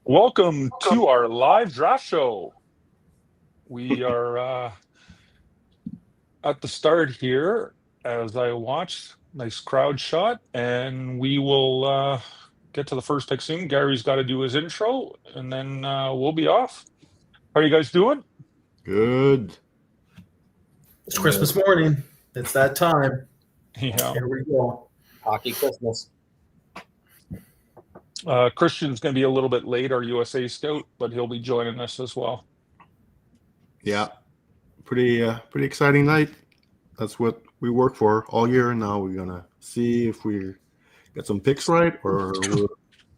Welcome to our live draft show. We are at the start here as I watch. Nice crowd shot, and we will get to the first pick soon. Gary's got to do his intro, and then we'll be off. How are you guys doing? Good. It's Christmas morning. It's that time. Yeah. Here we go. Hockey Christmas. Christian's going to be a little bit late, our USA scout, but he'll be joining us as well. Yeah, pretty exciting night. That's what we work for all year. And now we're gonna see if we get some picks right or we're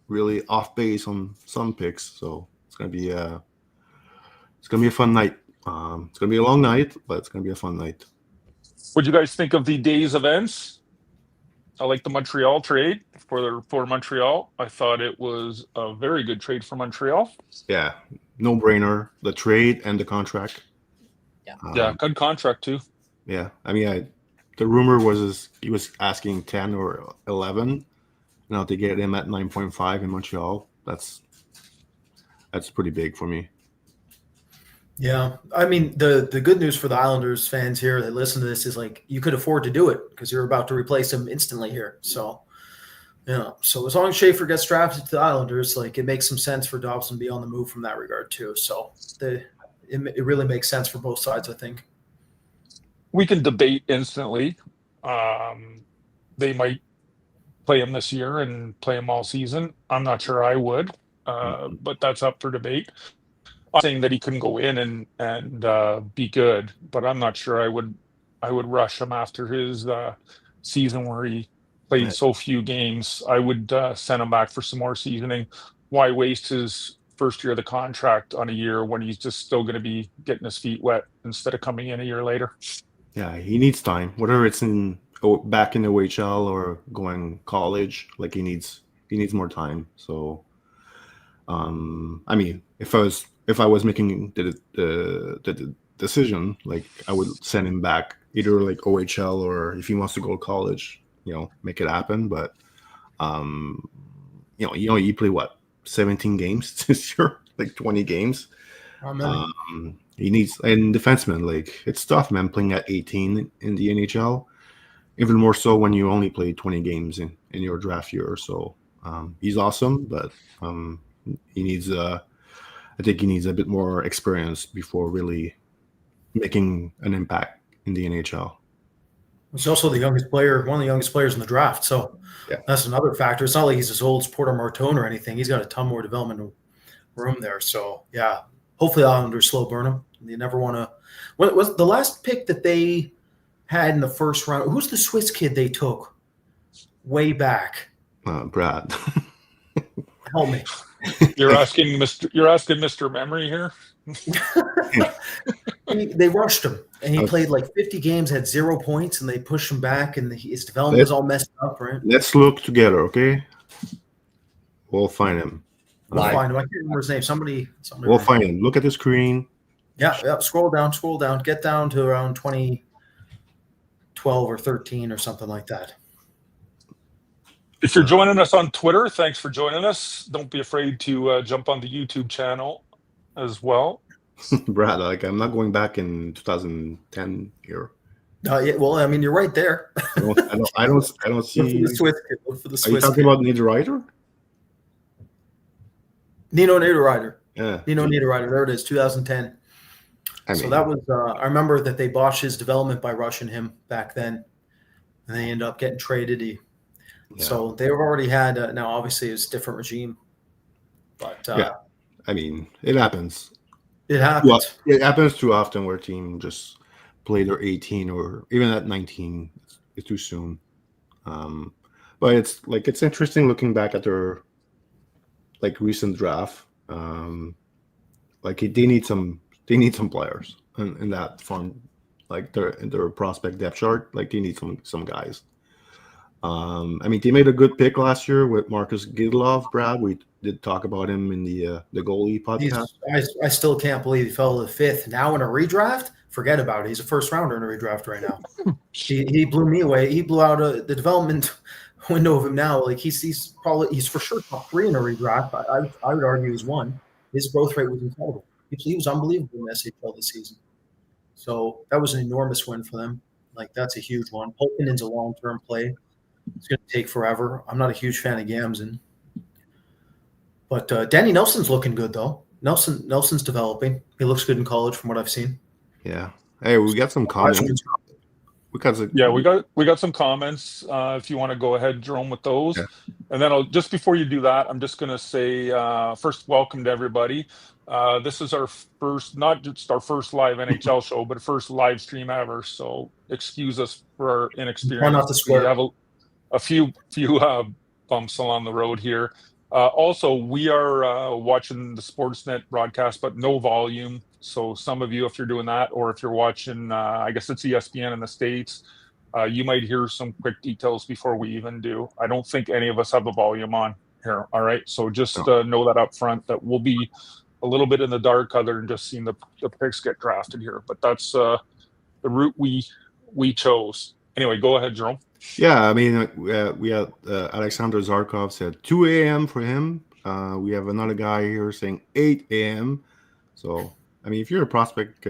really off base on some picks. So it's gonna be a fun night. It's gonna be a long night, but it's gonna be a fun night. What do you guys think of the day's events? I like the Montreal trade for Montreal. I thought it was a very good trade for Montreal. Yeah, no brainer. The trade and the contract. Yeah, good contract too. Yeah, I mean, the rumor was he was asking 10 or 11. Now they get him at 9.5 in Montreal. That's pretty big for me. Yeah. I mean, the good news for the Islanders fans here that listen to this is like you could afford to do it because you're about to replace him instantly here. So, yeah. So as long as Schaefer gets drafted to the Islanders, like it makes some sense for Dobson to be on the move from that regard too. So it really makes sense for both sides, I think. We can debate instantly. They might play him this year and play him all season. I'm not sure I would, but that's up for debate. I'm saying that he couldn't go in and be good, but I'm not sure I would rush him after his season where he played so few games. I would send him back for some more seasoning. Why waste his first year of the contract on a year when he's just still going to be getting his feet wet instead of coming in a year later? Yeah, he needs time. Whether it's back in the OHL or going college, like he needs more time. So, I mean, if I was making the decision, like I would send him back either like OHL or if he wants to go to college, make it happen. But you play what 17 games this year, like 20 games. He needs and defenseman, like it's tough, man, playing at 18 in the NHL. Even more so when you only play 20 games in your draft year. So he's awesome, but he needs I think he needs a bit more experience before really making an impact in the NHL. He's also the youngest player, one of the youngest players in the draft. So that's another factor. It's not like he's as old as Porter Martone or anything. He's got a ton more development room there. So, yeah, hopefully the Islanders slow burn him. You never want to – what was the last pick that they had in the first round? Who's the Swiss kid they took way back? Brad. Help me. You're asking Mr. Memory here? They rushed him, and he played like 50 games, had 0 points, and they pushed him back, and his development was all messed up, right? Let's look together, okay? We'll find him. We'll find him. I can't remember his name. Somebody we'll find him. Look at the screen. Yeah. Scroll down. Get down to around 2012 or 13 or something like that. If you're joining us on Twitter, thanks for joining us. Don't be afraid to jump on the YouTube channel as well. Brad, like I'm not going back in 2010 here. Yeah, well, I mean, you're right there. I don't see. Look for the Swiss. Are you talking about Niederreiter? Nino Niederreiter. Yeah. Nino Niederreiter. There it is, 2010. So that was. I remember that they botched his development by rushing him back then, and they ended up getting traded. So they've already had. Now, obviously, it's a different regime, but I mean, it happens. It happens. Well, it happens too often where a team just play their 18 or even at 19. It's too soon. But it's interesting looking back at their recent draft. They need some players in that front, like in their prospect depth chart. Like they need some guys. I mean, they made a good pick last year with Marcus Gidlov. Brad, we did talk about him in the goalie podcast. I still can't believe he fell to the 5th. Now in a redraft, forget about it. He's a first rounder in a redraft right now. He blew me away. He blew out the development window of him now. Like he's for sure top 3 in a redraft. I would argue he's 1. His growth rate was incredible. He was unbelievable in the SHL this season. So that was an enormous win for them. Like that's a huge one. Holkinen's a long-term play. It's going to take forever. I'm not a huge fan of Gamson, but Danny Nelson's looking good though. Nelson's developing. He looks good in college from what I've seen. Yeah. Hey, we got some comments. We got some comments. If you want to go ahead, Jerome, with those, and then just before you do that, I'm just going to say first, welcome to everybody. This is our first, not just our first live NHL show, but first live stream ever. So excuse us for our inexperience. Try not to swear. We have a few bumps along the road here. Also, we are watching the Sportsnet broadcast, but no volume. So some of you, if you're doing that, or if you're watching, I guess it's ESPN in the States, you might hear some quick details before we even do. I don't think any of us have the volume on here. All right. So just know that up front, that we'll be a little bit in the dark other than just seeing the picks get drafted here. But that's the route we chose. Anyway, go ahead, Jerome. Yeah, I mean, we had Alexander Zarkov said 2 a.m. for him. We have another guy here saying 8 a.m. So, I mean, if you're a prospect,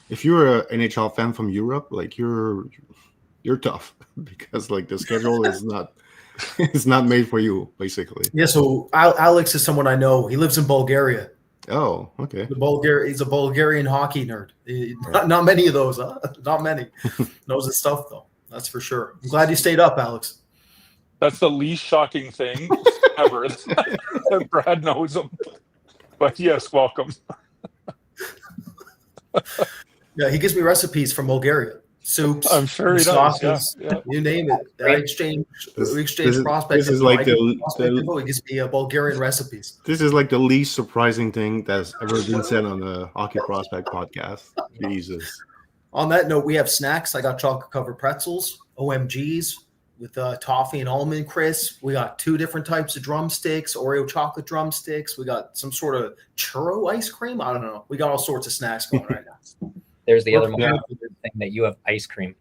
if you're an NHL fan from Europe, like you're tough because like the schedule is not it's not made for you, basically. Yeah. So Alex is someone I know. He lives in Bulgaria. Oh, okay. He's a Bulgarian hockey nerd. Not many of those. Huh? Not many. Knows his stuff though. That's for sure. I'm glad you stayed up, Alex. That's the least shocking thing ever. Brad knows him. But yes, welcome. Yeah, he gives me recipes from Bulgaria. Soups. I'm sure he does. Yeah. You name it. We exchange prospects. This is like he gives me Bulgarian recipes. This is like the least surprising thing that's ever been said on the Hockey Prospect podcast. Jesus. On that note, we have snacks. I got chocolate-covered pretzels, OMGs, with toffee and almond crisp. We got 2 different types of drumsticks, Oreo chocolate drumsticks. We got some sort of churro ice cream. I don't know. We got all sorts of snacks going right now. There's the other thing that you have ice cream.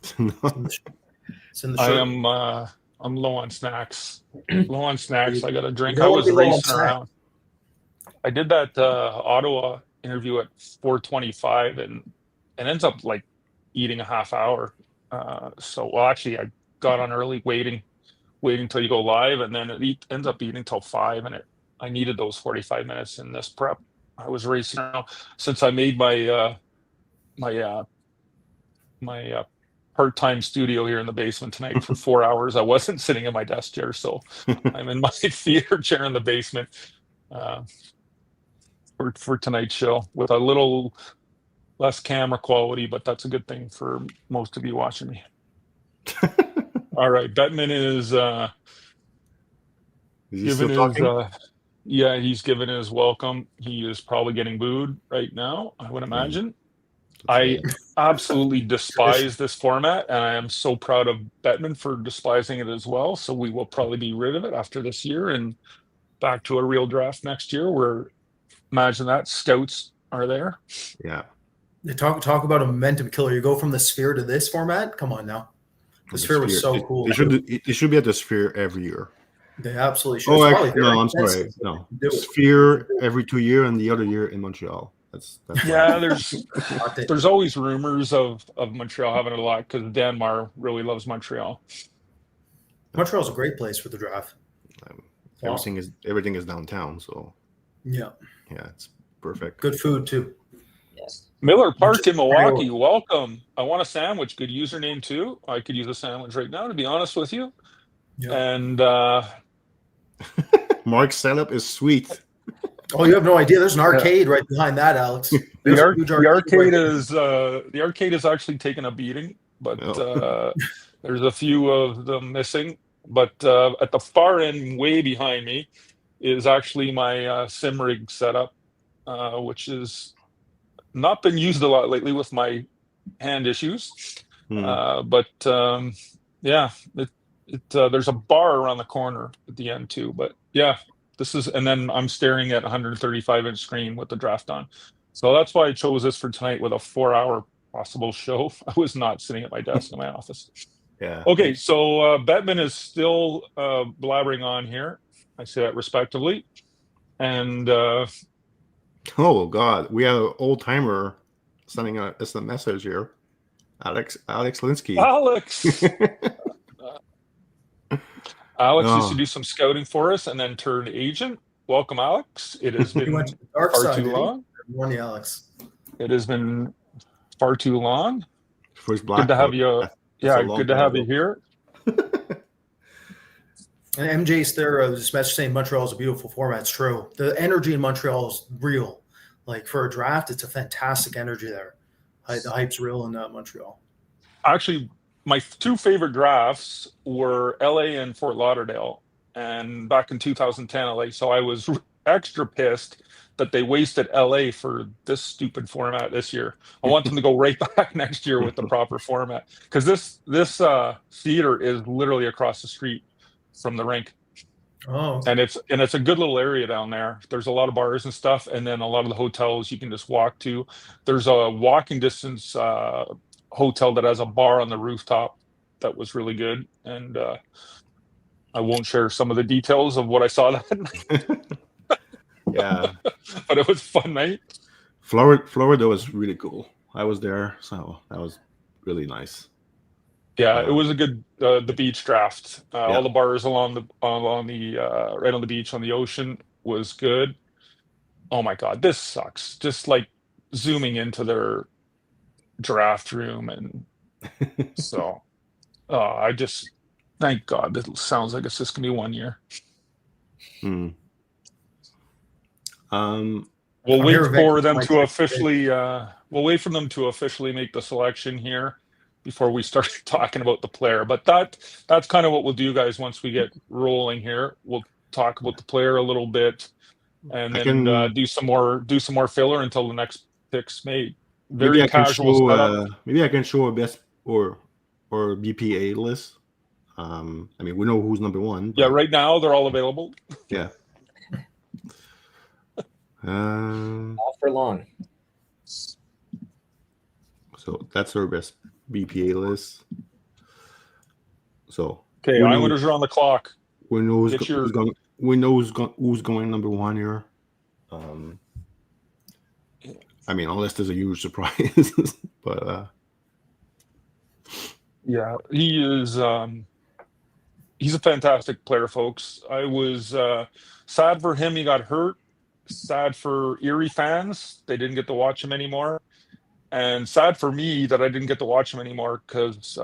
It's in the I shirt. am I'm low on snacks. I got a drink. I was racing around. I did that Ottawa interview at 4:25 and ends up like eating a half hour. Actually I got on early waiting till you go live, and then it ends up eating till 5, and I needed those 45 minutes in this prep. I was racing around since I made my part-time studio here in the basement tonight for 4 hours. I wasn't sitting in my desk chair, so I'm in my theater chair in the basement for tonight's show with a little less camera quality, but that's a good thing for most of you watching me. All right, Bettman is he's given his welcome. He is probably getting booed right now, I would imagine. I absolutely despise this format, and I am so proud of Bettman for despising it as well. So we will probably be rid of it after this year and back to a real draft next year where, imagine that, scouts are there. Yeah. They talk about a momentum killer. You go from the Sphere to this format? Come on now. The Sphere was so cool. They should be at the Sphere every year. They absolutely should. Oh, actually, no, I'm sorry. No. Sphere every 2 years and the other year in Montreal. That's yeah, there's always rumors of Montreal having a lot because Danmar really loves Montreal. Montreal's a great place for the draft. Everything is downtown, so yeah, it's perfect. Good food too. Yes. Miller Park in Milwaukee, welcome. I want a sandwich. Good username too. I could use a sandwich right now, to be honest with you. Yeah. And Mark's setup is sweet. Oh, you have no idea. There's an arcade right behind that, Alex. The arcade is actually taking a beating, but there's a few of them missing. But at the far end, way behind me, is actually my sim rig setup, which is not been used a lot lately with my hand issues. But there's a bar around the corner at the end too. But yeah. And then I'm staring at 135-inch screen with the draft on. So that's why I chose this for tonight with a 4-hour possible show. I was not sitting at my desk in my office. Yeah. Okay, so Bettman is still blabbering on here. I say that respectively. And Oh God, we have an old timer sending us a message here. Alex Linsky. Alex. Alex used to Oh. do some scouting for us and then turned agent. Welcome, Alex. It has He went been to the dark far side. too Did he? long. Good morning, Alex. It has been far too long. For his Good to have you. That's Yeah, a long good to time have ago. you here. And MJ's there. This message saying Montreal is a beautiful format. It's true. The energy in Montreal is real. Like for a draft, it's a fantastic energy there. The hype's real in Montreal. Actually, my two favorite drafts were LA and Fort Lauderdale, and back in 2010 LA. So I was extra pissed that they wasted LA for this stupid format this year. I want them to go right back next year with the proper format, because this theater is literally across the street from the rink. Oh, okay. And it's a good little area down there. There's a lot of bars and stuff, and then a lot of the hotels you can just walk to. There's a walking distance hotel that has a bar on the rooftop that was really good, and I won't share some of the details of what I saw that night. Yeah, but it was a fun night. Florida was really cool. I was there, so that was really nice. Yeah, it was a good the beach draft. Yeah. All the bars along the right on the beach on the ocean was good. Oh my God, this sucks. Just like zooming into their draft room, and so I just thank God. It sounds like it's just gonna be 1 year. We'll wait for them to officially. We'll wait for them to officially make the selection here before we start talking about the player. But that's kind of what we'll do, guys. Once we get rolling here, we'll talk about the player a little bit, and then do some more filler until the next pick's made. Very casual setup. Maybe I can show a best or BPA list. I mean, we know who's number one. Yeah, right now they're all available. Yeah. All for long. So that's our best BPA list. So okay, Islanders are on the clock. We know who's going number one here. I mean, unless there's a huge surprise, but yeah, he is. He's a fantastic player, folks. I was sad for him; he got hurt. Sad for Erie fans; they didn't get to watch him anymore, and sad for me that I didn't get to watch him anymore, because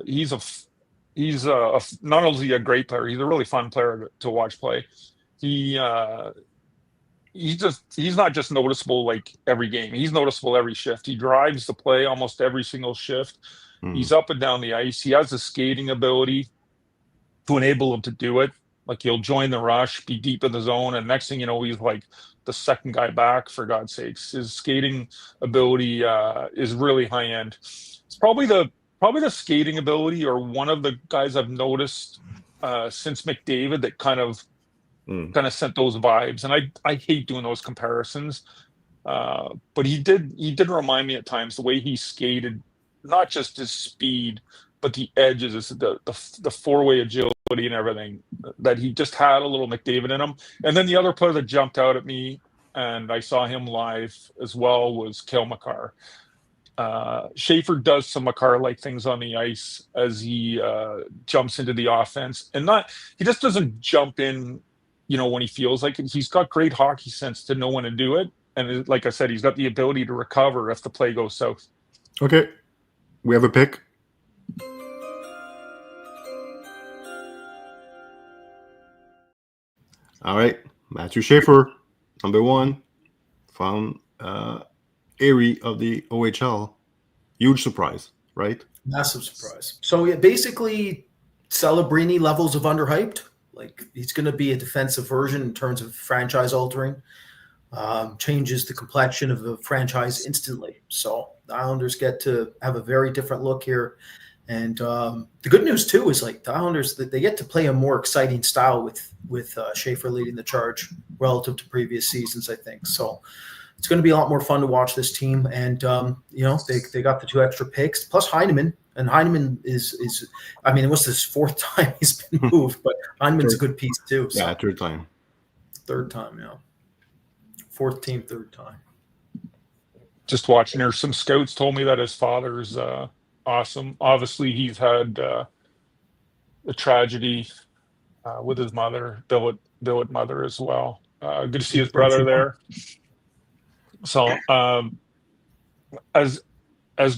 he's not only a great player, he's a really fun player to watch play. He's not just noticeable like every game. He's noticeable every shift. He drives the play almost every single shift. He's up and down the ice. He has the skating ability to enable him to do it. Like, he'll join the rush, be deep in the zone, and next thing you know, he's like the second guy back, for God's sakes. His skating ability is really high end. It's probably the skating ability, or one of the guys I've noticed since McDavid, that kind of sent those vibes. And I hate doing those comparisons, but he did remind me at times, the way he skated, not just his speed, but the edges, the four-way agility and everything, that he just had a little McDavid in him. And then the other player that jumped out at me, and I saw him live as well, was Cale Makar. Schaefer does some Makar-like things on the ice as he jumps into the offense, and he just doesn't jump in, when he feels like it. He's got great hockey sense to know when to do it, and like I said, he's got the ability to recover if the play goes south. Okay, we have a pick. All right, Matthew Schaefer, number one, from Erie of the OHL. Huge surprise, right? Massive surprise. So yeah, basically, Celebrini levels of underhyped. Like, he's going to be a defensive version in terms of franchise altering. Changes the complexion of the franchise instantly. So the Islanders get to have a very different look here. And the good news too is, like, the Islanders, they get to play a more exciting style with Schaefer leading the charge relative to previous seasons, I think. So it's going to be a lot more fun to watch this team. And they got the 2 extra picks plus Heineman. And Heineman is I mean, it was his fourth time he's been moved, but Heineman's a good piece too. So. Yeah, third time. Third time, yeah. Fourth team, third time. Just watching her, some scouts told me that his father's awesome. Obviously, he's had a tragedy with his mother, billet mother as well. Good to see his brother there. So, as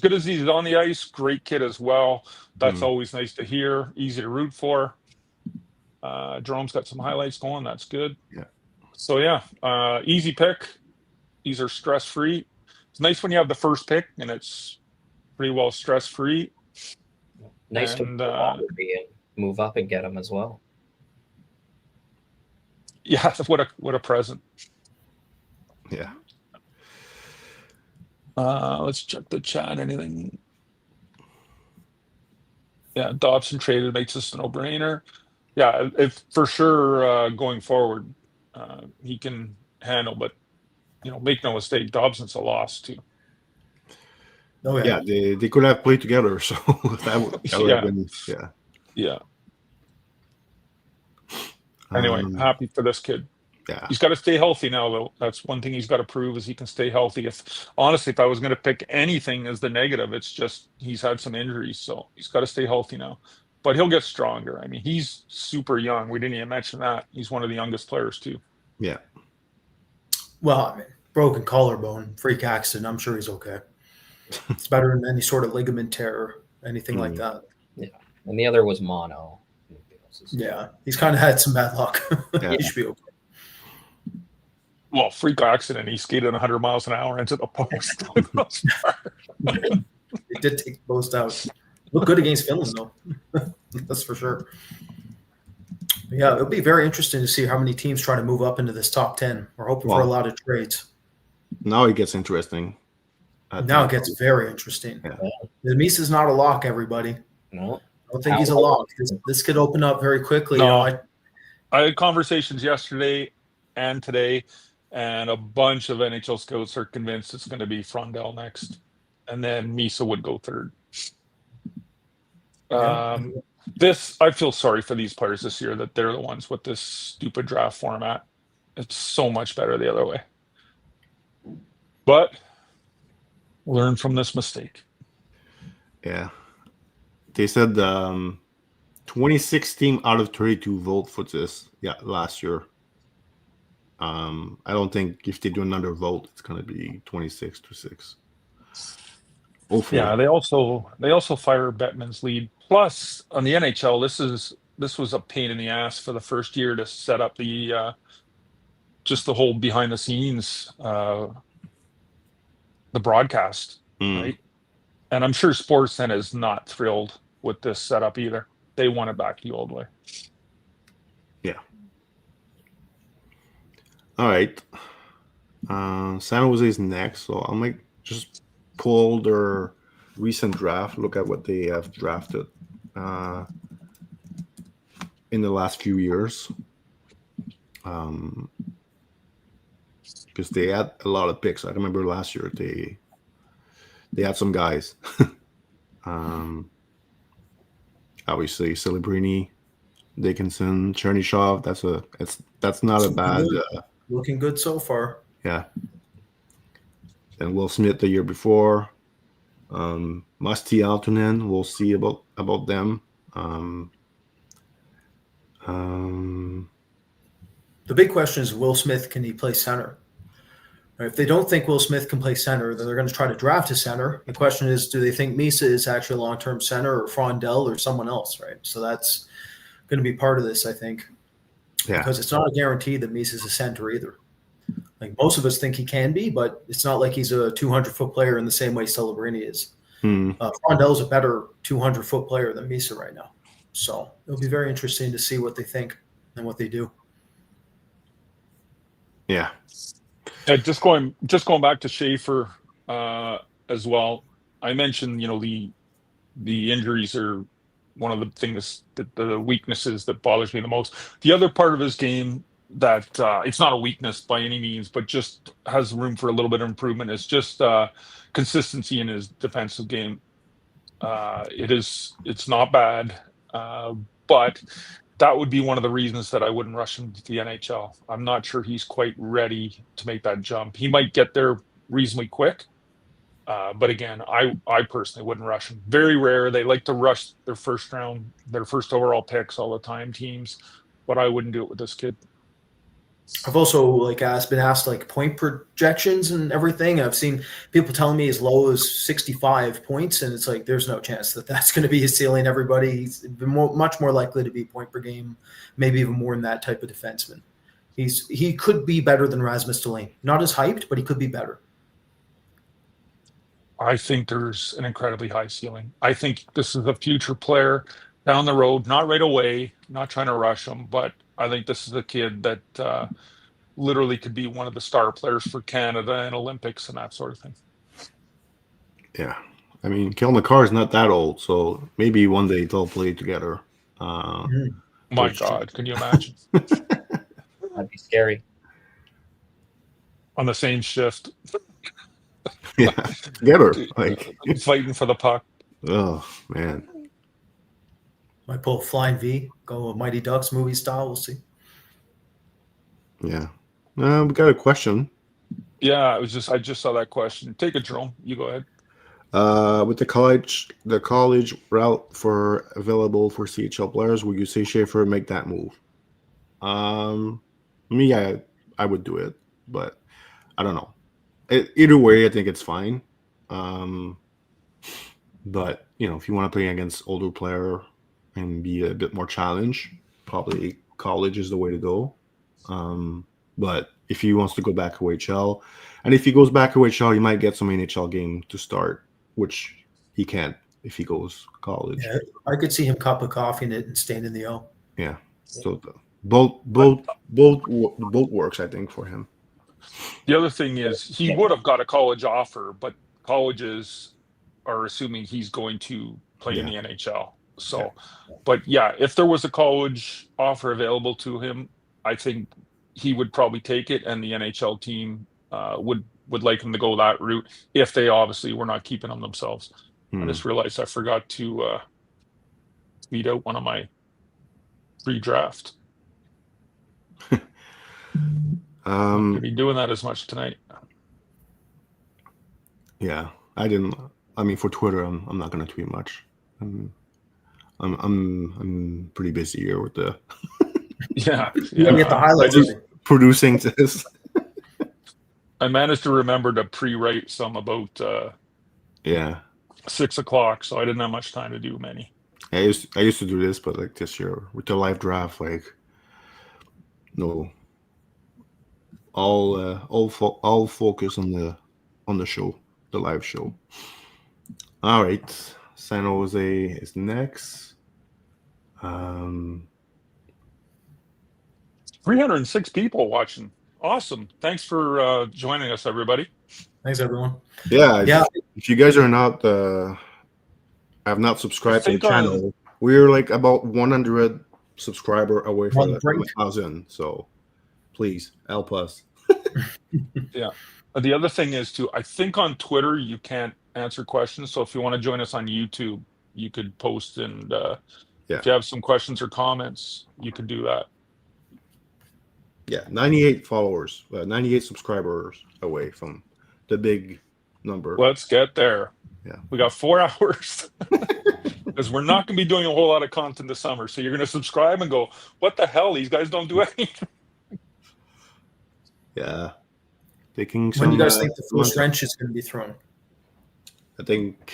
good as he's on the ice, great kid as well. That's always nice to hear. Easy to root for. Jerome's got some highlights going. That's good. Yeah. So yeah, easy pick. These are stress free. It's nice when you have the first pick and it's pretty well stress free. Nice to move up and get him as well. Yeah, what a present. Yeah. Let's check the chat. Anything? Yeah, Dobson traded makes this a no-brainer. Yeah, if for sure going forward, he can handle. But make no mistake, Dobson's a loss too. Oh yeah, they could have played together, so that would have been yeah. Anyway, happy for this kid. Yeah, he's got to stay healthy now, though. That's one thing he's got to prove is he can stay healthy. If I was going to pick anything as the negative, it's just he's had some injuries, so he's got to stay healthy now. But he'll get stronger. I mean, he's super young. We didn't even mention that. He's one of the youngest players too. Yeah. Well, I mean, broken collarbone, freak accident. I'm sure he's okay. It's better than any sort of ligament tear or anything like that. Yeah, and the other was mono. Yeah, he's kind of had some bad luck. He should be okay. Well, freak accident. He skated 100 miles an hour into the post. He did take the post out. Looked good against Finland, though. That's for sure. But yeah, it'll be very interesting to see how many teams try to move up into this top 10. We're hoping for a lot of trades. Now it gets interesting. Now it gets very interesting. Yeah. The Mies is not a lock, everybody. No. I don't think he's a lock. This could open up very quickly. No. I had conversations yesterday and today, and a bunch of NHL scouts are convinced it's going to be Frondell next, and then Misa would go third. I feel sorry for these players this year that they're the ones with this stupid draft format. It's so much better the other way. But learn from this mistake. Yeah. They said 26 team out of 32 vote for this last year. I don't think if they do another vote, it's going to be 26-6. Hopefully. Yeah, they also fire Bettman's lead. Plus, on the NHL, this was a pain in the ass for the first year to set up the just the whole behind the scenes the broadcast, right? And I'm sure Sportsnet is not thrilled with this setup either. They want it back the old way. Yeah. All right. San Jose is next, so I might just pull their recent draft, look at what they have drafted in the last few years. Because they had a lot of picks. I remember last year they had some guys. Obviously Celebrini, Dickinson, Chernyshov. That's not a bad. Looking good so far. Yeah. And Will Smith the year before. Musty Altonen. We'll see about them. The big question is, Will Smith, can he play center? If they don't think Will Smith can play center, then they're going to try to draft a center. The question is, do they think Misa is actually a long-term center, or Frondell, or someone else, right? So that's going to be part of this, I think. Yeah. Because it's not a guarantee that Misa is a center either. Like, most of us think he can be, but it's not like he's a 200-foot player in the same way Celebrini is. Frondell is a better 200-foot player than Misa right now. So it'll be very interesting to see what they think and what they do. Yeah. Just going back to Schaefer as well. I mentioned, the injuries are one of the things the weaknesses that bothers me the most. The other part of his game that it's not a weakness by any means, but just has room for a little bit of improvement is just consistency in his defensive game. It's not bad, but that would be one of the reasons that I wouldn't rush him to the NHL. I'm not sure he's quite ready to make that jump. He might get there reasonably quick, but again, I personally wouldn't rush him. Very rare. They like to rush their first overall picks all the time, teams, but I wouldn't do it with this kid. I've also been asked point projections and everything. I've seen people telling me as low as 65 points, and it's there's no chance that that's going to be his ceiling. Everybody's much more likely to be point per game, maybe even more than that type of defenseman. He could be better than Rasmus Dahlin. Not as hyped, but he could be better. I think there's an incredibly high ceiling. I think this is a future player down the road, not right away, not trying to rush him, but I think this is a kid that literally could be one of the star players for Canada and Olympics and that sort of thing. Yeah. I mean, Kel McCarr is not that old, so maybe one day they'll play together. My God, can you imagine? That'd be scary. On the same shift. Yeah, together. Fighting for the puck. Oh, man. Might pull a flying V, go a Mighty Ducks movie style. We'll see. Yeah. We got a question. Yeah, I just saw that question. Take it, Jerome. You go ahead. With the college route for available for CHL players, would you say Schaefer make that move? Me, I would do it, but I don't know. Either way, I think it's fine. But if you want to play against older player and be a bit more challenged, probably college is the way to go. But if he wants to go back to OHL, and if he goes back to OHL, he might get some NHL game to start, which he can't if he goes college. Yeah, I could see him cup of coffee in it and staying in the O. Yeah. So both works, I think, for him. The other thing is he would have got a college offer, but colleges are assuming he's going to play in the NHL. So, but yeah, if there was a college offer available to him, I think he would probably take it, and the NHL team would like him to go that route if they obviously were not keeping him themselves. I just realized I forgot to tweet out one of my pre-draft. I'll be doing that as much tonight. Yeah, I didn't. I mean, for Twitter, I'm not gonna tweet much. I'm pretty busy here with the yeah. Get the highlights. Producing this. I managed to remember to pre-write some about 6 o'clock, so I didn't have much time to do many. I used to do this, but this year with the live draft, no. All focus on the show, the live show. All right, San Jose is next. 306 people watching. Awesome. Thanks for joining us, everybody. Thanks, everyone. Yeah. If you guys are not have not subscribed to the channel, we're about 100 subscriber away from 1,000. So please help us. Yeah. The other thing is too, I think on Twitter you can't answer questions. So if you want to join us on YouTube, you could post, and if you have some questions or comments, you could do that. Yeah, 98 followers, 98 subscribers away from the big number. Let's get there. Yeah. We got 4 hours because we're not going to be doing a whole lot of content this summer. So you're going to subscribe and go, what the hell? These guys don't do anything. Yeah. Taking when do you guys think the first wrench is going to be thrown? I think.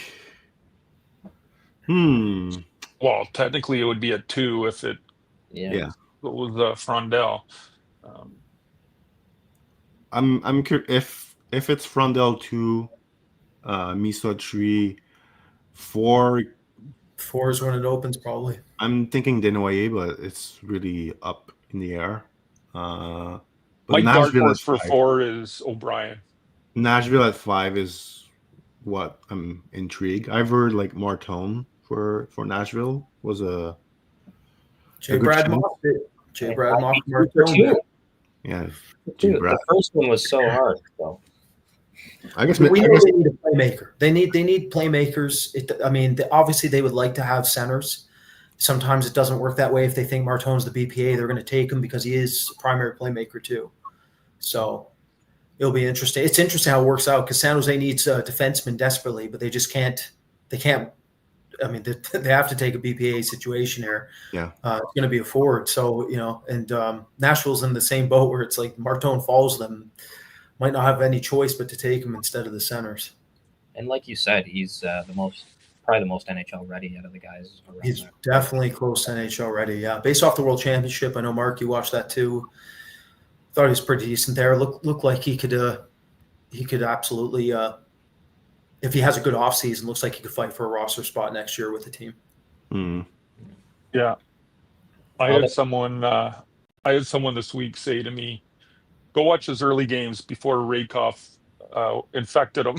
Well, technically it would be a 2 if it was Frondell. I'm curious if it's Frondell 2, Miso 3, 4. 4 is when it opens, probably. I'm thinking Desnoyers, but it's really up in the air. But Nashville dark horse for 4 is O'Brien. Nashville at 5 is what I'm intrigued. I've heard Martone for Nashville was a Brad Moss. Brad Moss. Martone. Yeah. The first one was so hard, though. I guess we know they need a playmaker. They need playmakers. Obviously they would like to have centers. Sometimes it doesn't work that way. If they think Martone's the BPA, they're going to take him because he is a primary playmaker too. So it'll be interesting. It's interesting how it works out because San Jose needs a defenseman desperately, but they just can't. They can't. I mean, they have to take a BPA situation here. Yeah, it's going to be a forward. So and Nashville's in the same boat where it's like Martone follows them, might not have any choice but to take him instead of the centers. And like you said, he's probably the most NHL ready out of the guys. He's definitely close to NHL ready. Yeah, based off the World Championship, I know Mark, you watched that too. Thought he was pretty decent there. Looked like he could absolutely. If he has a good offseason, looks like he could fight for a roster spot next year with the team. Mm. Yeah. I had someone this week say to me, go watch his early games before Rakoff infected him.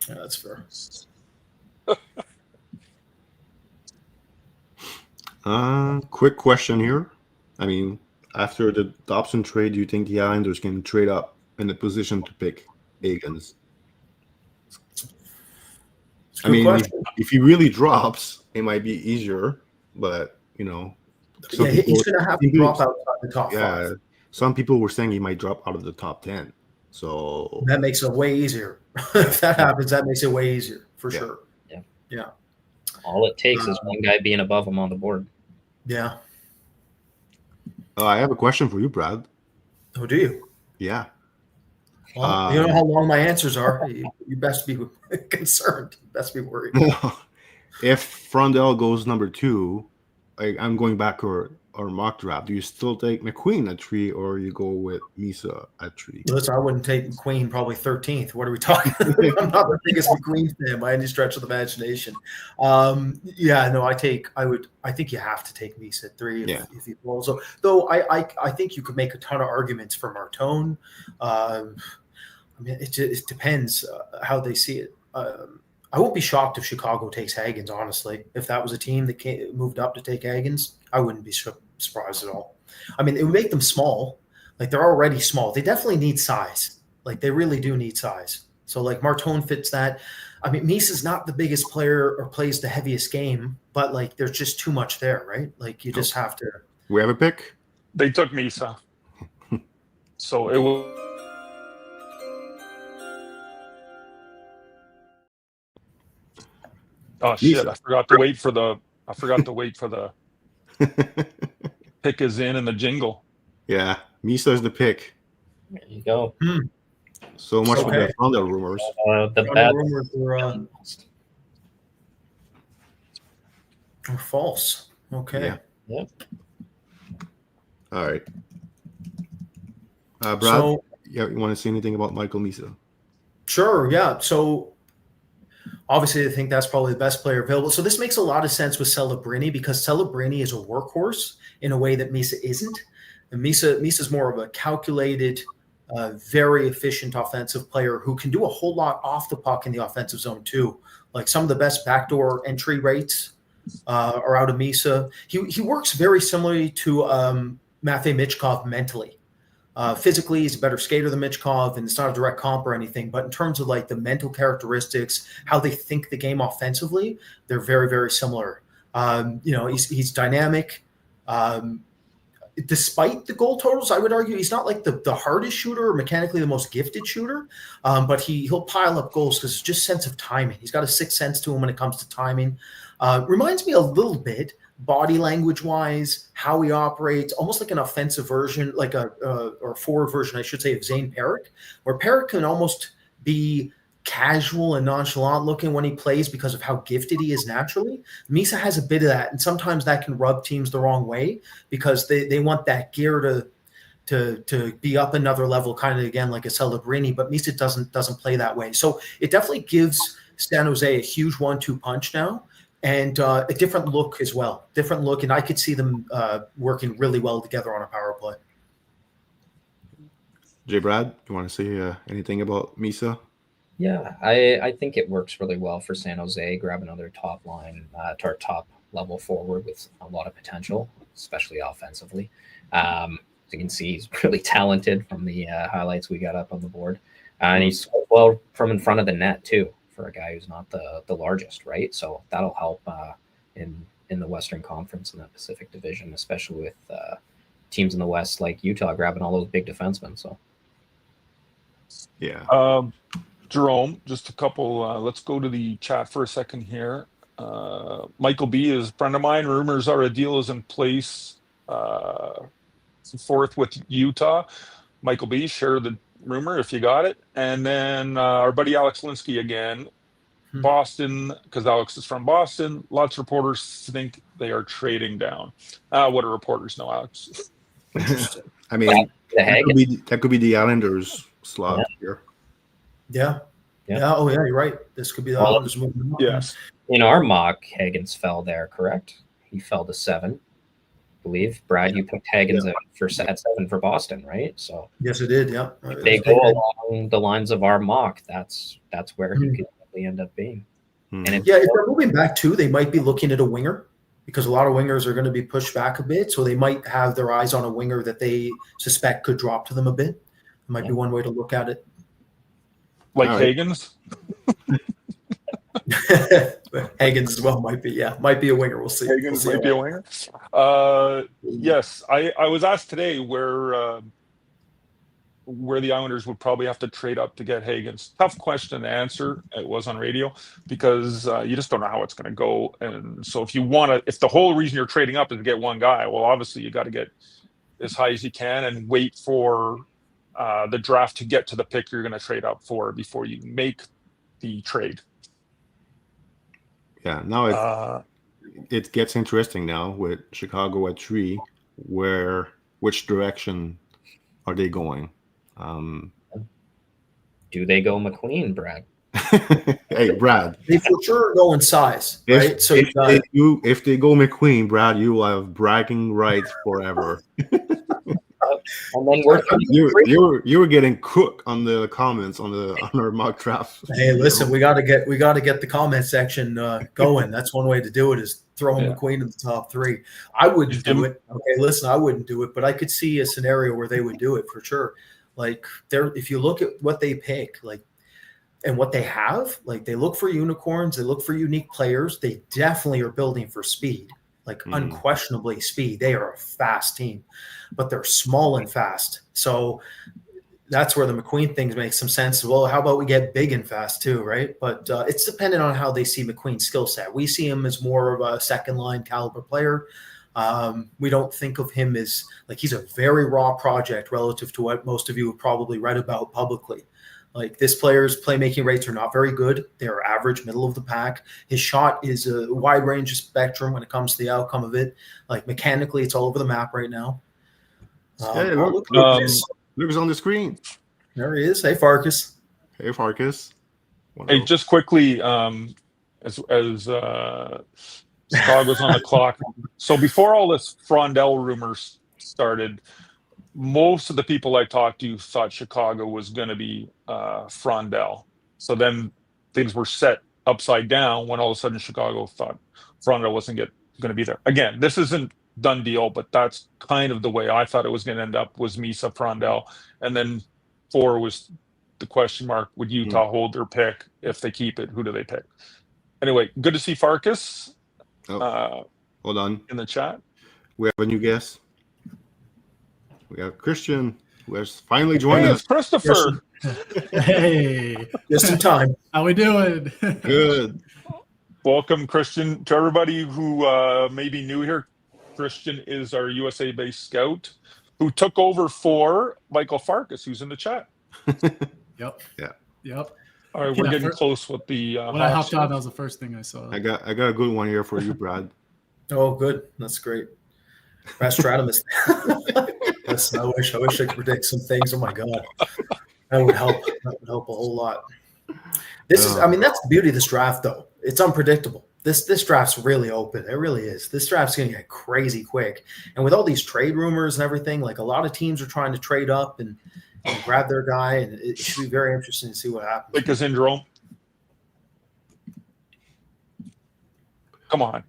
Yeah, that's fair. Quick question here. I mean, after the Dobson trade, do you think the Islanders can trade up in the position to pick Egan's? I mean, if he really drops, it might be easier, but he's going to have to drop outside the top 5. Some people were saying he might drop out of the top 10. So that makes it way easier. If that happens, that makes it way easier for sure. Yeah. All it takes is one guy being above him on the board. Yeah. I have a question for you, Brad. Oh, do you? Yeah. Well, you know how long my answers are. You best be concerned. You best be worried. If Frondell goes number 2, I'm going back or mock draft. Do you still take McQueen at 3, or you go with Misa at 3? Listen, I wouldn't take McQueen probably 13th. What are we talking about? I'm not the biggest McQueen fan by any stretch of the imagination. I think you have to take Misa at 3 if he falls. So, though I think you could make a ton of arguments for Martone. It depends how they see it. I won't be shocked if Chicago takes Hagens, honestly. If that was a team that moved up to take Hagens, I wouldn't be surprised at all. I mean, it would make them small. Like, they're already small. They definitely need size. Like, they really do need size. So, like, Martone fits that. I mean, Misa's not the biggest player or plays the heaviest game, but, like, there's just too much there, right? Like, you just have to. We have a pick? They took Misa. So it will. Oh shit! I forgot to wait for the pick is in and the jingle. Yeah, Misa is the pick. There you go. So much for the Frondell rumors. The bad rumors were false. Okay. Yeah. All right. Brad, you want to say anything about Michael Misa? Sure. Yeah. So. Obviously, I think that's probably the best player available. So this makes a lot of sense with Celebrini because Celebrini is a workhorse in a way that Misa isn't. And Misa's more of a calculated, very efficient offensive player who can do a whole lot off the puck in the offensive zone too. Like some of the best backdoor entry rates are out of Misa. He works very similarly to Matvei Michkov mentally. Physically, he's a better skater than Michkov, and it's not a direct comp or anything. But in terms of like the mental characteristics, how they think the game offensively, they're very, very similar. He's dynamic. Despite the goal totals, I would argue he's not like the hardest shooter or mechanically the most gifted shooter, but he'll pile up goals because it's just sense of timing. He's got a sixth sense to him when it comes to timing. Reminds me a little bit body language wise, how he operates, almost like an offensive version, like or forward version, I should say, of Zane Parrick, where Parrick can almost be casual and nonchalant looking when he plays because of how gifted he is naturally. Misa has a bit of that, and sometimes that can rub teams the wrong way because they want that gear to be up another level, kind of again like a Celebrini, but Misa doesn't play that way. So it definitely gives San Jose a huge 1-2 punch now. And a different look as well. Different look, and I could see them working really well together on a power play. Jay Brad, you want to say anything about Misa? Yeah, I think it works really well for San Jose. Grab another top line, top level forward with a lot of potential, especially offensively. you can see, he's really talented from the highlights we got up on the board. And he's well from in front of the net, too, for a guy who's not the largest, right? So that'll help in the Western Conference in that Pacific Division, especially with teams in the West like Utah grabbing all those big defensemen. So, yeah. Jerome, just a couple. Let's go to the chat for a second here. Michael B is a friend of mine. Rumors are a deal is in place forth with Utah. Michael B, share the rumor if you got it. And then our buddy Alex Linsky again. Boston, because Alex is from Boston. Lots of reporters think they are trading down. What do reporters know, Alex? I mean, the that could be the Islanders slot here. Yeah. Oh, yeah, you're right. This could be the Islanders moving on. Yes. In our mock, Higgins fell there, correct? He fell to 7. I believe. Brad, you picked Higgins at 7 for Boston, right? So yes, it did. Yeah. If they go along the lines of our mock, that's where he could end up being. And if they're moving back too, they might be looking at a winger, because a lot of wingers are going to be pushed back a bit. So they might have their eyes on a winger that they suspect could drop to them a bit. It might be one way to look at it. Like Higgins? Higgins as well might be a winger. We'll see. Higgins might be a winger. Yes, I was asked today where the Islanders would probably have to trade up to get Higgins. Tough question to answer. It was on radio because you just don't know how it's going to go. And so if the whole reason you're trading up is to get one guy, well, obviously you got to get as high as you can and wait for the draft to get to the pick you're going to trade up for before you make the trade. Yeah, now it gets interesting now with Chicago at 3. Which direction are they going? Do they go McQueen, Brad? Hey, Brad. They for sure go in size, right? So if they go McQueen, Brad, you will have bragging rights forever. And then you were getting cooked on the comments on our mock draft. Hey, listen, we got to get the comment section going. That's one way to do it, is throwing McQueen in the top 3. I wouldn't do it. Okay, listen, I wouldn't do it, but I could see a scenario where they would do it for sure. Like, if you look at what they pick, like, and what they have, like, they look for unicorns, they look for unique players. They definitely are building for speed. Like, unquestionably speed. They are a fast team, but they're small and fast. So that's where the McQueen things make some sense. Well, how about we get big and fast too, right? But it's dependent on how they see McQueen's skill set. We see him as more of a second line caliber player. We don't think of him as, like, he's a very raw project relative to what most of you have probably read about publicly. Like, this player's playmaking rates are not very good. They're average, middle of the pack. His shot is a wide range of spectrum when it comes to the outcome of it. Like, mechanically, it's all over the map right now. Look who's on the screen. There he is. Hey, Farkas. Hey, Farkas. Hey, just quickly, as Chicago's on the clock. So before all this Frondell rumors started, most of the people I talked to thought Chicago was going to be Frondell. So then things were set upside down when all of a sudden Chicago thought Frondell wasn't going to be there. Again, this isn't done deal, but that's kind of the way I thought it was going to end up, was Misa, Frondell. And then 4 was the question mark. Would Utah hold their pick? If they keep it, who do they pick? Anyway, good to see Farkas. Hold on. In the chat. We have a new guest. We have Christian, who has finally joined us. It's Christopher. Hey. Just in time. How we doing? Good. Welcome, Christian. To everybody who may be new here, Christian is our USA-based scout who took over for Michael Farkas, who's in the chat. Yep. Yeah. Yep. All right, we're getting close with the. When I hopped on, that was the first thing I saw. I got a good one here for you, Brad. Oh, good. That's great. Nostradamus. Listen, I wish I could predict some things. Oh my God, that would help. That would help a whole lot. This is, I mean, that's the beauty of this draft, though. It's unpredictable. This draft's really open. It really is. This draft's going to get crazy quick. And with all these trade rumors and everything, like, a lot of teams are trying to trade up and grab their guy, and it should be very interesting to see what happens. Like a syndrome. Come on.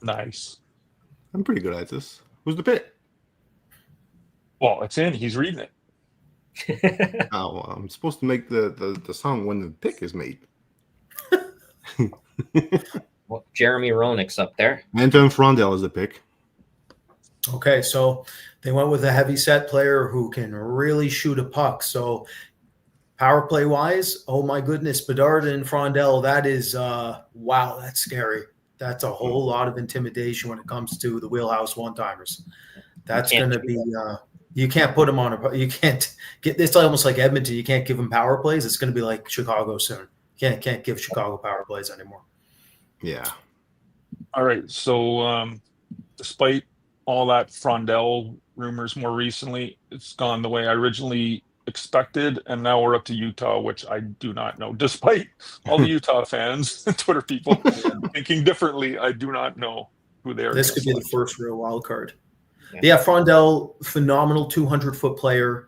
Nice. I'm pretty good at this. Who's the pick? Well, it's in. He's reading it. Oh, well, I'm supposed to make the song when the pick is made. Well, Jeremy Roenick's up there. Anton Frondel is the pick. Okay, so they went with a heavy set player who can really shoot a puck. So power play wise, oh my goodness, Bedard and Frondel, that is wow, that's scary. That's a whole lot of intimidation when it comes to the wheelhouse one-timers. That's going to be you can't put them on you can't get it's almost like Edmonton. You can't give them power plays. It's going to be like Chicago soon. Can't give Chicago power plays anymore. Yeah. All right. So despite all that Frondel rumors more recently, it's gone the way I originally expected, and now we're up to Utah, which I do not know. Despite all the Utah fans, Twitter people thinking differently, I do not know who they are. This could be the first real wild card. Yeah, Frondel, phenomenal 200-foot player,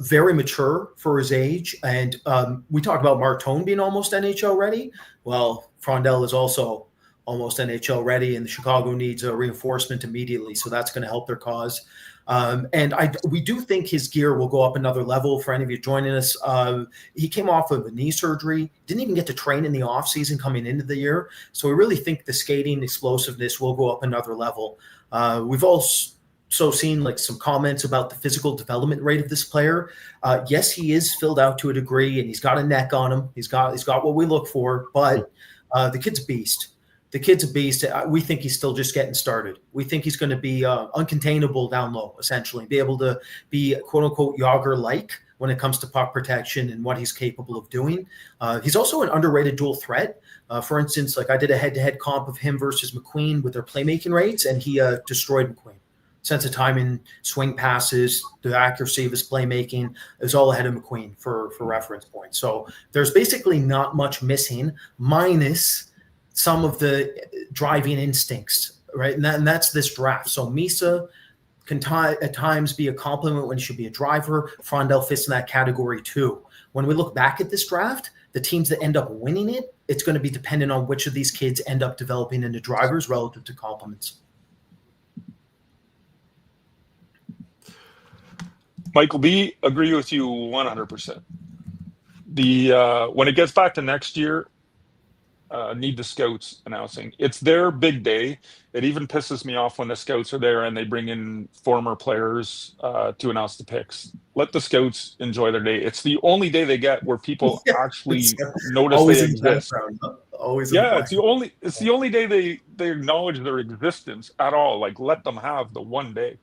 very mature for his age. And we talked about Martone being almost NHL ready. Well, Frondel is also almost NHL ready, and Chicago needs a reinforcement immediately. So that's going to help their cause. And we do think his gear will go up another level for any of you joining us. He came off of a knee surgery, didn't even get to train in the offseason coming into the year. So we really think the skating explosiveness will go up another level. We've also seen like some comments about the physical development rate of this player. Yes, he is filled out to a degree, and he's got a neck on him. He's got what we look for, but the kid's a beast. The kid's a beast. We think he's still just getting started. We think he's going to be uncontainable down low, essentially, be able to be quote unquote Yager-like when it comes to puck protection and what he's capable of doing. He's also an underrated dual threat. For instance, like I did a head-to-head comp of him versus McQueen with their playmaking rates, and he destroyed McQueen. Sense of timing, swing passes, the accuracy of his playmaking is all ahead of McQueen for reference points. So there's basically not much missing, minus some of the driving instincts, right? And that's this draft. So Misa can at times be a compliment when he should be a driver. Frondel fits in that category too. When we look back at this draft, the teams that end up winning it, it's going to be dependent on which of these kids end up developing into drivers relative to compliments. Michael B, agree with you 100%. The when it gets back to next year, need the scouts announcing. It's their big day. It even pisses me off when the scouts are there and they bring in former players to announce the picks. Let the scouts enjoy their day. It's the only day they get where people actually notice they exist. Yeah, it's the only day they acknowledge their existence at all. Like, let them have the one day.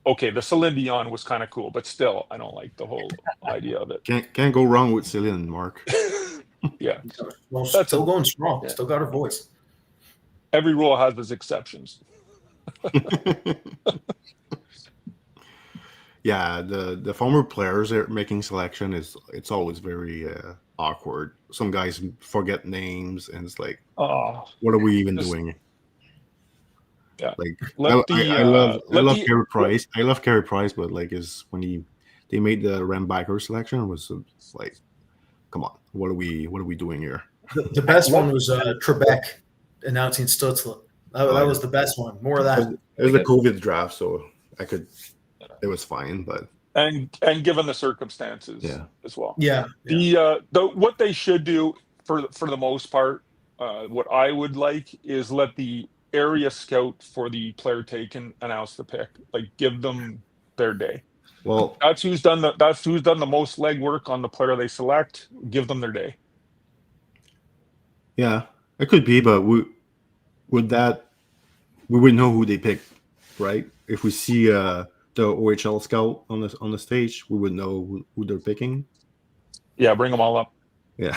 Okay, the Celine Dion was kind of cool, but still, I don't like the whole idea of it. Can't go wrong with Celine, Mark. Yeah, well, still going strong. Yeah. Still got her voice. Every rule has its exceptions. Yeah, the former players are making selection it's always very awkward. Some guys forget names, and it's like, what are we even doing? Yeah, like I love Carey Price. I love Carey Price, but like when they made the Rambacker selection, it was like, come on, what are we doing here? The best one was Trebek announcing Stutzla. That was the best one. More of that. It was a COVID draft, so it was fine, but and given the circumstances, as well. Yeah. The what they should do for the most part, what I would like is let the area scout for the player taken announce the pick. Like, give them their day. Well, that's who's done the most legwork on the player they select. Give them their day. Yeah, it could be, but we would know who they picked, right? If we see the OHL scout on the stage, we would know who they're picking. Yeah, bring them all up. Yeah.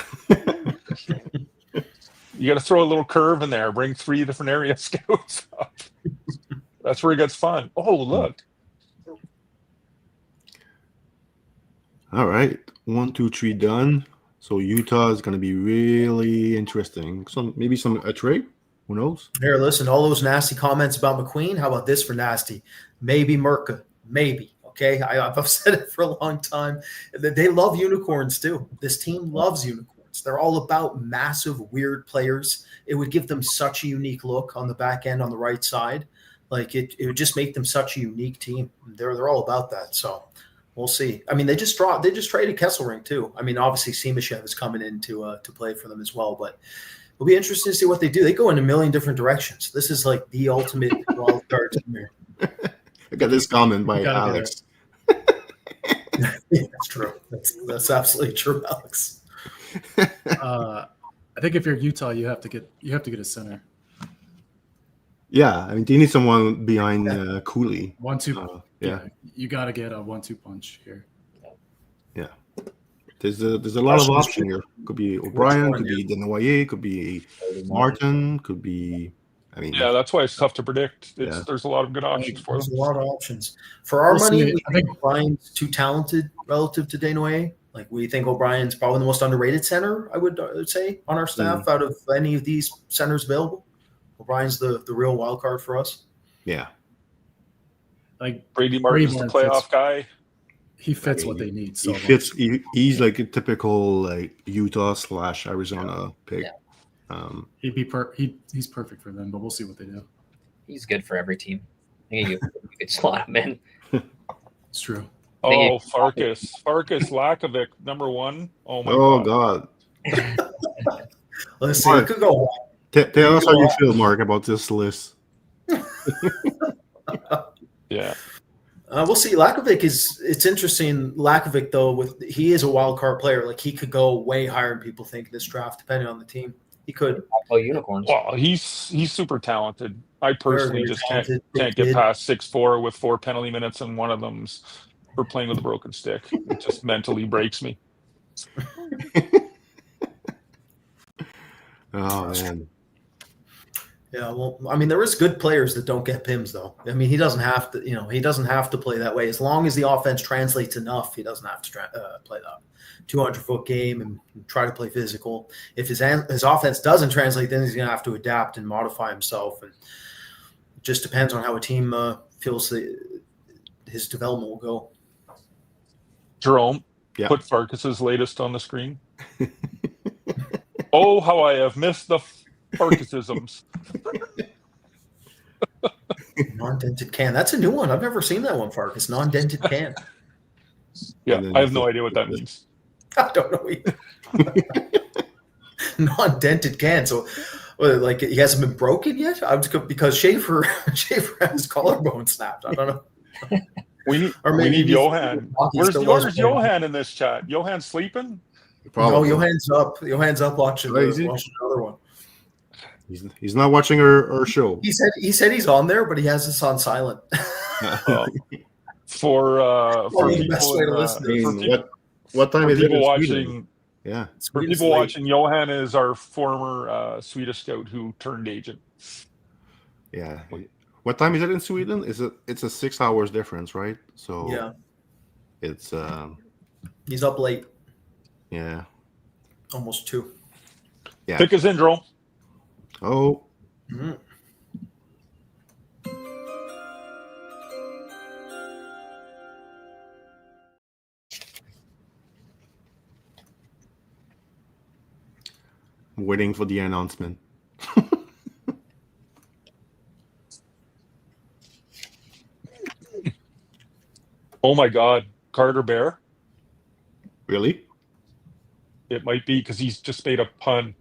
You got to throw a little curve in there. Bring 3 different area scouts up. That's where it gets fun. Oh, look. All right, 1, 2, 3 done. So Utah is going to be really interesting. Maybe a trade. Who knows? Here, listen, all those nasty comments about McQueen. How about this for nasty? Maybe Merca. Maybe. Okay, I've said it for a long time. They love unicorns too. This team loves unicorns. cards. They're all about massive, weird players. It would give them such a unique look on the back end on the right side. Like it would just make them such a unique team. They're all about that. So we'll see. I mean, they just traded Kesselring too. I mean, obviously Simashev is coming in to play for them as well, but it'll be interesting to see what they do. They go in a million different directions. This is like the ultimate wild card team here. I got this comment by Alex. Yeah, that's true. That's absolutely true, Alex. I think if you're Utah, you have to get a center. Yeah, I mean, do you need someone behind Cooley? 1-2. Yeah, you got to get a 1-2 punch here. yeah. There's a lot of options here. Could be O'Brien, could be Desnoyers, could be Martin, could be. I mean, Yeah, that's why it's tough to predict. There's a lot of good options for There's them. a lot of options. For our money, we I think think O'Brien's too talented relative to Desnoyers. Like we think O'Brien's probably the most underrated center, I would say, on our staff out of any of these centers available. O'Brien's the real wild card for us. yeah. like Brady Martin's the Martin playoff guy. he fits what they need. So He fits. He's like a typical like Utah / Arizona pick. Yeah. he'd be he's perfect for them, but we'll see what they do. He's good for every team. I think you could slot him in. It's true. Oh, Farkas Lakovic, number 1. Oh my God. Let's see. Mark. It could go. Tell us how you feel, Mark, about this list. Yeah. We'll see. It's interesting. Lakovic, though, he is a wild card player. Like he could go way higher than people think in this draft, depending on the team. He could. Oh, unicorns. Well, he's super talented. I personally Very just talented, can't big get past 6'4" with 4 penalty minutes, and one of them's for playing with a broken stick. It just mentally breaks me. Oh man. Yeah, well, I mean, there is good players that don't get PIMs, though. I mean, he doesn't have to. He doesn't have to play that way. As long as the offense translates enough, he doesn't have to play that 200-foot game and try to play physical. If his offense doesn't translate, then he's going to have to adapt and modify himself. And it just depends on how a team feels his development will go. Jerome, Yeah. put Farkas's latest on the screen. Oh, how I have missed the Farkasisms. Non-dented can. That's a new one. I've never seen that one, Farkas. Non-dented can. Yeah, And then I have no idea what that means. I don't know either. Non-dented can. So, like, he hasn't been broken yet? Because Schaefer had his collarbone snapped. I don't know. We need Johan. Where's Johan in this chat? Johan sleeping? Probably. No, Johan's up watching Crazy. watching another one. He's not watching our show. He said he's on there, but he has this on silent. For the best way to listen. What time is it? people in watching? Sweden? Yeah. For people watching, Johan is our former Swedish scout who turned agent. Yeah. What time is it in Sweden? It's a 6 hours difference, right? So Yeah, it's he's up late, yeah. almost 2. Yeah. Pick his in, Jerome. Oh, Mhm. I'm waiting for the announcement. Oh my God, Carter Bear. Really? It might be because he's just made a pun.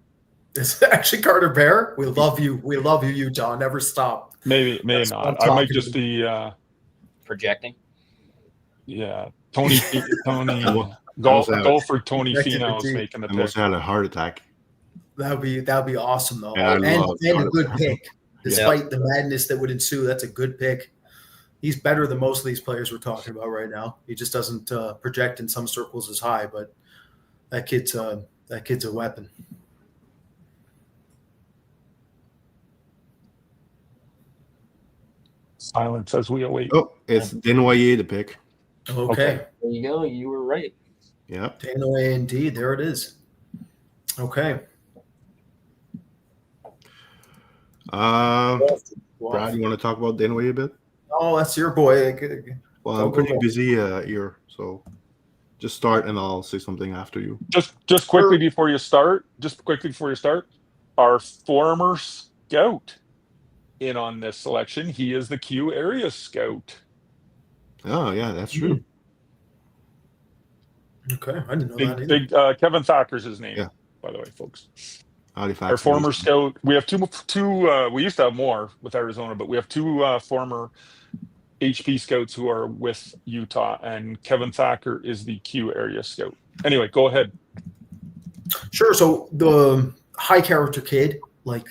It's actually Carter Bear. We love you. We love you, Utah. Never stop. Maybe That's what not. I'm I might talking just be Projecting. Tony golfer Tony Projected Finau is fatigue. making the I almost pick. had a heart attack. That'd be awesome though, Yeah, I and love a Carter good Bear. pick. Despite the madness that would ensue, that's a good pick. He's better than most of these players we're talking about right now. He just doesn't project in some circles as high, but that kid's a weapon. Silence as we await. Oh, it's Desnoyers the pick. Okay. There you go. You were right. Yeah. Danaway indeed. There it is. Okay. Brad, Well, you want to talk about Desnoyers a bit? oh, that's your boy. Well, I'm pretty busy here, so just start, and I'll say something after you. Just quickly before you start, our former scout in on this selection. He is the Q area scout. Oh yeah, that's true. Okay, I didn't know that either. Big Kevin Thacker's his name, Yeah. by the way, folks. Halifax. Our former scout. We have two. We used to have more with Arizona, but we have two former HP scouts who are with Utah, and Kevin Thacker is the Q area scout. Anyway, go ahead. Sure. So the high character kid, like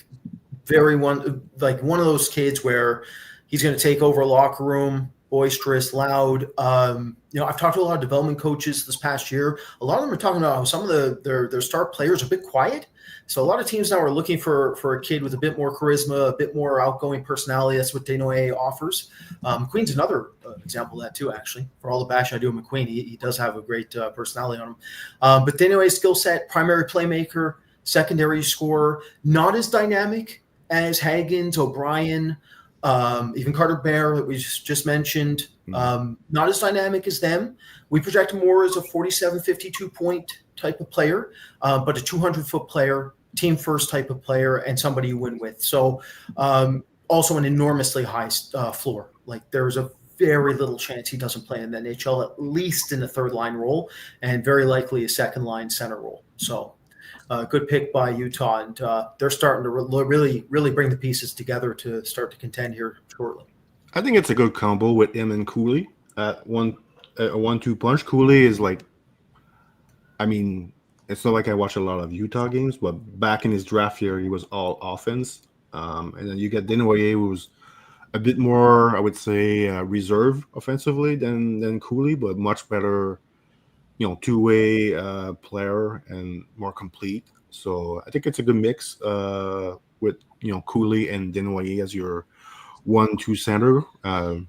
one of those kids where he's going to take over a locker room, boisterous, loud. I've talked to a lot of development coaches this past year. A lot of them are talking about how some of their star players are a bit quiet. So a lot of teams now are looking for a kid with a bit more charisma, a bit more outgoing personality. That's what Desnoyers offers. McQueen's another example of that too, actually. For all the bash I do of McQueen, he does have a great personality on him. But Desnoyers' skill set, primary playmaker, secondary scorer, not as dynamic as Hagens, O'Brien, even Carter Bear that we just mentioned. Not as dynamic as them. We project him more as a 47, 52 point type of player, but a 200-foot player, team first type of player, and somebody you win with. So also an enormously high floor. Like there's a very little chance he doesn't play in the NHL, at least in a third line role, and very likely a second line center role. So good pick by Utah, and they're starting to really bring the pieces together to start to contend here shortly. I think it's a good combo with him and Cooley at a 1-2 punch. Cooley is like, I mean, it's not like I watch a lot of Utah games, but back in his draft year, he was all offense. And then you get Desnoyers, who was a bit more, I would say, reserved offensively than Cooley, but much better, two-way player and more complete. So I think it's a good mix with, Cooley and Desnoyers as your 1-2 center.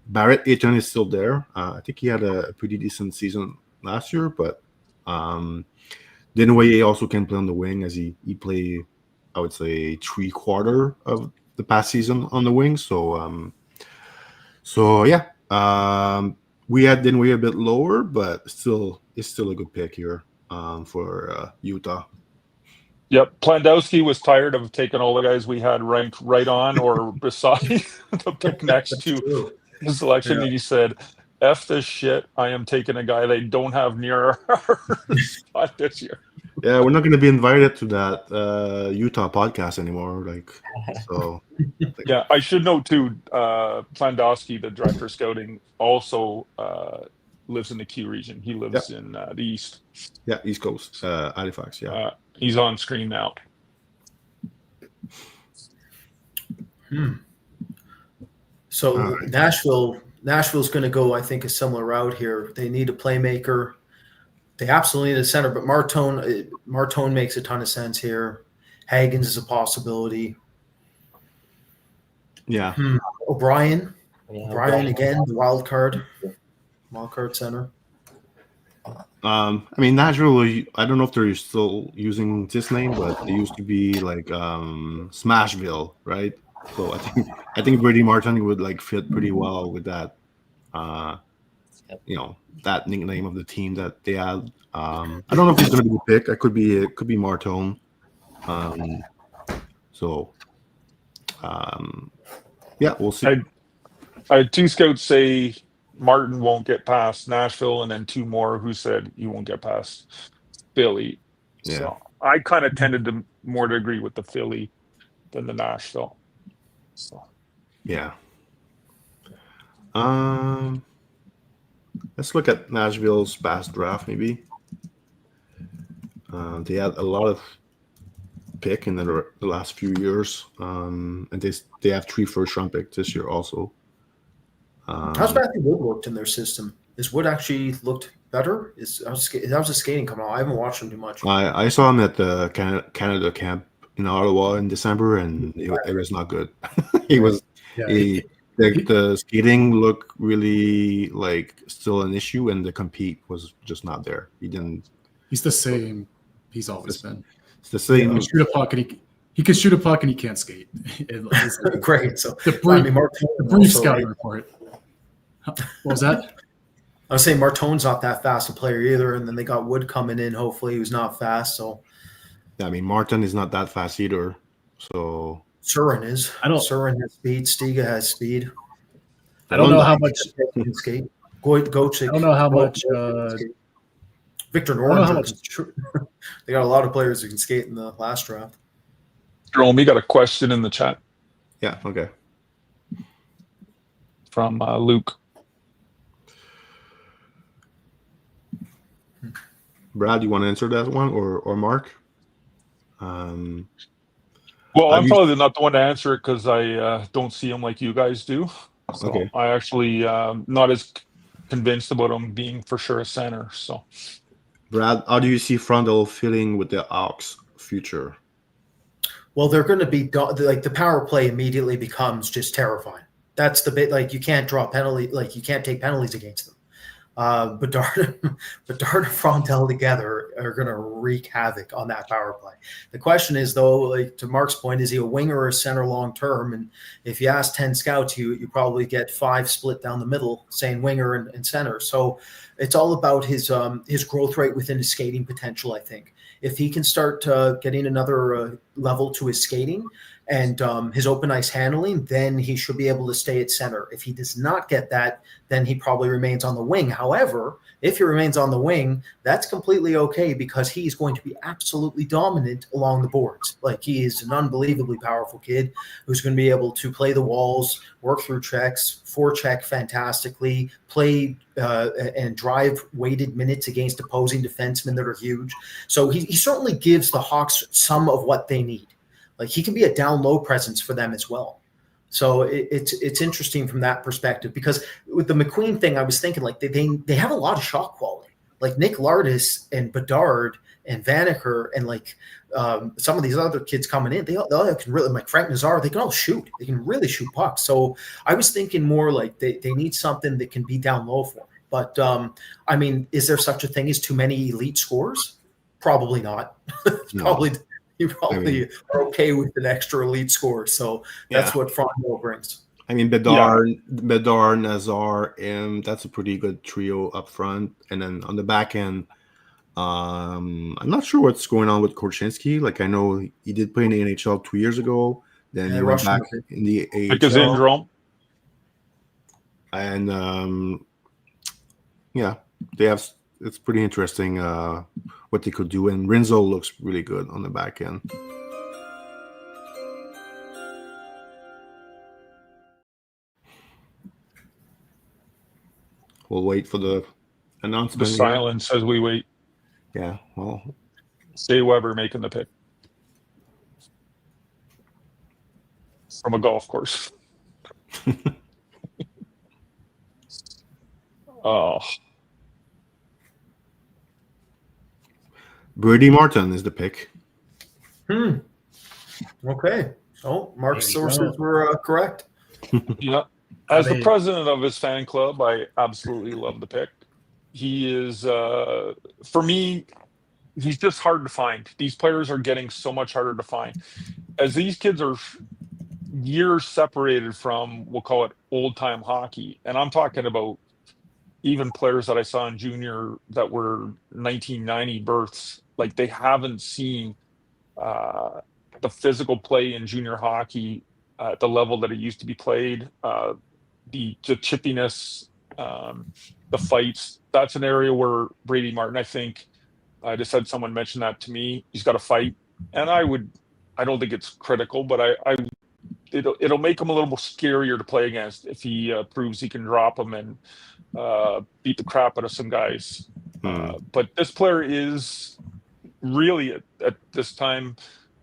Barrett Eaton is still there. I think he had a pretty decent season last year, but Desnoyers also can play on the wing, as he played, I would say, 3/4 of the past season on the wing. So yeah, we had Desnoyers a bit lower, but it's still a good pick here for Utah. Yep, Plandowski was tired of taking all the guys we had ranked right on or beside the pick next to his selection, and he said, F this shit, I am taking a guy they don't have near our spot this year. Yeah, we're not going to be invited to that Utah podcast anymore. Yeah, I should note too, Plandowski, the director of scouting, also lives in the Q region. He lives in the East. Yeah, East Coast, Halifax, yeah. He's on screen now. So Nashville's going to go, I think, a similar route here. They need a playmaker. They absolutely need a center, but Martone makes a ton of sense here. Hagens is a possibility. Yeah. O'Brien again, the wild card center. I mean, Nashville, I don't know if they're still using this name, but they used to be like Smashville, right? So I think Brady Martin would like fit pretty well with that, that nickname of the team that they had. I don't know if he's going to be the pick. It could be Martone. Yeah, we'll see. I had two scouts say Martin won't get past Nashville, and then two more who said he won't get past Philly. Yeah. So I kind of tended to more to agree with the Philly than the Nashville. So yeah. Let's look at Nashville's past draft, maybe. They had a lot of pick in the last few years, and they have 3 first-round picks this year also. How's Matthew Wood worked in their system? Is Wood actually looked better? How's his skating coming out? I haven't watched him too much. I saw him at the Canada camp in Ottawa in December, and it was not good. The skating looked really like still an issue, and the compete was just not there. He's the same. He's always been. It's the same. He can shoot a puck, and he can shoot a puck, and he can't skate. Great. So the brief scouting report. What was that? I was saying Martone's not that fast a player either, and then they got Wood coming in. Hopefully, who's not fast. So I mean, Martin is not that fast either. So Surin is. Surin has speed. Stiga has speed. I don't know how much can skate. Gochik. I don't know how much. Victor I don't know how Noringer. much. They got a lot of players who can skate in the last draft. Jerome, you got a question in the chat yeah, okay. from Luke. Brad, you want to answer that one or Mark? Well, I'm probably not the one to answer it because I don't see him like you guys do. So Okay. I actually not as convinced about him being for sure a center. So, Brad, how do you see Frondel fitting with the Hawks' future? Well, they're going to be like the power play immediately becomes just terrifying. That's the bit, like you can't draw penalty, like you can't take penalties against them. Bedard and Frondel together are going to wreak havoc on that power play. The question is, though, like to Mark's point, is he a winger or a center long term? And if you ask 10 scouts, you probably get 5 split down the middle saying winger and center. So it's all about his growth rate within his skating potential, I think. If he can start getting another level to his skating and his open ice handling, then he should be able to stay at center. If he does not get that, then he probably remains on the wing. However, if he remains on the wing, that's completely okay because he's going to be absolutely dominant along the boards. Like he is an unbelievably powerful kid who's going to be able to play the walls, work through checks, forecheck fantastically, play and drive weighted minutes against opposing defensemen that are huge. So he certainly gives the Hawks some of what they need. Like he can be a down low presence for them as well. So it's interesting from that perspective because with the McQueen thing, I was thinking like they have a lot of shot quality. Like Nick Lardis and Bedard and Vanaker and like some of these other kids coming in, they all can really, like Frank Nazar, they can all shoot. They can really shoot pucks. So I was thinking more like they need something that can be down low for them. But I mean, is there such a thing as too many elite scorers? Probably not. No. You probably are okay with an extra elite score. So that's what Frondel brings. I mean, Bedard, Nazar, and that's a pretty good trio up front. And then on the back end, I'm not sure what's going on with Korchinski. Like I know he did play in the NHL 2 years ago. Then he went back in the AHL. Because in Jerome. And they have. It's pretty interesting what they could do. And Rinzo looks really good on the back end. We'll wait for the announcement. The silence as we wait. Yeah, well. Stay Weber making the pick. From a golf course. Oh. Brady Martin is the pick. Okay. So Mark's sources were correct. Yeah. As the president of his fan club, I absolutely love the pick. He is, for me, he's just hard to find. These players are getting so much harder to find. As these kids are years separated from, we'll call it old-time hockey, and I'm talking about even players that I saw in junior that were 1990 births, like they haven't seen the physical play in junior hockey at the level that it used to be played, the chippiness, the fights. That's an area where Brady Martin, I think, I just had someone mention that to me. He's got to fight, and I don't think it's critical, but it'll make him a little more scarier to play against if he proves he can drop him and beat the crap out of some guys. But this player is really at this time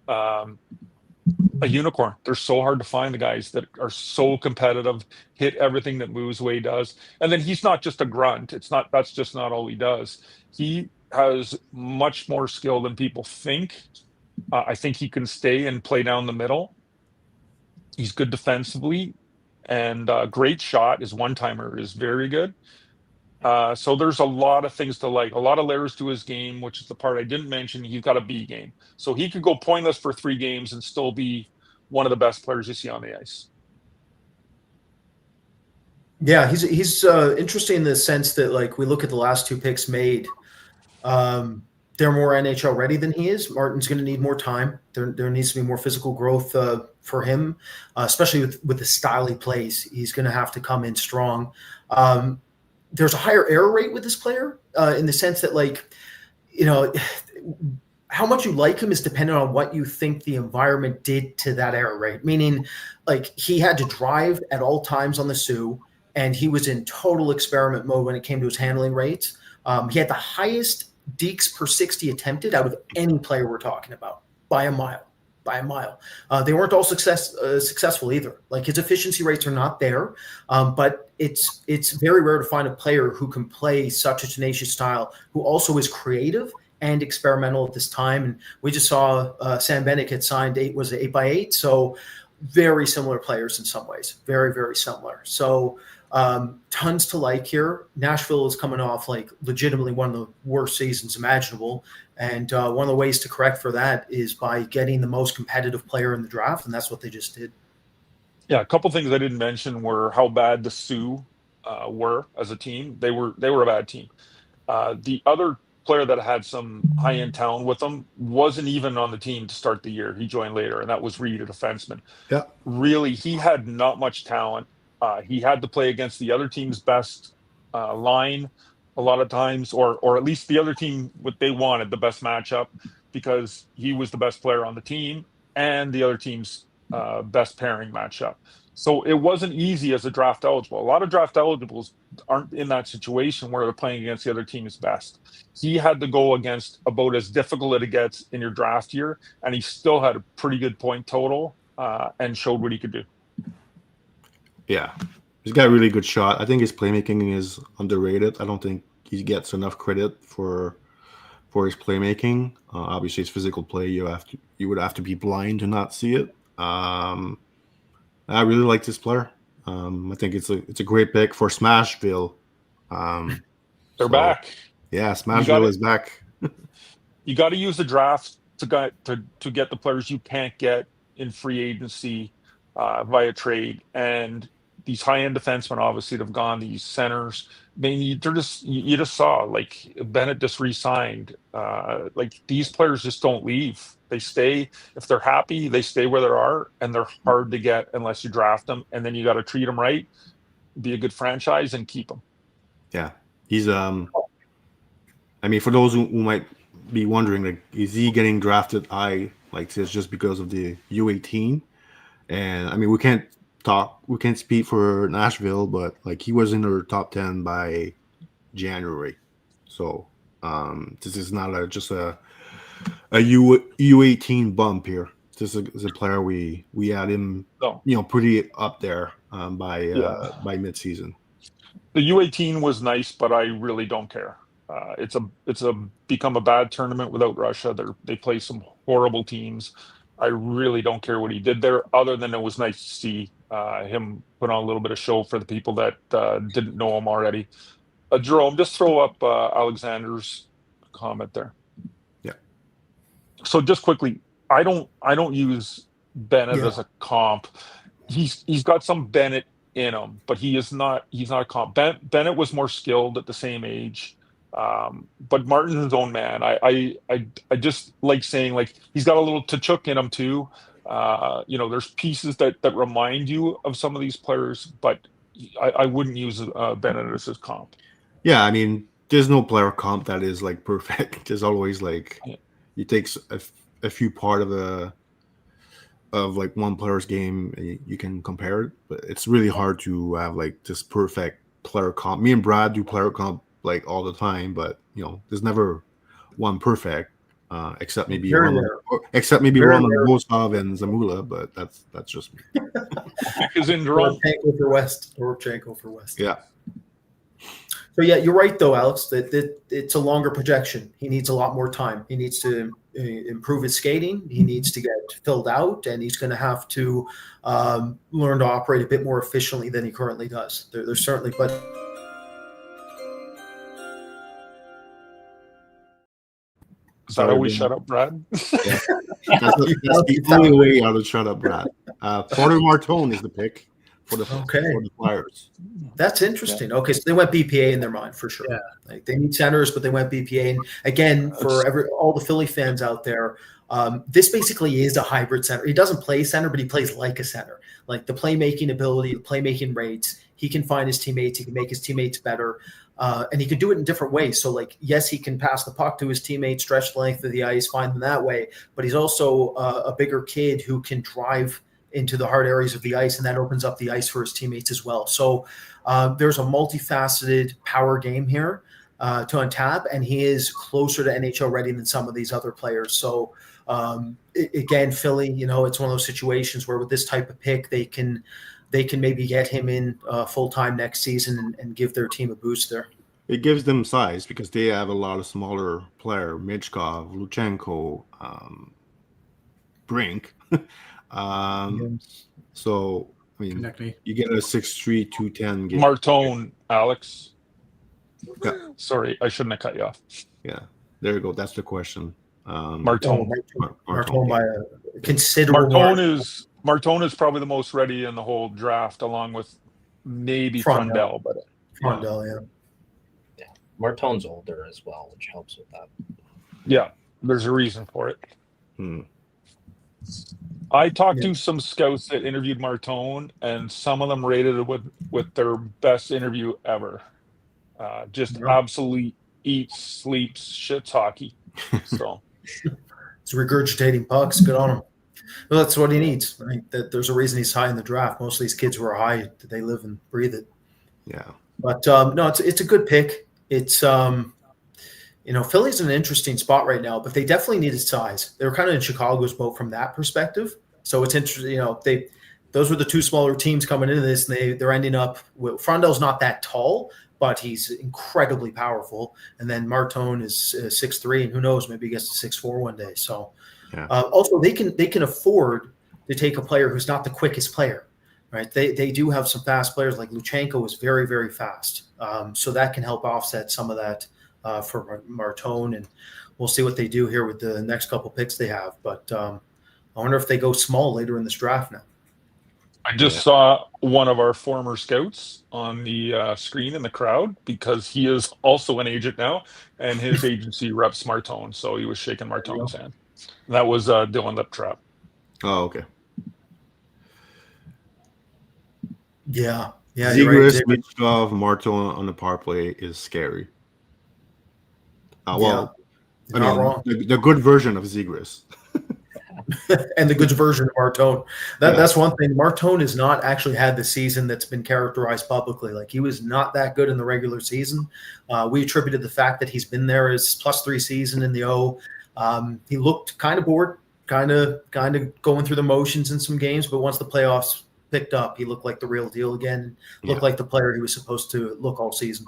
a unicorn. They're so hard to find, the guys that are so competitive, hit everything that moves the way he does. And then he's not just a grunt. That's just not all he does. He has much more skill than people think. I think he can stay and play down the middle. He's good defensively and great shot. His one-timer is very good. So there's a lot of things to like, a lot of layers to his game, which is the part I didn't mention. He's got a B game. So he could go pointless for 3 games and still be one of the best players you see on the ice. Yeah, he's interesting in the sense that, like, we look at the last two picks made. They're more NHL ready than he is. Martin's going to need more time. There needs to be more physical growth for him, especially with the style he plays. He's going to have to come in strong. There's a higher error rate with this player in the sense that, like, you know, how much you like him is dependent on what you think the environment did to that error rate. Meaning, like, he had to drive at all times on the Sioux, and he was in total experiment mode when it came to his handling rates. He had the highest dekes per 60 attempted out of any player we're talking about by a mile. They weren't all successful either. Like, his efficiency rates are not there, but it's very rare to find a player who can play such a tenacious style, who also is creative and experimental at this time. And we just saw Sam Bennett get signed 8x8, so very similar players in some ways, very, very similar. So tons to like here. Nashville is coming off, like, legitimately one of the worst seasons imaginable. And one of the ways to correct for that is by getting the most competitive player in the draft. And that's what they just did. Yeah. A couple things I didn't mention were how bad the Sioux were as a team. They were a bad team. The other player that had some high-end talent with him wasn't even on the team to start the year. He joined later, and that was Reed, a defenseman. Yeah. Really, he had not much talent. He had to play against the other team's best line a lot of times, or at least the other team, what they wanted, the best matchup, because he was the best player on the team and the other team's best pairing matchup. So it wasn't easy as a draft eligible. A lot of draft eligibles aren't in that situation where they're playing against the other team's best. He had to go against about as difficult as it gets in your draft year, and he still had a pretty good point total and showed what he could do. Yeah, he's got a really good shot. I think his playmaking is underrated. I don't think he gets enough credit for his playmaking. Obviously, his physical play, you would have to be blind to not see it. I really like this player. I think it's a great pick for Smashville. They're back. Yeah, Smashville is back. You got to use the draft to get the players you can't get in free agency via trade. And these high-end defensemen, obviously, that have gone. These centers, I mean, you just saw, like, Bennett just re-signed. Like, these players just don't leave. They stay. If they're happy, they stay where they are, and they're hard to get unless you draft them. And then you got to treat them right, be a good franchise, and keep them. Yeah, he's I mean, for those who might be wondering, like, is he getting drafted high like this just because of the U18? And I mean, we can't speak for Nashville, but, like, he was in our top 10 by January. So this is not just a U18 bump here. This is a player we had him, pretty up there by midseason. The U18 was nice, but I really don't care. It's become a bad tournament without Russia. They play some horrible teams. I really don't care what he did there, other than it was nice to see him put on a little bit of show for the people that didn't know him already. Jerome, just throw up Alexander's comment there. Yeah. So just quickly, I don't use Bennett as a comp. He's got some Bennett in him, but he's not a comp. Bennett was more skilled at the same age. But Martin's his own man. I just like saying, like, he's got a little Tkachuk in him too. There's pieces that remind you of some of these players, but I wouldn't use Bennett as his comp. Yeah, I mean, there's no player comp that is, like, perfect. There's always, like, you take a few part of like one player's game and you can compare it, but it's really hard to have, like, this perfect player comp. Me and Brad do player comp, like, all the time, but there's never one perfect, except maybe Roman Bosov and Zamula, but that's just me. Is in Jerome. Dorchenko for West. Yeah. So yeah, you're right though, Alex. That it's a longer projection. He needs a lot more time. He needs to improve his skating. He needs to get filled out, and he's going to have to learn to operate a bit more efficiently than he currently does. There's certainly, but. Is that how we shut up, Brad? Yeah. That's the only way I would shut up, Brad. Porter Martone is the pick for the Okay. for the Flyers. That's interesting. Okay, so they went BPA in their mind for sure. Yeah. Like they need centers, but they went BPA. And again, for all the Philly fans out there, this basically is a hybrid center. He doesn't play center, but he plays like a center. Like the playmaking ability, the playmaking rates. He can find his teammates. He can make his teammates better, and he can do it in different ways. So, like, yes, he can pass the puck to his teammates, stretch the length of the ice, find them that way. But he's also a bigger kid who can drive into the hard areas of the ice, and that opens up the ice for his teammates as well. So there's a multifaceted power game here to untap, and he is closer to NHL ready than some of these other players. So again, Philly, it's one of those situations where with this type of pick, they can maybe get him in full time next season and give their team a boost there. It gives them size because they have a lot of smaller player, Michkov, Luchenko, Brink. So I mean, Konechny. you get a 6'3", 210 game. Martone, Alex. Yeah. Sorry, I shouldn't have cut you off. Yeah, there you go. That's the question. Martone. Martone by a considerable Martone is probably the most ready in the whole draft, along with maybe Frundell. But Frundell, Yeah, Martone's older as well, which helps with that. yeah, there's a reason for it. Hmm. I talked to some scouts that interviewed Martone, and some of them rated it with their best interview ever. Just absolutely eats, sleeps, shits hockey. So He's regurgitating pucks. Good on him. Well, that's what he needs. Right? There's a reason he's high in the draft. Most of these kids who are high, they live and breathe it. Yeah. But no, it's a good pick. It's Philly's in an interesting spot right now, but they definitely needed size. They were kind of in Chicago's boat from that perspective. So it's interesting. Those were the two smaller teams coming into this, and they're ending up with Frundell's not that tall, but he's incredibly powerful. And then Martone is 6'3", and who knows, maybe he gets to 6'4" one day. So also they can afford to take a player who's not the quickest player, right? They do have some fast players, like Luchenko is very, very fast. So that can help offset some of that for Martone, and we'll see what they do here with the next couple picks they have. But I wonder if they go small later in this draft now. I just saw one of our former scouts on the screen in the crowd, because he is also an agent now, and his agency reps Martone, so he was shaking Martone's hand. That was Dylan Liptrap. Oh, okay. Yeah. Zegras, Michkov, Martone on the power play is scary. Well, I mean, wrong. The good version of Zegras. And the good version of Martone. That's one thing. Martone has not actually had the season that's been characterized publicly. Like, he was not that good in the regular season. We attributed the fact that he's been there as +3 season in the O. He looked kind of bored, kind of going through the motions in some games, but once the playoffs picked up, he looked like the real deal again. Looked like the player he was supposed to look all season.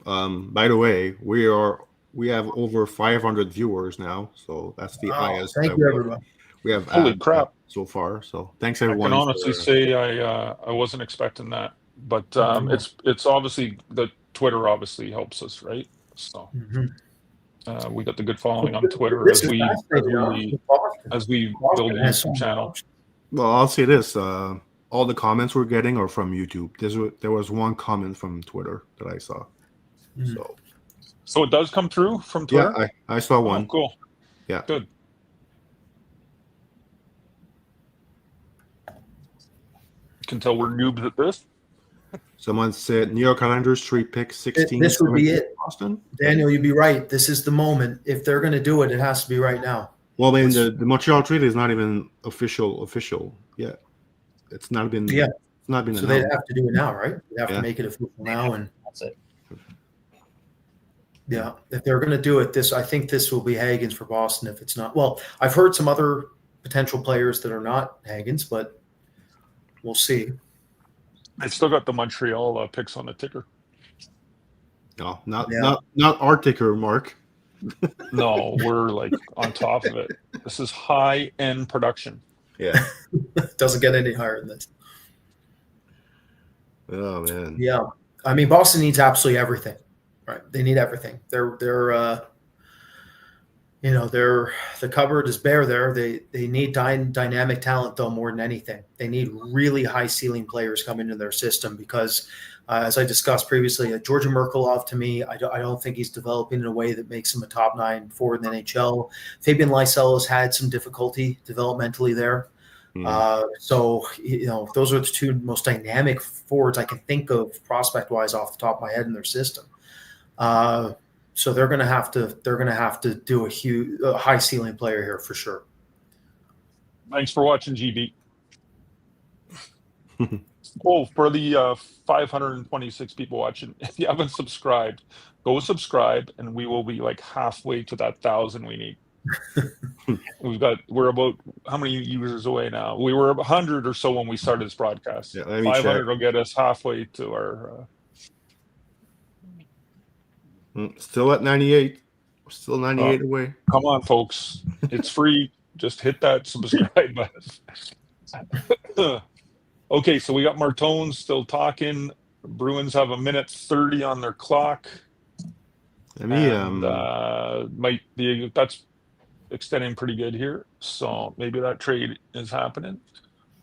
By the way, we have over 500 viewers now, so that's the highest. Thank you, everyone. We have Holy crap so far. So thanks everyone. I can honestly say I wasn't expecting that, but it's obviously the Twitter obviously helps us, right? So we got the good following on Twitter as we build a YouTube channel. Well, I'll say this: all the comments we're getting are from YouTube. There was one comment from Twitter that I saw. So it does come through from Twitter? Yeah, I saw one. Oh, cool. Yeah. Good. You can tell we're noobs at this. Someone said New York Islanders 3 picks 16. This would be it. Boston. Daniel, you'd be right. This is the moment. If they're going to do it, it has to be right now. Well, I mean, the Montreal trade is not even official yet. It's not been. Yeah. It's not been. So they'd have to do it now, right? They have to make it official now, and that's it. Yeah, if they're going to do it, I think this will be Hagens for Boston. If it's not, well, I've heard some other potential players that are not Hagens, but we'll see. I still got the Montreal picks on the ticker. No, not our ticker, Mark. No, we're like on top of it. This is high-end production. Yeah, doesn't get any higher than this. Oh man. Yeah, I mean, Boston needs absolutely everything. Right, they need everything. They're the cupboard is bare there. They need dynamic talent though more than anything. They need really high ceiling players coming into their system because, as I discussed previously, Georgia Merkelov to me, I don't think he's developing in a way that makes him a top 9 forward in the NHL. Fabian Lysell has had some difficulty developmentally there. So those are the 2 most dynamic forwards I can think of prospect wise off the top of my head in their system. So they're going to have to do a high ceiling player here for sure. Thanks for watching, GB. Oh, for the 526 people watching, if you haven't subscribed, go subscribe, and we will be like halfway to that 1,000 we need. We're about how many users away now? We were 100 or so when we started this broadcast. Yeah, let me 500 check. will get us halfway to our. Still at 98. We're still 98 away. Come on, folks! It's free. Just hit that subscribe button. Okay, so we got Martone still talking. Bruins have 1:30 on their clock. Let me Might be that's extending pretty good here. So maybe that trade is happening.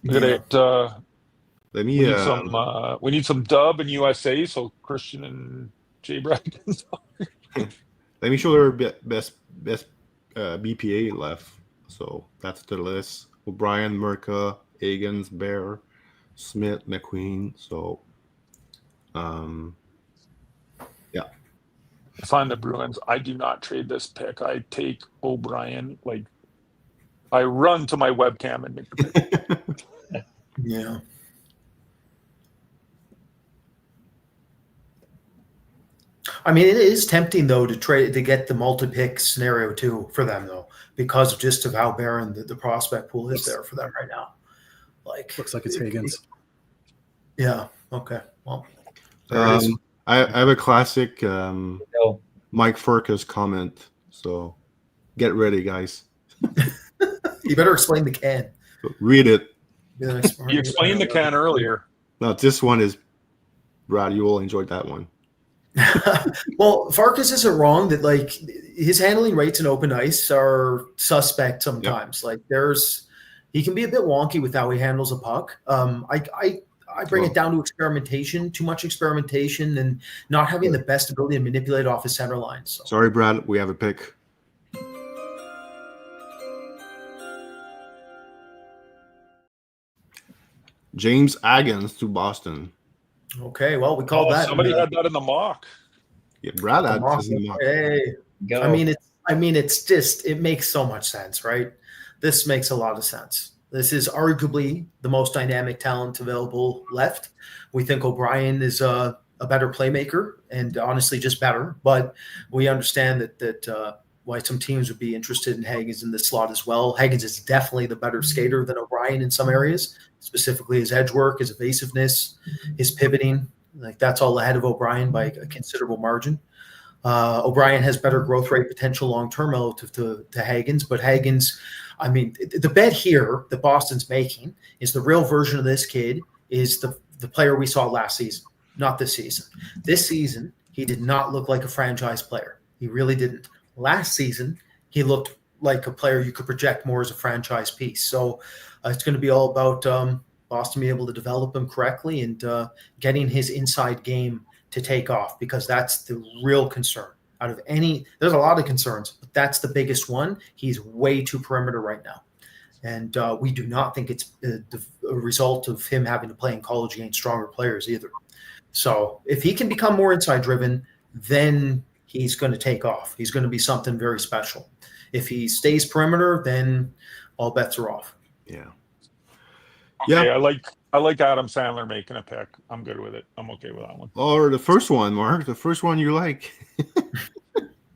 Look at it. let We me need some dub in USA. So Christian and Jay Brad can talk. let me show their best BPA left. So that's the list: O'Brien, Merca, Higgins, Bear, Smith, McQueen. So, yeah. If I'm the Bruins, I do not trade this pick. I take O'Brien. Like, I run to my webcam and make the pick. Yeah. I mean, it is tempting though to get the multi-pick scenario too for them though, because of how barren the prospect pool is there for them right now. Like, Looks like it's Higgins. Yeah. Okay. Well, there it is. I have a classic No. Mike Furcus comment. So get ready, guys. You better explain the can. Read it. Be the next part. You explained the can earlier. No, this one is Brad. You will enjoy that one. Well, Farkas isn't wrong that like his handling rates in open ice are suspect sometimes. Like he can be a bit wonky with how he handles a puck. I bring it down to experimentation, too much experimentation, and not having the best ability to manipulate off his center line. So. Sorry, Brad. We have a pick. James Agans to Boston. Okay, well, we called that. Somebody had that in the mock. Yeah, Brad had this in the mock. Hey, Go. I mean, it's just it makes so much sense, right? This makes a lot of sense. This is arguably the most dynamic talent available left. We think O'Brien is a better playmaker and honestly just better, but we understand that why some teams would be interested in Higgins in this slot as well. Higgins is definitely the better skater than O'Brien in some areas, specifically his edge work, his evasiveness, his pivoting. Like that's all ahead of O'Brien by a considerable margin. O'Brien has better growth rate potential long-term relative to Higgins, but Higgins, I mean, the bet here that Boston's making is the real version of this kid is the player we saw last season, not this season. This season, he did not look like a franchise player. He really didn't. Last season, he looked like a player you could project more as a franchise piece. So it's going to be all about Boston being able to develop him correctly and getting his inside game to take off, because that's the real concern. Out of there's a lot of concerns, but that's the biggest one. He's way too perimeter right now. And we do not think it's a result of him having to play in college against stronger players either. So if he can become more inside driven, then he's going to take off. He's going to be something very special. If he stays perimeter, then all bets are off. Yeah. Okay, Yeah. I like Adam Sandler making a pick. I'm good with it. I'm okay with that one. Or the first one, Mark. The first one you like.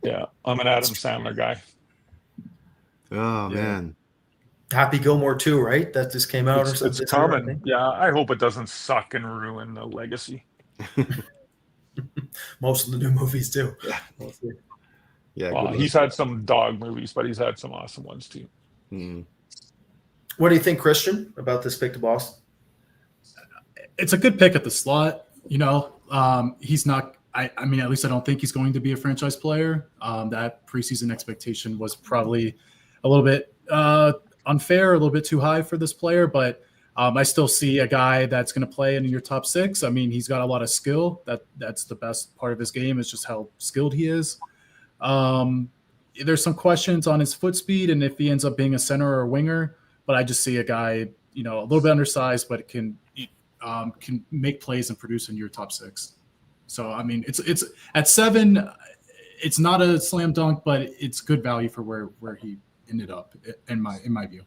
Yeah, I'm an Adam Sandler guy. Oh, man. Happy Gilmore too, right? That just came out. It's common. Yeah, I hope it doesn't suck and ruin the legacy. Most of the new movies do. Yeah. Well, he's had some dog movies, but he's had some awesome ones too. What do you think, Christian, about this pick to Boston? It's a good pick at the slot. You know, he's not. I mean, at least I don't think he's going to be a franchise player. That preseason expectation was probably a little bit unfair, a little bit too high for this player, but I still see a guy that's going to play in your top 6. I mean, he's got a lot of skill. That's the best part of his game is just how skilled he is. There's some questions on his foot speed and if he ends up being a center or a winger, but I just see a guy, a little bit undersized, but can make plays and produce in your top 6. So, I mean, it's at 7, it's not a slam dunk, but it's good value for where he ended up in my view.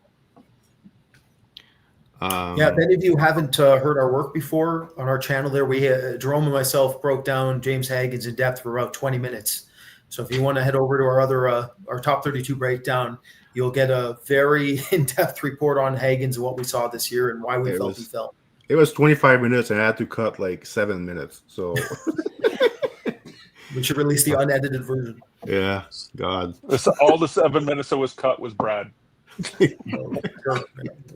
Yeah, if any of you haven't heard our work before on our channel there, we Jerome and myself broke down James Haggins in depth for about 20 minutes. So if you want to head over to our other our top 32 breakdown, you'll get a very in-depth report on Haggins and what we saw this year and why we felt he fell. It was 25 minutes and I had to cut like 7 minutes. So we should release the unedited version. Yeah, God. All the 7 minutes that was cut was Brad. Sure,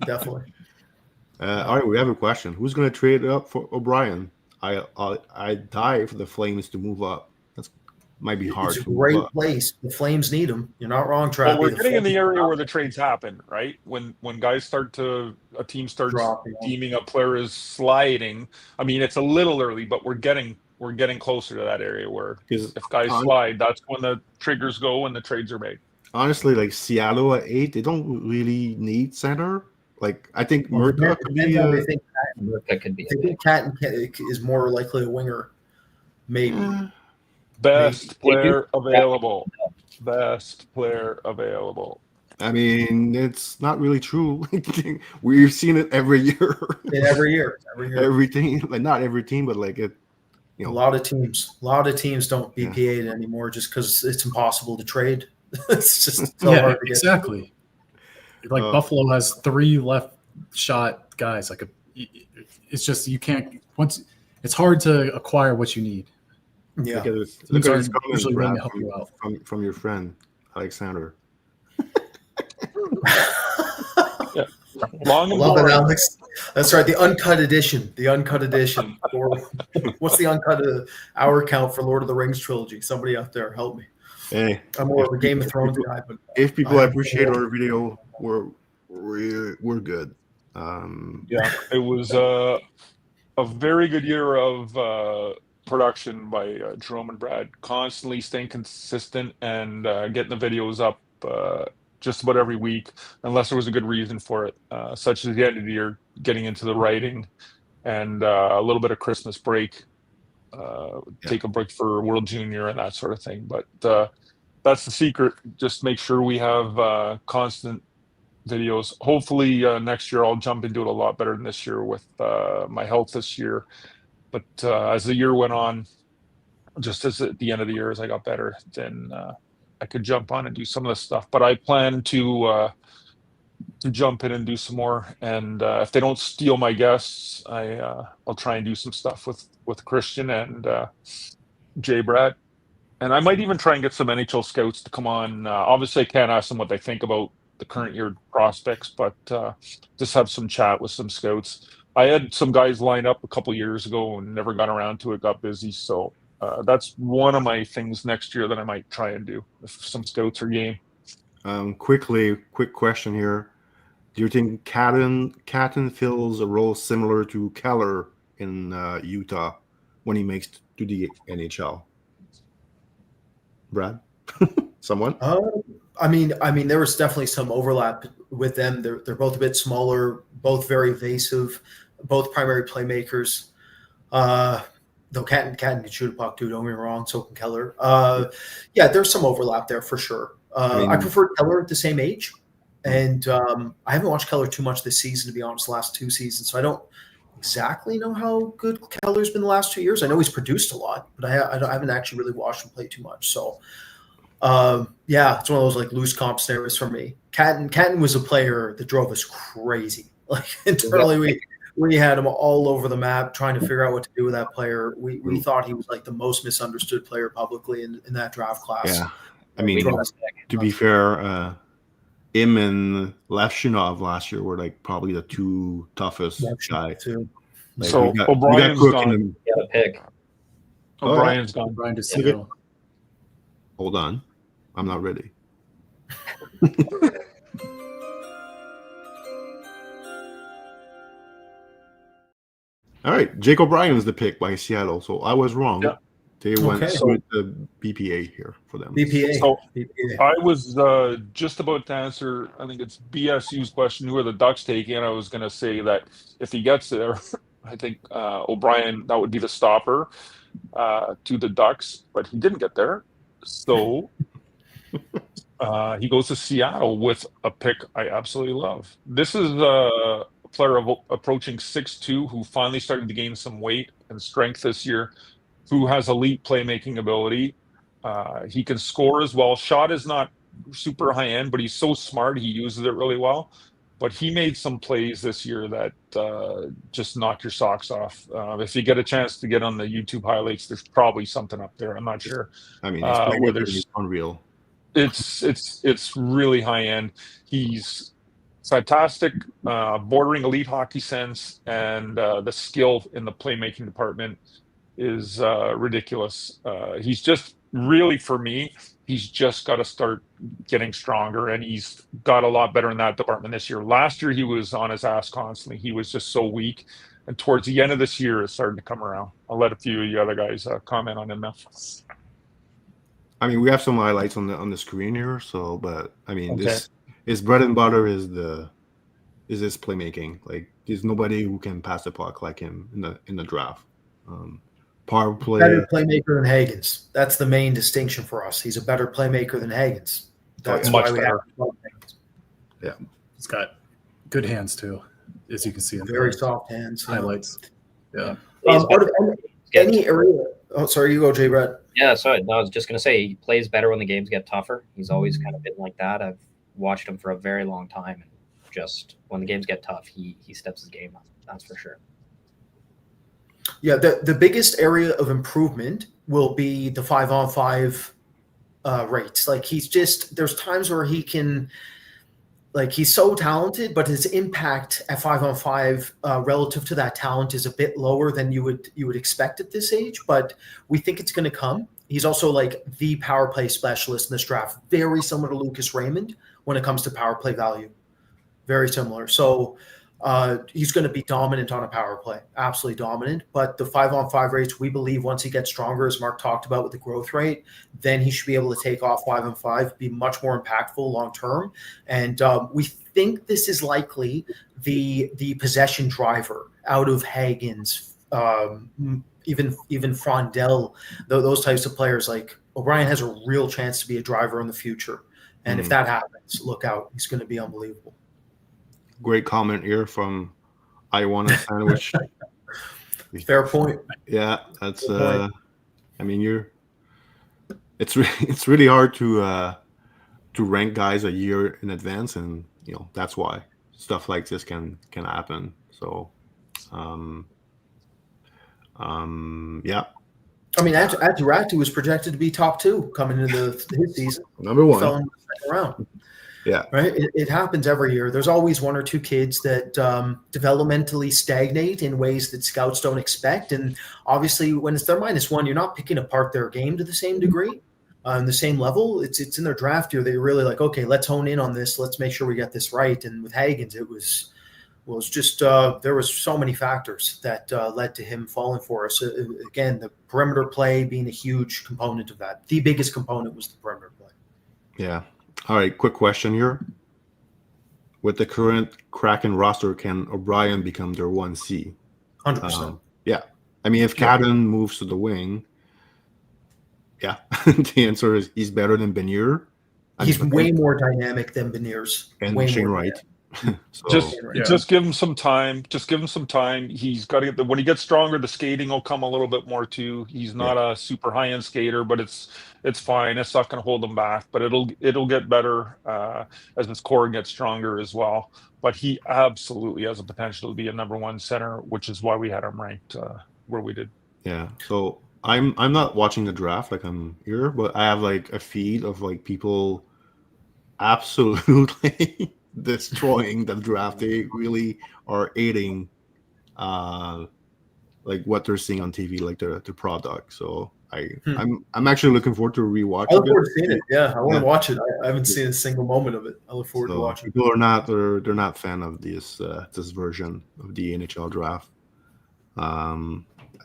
definitely. All right, we have a question. Who's going to trade up for O'Brien? I die for the Flames to move up. That might be hard. It's a great place. The Flames need him. You're not wrong, Travis. Well, we're getting in the area where the trades happen, right? When guys a team starts deeming a player as sliding. I mean, it's a little early, but we're getting closer to that area where if guys slide, that's when the triggers go and the trades are made. Honestly, like Seattle at 8, they don't really need center. Like I think Murta could be. I think Catton is more likely a winger, maybe. Best player available. Best player available. I mean, it's not really true. We've seen it every year. Every team, like not every team, but like it. A lot of teams don't BPA it anymore just because it's impossible to trade. It's just so hard to get. Exactly. Like Buffalo has 3 left shot guys. Like it's just you can't once. It's hard to acquire what you need. Yeah, look at this comment, Brad, from your friend Alexander. Yeah. Long and love boring. it, Alex. That's right. The uncut edition. Or what's the uncut hour count for Lord of the Rings trilogy? Somebody out there, help me. Hey, I'm more of a Game of Thrones guy, but if people appreciate our video, we're good. Yeah, it was a very good year of production by Jerome and Brad, constantly staying consistent and getting the videos up just about every week, unless there was a good reason for it, such as the end of the year, getting into the writing, and a little bit of Christmas break, take a break for World Junior and that sort of thing. But that's the secret. Just make sure we have constant videos. Hopefully next year I'll jump into it a lot better than this year with my health this year. But as the year went on, just as at the end of the year, as I got better, then I could jump on and do some of this stuff. But I plan to jump in and do some more. And if they don't steal my guests, I'll try and do some stuff with Christian and Jay Brad. And I might even try and get some NHL scouts to come on. Obviously, I can't ask them what they think about the current year prospects, but just have some chat with some scouts. I had some guys lined up a couple years ago and never got around to it, got busy. So that's one of my things next year that I might try and do if some scouts are game. Quick question here. Do you think Catton fills a role similar to Keller in Utah when he makes to the NHL? Brad, someone? I mean, there was definitely some overlap with them. They're both a bit smaller, both very evasive, both primary playmakers. Though Catton can shoot a puck too, don't get me wrong. So can Keller. Yeah, there's some overlap there for sure. I prefer Keller at the same age, and I haven't watched Keller too much this season, to be honest. The last 2 seasons, so I don't exactly know how good Keller's been the last 2 years. I know he's produced a lot, but I haven't actually really watched him play too much. So, yeah, it's one of those like loose comp scenarios for me. Catton was a player that drove us crazy. Like internally, we had him all over the map trying to figure out what to do with that player. We thought he was like the most misunderstood player publicly in that draft class. Yeah, I mean, to be fair, him and Levshinov last year were like probably the 2 toughest guys. Too. Like, so O'Brien's gone. Got a pick. O'Brien's gone. Brian Okay. DeCino. Hold on. I'm not ready. All right. Jake O'Brien was the pick by Seattle. So I was wrong. Yeah. They went Okay. with the BPA here for them. BPA. So BPA. I was just about to answer, I think it's BSU's question, who are the Ducks taking? And I was going to say that if he gets there, I think O'Brien, that would be the stopper to the Ducks, but he didn't get there. So he goes to Seattle with a pick I absolutely love. This is a player approaching 6'2", who finally started to gain some weight and strength this year, who has elite playmaking ability. He can score as well. Shot is not super high end, but he's so smart. He uses it really well. But he made some plays this year that just knock your socks off. If you get a chance to get on the YouTube highlights, there's probably something up there. I'm not sure. I mean, his playmaking is unreal. It's really high end. He's fantastic, bordering elite hockey sense, and the skill in the playmaking department is ridiculous. He's just really, for me, he's just got to start getting stronger, and he's got a lot better in that department this year. Last year, he was on his ass constantly. He was just so weak. And towards the end of this year, it's starting to come around. I'll let a few of you other guys comment on him now. I mean, we have some highlights on the screen here. So, but I mean, Okay. this his bread and butter is his playmaking. Like, there's nobody who can pass the puck like him in the draft. Power play. Better playmaker than Hagens. That's the main distinction for us. He's a better playmaker than Hagens. That's Much why we better. have Hagens. He's got good hands too, as you can see in the Very soft hands. Yeah. highlights. Yeah. Out of any area. Oh, sorry, you go, Jay Brett. Yeah, so I was just going to say he plays better when the games get tougher. He's always kind of been like that. I've watched him for a very long time, and just when the games get tough, he steps his game up. That's for sure. Yeah, the biggest area of improvement will be the 5-on-5 rates. Like, there's times where he can, like, he's so talented, but his impact at 5-on-5 relative to that talent is a bit lower than you would expect at this age. But we think it's going to come. He's also like the power play specialist in this draft, very similar to Lucas Raymond when it comes to power play value. Very similar. So he's going to be dominant on a power play, absolutely dominant. But the 5-on-5 rates, we believe once he gets stronger, as Mark talked about with the growth rate, then he should be able to take off 5-on-5, be much more impactful long term. And we think this is likely the possession driver out of Hagens, even Frondell, those types of players. Like, O'Brien has a real chance to be a driver in the future. And if that happens, look out. He's going to be unbelievable. Great comment here from I Want a Sandwich. Fair point. Yeah, that's I mean, it's really hard to rank guys a year in advance, and that's why stuff like this can happen. So yeah. I mean, Aturatu was projected to be top 2 coming into his season. Number 1. Fell in the second round. Yeah. Right. It happens every year. There's always one or two kids that developmentally stagnate in ways that scouts don't expect. And obviously, when it's their -1, you're not picking apart their game to the same degree, on the same level. It's in their draft year. They're really like, okay, let's hone in on this. Let's make sure we get this right. And with Hagens, it was just there was so many factors that led to him falling for us. Again, the perimeter play being a huge component of that. The biggest component was the perimeter play. Yeah. All right, quick question here. With the current Kraken roster, can O'Brien become their 1C? 100%. Yeah. I mean, if Cadden moves to the wing, yeah, the answer is he's better than Benier. He's way more dynamic than Beniers. And way Shane more Wright. So, Just give him some time. Just give him some time. He's got to get when he gets stronger, the skating will come a little bit more too. He's not a super high end skater, but it's fine. It's not going to hold him back, but it'll get better as his core gets stronger as well. But he absolutely has a potential to be a number 1 center, which is why we had him ranked where we did. Yeah. So I'm not watching the draft like I'm here, but I have like a feed of like people absolutely destroying the draft. They really are aiding like what they're seeing on TV, like the product. So I'm actually looking forward to rewatching. I look forward to seeing it. Yeah, I want to watch it. I haven't seen a single moment of it. I look forward to watching it. People are not they're not fan of this version of the NHL draft. I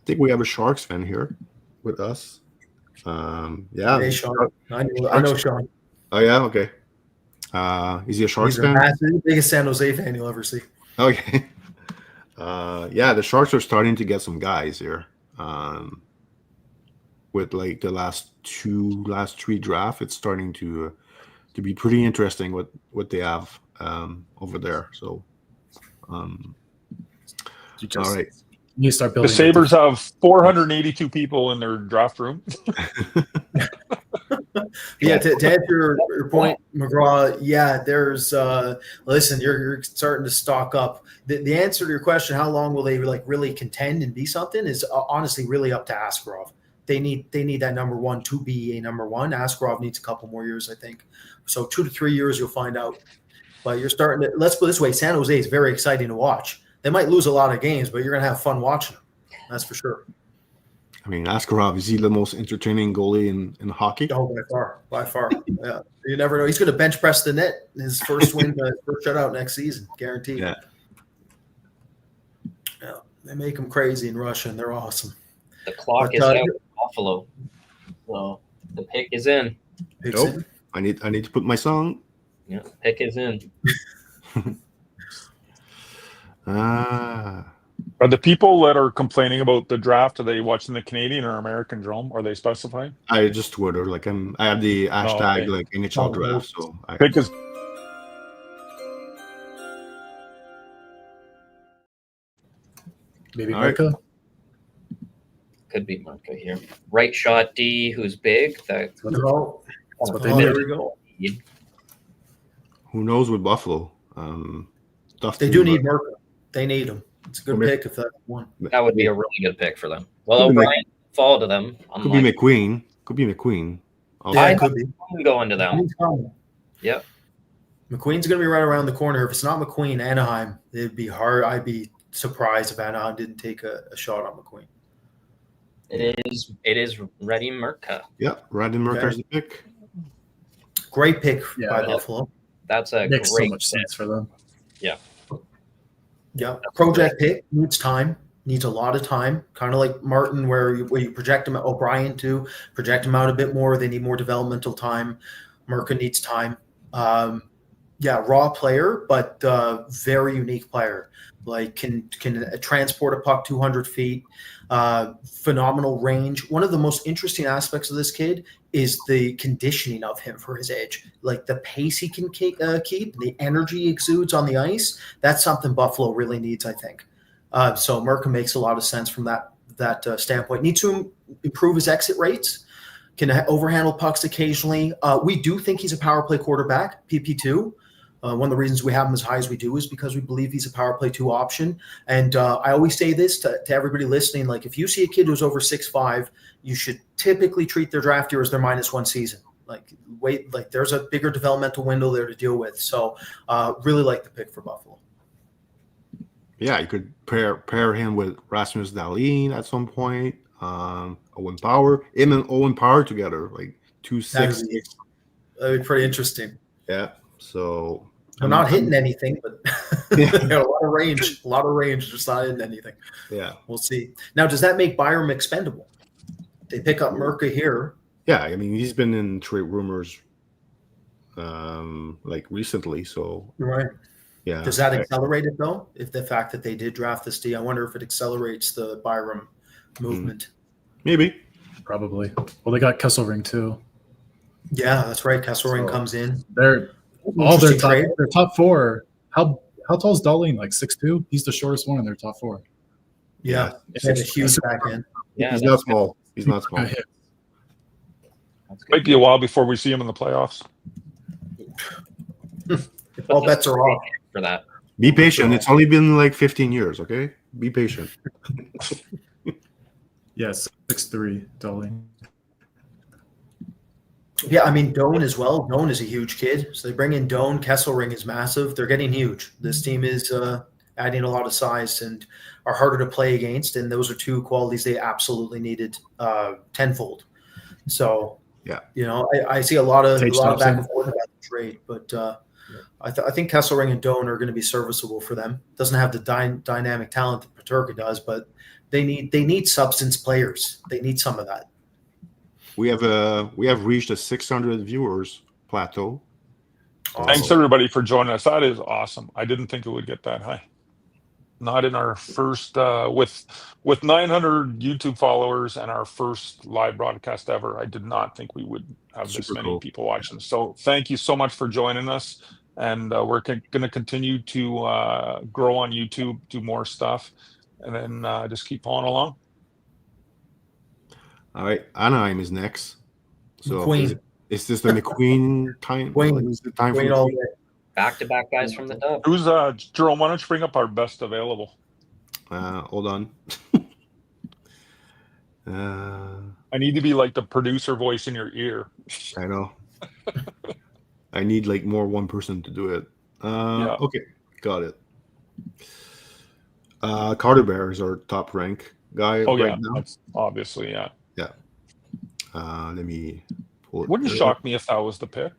think we have a Sharks fan here with us. Yeah. Hey, Sean. I know Sean. Oh yeah, okay. Is he a Sharks fan? The biggest San Jose fan you'll ever see. Okay. Yeah, the Sharks are starting to get some guys here. With like the last three draft, it's starting to be pretty interesting what they have over there. So, all right. You start building. The Sabres have 482 people in their draft room. Yeah, to answer your point, McGraw, yeah, there's listen, you're starting to stock up. The answer to your question, how long will they like really contend and be something, is honestly really up to Askarov. They need that number one to be a number one. Askarov needs a couple more years, I think. So 2 to 3 years, you'll find out. But you're starting to, let's put it this way, San Jose is very exciting to watch. They might lose a lot of games, but you're going to have fun watching them. That's for sure. I mean, Askarov, is he the most entertaining goalie in hockey? Oh, by far. Yeah, you never know. He's going to bench press the net in his first win, first shutout next season, guaranteed. Yeah. Yeah, they make him crazy in Russia, and they're awesome. The clock is out with Buffalo, so the pick is in. Nope. I need to put my song. Yeah, pick is in. Are the people that are complaining about the draft, are they watching the Canadian or American Dome? Are they specifying? I just Twitter, like I have the hashtag like NHL draft, so I pick is maybe All right. Marca. Could be Marco here. Right shot D, who's big. That's That's what they There did. we go. who knows with Buffalo. They do need Merkel. They need him. It's a good pick if that's one. That would be a really good pick for them. Well, O'Brien fall to them. Could be McQueen. Could be McQueen. Yeah, it could be. Going to them. Yep. McQueen's going to be right around the corner. If it's not McQueen, Anaheim, it'd be hard. I'd be surprised if Anaheim didn't take a shot on McQueen. It is Reddy Merca. Yeah, Reddy Merca is the pick. Great pick by Yeah. Buffalo. That's a Makes so great much sense for them. Yeah, project pick needs time, needs a lot of time. Kind of like Martin, where you project him, O'Brien too, project him out a bit more. They need more developmental time. Merca needs time. Raw player, but very unique player. Like can transport a puck 200 feet. Phenomenal range. One of the most interesting aspects of this kid is the conditioning of him for his age. Like the pace he can keep, the energy he exudes on the ice. That's something Buffalo really needs, I think. So Merca makes a lot of sense from that standpoint. Needs to improve his exit rates. Can overhandle pucks occasionally. We do think he's a power play quarterback, PP2. One of the reasons we have him as high as we do is because we believe he's a power play 2 option. And I always say this to everybody listening, like if you see a kid who's over 6'5", you should typically treat their draft year as their -1 season. Like there's a bigger developmental window there to deal with. So really like the pick for Buffalo. Yeah, you could pair him with Rasmus Dahlin at some point. Owen Power. Him and Owen Power together, like 2-6. That'd be pretty interesting. Yeah. So I'm not hitting anything, but a lot of range, just not hitting anything. Yeah. We'll see. Now, does that make Byram expendable? They pick up Merca here. Yeah, I mean he's been in trade rumors like recently, so Right. yeah. Does that accelerate it though? If the fact that they did draft this D, I wonder if it accelerates the Byram movement. Maybe. Probably. Well, they got Kesselring too. Yeah, that's right. Kesselring comes in. They're all their top 4. How tall is Dahlin? Like 6'2"? He's the shortest one in their top 4. Yeah, they had a huge back end. Yeah, he's not small. He's not small. Might be a while before we see him in the playoffs. All bets are off for that. Be patient. It's only been like 15 years, okay? Be patient. Yes, 6'3", Dahlin. Yeah, I mean, Doan as well. Doan is a huge kid. So they bring in Doan. Kesselring is massive. They're getting huge. This team is adding a lot of size. And are harder to play against, and those are two qualities they absolutely needed tenfold. So, Yeah. I see a lot of Tage back Thompson. and forth about the trade, but I think Kesselring and Doan are going to be serviceable for them. Doesn't have the dynamic talent that Paterka does, but they need substance players. They need some of that. We have reached a 600 viewers plateau. Thanks everybody for joining us. That is awesome. I didn't think it would get that high. Not in our first with 900 YouTube followers and our first live broadcast ever. I did not think we would have this Super many cool. people watching. So thank you so much for joining us, and we're going to continue to grow on YouTube, do more stuff, and then just keep following along. All right, Anaheim is next. So McQueen. is this the McQueen time? McQueen. Is the time for McQueen all McQueen? day. Back-to-back guys from the Dub. Who's Jerome? Why don't you bring up our best available? Hold on. I need to be like the producer voice in your ear. I know. I need like more one person to do it. Yeah. Okay, got it. Carter Bear is our top rank guy Oh right yeah, now. that's obviously yeah. Let me pull it. Wouldn't shock me if that was the pick.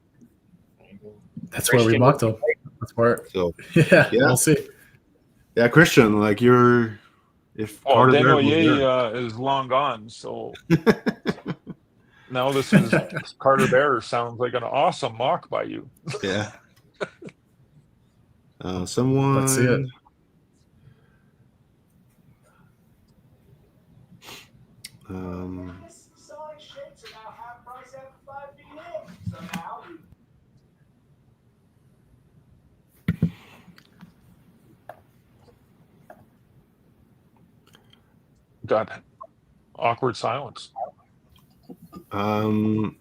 That's where we mocked him. That's where. So Yeah, Yeah. we'll see. yeah, Christian, like if Well, Carter Bear Daniel was Ye there- is long gone, so now this is Carter Bear sounds like an awesome mock by you. yeah. Someone. Let's see it. Got awkward silence. Um,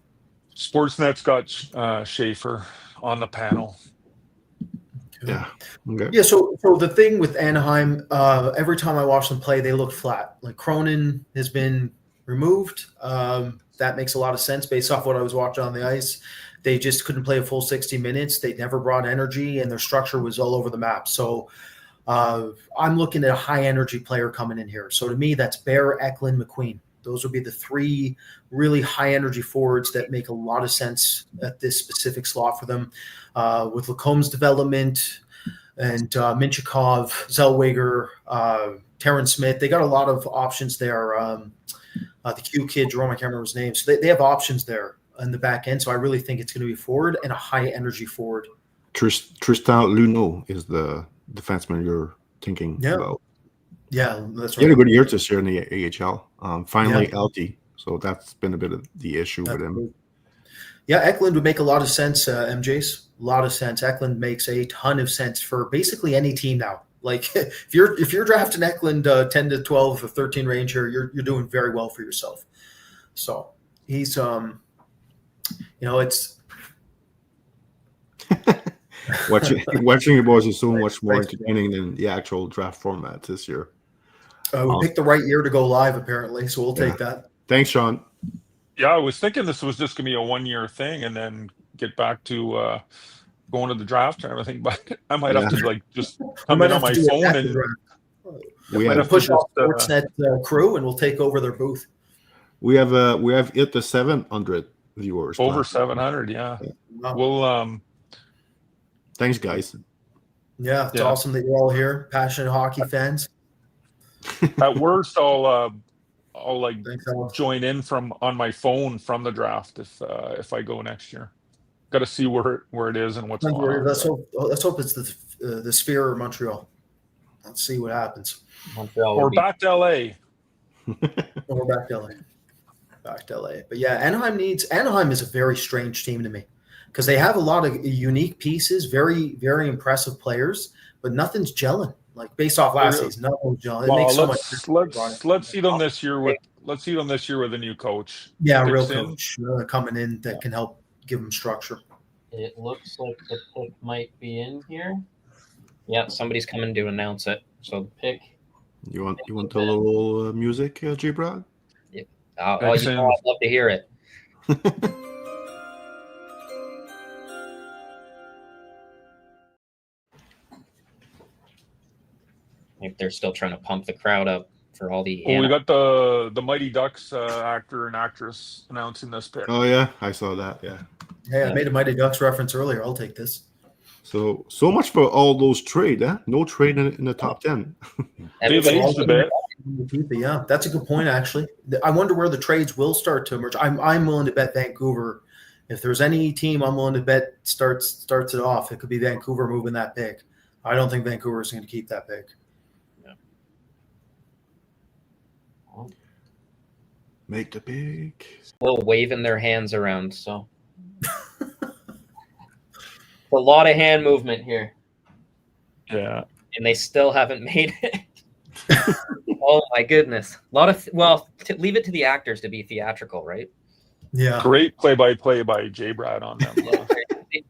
Sportsnet's got Schaefer on the panel. yeah. Okay. Yeah, so the thing with Anaheim, every time I watch them play, they look flat. Like Cronin has been removed. That makes a lot of sense based off what I was watching on the ice. They just couldn't play a full 60 minutes. They never brought energy, and their structure was all over the map. So I'm looking at a high-energy player coming in here. So to me, that's Bear, Eklund, McQueen. Those would be the three really high-energy forwards that make a lot of sense at this specific slot for them. With Lacombe's development and Minchikov, Zellweger, Terrence Smith, they got a lot of options there. The Q kid, Jerome, I can't remember his name. So they have options there in the back end. So I really think it's going to be a forward and a high-energy forward. Tristan Luneau is the defenseman you're thinking about. Yeah, that's He had right. a good year this year in the AHL. Finally Yeah. healthy, so that's been a bit of the issue with him. Absolutely. Yeah, Eklund would make a lot of sense, MJ's. A lot of sense. Eklund makes a ton of sense for basically any team now. Like if you're drafting Eklund 10 to 12 or 13 range here, you're doing very well for yourself. So he's it's Watching the boys is so much more entertaining than the actual draft format this year. we picked the right year to go live apparently, so we'll take that. Thanks, Sean. Yeah, I was thinking this was just gonna be a 1-year thing and then get back to going to the draft and everything, but I might have to like just come in on my phone and We might have have push to off just, Sportsnet crew and we'll take over their booth. we have hit the 700 viewers. over now. 700. Yeah, Wow. we'll Thanks, guys. Yeah, it's Yeah. awesome that you're all here, passionate hockey fans. at worst I'll like Thanks, Alan. join in from on my phone from the draft if I go next year. Got to see where it is and what's going on. Let's hope it's the Sphere or Montreal. Let's see what happens. Montreal Or would be back to LA. Or back to LA. Back to LA. But yeah, Anaheim is a very strange team to me because they have a lot of unique pieces, very, very impressive players, but nothing's gelling. Like based off last season, nothing's gelling. It Well, makes so let's see them this year with a new coach. yeah, real Dixon. coach coming in that can help give them structure. It looks like the pick might be in here. Yeah, somebody's coming to announce it. So the pick. You want a little music, G-Brad? I'd love to hear it. If they're still trying to pump the crowd up for all the. Well, we got the Mighty Ducks actor and actress announcing this pick. Oh yeah, I saw that. Yeah. Hey, I made a Mighty Ducks reference earlier. I'll take this. So much for all those trade, huh? No trade in the top 10. They've aged a bit. Yeah, that's a good point, actually. I wonder where the trades will start to emerge. I'm willing to bet Vancouver. If there's any team I'm willing to bet starts it off, it could be Vancouver moving that pick. I don't think Vancouver is going to keep that pick. Make the pick. Still waving their hands around, so. A lot of hand movement here. Yeah. And they still haven't made it. Oh my goodness. A lot of leave it to the actors to be theatrical, right? Yeah. Great play-by-play by J. Brad on them.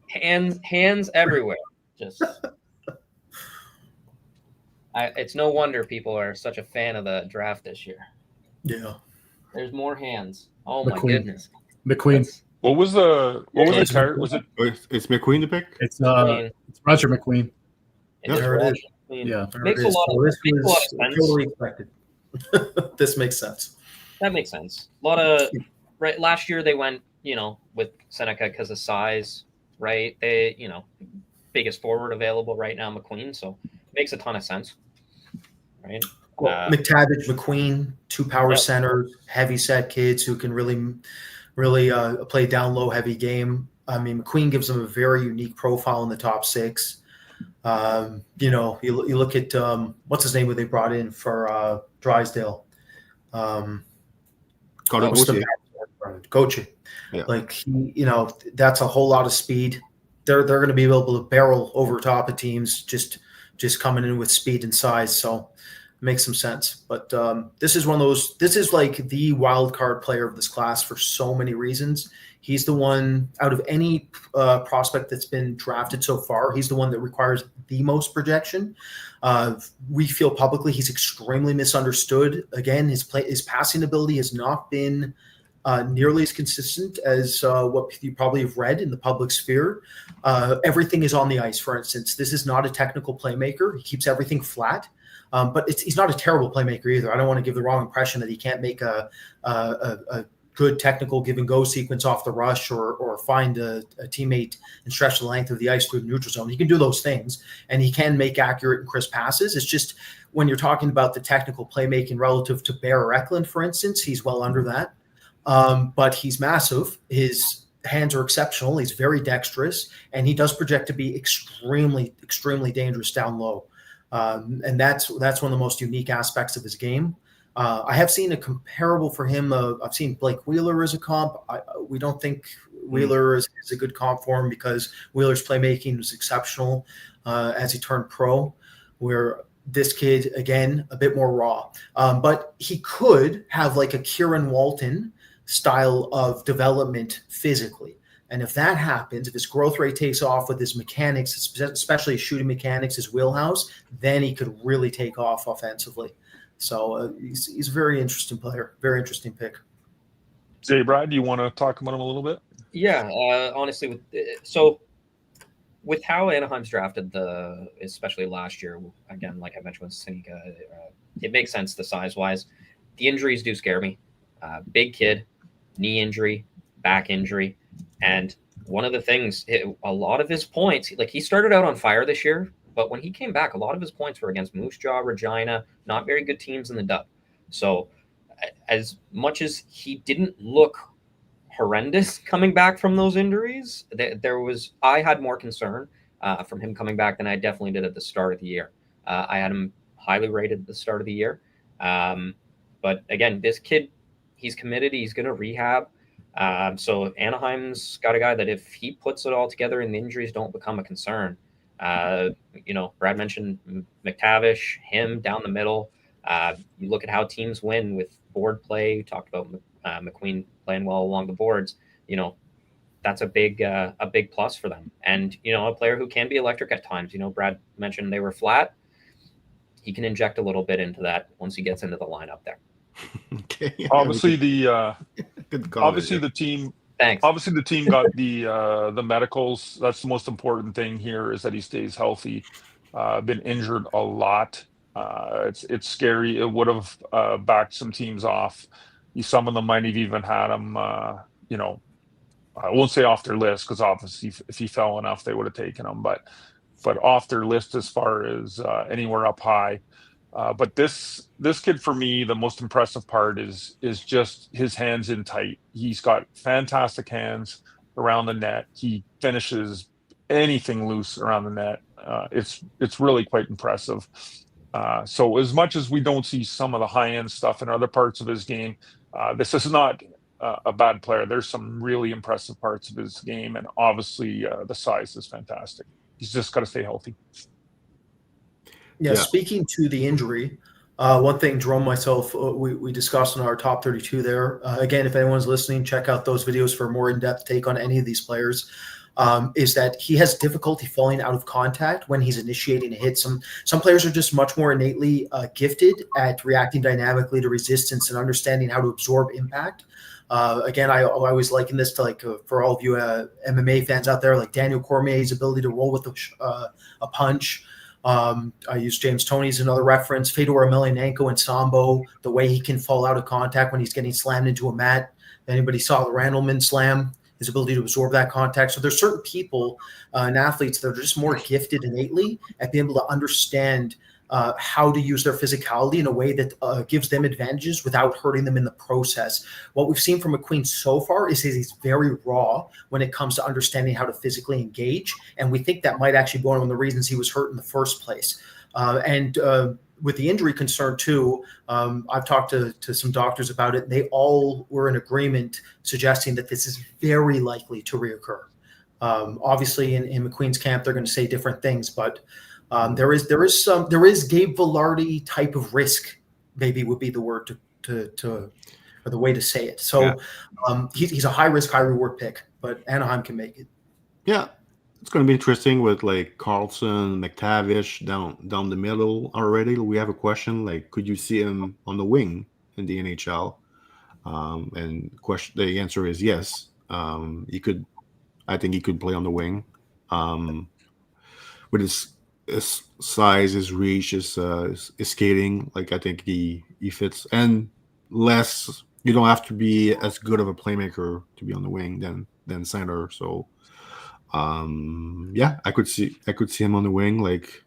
hands everywhere. Just it's no wonder people are such a fan of the draft this year. Yeah. There's more hands. Oh McQueen. my goodness. McQueen. What was the card? Was it? It's McQueen to pick? It's Roger McQueen. There it is. Yeah. Makes a lot of sense. Totally expected. This makes sense. That makes sense. A lot of right. Last year they went, with Seneca because of size, right? They, biggest forward available right now, McQueen. So makes a ton of sense, right? Well, McTavish, McQueen, two power centers, heavy set kids who can really play down low, heavy game. I mean, McQueen gives them a very unique profile in the top 6. You look at what's his name who they brought in for Drysdale. Coach. Yeah. Like that's a whole lot of speed. They're going to be able to barrel over top of teams just coming in with speed and size. So it makes some sense. But this is one of those. This is like the wild card player of this class for so many reasons. He's the one out of any prospect that's been drafted so far. He's the one that requires the most projection. We feel publicly he's extremely misunderstood. Again, his passing ability has not been nearly as consistent as what you probably have read in the public sphere. Everything is on the ice, for instance. This is not a technical playmaker. He keeps everything flat. But he's not a terrible playmaker either. I don't want to give the wrong impression that he can't make a good technical give and go sequence off the rush or find a teammate and stretch the length of the ice through the neutral zone. He can do those things, and he can make accurate and crisp passes. It's just when you're talking about the technical playmaking relative to Bear Eklund, for instance, he's well under that. But he's massive. His hands are exceptional. He's very dexterous, and he does project to be extremely, extremely dangerous down low. And that's one of the most unique aspects of his game. I have seen a comparable for him. I've seen Blake Wheeler as a comp. We don't think Wheeler is a good comp for him because Wheeler's playmaking was exceptional as he turned pro, where this kid, again, a bit more raw. But he could have like a Kieran Walton style of development physically. And if that happens, if his growth rate takes off with his mechanics, especially his shooting mechanics, his wheelhouse, then he could really take off offensively. So he's a very interesting player, very interesting pick. Jay Brad, do you want to talk about him a little bit? Yeah, honestly, with how Anaheim's drafted especially last year, again, like I mentioned with Seneca, it makes sense the size-wise. The injuries do scare me. Big kid, knee injury, back injury. And one of the things, a lot of his points, like he started out on fire this year, but when he came back, a lot of his points were against Moose Jaw, Regina, not very good teams in the dub. So as much as he didn't look horrendous coming back from those injuries, I had more concern from him coming back than I definitely did at the start of the year. I had him highly rated at the start of the year. But again, this kid, he's committed. He's going to rehab. So Anaheim's got a guy that if he puts it all together and the injuries don't become a concern, Brad mentioned McTavish, him down the middle. You look at how teams win with board play. You talked about McQueen playing well along the boards. That's a big plus for them. And, a player who can be electric at times. Brad mentioned they were flat. He can inject a little bit into that once he gets into the lineup there. Okay. Obviously, the team. Thanks. Obviously, the team got the medicals. That's the most important thing here is that he stays healthy. Been injured a lot. It's scary. It would have backed some teams off. Some of them might have even had him, you know, I won't say off their list, because obviously if he fell enough, they would have taken him, but off their list as far as anywhere up high. But this kid, for me, the most impressive part is just his hands in tight. He's got fantastic hands around the net. He finishes anything loose around the net. It's really quite impressive. So as much as we don't see some of the high end stuff in other parts of his game, this is not a bad player. There's some really impressive parts of his game, and obviously the size is fantastic. He's just got to stay healthy. Yeah, speaking to the injury, one thing Jerome, myself, we discussed in our top 32 there. Again, if anyone's listening, check out those videos for a more in-depth take on any of these players. Is that he has difficulty falling out of contact when he's initiating a hit. Some players are just much more innately gifted at reacting dynamically to resistance and understanding how to absorb impact. Again, I always liken this to, like, for all of you MMA fans out there, like Daniel Cormier's ability to roll with a punch. I use James Toney as another reference. Fedor Emelianenko and Sambo, the way he can fall out of contact when he's getting slammed into a mat. If anybody saw the Randleman slam, his ability to absorb that contact. So there's certain people and athletes that are just more gifted innately at being able to understand how to use their physicality in a way that gives them advantages without hurting them in the process. What we've seen from McQueen so far is he's very raw when it comes to understanding how to physically engage. And we think that might actually be one of the reasons he was hurt in the first place. And with the injury concern too, I've talked to some doctors about it. They all were in agreement suggesting that this is very likely to reoccur. Obviously in McQueen's camp, they're going to say different things, but there is Gabe Vilardi type of risk, maybe would be the word or the way to say it. So he's a high risk, high reward pick, but Anaheim can make it. Yeah. It's going to be interesting with, like, Carlson, McTavish down the middle already. We have a question, like, could you see him on the wing in the NHL? And the answer is yes. He could. I think he could play on the wing. With his size, his reach, his skating, like, I think he fits. And less, you don't have to be as good of a playmaker to be on the wing than center. So. I could see him on the wing. Like,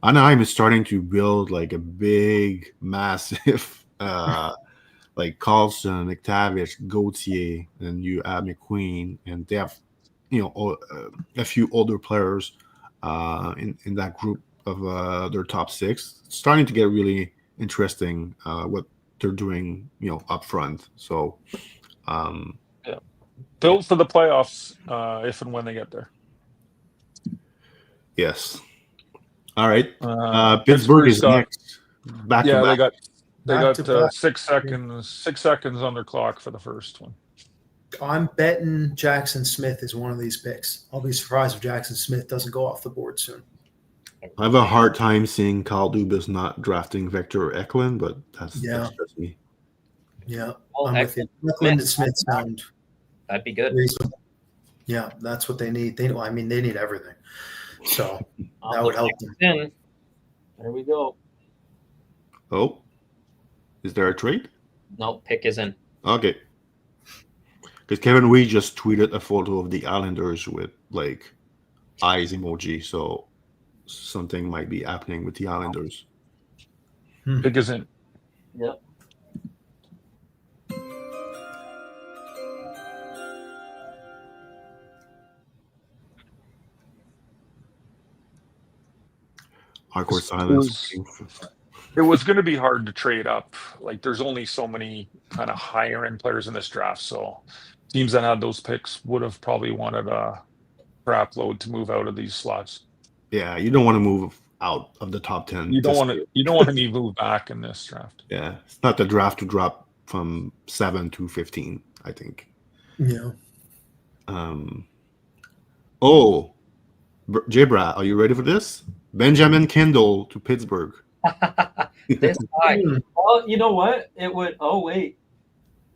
Anaheim is starting to build, like, a big, massive, like Carlson, McTavish, Gauthier, and you add McQueen, and they have, a few older players in that group of their top six. It's starting to get really interesting what they're doing, up front. So, built for the playoffs if and when they get there. Yes. All right. Pittsburgh is next. Back to back. they got 6 seconds on their clock for the first one. I'm betting Jackson Smith is one of these picks. I'll be surprised if Jackson Smith doesn't go off the board soon. I have a hard time seeing Kyle Dubas not drafting Victor Eklund, but that's just me. Yeah, well, I'm with you. Eklund and Smith sound. That'd be good. Reasonable. Yeah, that's what they need. They need everything. So that would help them. There we go. Oh, is there a trade? No, pick is in. Okay. Because Kevin Wee just tweeted a photo of the Islanders with, like, eyes emoji, so something might be happening with the Islanders. Pick is in. Yep. Hardcore silence. It was going to be hard to trade up. Like, there's only so many kind of higher end players in this draft, so teams that had those picks would have probably wanted a crap load to move out of these slots. Yeah, you don't want to move out of the top 10. You don't want to be moved back in this draft. Yeah, it's not the draft to drop from 7 to 15, I think. Yeah. J-Bra, are you ready for this? Benjamin Kendall to Pittsburgh. This guy. Well, you know what? It would. Oh wait,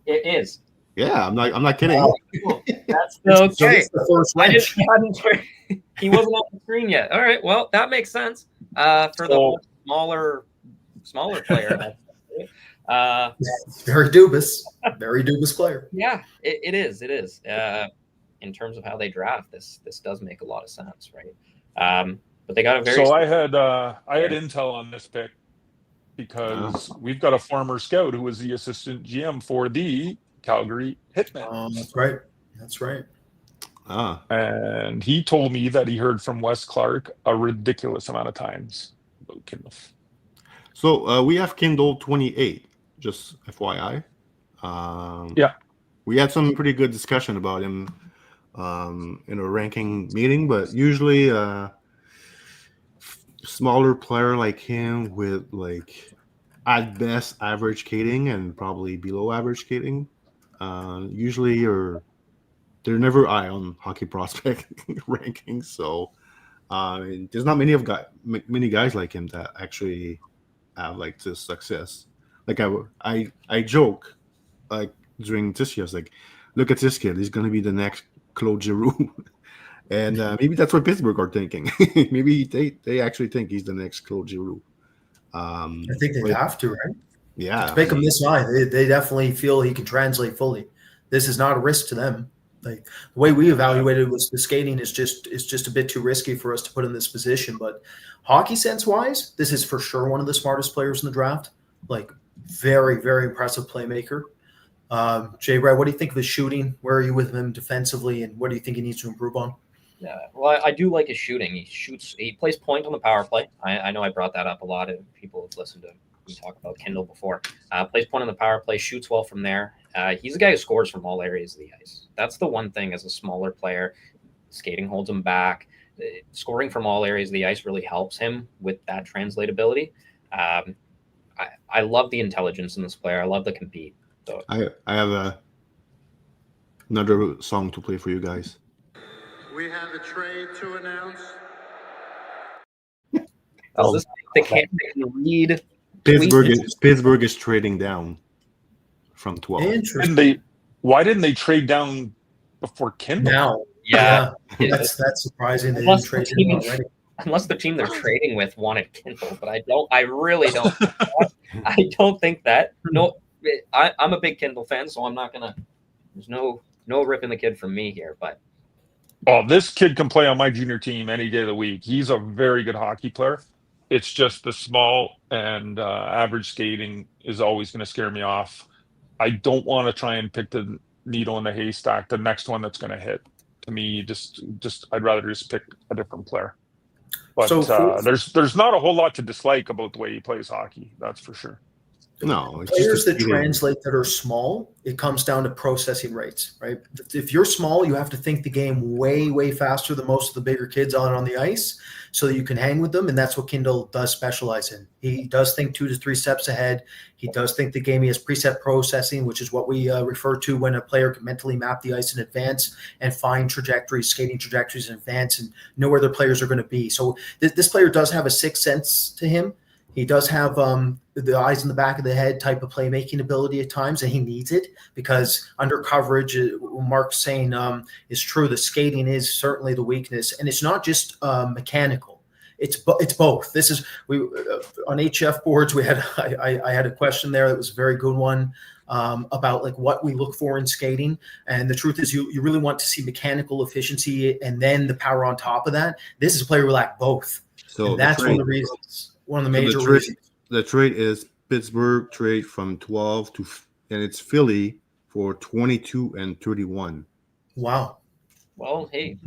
it is. Yeah, I'm not kidding. Oh, cool. That's okay. He wasn't on the screen yet. All right. Well, that makes sense. For the smaller smaller player. Very dubious player. Yeah, it is. It is. In terms of how they draft, this does make a lot of sense, right? But they got a very. So I had intel on this pick because we've got a former scout who was the assistant GM for the Calgary Hitmen. That's right. That's right. And he told me that he heard from Wes Clark a ridiculous amount of times about Kindle. So we have Kindle 28, just FYI. Yeah. We had some pretty good discussion about him in a ranking meeting, but usually smaller player like him with like at best average skating and probably below average skating, usually they're never high on hockey prospect rankings. So there's not many guys like him that actually have like this success. Like I joke like during this year, I was like, look at this kid, he's gonna be the next Claude Giroux. And maybe that's what Pittsburgh are thinking. Maybe they actually think he's the next Claude Giroux. I think they have to, right? Yeah. To make him this high, they definitely feel he can translate fully. This is not a risk to them. Like the way we evaluated was the skating is just a bit too risky for us to put in this position. But hockey sense wise, this is for sure one of the smartest players in the draft. Like very, very impressive playmaker. Jay Brad, what do you think of his shooting? Where are you with him defensively, and what do you think he needs to improve on? Yeah, well, I do like his shooting. He plays point on the power play. I know I brought that up a lot. Of people have listened to me talk about Kindle before. Plays point on the power play, shoots well from there. He's a guy who scores from all areas of the ice. That's the one thing as a smaller player. Skating holds him back. Scoring from all areas of the ice really helps him with that translatability. I love the intelligence in this player. I love the compete. So, I have another song to play for you guys. We have a trade to announce. They can't read. Pittsburgh is trading down from 12. Interesting. Why didn't they trade down before Kindle? Now, Yeah, that's surprising. They didn't trade him already. Unless the team they're trading with wanted Kindle, but I really don't. I don't think that. No, I'm a big Kindle fan, so I'm not gonna. There's no ripping the kid from me here, but. Oh, this kid can play on my junior team any day of the week. He's a very good hockey player. It's just the small and average skating is always going to scare me off. I don't want to try and pick the needle in the haystack, the next one that's going to hit. To me, just I'd rather just pick a different player. But there's not a whole lot to dislike about the way he plays hockey. That's for sure. No, it's players just that translate that are small, it comes down to processing rates, right? If you're small, you have to think the game way, way faster than most of the bigger kids on the ice so that you can hang with them, and that's what Kindle does specialize in. He does think 2 to 3 steps ahead. He does think the game. He has preset processing, which is what we refer to when a player can mentally map the ice in advance and find trajectories, skating trajectories in advance, and know where their players are going to be. So this player does have a sixth sense to him. He does have the eyes in the back of the head type of playmaking ability at times, and he needs it because under coverage, Mark's saying is true. The skating is certainly the weakness, and it's not just mechanical. It's both. This is on HF boards. We had I had a question there that was a very good one about like what we look for in skating, and the truth is you really want to see mechanical efficiency and then the power on top of that. This is a player who lack both, so and that's one of the reasons. One of the major reasons. The trade is Pittsburgh trade from 12 to, and it's Philly for 22 and 31. Wow. Well, hey,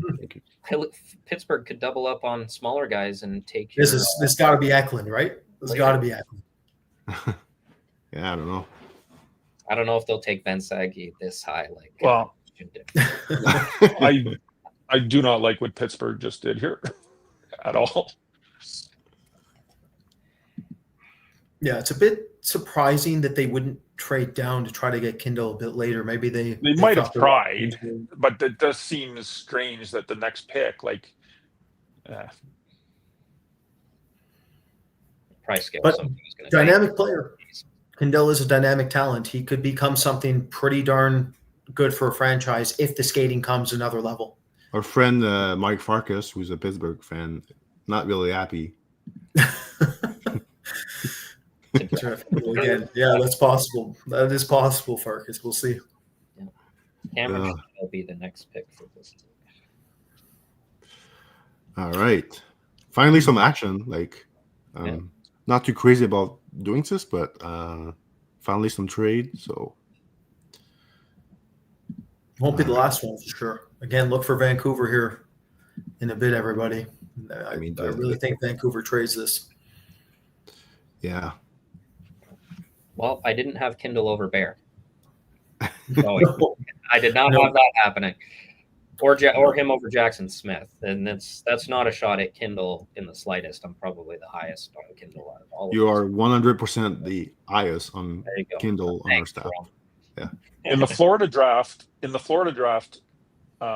Pittsburgh could double up on smaller guys and take. This got to be Eklund, right? This got to be Eklund. Yeah, I don't know. I don't know if they'll take Ben Sagi this high. Like, well, I do not like what Pittsburgh just did here at all. Yeah, it's a bit surprising that they wouldn't trade down to try to get Kindle a bit later. Maybe they might have tried, but it does seem strange that the next pick, like, price scale. But dynamic player. Kindle is a dynamic talent. He could become something pretty darn good for a franchise if the skating comes another level. Our friend Mike Farkas, who's a Pittsburgh fan, not really happy. Again, yeah, that's possible. That is possible, Farkas. We'll see. Cameron will be the next pick for this. All right. Finally, some action. Like, not too crazy about doing this, but finally some trade. So won't be the last one for sure. Again, look for Vancouver here in a bit, everybody. I really think Vancouver trades this. Yeah. Well, I didn't have Kindle over Bear. So I did not have that happening. Or him over Jackson Smith. And that's not a shot at Kindle in the slightest. I'm probably the highest on Kindle out of all of You us. are 100% the highest on Kindle on our staff. Yeah. In the Florida draft,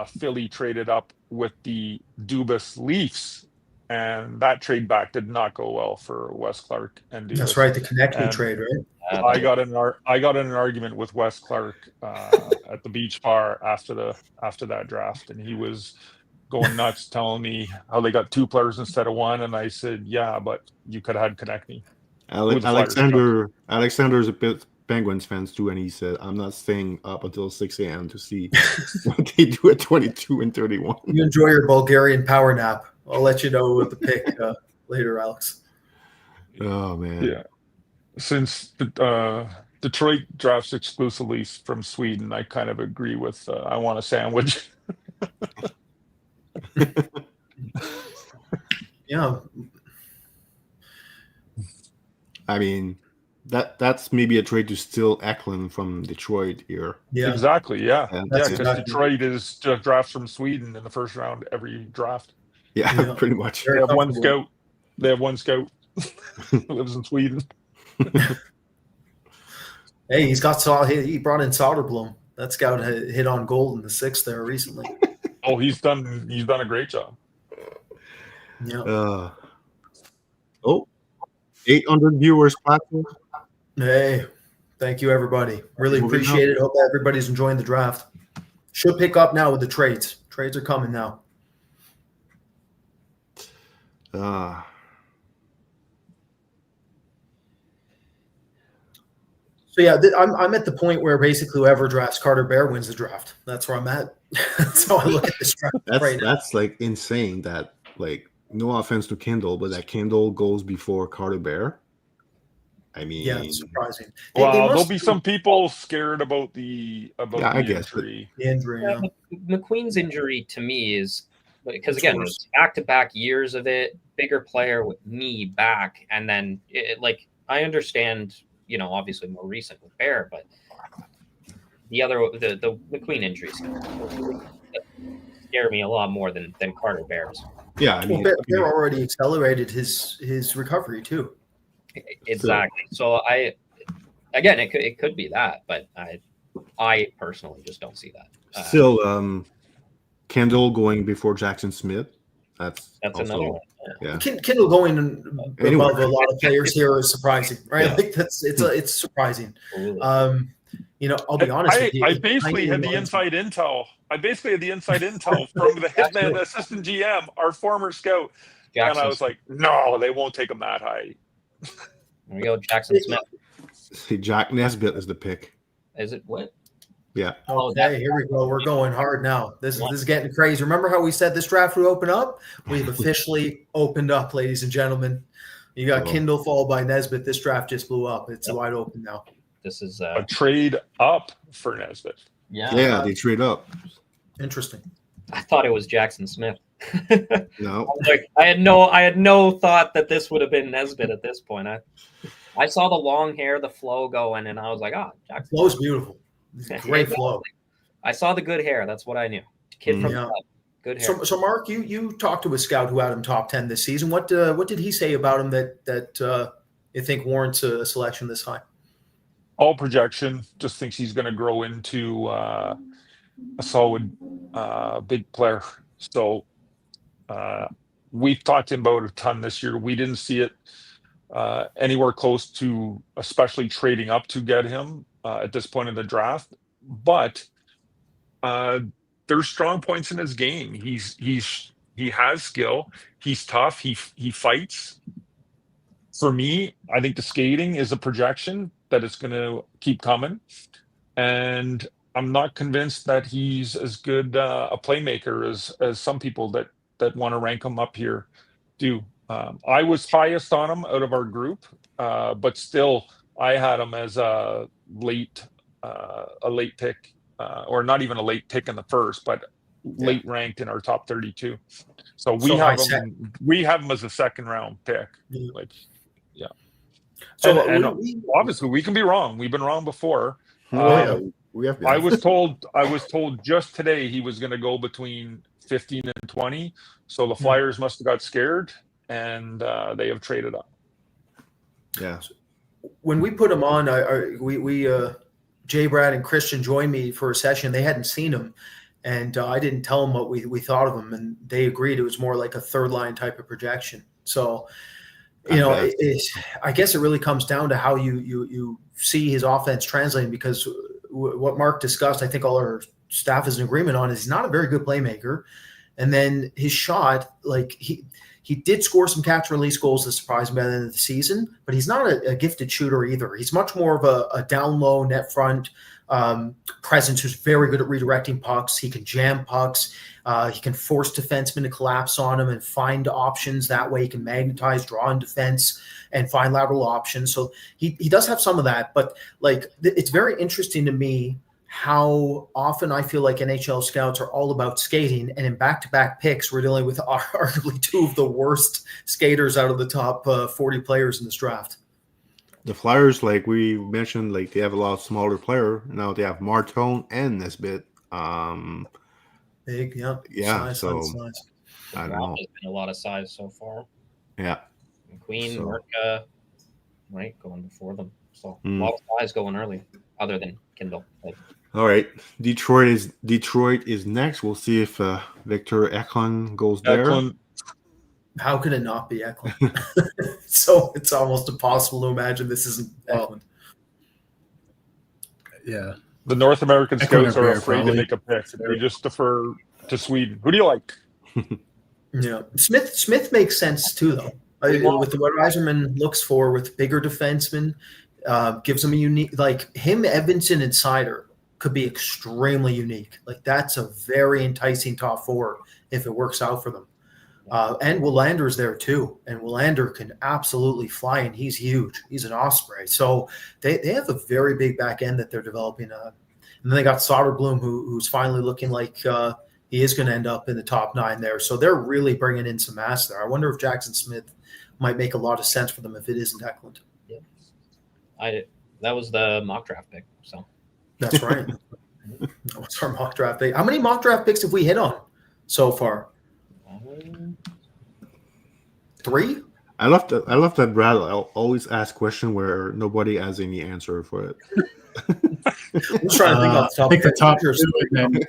Philly traded up with the Dubas Leafs, and that trade back did not go well for Wes Clark and Dubas. That's right, the Konechny trade, right? I got in an argument with Wes Clark at the beach bar after that draft, and he was going nuts, telling me how they got 2 players instead of 1, and I said, "Yeah, but you could have had Konechny." Alexander's a bit Penguins fans too, and he said, "I'm not staying up until 6 a.m. to see what they do at 22 and 31." You enjoy your Bulgarian power nap. I'll let you know with the pick later, Alex. Oh man, yeah. Since Detroit drafts exclusively from Sweden, I kind of agree with. I want a sandwich. Yeah. I mean, that's maybe a trade to steal Eklund from Detroit here. Yeah, exactly. Yeah, because exactly. Detroit is just drafts from Sweden in the first round every draft. Yeah, pretty much. They have one scout. Who lives in Sweden. Hey, he brought in Soderblom. That scout hit on gold in the 6th there recently. Oh, he's done a great job. Yeah. 800 viewers platform. Hey, thank you, everybody. Really appreciate it. Hope everybody's enjoying the draft. Should pick up now with the trades. Trades are coming now. So yeah, I'm at the point where basically whoever drafts Carter Bear wins the draft. That's where I'm at. That's how I look at this draft right now. That's like insane. That, like, no offense to Kindle, but that Kindle goes before Carter Bear. I mean, yeah, it's surprising. There'll be some people scared about the injury. The injury. Yeah. McQueen's injury to me is because again, it's back-to-back years of it. Bigger player with knee back, and then I understand. Obviously more recent with Bear, but the McQueen injuries scare me a lot more than Carter Bear's. Yeah, I mean, Bear already accelerated his recovery too. Exactly. So it could be that, but I personally just don't see that. Still, Kendall going before Jackson Smith. That's also, another one. Yeah. Kindle going above a lot of players here is surprising, right? Yeah. Like it's surprising. I'll be honest with you. I basically had the inside intel. from the hitman assistant GM, our former scout, Jackson. And I was like, no, they won't take him that high. There we go, Jackson Smith. See, Jack Nesbitt is the pick. Is it what? Yeah. Okay, here we go. We're going hard now. This is getting crazy. Remember how we said this draft would open up? We've officially opened up, ladies and gentlemen. You got Kindle followed by Nesbitt. This draft just blew up. It's wide open now. This is a trade up for Nesbitt. Yeah, they trade up. Interesting. I thought it was Jackson Smith. No. I had no thought that this would have been Nesbitt at this point. I saw the long hair, the flow going, and I was like, Jackson. Flow's beautiful. Great flow. I saw the good hair. That's what I knew. Kid from good hair. So Mark, you talked to a scout who had him top 10 this season. What did he say about him that you think warrants a selection this high? All projection. Just thinks he's going to grow into a solid big player. So we've talked to him about a ton this year. We didn't see it anywhere close to, especially trading up to get him at this point in the draft. But there's strong points in his game. He has skill. He's tough. He fights. for me, I think the skating is a projection that it's going to keep coming, and I'm not convinced that he's as good a playmaker as some people that want to rank him up here do. I was highest on him out of our group, but still, I had him as a late pick, or not even a late pick in the first, but late ranked in our top 32. So we have him as a second round pick. Yeah. Like, yeah. So and obviously we can be wrong. We've been wrong before. We have. I was told just today he was going to go between 15 and 20. So the Flyers must have got scared, and they have traded up. Yeah. When we put him on, Jay, Brad, and Christian joined me for a session. They hadn't seen him, and I didn't tell them what we thought of him, and they agreed it was more like a third line type of projection. So, I guess it really comes down to how you see his offense translating, because what Mark discussed, I think all our staff is in agreement on, is he's not a very good playmaker. And then his shot, like he did score some catch and release goals that surprised me by the end of the season, but he's not a gifted shooter either. He's much more of a down low net front presence who's very good at redirecting pucks. He can jam pucks. He can force defensemen to collapse on him and find options. That way he can magnetize, draw in defense, and find lateral options. So he does have some of that, but like it's very interesting to me how often I feel like NHL scouts are all about skating, and in back-to-back picks, we're dealing with arguably two of the worst skaters out of the top 40 players in this draft. The Flyers, like we mentioned, like they have a lot of smaller player. Now they have Martone and Nesbitt. Big, yeah. Yeah, size. I don't know. There's been a lot of size so far. Yeah. Queen, Merca, right, going before them. So a lot of size going early, other than Kindle. All right, Detroit is next. We'll see if Victor Eklund goes there. How could it not be Eklund? So it's almost impossible to imagine this isn't Eklund. Yeah. The North American Eklund scouts are Bear, afraid probably. to make a pick. They just defer to Sweden. Who do you like? Yeah, Smith makes sense too, though. With what Reiserman looks for with bigger defensemen, gives them a unique, like him, Edvinsson, and Sider could be extremely unique. Like that's a very enticing top four if it works out for them. And Willander's there too, and Willander can absolutely fly, and he's huge. He's an osprey. So they have a very big back end that they're developing. And then they got Soderblom, who's finally looking like he is going to end up in the top 9 there. So they're really bringing in some mass there. I wonder if Jackson Smith might make a lot of sense for them if it isn't Eklund. Yeah, that was the mock draft pick. So that's right. That was our mock draft pick. How many mock draft picks have we hit on so far? 3? I love that Brad always asks question where nobody has any answer for it. I'm trying to think off the top. I think the top 2 and then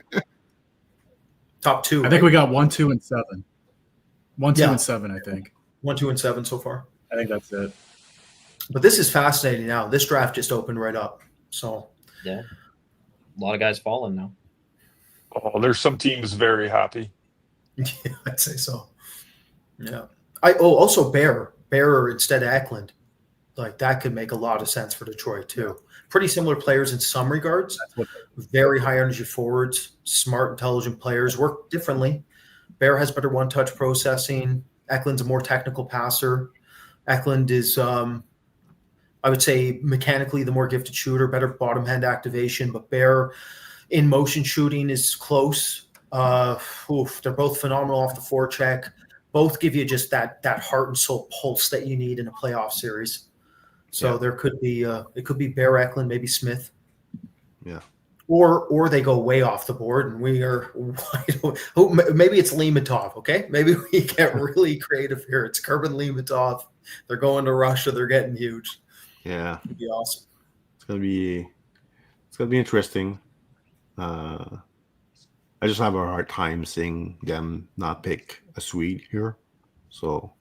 top 2. I think we got 1, 2, and 7. 1, 2, Yeah. and 7. I think 1, 2, and 7 so far. I think that's it. But this is fascinating now. This draft just opened right up. So yeah, a lot of guys falling now. Oh, there's some teams very happy. yeah, I'd say so. Yeah. Also Bear instead of Eklund. Like that could make a lot of sense for Detroit too. Pretty similar players in some regards. Very high energy forwards, smart, intelligent players, work differently. Bear has better one-touch processing. Eklund's a more technical passer. Eklund is I would say mechanically the more gifted shooter, better bottom hand activation, but Bear in motion shooting is close. They're both phenomenal off the forecheck. Both give you just that heart and soul pulse that you need in a playoff series. So there could be it could be Bear, Eklund, maybe Smith. Yeah. Or they go way off the board and we are maybe it's Limatov, okay? Maybe we get really creative here. It's Kerbin Limatov. They're going to Russia. They're getting huge. Yeah. It'd be awesome. It's gonna be interesting. I just have a hard time seeing them not pick a Swede here. So,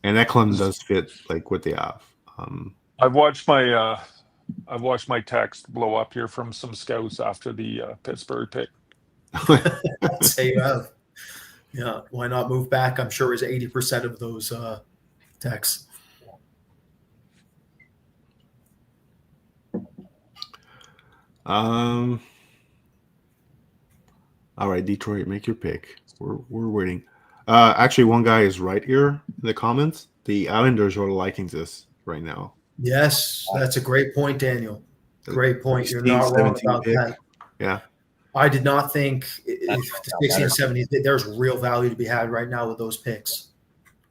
and Eklund does fit like what they have. I've watched my text blow up here from some scouts after the Pittsburgh pick. I'd say you have. Yeah, why not move back? I'm sure it was 80% of those texts. All right, Detroit, make your pick. We're waiting. Actually, one guy is right here in the comments. The Islanders are liking this right now. Yes, that's a great point, Daniel. Great point. You're 16, not wrong 17 about pick. that. Yeah. I did not think if the not 16 and better. 17, there's real value to be had right now with those picks.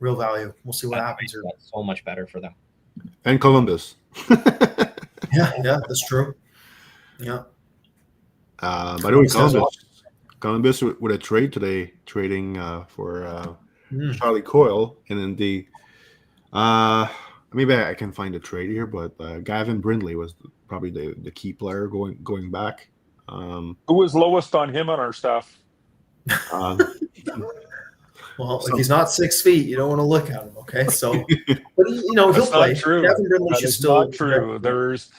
Real value. We'll see what happens here. That's so much better for them. And Columbus. Yeah, that's true. Yeah. By the way, Columbus with a trade today, trading for Charlie Coyle, and then maybe I can find a trade here, but Gavin Brindley was probably the key player going back. Who was lowest on him on our staff? Well, if he's not 6 feet, you don't want to look at him. Okay, so but he'll That's play. not true. Gavin Brindley That should is still not true. There's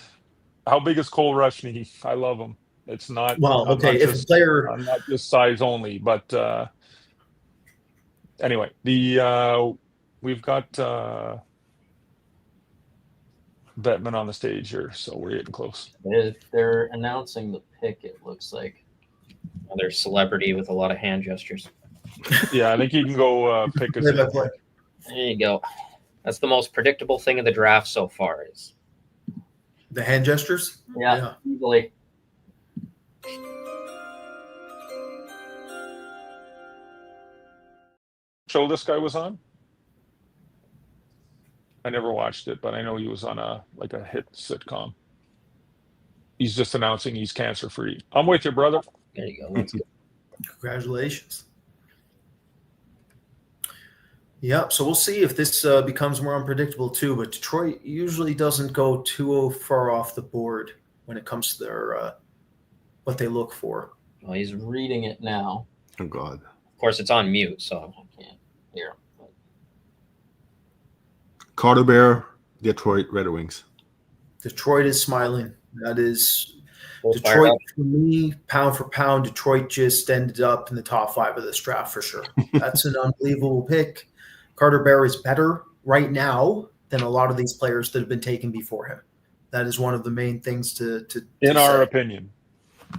how big is Cole Rushney? I love him. It's not. Well, I'm okay. not If just, a player, I'm not just size only, but anyway, we've got Bettman on the stage here, so we're getting close. They're announcing the pick, it looks like. Another celebrity with a lot of hand gestures. Yeah, I think you can go pick a. play-by-play. There you go. That's the most predictable thing of the draft so far. Is The hand gestures. yeah. Easily. Show this guy was on. I never watched it, but I know he was on a hit sitcom. He's just announcing he's cancer free. I'm with you, brother. There you go. Let's go. Congratulations. Yep. So we'll see if this becomes more unpredictable too. But Detroit usually doesn't go too far off the board when it comes to their what they look for. Well, he's reading it now. Oh God. Of course, it's on mute, so I can't hear him. But Carter Bear, Detroit Red Wings. Detroit is smiling. That is we'll fire Detroit up. for me, pound for pound. Detroit just ended up in the top 5 of this draft for sure. That's an unbelievable pick. Carter Bear is better right now than a lot of these players that have been taken before him. That is one of the main things to In our say. opinion.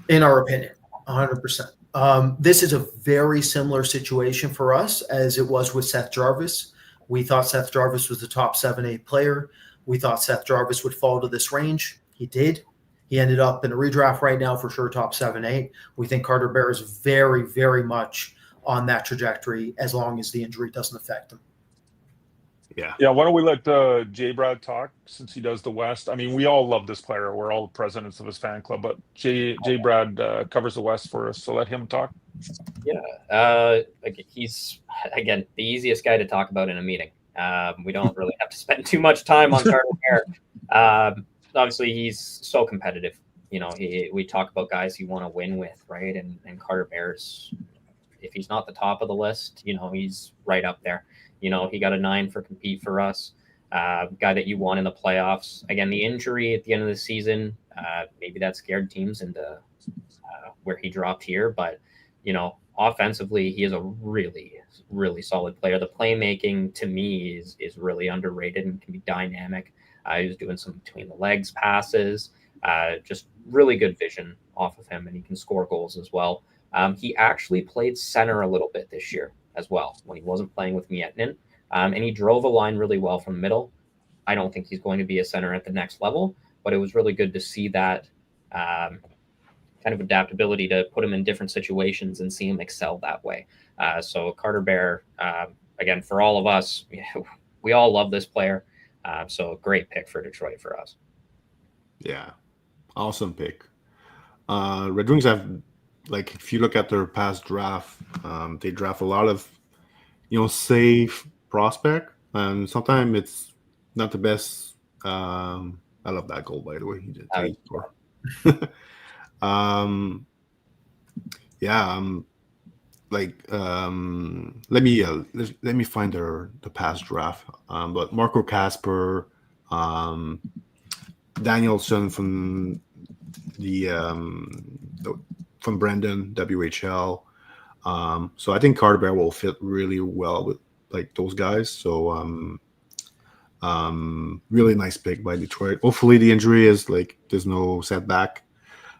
In our opinion, 100%. This is a very similar situation for us as it was with Seth Jarvis. We thought Seth Jarvis was the top 7-8 player. We thought Seth Jarvis would fall to this range. He did. He ended up in a redraft right now for sure, top 7-8. We think Carter Bear is very, very much on that trajectory as long as the injury doesn't affect him. Yeah, why don't we let J. Brad talk since he does the West? I mean, we all love this player. We're all presidents of his fan club, but J. Brad covers the West for us, so let him talk. Yeah, he's again the easiest guy to talk about in a meeting. We don't really have to spend too much time on Carter Bear. Obviously, he's so competitive. You know, we talk about guys you want to win with, right? And Carter Bear's, if he's not the top of the list, you know, he's right up there. You know, he got a 9 for compete for us. Guy that you want in the playoffs. Again, the injury at the end of the season, maybe that scared teams into where he dropped here. But, you know, offensively, he is a really, really solid player. The playmaking, to me, is really underrated and can be dynamic. He was doing some between the legs passes, just really good vision off of him, and he can score goals as well. He actually played center a little bit this year as well when he wasn't playing with Miettinen, and he drove a line really well from the middle. I don't think he's going to be a center at the next level, but it was really good to see that kind of adaptability to put him in different situations and see him excel that way. So Carter Bear, again, for all of us, we all love this player. So great pick for Detroit for us. Yeah, awesome pick. Red Wings have, like, if you look at their past draft, they draft a lot of, safe prospect, and sometimes it's not the best. I love that goal, by the way. He did. Let me find the past draft. But Marco Kasper, Danielson from from Brendan WHL. So I think Carter Bear will fit really well with like those guys. So really nice pick by Detroit. Hopefully the injury is like there's no setback.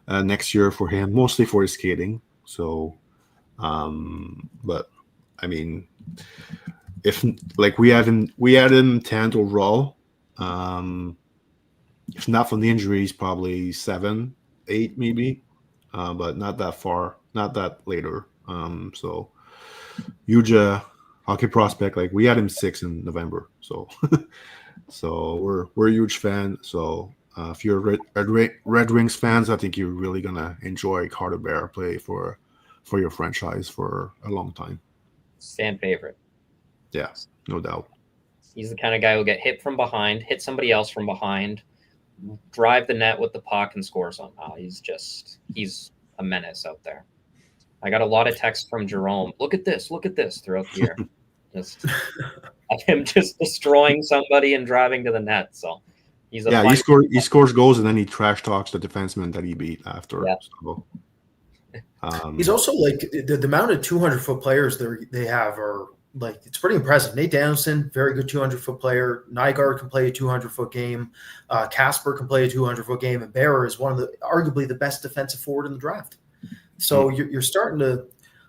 next year for him, mostly for his skating. So, but I mean, if like we had him 10th overall. If not from the injuries, probably 7, 8 maybe, but not that far, not that later. So huge hockey prospect. Like we had him 6 in November, so so we're a huge fan. So if you're Red Wings fans, I think you're really gonna enjoy Carter Bear play for your franchise for a long time. Fan favorite. Yeah, no doubt. He's the kind of guy who'll get hit from behind, hit somebody else from behind, drive the net with the puck, and score somehow. He's a menace out there. I got a lot of texts from Jerome. Look at this throughout the year. Just of him just destroying somebody and driving to the net. So he's a he scores goals and then he trash talks the defenseman that he beat after. Yeah. So, he's also like the amount of 200-foot players they have are like, it's pretty impressive. Nate Danielson, very good 200-foot player. Nygaard can play a 200-foot game. Casper can play a 200-foot game, and Bearer is arguably the best defensive forward in the draft. So you're starting to,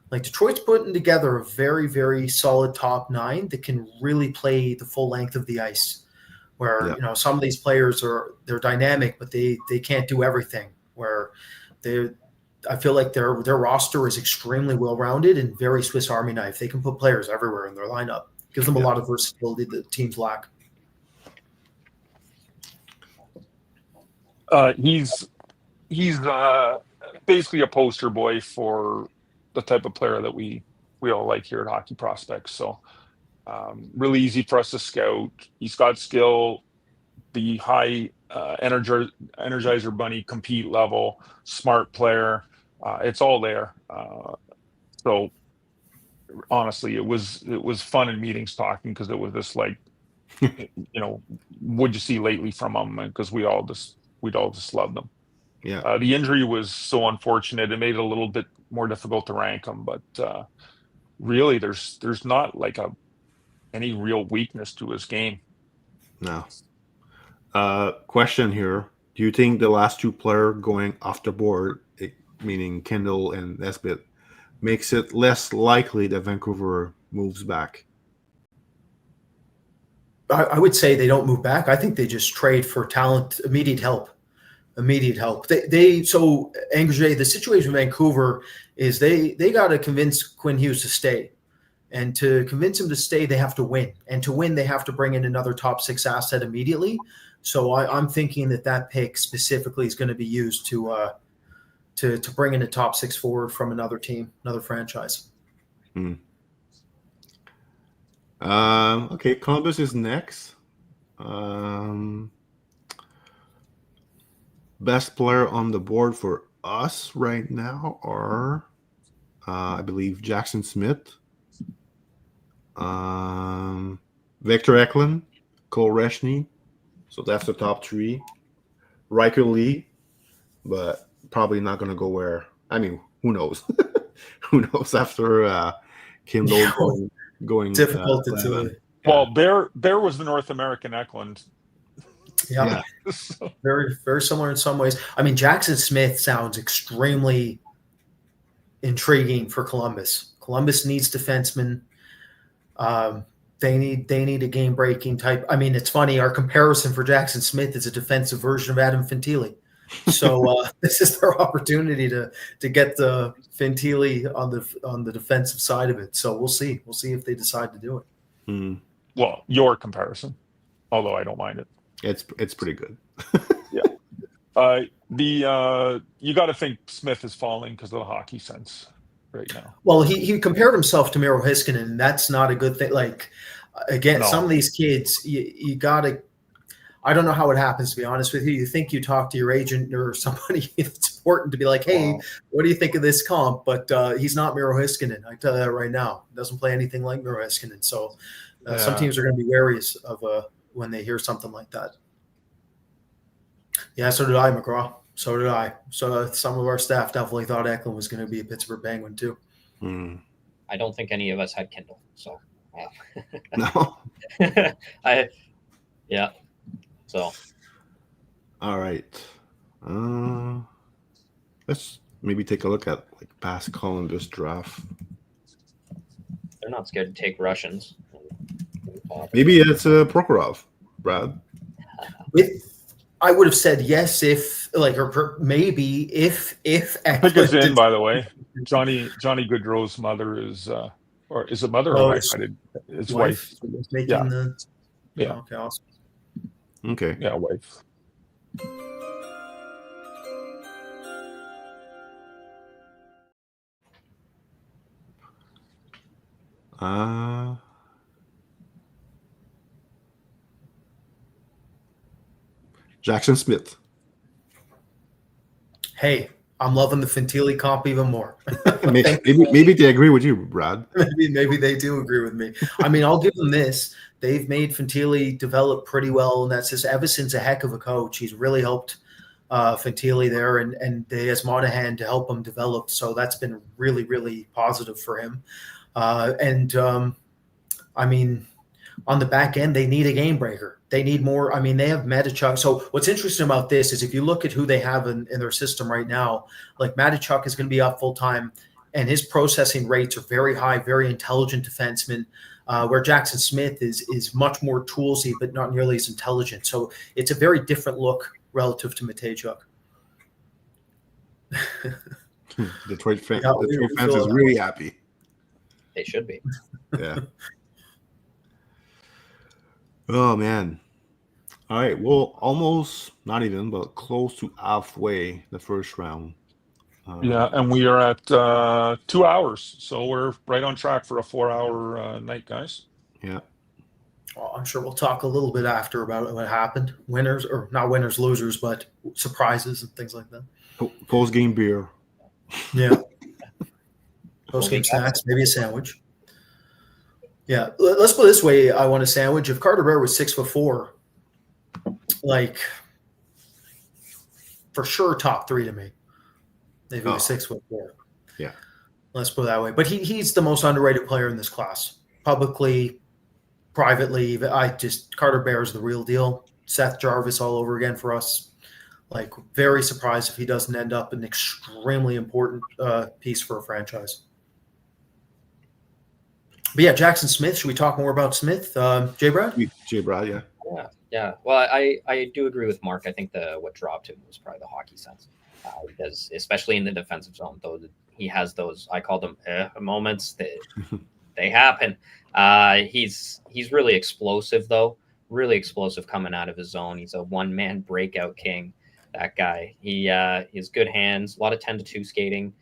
like, Detroit's putting together a very, very solid top 9 that can really play the full length of the ice. Where some of these players they're dynamic, but they can't do everything. Where I feel like their roster is extremely well-rounded and very Swiss Army knife. They can put players everywhere in their lineup. Gives them a lot of versatility that teams lack. He's basically a poster boy for the type of player that we all like here at Hockey Prospects. So really easy for us to scout. He's got skill, the high Energizer Bunny compete level, smart player. It's all there. So honestly, it was fun in meetings talking, because it was this like, what'd you see lately from him? Because we'd all just loved them. Yeah. The injury was so unfortunate. It made it a little bit more difficult to rank him, but really there's not like any real weakness to his game. No. Question here. Do you think the last 2 players going off the board, meaning Kendall and Nesbitt, makes it less likely that Vancouver moves back? I would say they don't move back. I think they just trade for talent, immediate help. So Angers, the situation in Vancouver is they got to convince Quinn Hughes to stay. And to convince him to stay, they have to win. And to win, they have to bring in another top 6 asset immediately. So I'm thinking that pick specifically is going to be used to bring in a top 6 forward from another team, another franchise. Okay, Columbus is next. Best player on the board for us right now are, I believe, Jackson Smith, Victor Eklund, Cole Reshney. So that's the top 3. Riker Lee, but probably not going to go where. I mean, who knows? Who knows after Kindle going difficult to. Well, Bear was the North American Eklund. Yeah. Very, very similar in some ways. I mean, Jackson Smith sounds extremely intriguing for Columbus. Columbus needs defensemen. They need a game-breaking type. I mean, it's funny. Our comparison for Jackson Smith is a defensive version of Adam Fantilli. So this is their opportunity to get the Fantilli on the defensive side of it. So we'll see. We'll see if they decide to do it. Well, your comparison, although I don't mind it. It's pretty good. Yeah. You got to think Smith is falling because of the hockey sense right now. Well, he compared himself to Miro Heiskanen, and that's not a good thing. Like, again, some of these kids, you got to. I don't know how it happens, to be honest with you. You think you talk to your agent or somebody that's important to be like, hey, what do you think of this comp? But he's not Miro Heiskanen. I tell you that right now. He doesn't play anything like Miro Heiskanen. So some teams are going to be wary of when they hear something like that. Yeah, so did I, McGraw. So did I. So some of our staff definitely thought Eklund was going to be a Pittsburgh Penguin too. I don't think any of us had Kindle. So, No. So. All right. Let's maybe take a look at like past Columbus draft. They're not scared to take Russians. Maybe it's Prokhorov, Brad. I would have said yes if, like, or maybe if. I think it's in, by the way. Johnny Goodrow's mother is, or is it mother or wife? His wife. Making Yeah. Yeah. Okay. Awesome. Okay. Yeah, wife. Jackson Smith. Hey, I'm loving the Fantilli comp even more. maybe they agree with you, Brad. Maybe they do agree with me. I mean, I'll give them this. They've made Fantilli develop pretty well, and that's just Evason's a heck of a coach. He's really helped Fantilli there, and he has Monahan to help him develop. So that's been really, really positive for him. I mean, on the back end, they need a game breaker. They need more. I mean, they have Matichuk. So what's interesting about this is if you look at who they have in their system right now, like Matichuk is going to be up full time, and his processing rates are very high, very intelligent defenseman, where Jackson Smith is much more toolsy, but not nearly as intelligent. So it's a very different look relative to Matejchuk. Detroit fans is really happy. They should be. Yeah. Oh, man. All right. Well, almost, not even, but close to halfway the first round. Yeah, and we are at 2 hours. So we're right on track for a 4-hour night, guys. Yeah. Well, I'm sure we'll talk a little bit after about what happened. Winners, or not winners, losers, but surprises and things like that. Post-game beer. Yeah. Post-game snacks, maybe a sandwich. Yeah, let's put it this way. I want a sandwich. If Carter Bear was 6'4", like for sure top 3 to me. If he was 6'4". Yeah. Let's put it that way. But he's the most underrated player in this class. Publicly, privately, Carter Bear is the real deal. Seth Jarvis all over again for us. Like, very surprised if he doesn't end up an extremely important piece for a franchise. But yeah, Jackson Smith. Should we talk more about Smith? J. Brad? J. Brad, yeah. Yeah. Well, I do agree with Mark. I think what dropped him was probably the hockey sense. Because especially in the defensive zone, though, he has those, I call them moments that they happen. He's really explosive, though. Really explosive coming out of his zone. He's a one-man breakout king, that guy. He has good hands, a lot of 10-2 skating.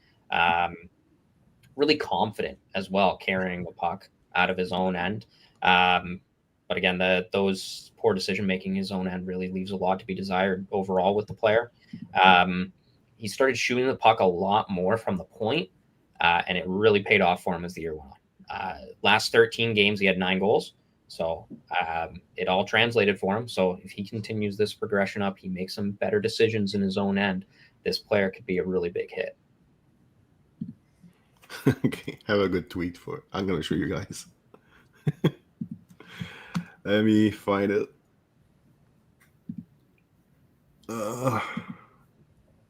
Really confident as well, carrying the puck out of his own end. But again, those poor decision-making in his own end really leaves a lot to be desired overall with the player. He started shooting the puck a lot more from the point, and it really paid off for him as the year went on. Last 13 games, he had 9 goals. So it all translated for him. So if he continues this progression up, he makes some better decisions in his own end, this player could be a really big hit. Okay, have a good tweet for it. I'm going to show you guys. Let me find it.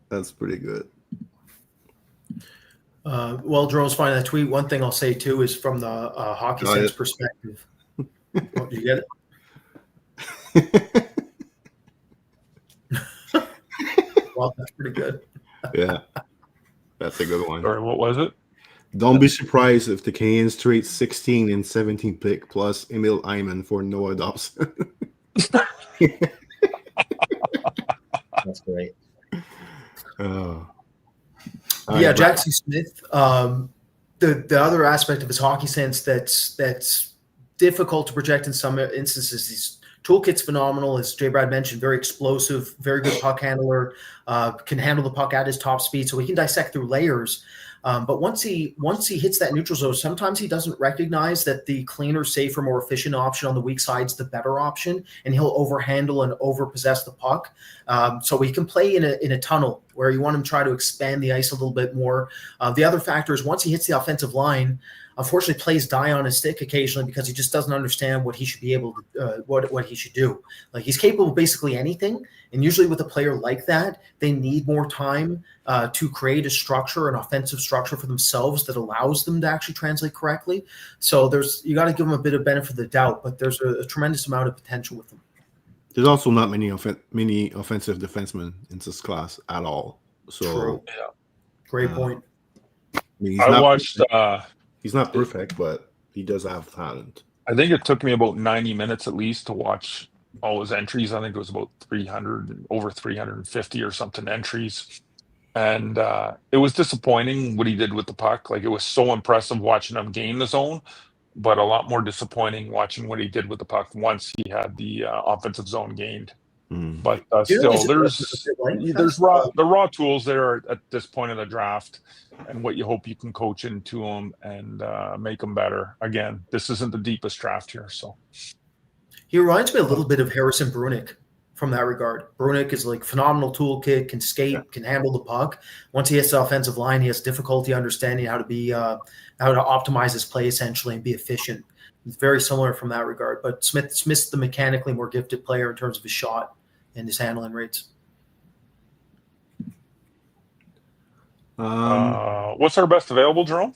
That's pretty good. Well, Jerome's finding that tweet. One thing I'll say, too, is from the hockey sense perspective. Oh, did you get it? Well, that's pretty good. Yeah, that's a good one. Sorry, what was it? Don't be surprised if the Canadiens trade 16 and 17 pick plus Emil Hyman for Noah Dobson. That's great. Yeah, Jackson Smith. The other aspect of his hockey sense that's difficult to project in some instances. His toolkit's phenomenal, as J. Brad mentioned. Very explosive, very good puck handler. Can handle the puck at his top speed, so he can dissect through layers. But once he hits that neutral zone, sometimes he doesn't recognize that the cleaner, safer, more efficient option on the weak side is the better option, and he'll overhandle and overpossess the puck. So he can play in a tunnel where you want him to try to expand the ice a little bit more. The other factor is once he hits the offensive line, unfortunately plays die on his stick occasionally because he just doesn't understand what he should be able to, what he should do. Like he's capable of basically anything. And usually with a player like that, they need more time to create a structure, an offensive structure for themselves that allows them to actually translate correctly. So you got to give them a bit of benefit of the doubt, but there's a tremendous amount of potential with them. There's also not many offensive defensemen in this class at all. So True. Yeah. Great point. I mean, he's not perfect, but he does have talent. I think it took me about 90 minutes at least to watch all his entries. I think it was about 300, over 350 or something entries. And it was disappointing what he did with the puck. Like, it was so impressive watching him gain the zone, but a lot more disappointing watching what he did with the puck once he had the offensive zone gained. But still, there's raw tools there at this point in the draft, and what you hope you can coach into them and make them better. Again, this isn't the deepest draft here, so he reminds me a little bit of Harrison Brunick from that regard. Brunick is like phenomenal toolkit, can skate, can handle the puck. Once he hits the offensive line, he has difficulty understanding how to optimize his play essentially and be efficient. It's very similar from that regard. But Smith's the mechanically more gifted player in terms of his shot and his handling rates. What's our best available, Jerome?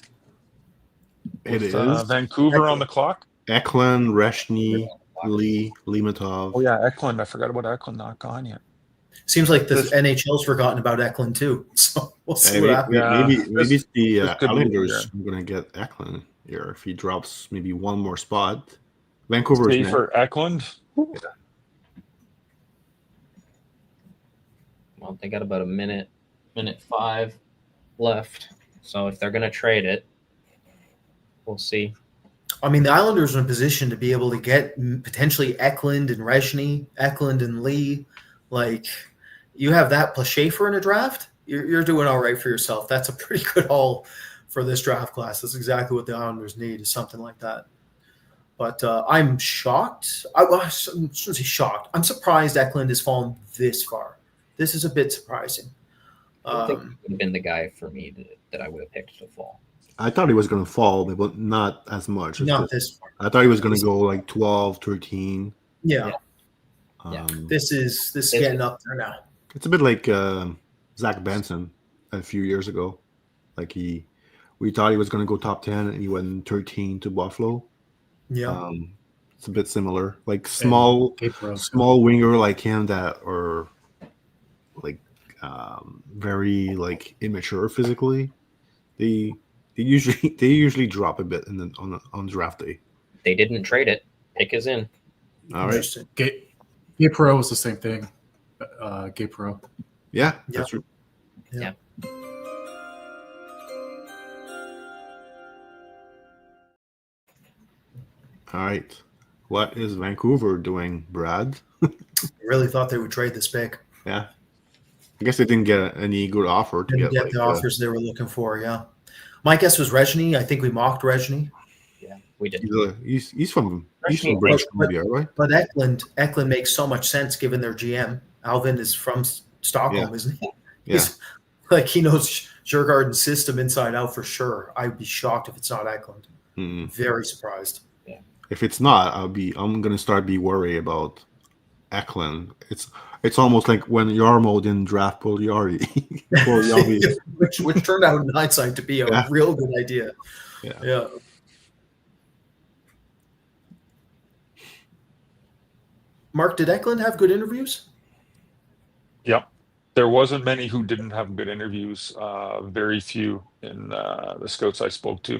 It is Vancouver on the clock. Eklund, Reshny, Lee, Limatov. Oh yeah, Eklund. I forgot about Eklund. Not gone yet. Seems like the NHL's forgotten about Eklund too. So we'll see what happens. Maybe it's the Islanders are going to get Eklund here if he drops maybe one more spot. Vancouver is for Eklund. Yeah. Well, they got about a minute 5 left. So if they're going to trade it, we'll see. I mean, the Islanders are in position to be able to get potentially Eklund and Reshny, Eklund and Lee. Like, you have that plus Schaefer in a draft, you're doing all right for yourself. That's a pretty good haul for this draft class. That's exactly what the Islanders need, is something like that. But I'm shocked. I shouldn't say shocked. I'm surprised Eklund has fallen this far. This is a bit surprising. I think he would have been the guy for me that I would have picked to fall. I thought he was going to fall, but not as much. Not this far. I thought he was going to go like 12, 13. Yeah. This is getting up there now. It's a bit like Zach Benson a few years ago. Like we thought he was going to go top 10, and he went 13 to Buffalo. Yeah. It's a bit similar. Like small winger like him that are like very like immature physically. They usually drop a bit on draft day. They didn't trade it. Pick is in. All right. Gay Pro is the same thing. Gay Pro. Yeah, that's true. Yeah. All right. What is Vancouver doing, Brad? I really thought they would trade this pick. Yeah. I guess they didn't get any good offer to get the offers they were looking for, yeah. My guess was Reshny. I think we mocked Reshny. Yeah, we did. He's from British Columbia, right? But Eklund makes so much sense given their GM. Alvin is from Stockholm, isn't he? Yeah. He knows Djurgården's system inside out for sure. I'd be shocked if it's not Eklund. Very surprised. Yeah. If it's not, I'm gonna be worried about Eklund. It's almost like when Jarmo didn't draft Puljujärvi. which turned out in hindsight to be a real good idea. Yeah. Mark, did Eklund have good interviews? Yep. There wasn't many who didn't have good interviews. Very few in the scouts I spoke to.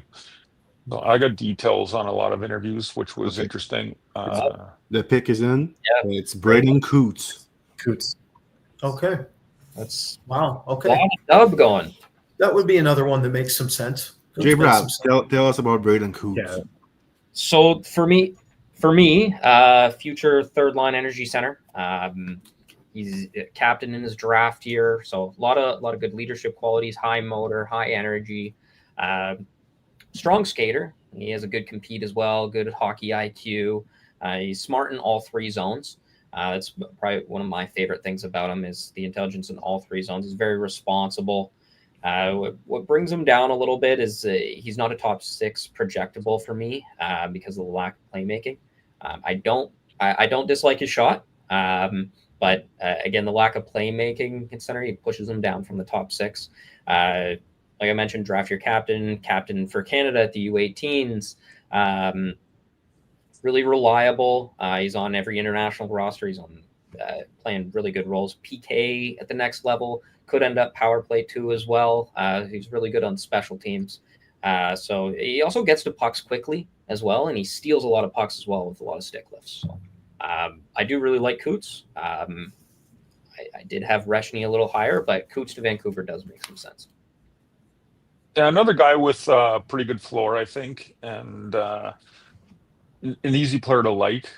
So I got details on a lot of interviews, which was interesting. The pick is in. Yeah. It's Braden Coots. Okay. That's wow. Okay. Dub going. That would be another one that makes some sense. Jay Brad, tell us about Braden Coots. Yeah. So for me, future third line energy center. He's a captain in his draft year, so a lot of good leadership qualities, high motor, high energy, strong skater. He has a good compete as well, good hockey IQ. He's smart in all three zones. That's probably one of my favorite things about him is the intelligence in all three zones. He's very responsible. What brings him down a little bit is he's not a top 6 projectable for me because of the lack of playmaking. I don't dislike his shot, but again, the lack of playmaking in center, he pushes him down from the top 6. Like I mentioned, draft your captain for Canada at the U18s. Really reliable. He's on every international roster. He's on playing really good roles. PK at the next level, could end up power play too as well. He's really good on special teams. So he also gets to pucks quickly as well, and he steals a lot of pucks as well with a lot of stick lifts. So I do really like Coots. I did have Reshny a little higher, but Coots to Vancouver does make some sense. Yeah, another guy with pretty good floor, I think, and an easy player to like.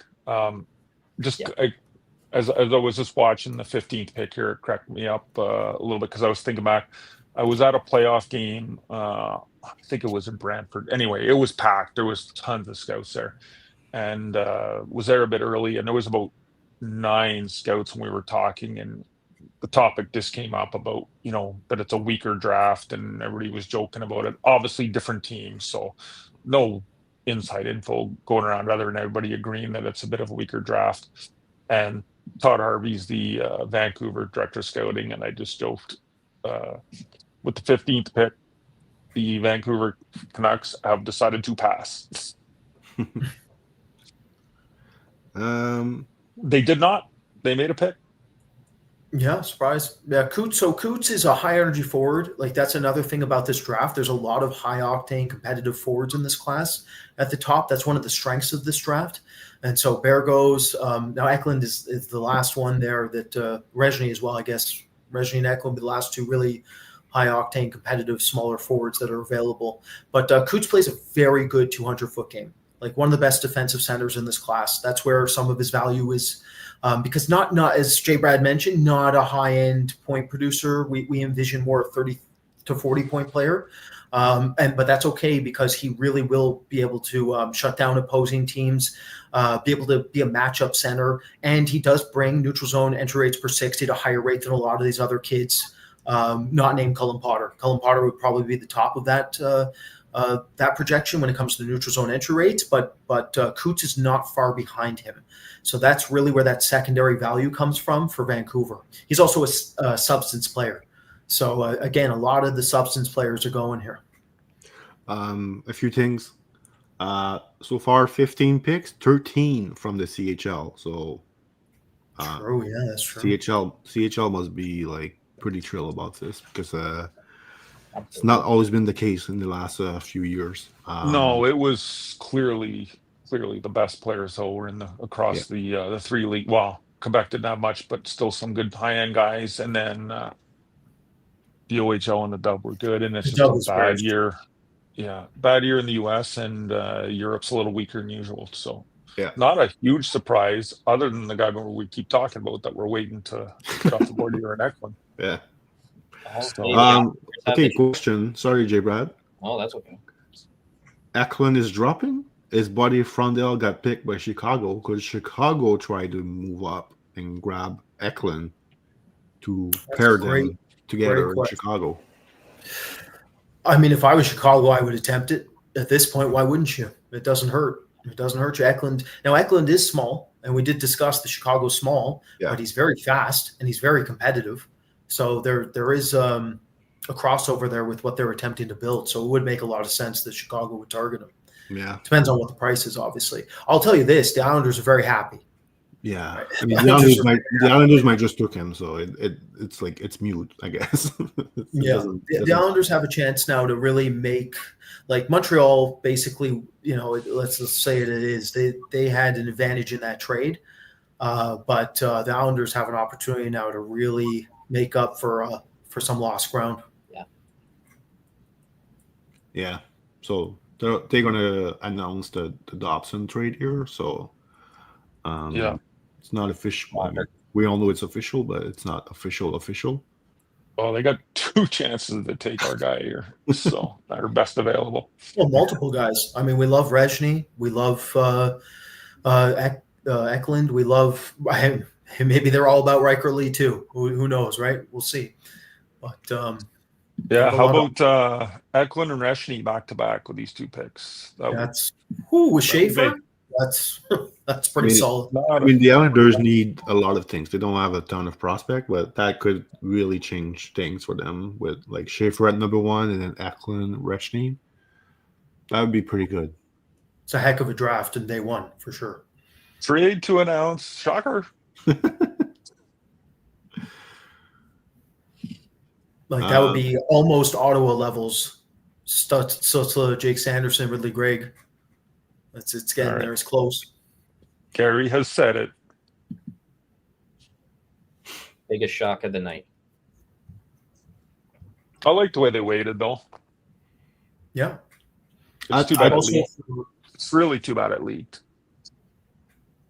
As I was just watching the 15th pick here, it cracked me up a little bit because I was thinking back. I was at a playoff game. I think it was in Brantford. Anyway, it was packed. There was tons of scouts there, and was there a bit early. And there was about 9 scouts when we were talking, and the topic just came up about that it's a weaker draft, and everybody was joking about it. Obviously, different teams, so no inside info going around other than everybody agreeing that it's a bit of a weaker draft. And Todd Harvey's the Vancouver director of scouting, and I just joked with the 15th pick, the Vancouver Canucks have decided to pass. They did not. They made a pick. Yeah, surprise. Yeah, Coots. So Coots is a high energy forward. Like that's another thing about this draft. There's a lot of high octane competitive forwards in this class at the top. That's one of the strengths of this draft. And so Bear goes. Now Eklund is the last one there that Reshny as well. I guess Reshny and Eklund be the last 2 really high octane competitive smaller forwards that are available. But Coots plays a very good 200-foot game. Like one of the best defensive centers in this class. That's where some of his value is. Because not as J. Brad mentioned, not a high-end point producer. We envision more a 30 to 40-point player. But that's okay because he really will be able to shut down opposing teams, be able to be a matchup center. And he does bring neutral zone entry rates per 60 at a higher rate than a lot of these other kids, not named Cullen Potter. Cullen Potter would probably be the top of that projection when it comes to the neutral zone entry rates, but Coots is not far behind him. So that's really where that secondary value comes from for Vancouver. He's also a substance player. So again, a lot of the substance players are going here. A few things. So far, 15 picks, 13 from the CHL. So true, yeah, that's true. CHL must be like pretty thrilled about this because it's not always been the case in the last few years. No, it was clearly the best players who were across the 3 league. Well, Quebec didn't have much, but still some good high-end guys. And then the OHL and the Dub were good, and it's just a bad year. Yeah, bad year in the US, and Europe's a little weaker than usual. So not a huge surprise, other than the guy we keep talking about that we're waiting to get off the board here in Eklund. Yeah. So, okay, question. Sorry, J. Brad. Oh, that's okay. Eklund is dropping. His buddy Frondell got picked by Chicago because Chicago tried to move up and grab Eklund to pair them together in Chicago. I mean, if I was Chicago, I would attempt it. At this point, why wouldn't you? It doesn't hurt. It doesn't hurt you. Eklund. Now, Eklund is small, and we did discuss the Chicago small, but he's very fast and he's very competitive. So there is a crossover there with what they're attempting to build. So it would make a lot of sense that Chicago would target him. Yeah. Depends on what the price is, obviously. I'll tell you this, the Islanders are very happy. Yeah. Right? I mean, the Islanders might just took him, so it's like it's mute, I guess. The Islanders have a chance now to really make, like Montreal basically, let's just say it is. They had an advantage in that trade. But the Islanders have an opportunity now to really make up for some lost ground. Yeah. So they're going to announce the Dobson trade here. So it's not official. I mean, we all know it's official, but it's not official. Oh, they got 2 chances to take our guy here. So our best available. Well, multiple guys. I mean, we love Reshny. We love Eklund. We love maybe they're all about Riker Lee too. Who knows, right? We'll see. But Yeah, Have a how lot of- about Eklund and Reshny back to back with these 2 picks? That would That's with that would Schaefer. make- That's pretty mean, solid. I mean, the Islanders need a lot of things. They don't have a ton of prospect, but that could really change things for them with like Schaefer at number 1 and then Eklund, Reshny. That would be pretty good. It's a heck of a draft in day one for sure. trade to announce. Shocker. Like that would be almost Ottawa levels. So Jake Sanderson, Ridley Gregg. It's getting All right. there. It's close. Gary has said it. Biggest shock of the night. I like the way they waited, though. Yeah. It's too bad it Also, leaked. It's really too bad it leaked.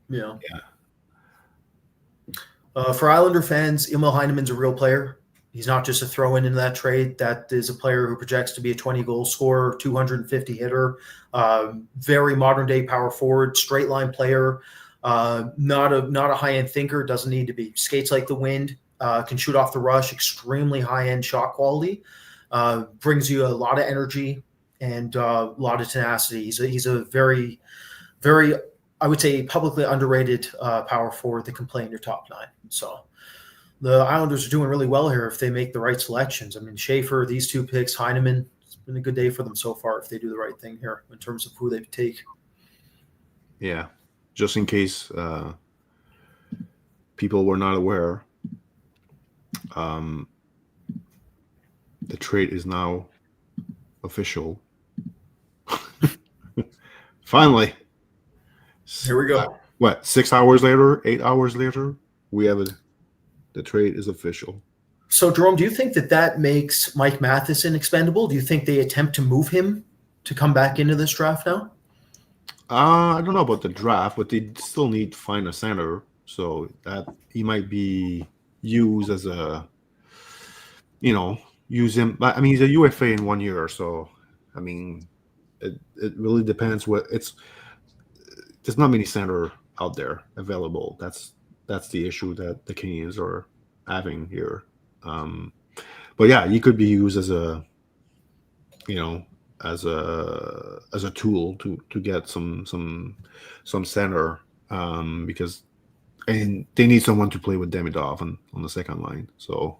yeah. For Islander fans, Emil Heineman's a real player. He's not just a throw-in into that trade. That is a player who projects to be a 20-goal scorer, 250 hitter, very modern-day power forward, straight-line player, not a high-end thinker, doesn't need to be. Skates like the wind, can shoot off the rush, extremely high-end shot quality, brings you a lot of energy and a lot of tenacity. He's a very, very, I would say, publicly underrated power forward that can play in your top 9. So the Islanders are doing really well here if they make the right selections. I mean, Schaefer, these 2 picks, Heineman, it's been a good day for them so far if they do the right thing here in terms of who they take. Yeah, just in case people were not aware, the trade is now official. Finally. Here we go. What, 6 hours later, 8 hours later, we have the trade is official. So, Jerome, do you think that makes Mike Matheson expendable? Do you think they attempt to move him to come back into this draft now? I don't know about the draft, but they still need to find a center, so that he might be used as a, use him. But I mean, he's a UFA in 1 year, so I mean, it really depends. There's not many center out there available. That's the issue that the Canadians are having here. But yeah, he could be used as a, as a tool to get some center, because and they need someone to play with Demidov on the second line. So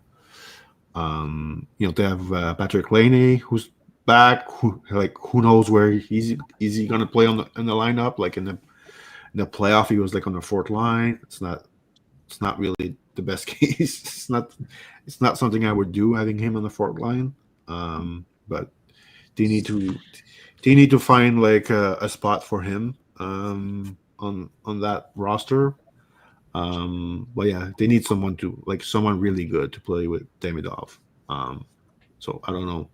they have Patrick Laney who's back. Who knows where is he gonna play in the lineup? Like in the playoff, he was like on the 4th line. It's not really the best case. It's not something I would do, having him on the 4th line. But they need to find like a spot for him on that roster. But yeah, they need someone really good to play with Demidov. So I don't know.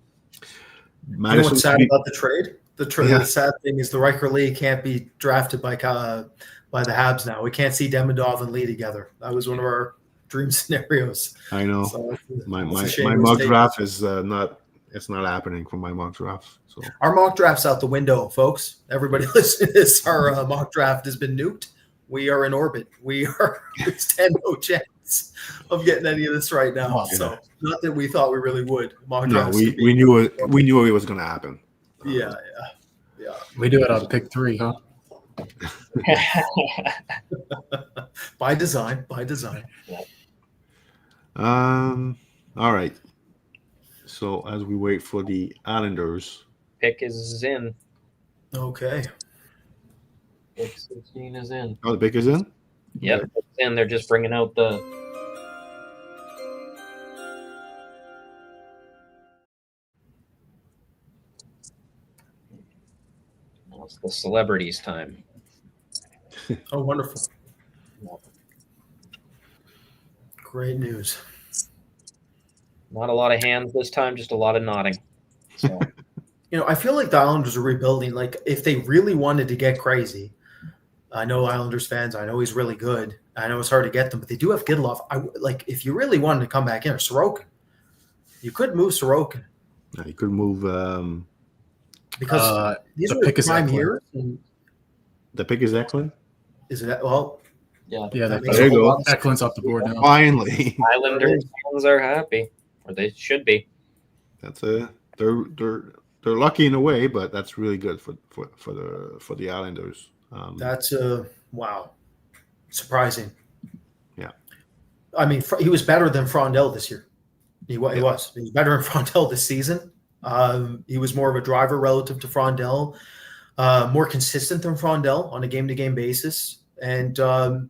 You know what's sad about the trade? The sad thing is the Riker Lee can't be drafted by the Habs now. We can't see Demidov and Lee together. That was one of our dream scenarios. I know. So my mock draft is not. It's not happening for my mock draft. So our mock draft's out the window, folks. Everybody listen to this. Our mock draft has been nuked. We are in orbit. We stand no chance of getting any of this right now. So not that we thought we really would. We knew it. We knew it was going to happen. Yeah. We do it on pick 3, huh? By design. All right. So as we wait for the Islanders, Pick is in. Okay. Pick 16 is in. the pick is in. Yep, it's in. They're just bringing out the. It's the celebrities' time. Oh, wonderful. Great news. Not a lot of hands this time, just a lot of nodding. So. I feel like the Islanders are rebuilding. Like, if they really wanted to get crazy, I know Islanders fans, I know he's really good. I know it's hard to get them, but they do have Gidlov. If you really wanted to come back in, or Sorokin, you could move Sorokin. Yeah, you could move. Because these are the prime years. The pick is Eklund. Is it? Well, yeah. that there you go. Eklund's off the board now. Finally. Islanders fans are happy, or they should be. That's they're lucky in a way, but that's really good for the Islanders. That's wow, surprising. Yeah. I mean, he was better than Frondell this year. He was better than Frondell this season. He was more of a driver relative to Frondell, more consistent than Frondell on a game-to-game basis. And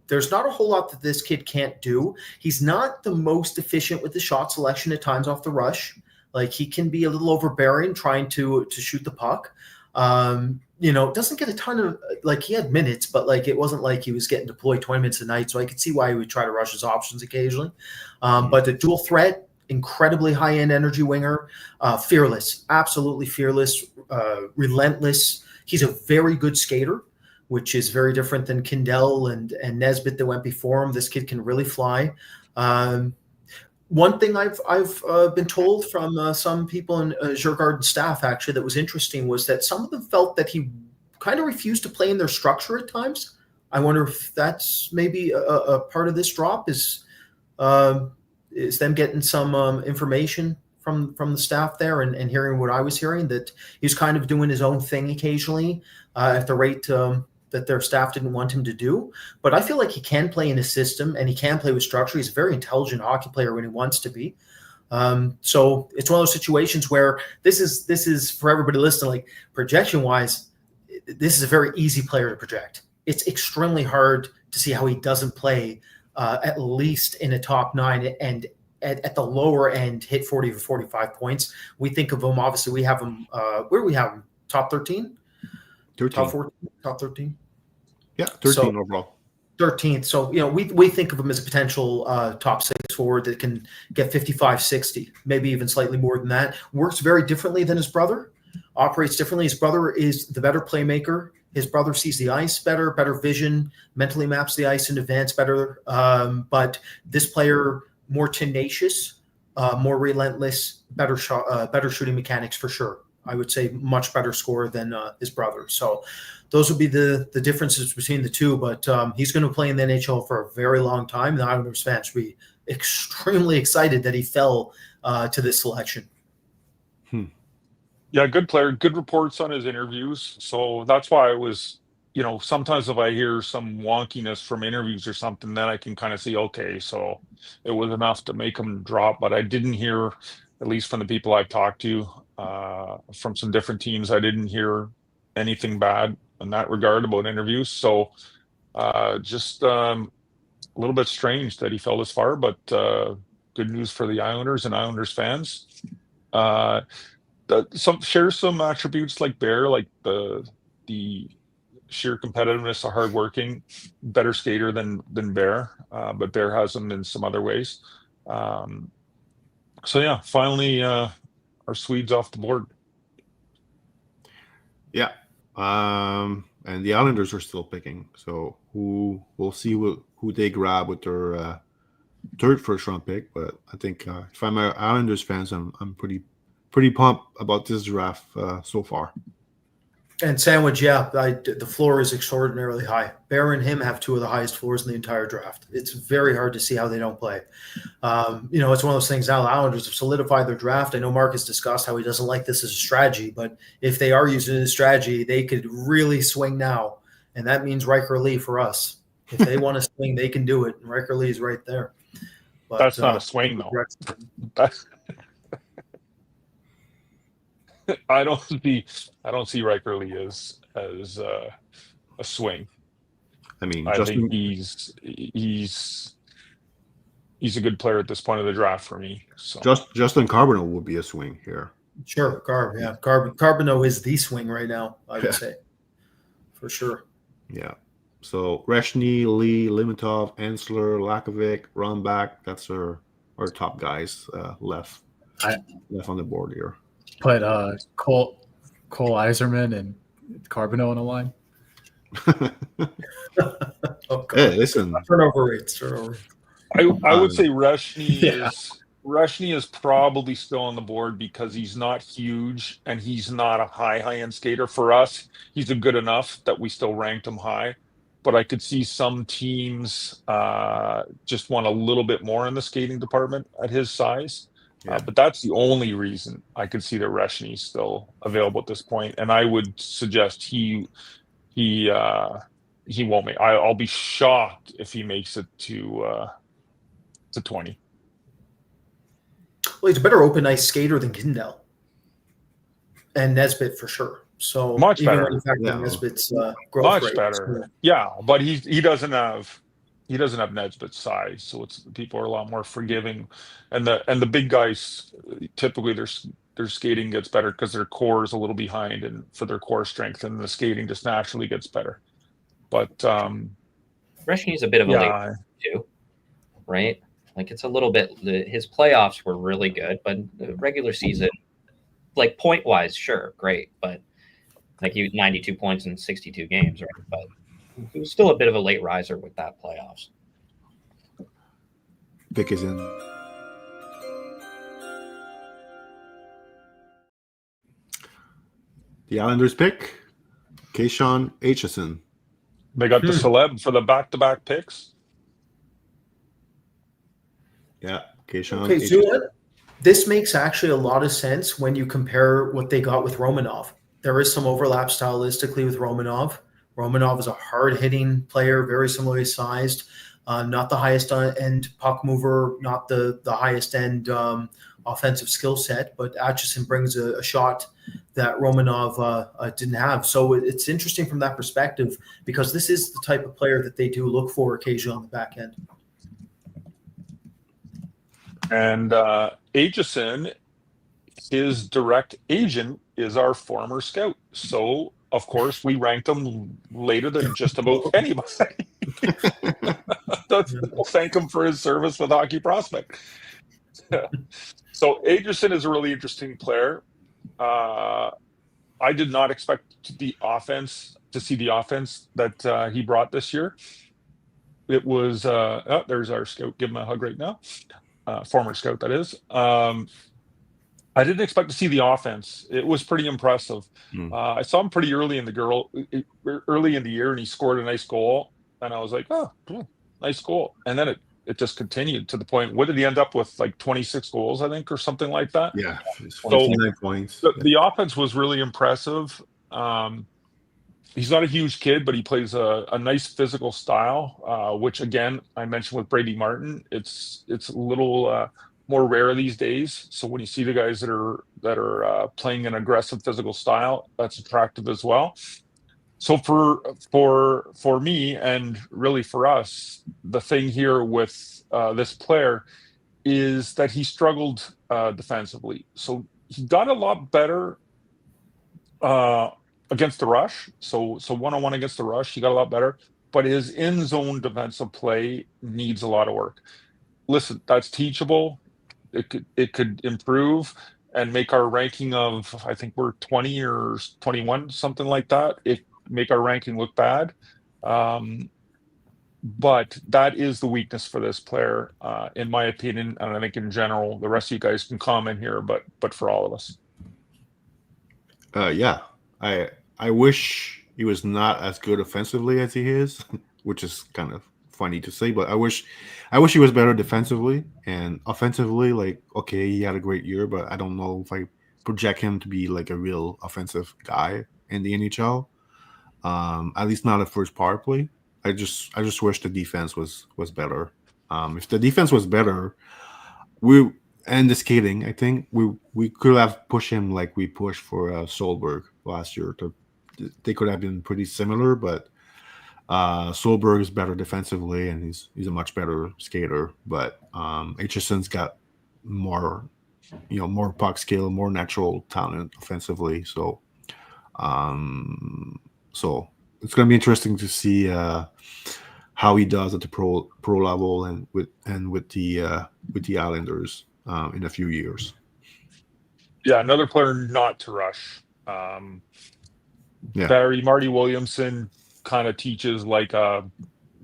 there's not a whole lot that this kid can't do. He's not the most efficient with the shot selection at times off the rush. Like, he can be a little overbearing trying to shoot the puck. Doesn't get a ton of, like, he had minutes, but like it wasn't like he was getting deployed 20 minutes a night. So I could see why he would try to rush his options occasionally. But the dual threat, incredibly high-end energy winger, fearless, absolutely fearless, relentless. He's a very good skater, which is very different than Kindell and Nesbitt that went before him. This kid can really fly. One thing I've been told from some people in Djurgården staff, actually, that was interesting was that some of them felt that he kind of refused to play in their structure at times. I wonder if that's maybe a part of this drop is them getting some information from the staff there and hearing what I was hearing, that he's kind of doing his own thing occasionally at the rate that their staff didn't want him to do. But I feel like he can play in a system and he can play with structure. He's a very intelligent hockey player when he wants to be. So it's one of those situations where this is for everybody listening, like, projection wise, this is a very easy player to project. It's extremely hard to see how he doesn't play at least in a top 9 and at the lower end hit 40 or 45 points. We think of him, obviously we have him, where do we have him? Top 13? 13. Top 14, top 13. Yeah, 13 overall. 13th. So, we think of him as a potential top 6 forward that can get 55, 60, maybe even slightly more than that. Works very differently than his brother, operates differently. His brother is the better playmaker. His brother sees the ice better vision, mentally maps the ice in advance better. But this player, more tenacious, more relentless, better shooting mechanics for sure. I would say much better scorer than his brother. So those would be the differences between the two. But he's going to play in the NHL for a very long time. The Islanders fans should be extremely excited that he fell to this selection. Yeah, good player, good reports on his interviews. So that's why I was, sometimes if I hear some wonkiness from interviews or something, then I can kind of see, okay, so it was enough to make him drop. But I didn't hear, at least from the people I've talked to, from some different teams, I didn't hear anything bad in that regard about interviews. So just a little bit strange that he fell this far, but good news for the Islanders and Islanders fans. Share some attributes like Bear, like the sheer competitiveness, the hardworking, better skater than Bear, but Bear has them in some other ways. So yeah, finally our Swedes off the board. Yeah, and the Islanders are still picking, so we'll see who they grab with their third first round pick. But I think if I'm an Islanders fans, I'm pretty pumped about this draft so far. And Sandwich, the floor is extraordinarily high. Bear and him have two of the highest floors in the entire draft. It's very hard to see how they don't play. It's one of those things now. The Islanders have solidified their draft. I know Mark has discussed how he doesn't like this as a strategy, but if they are using it as a strategy, they could really swing now. And that means Riker Lee for us. If they want to swing, they can do it. And Riker Lee is right there. But, that's not a swing, though. I don't see Riker Lee as a swing. I mean, I think he's a good player at this point of the draft for me. So Justin Carbonneau would be a swing here. Sure, Carbonneau is the swing right now, I would say, for sure. Yeah. So Reshny, Lee, Limitov, Ensler, Lakovic, Runback. That's our top guys left on the board here. Put Cole Iserman and Carbonneau on a line. Hey, listen. Turnover rates. I would say Reshny is probably still on the board because he's not huge and he's not a high-end skater. For us, he's a good enough that we still ranked him high. But I could see some teams just want a little bit more in the skating department at his size. But that's the only reason I could see that Reshny's still available at this point, and I would suggest he won't make. I'll be shocked if he makes it to 20. Well, he's a better open ice skater than Kindell and Nesbitt for sure. So Much even better. when you factor Yeah. Nesbitt's growth Much rate, better. so- Yeah, but he doesn't have Nesbitt's size, so people are a lot more forgiving, and the big guys typically their skating gets better because their core is a little behind, and for their core strength, and the skating just naturally gets better. But Reshny's a bit of a late too, right? Like it's a little bit. His playoffs were really good, but the regular season, like point wise, sure, great, but like he 92 points in 62 games, right? But he was still a bit of a late riser with that playoffs. Vic is in. The Islanders pick Keyshawn Aitchison. they got the celeb for the back-to-back picks. Yeah, Keyshawn. Okay, so you know what? This makes actually a lot of sense when you compare what they got with Romanov. There is some overlap stylistically with Romanov. Romanov is a hard-hitting player, very similarly sized, not the highest end puck mover, not the highest end offensive skill set, but Aitchison brings a shot that Romanov didn't have. So it's interesting from that perspective because this is the type of player that they do look for occasionally on the back end. And Aitchison, his direct agent is our former scout. So, of course, we ranked him later than just about anybody. We'll thank him for his service with Hockey Prospect. So Aitchison is a really interesting player. I did not expect to see the offense that he brought this year. It was there's our scout. Give him a hug right now. Former scout, that is. I didn't expect to see the offense. It was pretty impressive. I saw him pretty early in the year, and he scored a nice goal. And I was like, oh, nice goal. And then it just continued to the point. What did he end up with? Like 26 goals, I think, or something like that. Yeah, 29 points. The offense was really impressive. He's not a huge kid, but he plays a nice physical style, which again I mentioned with Brady Martin. It's a little more rare these days. So when you see the guys that are playing an aggressive physical style, that's attractive as well. So for me and really for us, the thing here with this player is that he struggled defensively. So he got a lot better against the rush. So one-on-one against the rush, he got a lot better. But his in-zone defensive play needs a lot of work. Listen, that's teachable. It could improve and make our ranking of, I think we're 20 or 21, something like that. It make our ranking look bad. But that is the weakness for this player, in my opinion, and I think in general. The rest of you guys can comment here, but for all of us. Yeah, I wish he was not as good offensively as he is, which is kind of funny to say, but I wish he was better defensively and offensively. Like, okay, he had a great year, but I don't know if I project him to be like a real offensive guy in the NHL. At least not a first power play. I just wish the defense was better. If the defense was better, and the skating, I think we could have pushed him like we pushed for Solberg last year. They could have been pretty similar, but Solberg is better defensively, and he's a much better skater. But Aitchison's got more puck skill, more natural talent offensively. So it's going to be interesting to see how he does at the pro level and with the Islanders in a few years. Yeah, another player not to rush. Marty Williamson kind of teaches like a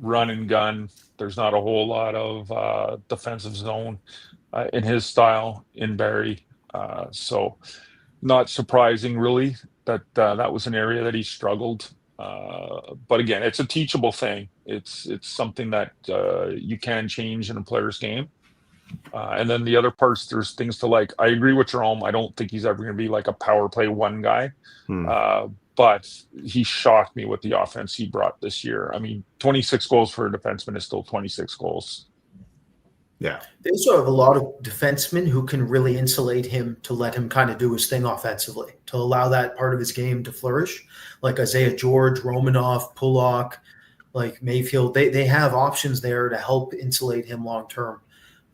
run and gun. There's not a whole lot of defensive zone in his style in Barrie. So not surprising really that that was an area that he struggled. But again, it's a teachable thing. It's something that you can change in a player's game. And then the other parts, there's things to like. I agree with Jerome. I don't think he's ever going to be like a power play one guy. But he shocked me with the offense he brought this year. I mean, 26 goals for a defenseman is still 26 goals. Yeah. They also have a lot of defensemen who can really insulate him to let him kind of do his thing offensively, to allow that part of his game to flourish, like Isaiah George, Romanov, Pulak, like Mayfield. They have options there to help insulate him long term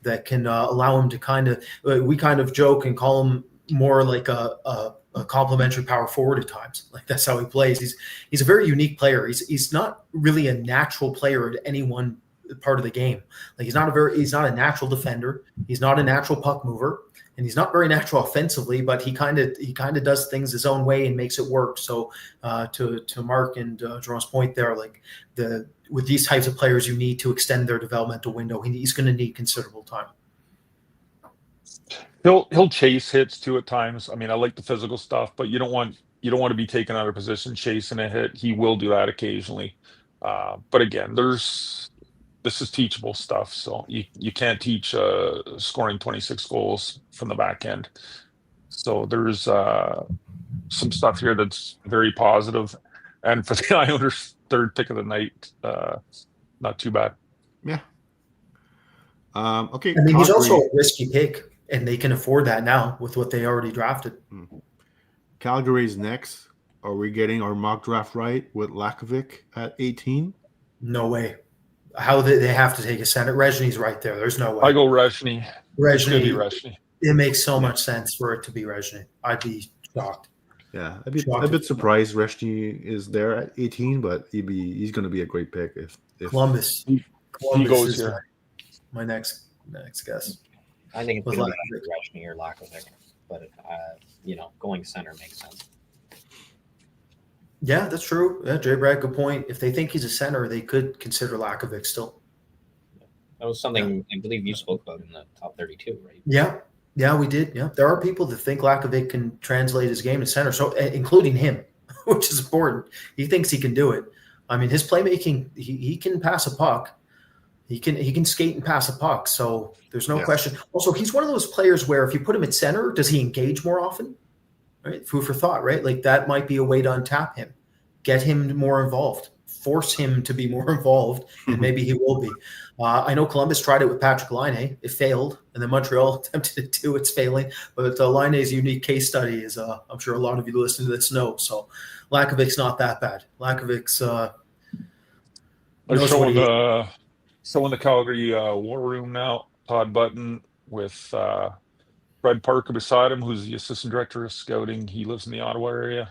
that can allow him to kind of – we kind of joke and call him more like a complimentary power forward at times. Like that's how he plays. He's a very unique player. He's not really a natural player at any one part of the game. Like he's not a natural defender. He's not a natural puck mover, and he's not very natural offensively, but he kind of does things his own way and makes it work. So to Mark and Jerome's point there, like with these types of players, you need to extend their developmental window. He's going to need considerable time. He'll chase hits too at times. I mean, I like the physical stuff, but you don't want to be taken out of position chasing a hit. He will do that occasionally. But again, this is teachable stuff. So you can't teach scoring 26 goals from the back end. So there's some stuff here that's very positive. And for the Islanders' third pick of the night, not too bad. Yeah. Okay. I mean, he's also a risky pick, and they can afford that now with what they already drafted. Calgary's next. Are we getting our mock draft right with Lakovic at 18? No way. How they have to take a center. Regini's right there. There's no way. I go Regini. Regini. It makes so much sense for it to be Regini. I'd be shocked. Yeah, I'd be a bit surprised Regini is there at 18, but he's going to be a great pick if Columbus. He goes is here. My next guess. I think it's going to be Regini or Lakovic, but going center makes sense. Yeah, that's true. Yeah, Jay Brad, good point. If they think he's a center, they could consider Lakovic still. That was something I believe you spoke about in the top 32, right? Yeah, we did. Yeah, there are people that think Lakovic can translate his game to center, so including him, which is important. He thinks he can do it. I mean, his playmaking, he can pass a puck. He can skate and pass a puck, so there's no question. Also, he's one of those players where if you put him at center, does he engage more often? Right, food for thought, right? Like that might be a way to untap him, get him more involved, force him to be more involved, and maybe he will be. I know Columbus tried it with Patrick Laine. It failed, and then Montreal attempted it too. It's failing. But Laine's unique case study is, I'm sure a lot of you listening to this know. So Lakovic's not that bad. Lakovic's showing the Calgary War Room now. Todd Button with Fred Parker beside him, who's the assistant director of scouting. He lives in the Ottawa area.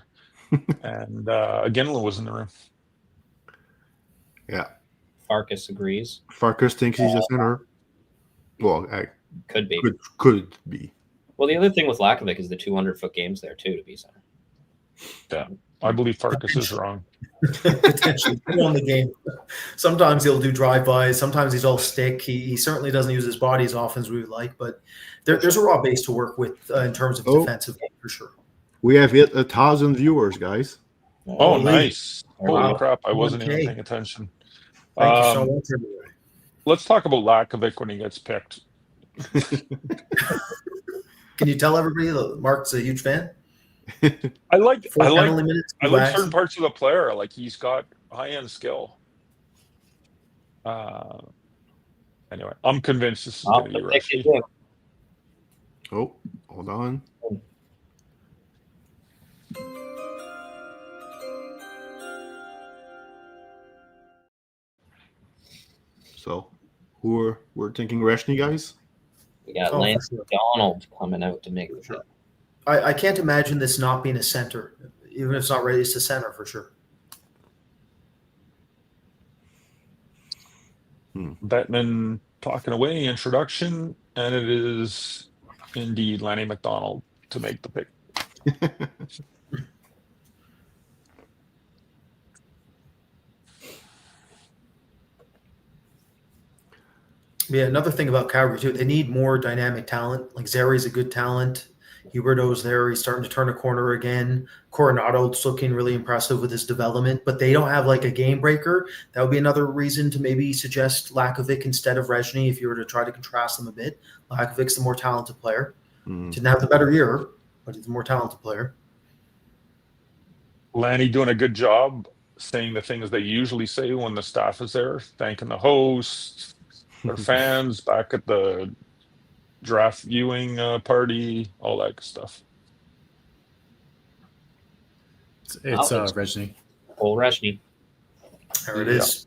And Ginla was in the room. Yeah. Farkas agrees. Farkas thinks he's a center. Well, could be. Could be. Well, the other thing with Lakovic is the 200-foot games there, too, to be center. Yeah. I believe Farkas is wrong. Potentially on the game. Sometimes he'll do drive-bys. Sometimes he's all stick. He certainly doesn't use his body as often as we would like, but there's a raw base to work with in terms of defensive game for sure. We have hit 1,000 viewers, guys. Oh, nice. Wow. Holy crap. I wasn't even paying attention. Thank you so much, everybody. Let's talk about Lakovic when he gets picked. Can you tell everybody that Mark's a huge fan? I like minutes, certain parts of the player. Like he's got high-end skill. Anyway, I'm convinced this is going to be risky. Oh, hold on. So, we're thinking Reshny, guys? We got Lance McDonald coming out to make the pick. I can't imagine this not being a center, even if it's not ready. It's a center for sure. Bettman talking away, introduction, and it is indeed Lanny McDonald to make the pick. Yeah, another thing about Calgary too, they need more dynamic talent. Like Zeri's a good talent. Huberdeau's there. He's starting to turn a corner again. Coronado's looking really impressive with his development, but they don't have like a game breaker. That would be another reason to maybe suggest Lakovic instead of Rezhny if you were to try to contrast them a bit. Lakovic's the more talented player. Didn't have the better year, but he's a more talented player. Lanny doing a good job saying the things they usually say when the staff is there, thanking the hosts, their fans, back at the draft viewing party, all that good stuff. It's Rezhny. Old Rezhny. There it is.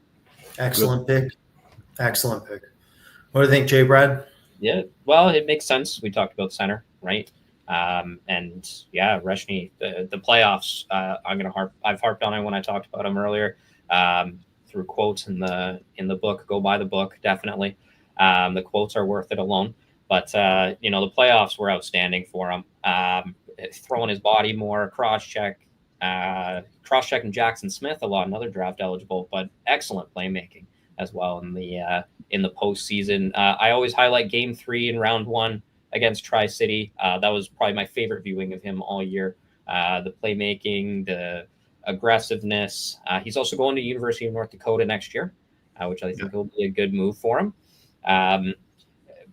Excellent pick. Excellent pick. What do you think, Jay Brad? Yeah, well, it makes sense. We talked about center, right? And yeah, Rezhny, the playoffs. I've harped on it when I talked about him earlier. Through quotes in the book. Go buy the book, definitely. The quotes are worth it alone. But the playoffs were outstanding for him. Throwing his body more, cross-checking Jackson Smith a lot, another draft eligible, but excellent playmaking as well in the postseason. I always highlight Game 3 in Round 1 against Tri-City. That was probably my favorite viewing of him all year. The playmaking, the aggressiveness. He's also going to University of North Dakota next year, which I think will be a good move for him.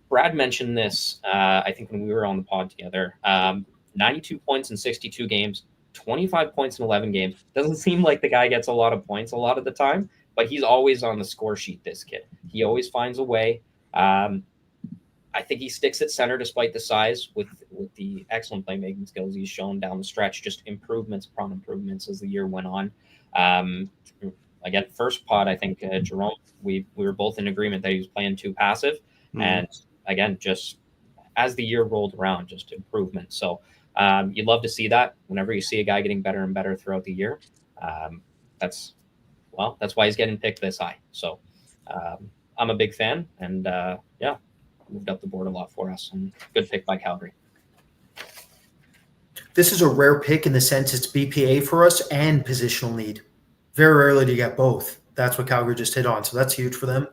Brad mentioned this, I think, when we were on the pod together. 92 points in 62 games, 25 points in 11 games. Doesn't seem like the guy gets a lot of points a lot of the time, but he's always on the score sheet, this kid. He always finds a way. I think he sticks at center despite the size with the excellent playmaking skills he's shown down the stretch, just improvements upon improvements as the year went on. Again, first pod, I think, Jerome, we were both in agreement that he was playing too passive. And again, just as the year rolled around, just improvement. So you'd love to see that whenever you see a guy getting better and better throughout the year. That's why he's getting picked this high. So I'm a big fan, and moved up the board a lot for us, and good pick by Calgary. This is a rare pick in the sense it's BPA for us and positional need. Very rarely do you get both. That's what Calgary just hit on. So that's huge for them.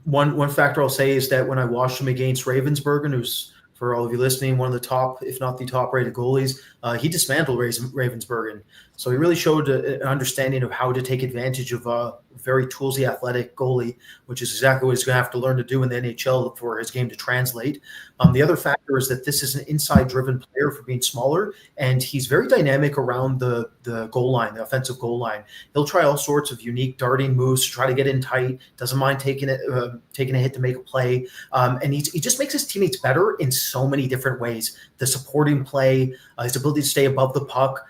One factor I'll say is that when I watched him against Ravensburgen, who's, for all of you listening, one of the top, if not the top rated goalies, he dismantled Ravensburgen. So he really showed an understanding of how to take advantage of a very toolsy athletic goalie, which is exactly what he's going to have to learn to do in the NHL for his game to translate. The other factor is that this is an inside-driven player for being smaller, and he's very dynamic around the goal line, the offensive goal line. He'll try all sorts of unique darting moves to try to get in tight, doesn't mind taking a hit to make a play, and he just makes his teammates better in so many different ways. The supporting play, his ability to stay above the puck,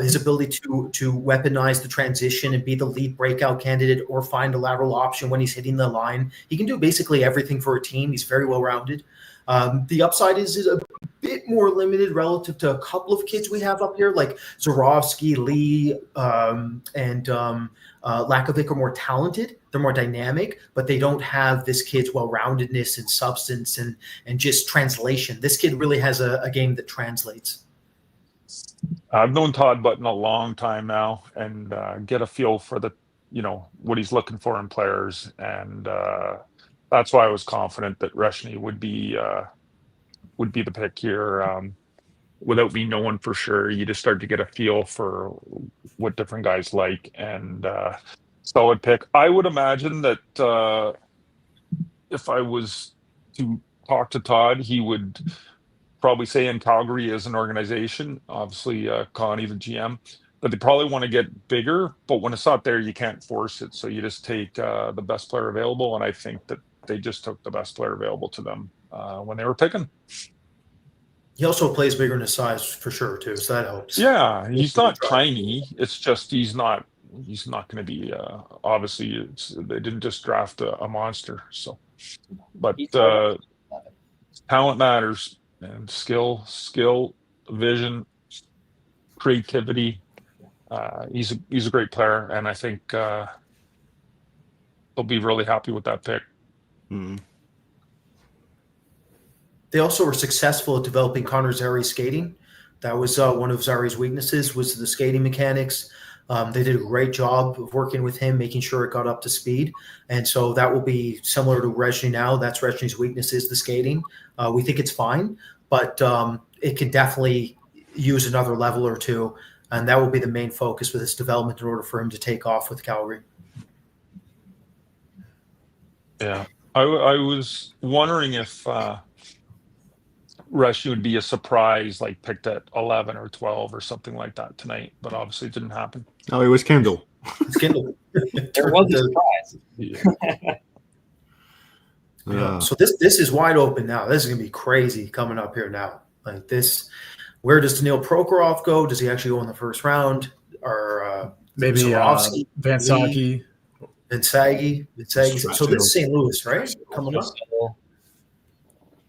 his ability to weaponize the transition and be the lead breakout candidate or find a lateral option when he's hitting the line. He can do basically everything for a team. He's very well-rounded. The upside is a bit more limited relative to a couple of kids we have up here, like Zorovsky, Lee, and Lakovic are more talented. They're more dynamic, but they don't have this kid's well-roundedness and substance and just translation. This kid really has a game that translates. I've known Todd Button a long time now, and get a feel for what he's looking for in players, and that's why I was confident that Rezhny would be the pick here. Without me knowing for sure, you just start to get a feel for what different guys like, and solid pick. I would imagine that if I was to talk to Todd, he would probably say in Calgary as an organization, obviously Connie, the GM, that they probably want to get bigger, but when it's not there, you can't force it. So you just take the best player available. And I think that they just took the best player available to them when they were picking. He also plays bigger in his size for sure too. So that helps. Yeah. He's not tiny. It's just, he's not going to be, obviously they didn't just draft a monster. So, but talent matters. And skill, vision, creativity. He's a great player, and I think they'll be really happy with that pick. Mm-hmm. They also were successful at developing Connor Zari's skating. That was one of Zari's weaknesses, was the skating mechanics. They did a great job of working with him, making sure it got up to speed. And so that will be similar to Rezhny now. That's Rezhny's weakness, is the skating. We think it's fine, but it can definitely use another level or two, and that will be the main focus with his development in order for him to take off with Calgary. Yeah, I was wondering if Rush would be a surprise, like picked at 11 or 12 or something like that tonight, but obviously it didn't happen. No, it was Kendall. It's Kindle. There was a surprise. Yeah. Yeah. So this is wide open now. This is gonna be crazy coming up here now. Like this, where does Daniil Prokhorov go? Does he actually go in the first round? Or Maybe Swarovski, Vansaki. Vinsagi. So this is St. Louis, right? Coming up.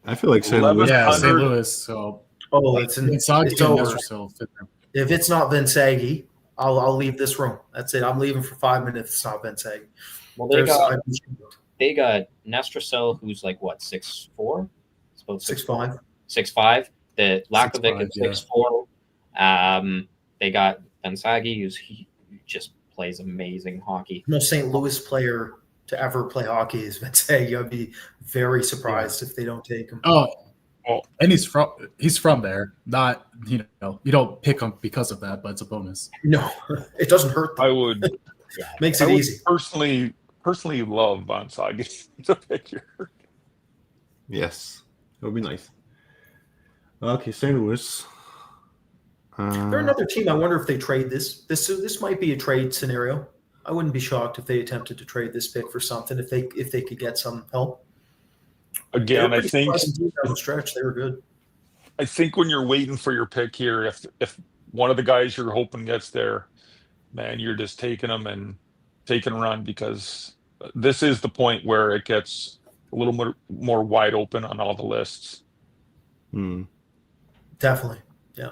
I feel like St. 11. Louis. Yeah, 100. St. Louis. So Oh, it's Vansaki and over. Nestersil fit there. If it's not Vinsagi, I'll leave this room. That's it. I'm leaving for 5 minutes. It's not Vinsagi. Well, There's- they got Nestersil, who's like what, 6'4"? Suppose 6'5". 6'5". The Lakovic 6'5", is yeah. 6'4". They got Vansagi, he just plays amazing hockey. Most St. Louis player to ever play hockey is Vinsagi. I'd be very surprised if they don't take him. Oh, Well, and he's from there. Not you don't pick him because of that, but it's a bonus. No, it doesn't hurt them. I would Makes I it would easy. personally love Vansagi to pick here. Yes, it would be nice. Okay, St. Louis. They're another team. I wonder if they trade this. This might be a trade scenario. I wouldn't be shocked if they attempted to trade this pick for something if they could get some help. Again, They I were pretty think surprising team down the stretch. They were good. I think when you're waiting for your pick here, if one of the guys you're hoping gets there, man, you're just taking them and taking a run, because this is the point where it gets a little more wide open on all the lists. Definitely. Yeah.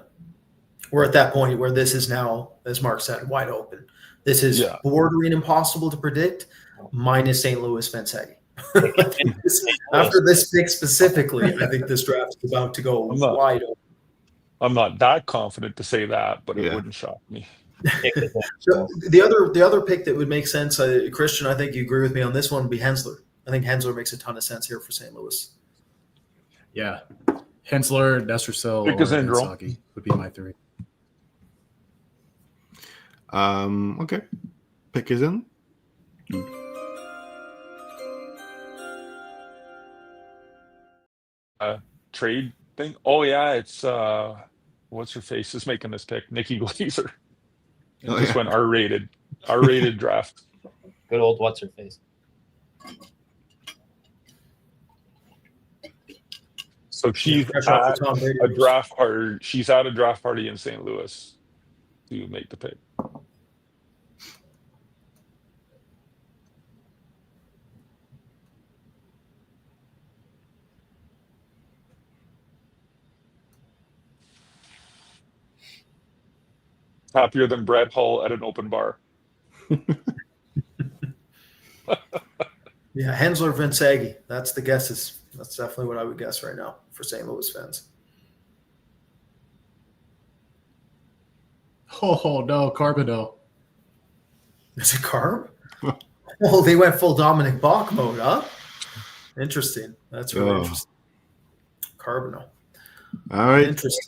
We're at that point where this is now, as Mark said, wide open. This is Yeah. bordering impossible to predict, minus St. Louis Vinsagi. After this pick specifically, I think this draft is about to go wide open. I'm not that confident to say that, but it Yeah. wouldn't shock me. So the other pick that would make sense, Christian, I think you agree with me on this one, would be Hensler. I think Hensler makes a ton of sense here for St. Louis. Yeah, Hensler, Nestersil, Pick or is in, Jerome. Vansaki would be my three. Okay. Pick is in. Trade thing. Oh yeah, it's what's her face is making this pick. Nikki Glazer. Oh, This yeah. went R-rated draft. Good old what's her face. So she's Fresh off at the Tom Brady a news. draft party. She's at a draft party in St. Louis to make the pick. Happier than Brett Hull at an open bar. Yeah, Hensler, Vinsagi. That's the guesses. That's definitely what I would guess right now for St. Louis fans. Oh no, Carbonell. Is it Carb? Oh, they went full Dominic Bach mode, huh? Interesting. That's really Oh. interesting. Carbonell. All right. Interesting.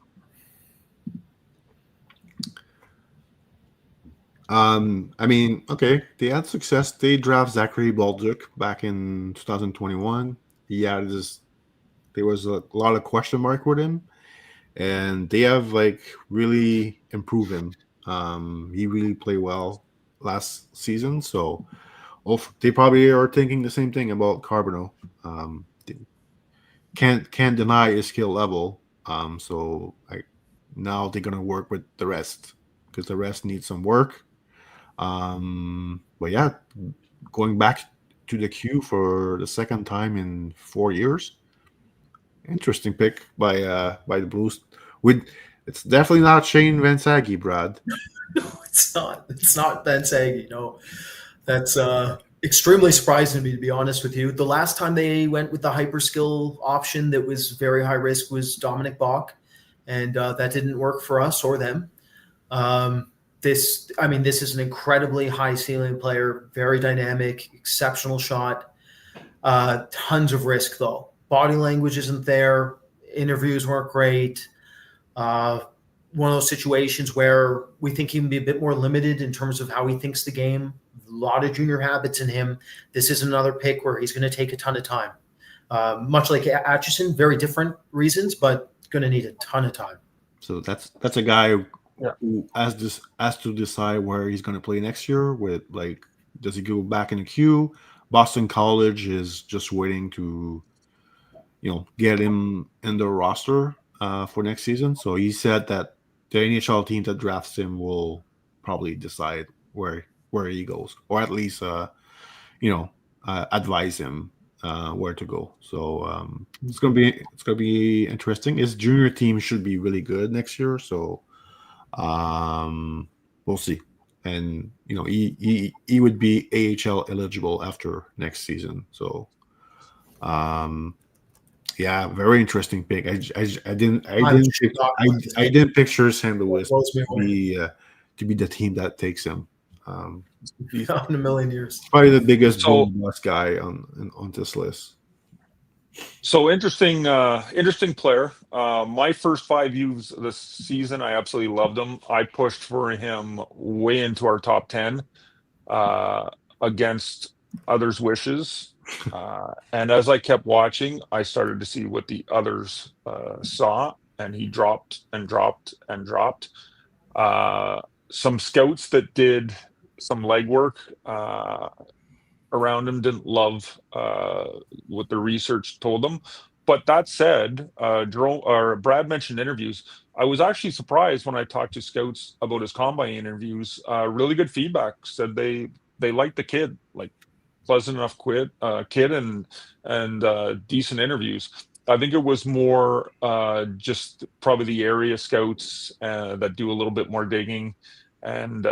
I mean, okay, they had success. They draft Zachary Bolduc back in 2021. There was a lot of question mark with him, and they have like really improved him. He really played well last season, so they probably are thinking the same thing about Carbonell. They can't deny his skill level. So now they're gonna work with the rest because the rest needs some work. But yeah, going back to the queue for the second time in 4 years. Interesting pick by the Blues. It's definitely not Shane Vansagi, Brad. It's not. It's not Vinsagi. No, that's extremely surprising to me, to be honest with you. The last time they went with the hyper skill option that was very high risk was Dominic Bach, and that didn't work for us or them. This is an incredibly high ceiling player, very dynamic, exceptional shot. Tons of risk though. Body language isn't there. interviews weren't great. One of those situations where we think he can be a bit more limited in terms of how he thinks the game. A lot of junior habits in him. This is another pick where he's going to take a ton of time. Much like Atchison, very different reasons, but going to need a ton of time. So that's a guy who has to decide where he's going to play next year. With like, does he go back in the queue? Boston College is just waiting to, get him in the roster for next season. So he said that the NHL team that drafts him will probably decide where he goes, or at least advise him where to go. So it's gonna be interesting. His junior team should be really good next year. So we'll see. And he would be AHL eligible after next season. So very interesting pick. I didn't picture St. Louis to be the team that takes him. Not in a million years. Probably the biggest boom bust guy on this list. So interesting player. My first 5 views of this season, I absolutely loved him. I pushed for him way into our top 10 against others' wishes. And as I kept watching, I started to see what the others saw, and he dropped and dropped and dropped. Some scouts that did some legwork around him didn't love what the research told them. But that said, Brad mentioned interviews. I was actually surprised when I talked to scouts about his combine interviews. Really good feedback. Said they liked the kid, like pleasant enough kid and decent interviews. I think it was more just probably the area scouts that do a little bit more digging, and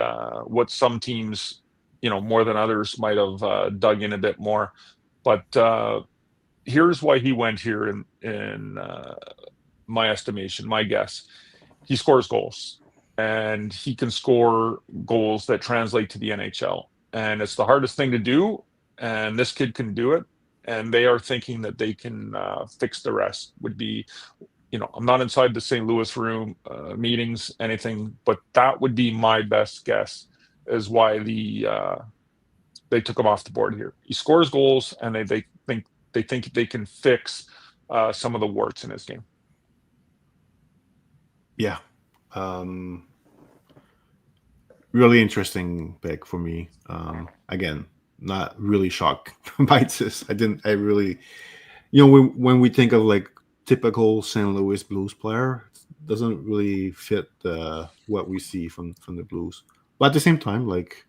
what some teams, more than others, might have dug in a bit more. But here's why he went here in my estimation, my guess. He scores goals, and he can score goals that translate to the NHL. And it's the hardest thing to do, and this kid can do it. And they are thinking that they can fix the rest. Would be, I'm not inside the St. Louis room meetings, anything, but that would be my best guess is why they took him off the board here. He scores goals, and they think they can fix some of the warts in his game. Yeah, really interesting pick for me. Again, not really shocked by this. I really, when we think of like typical St. Louis Blues player, it doesn't really fit what we see from the Blues. But at the same time, like,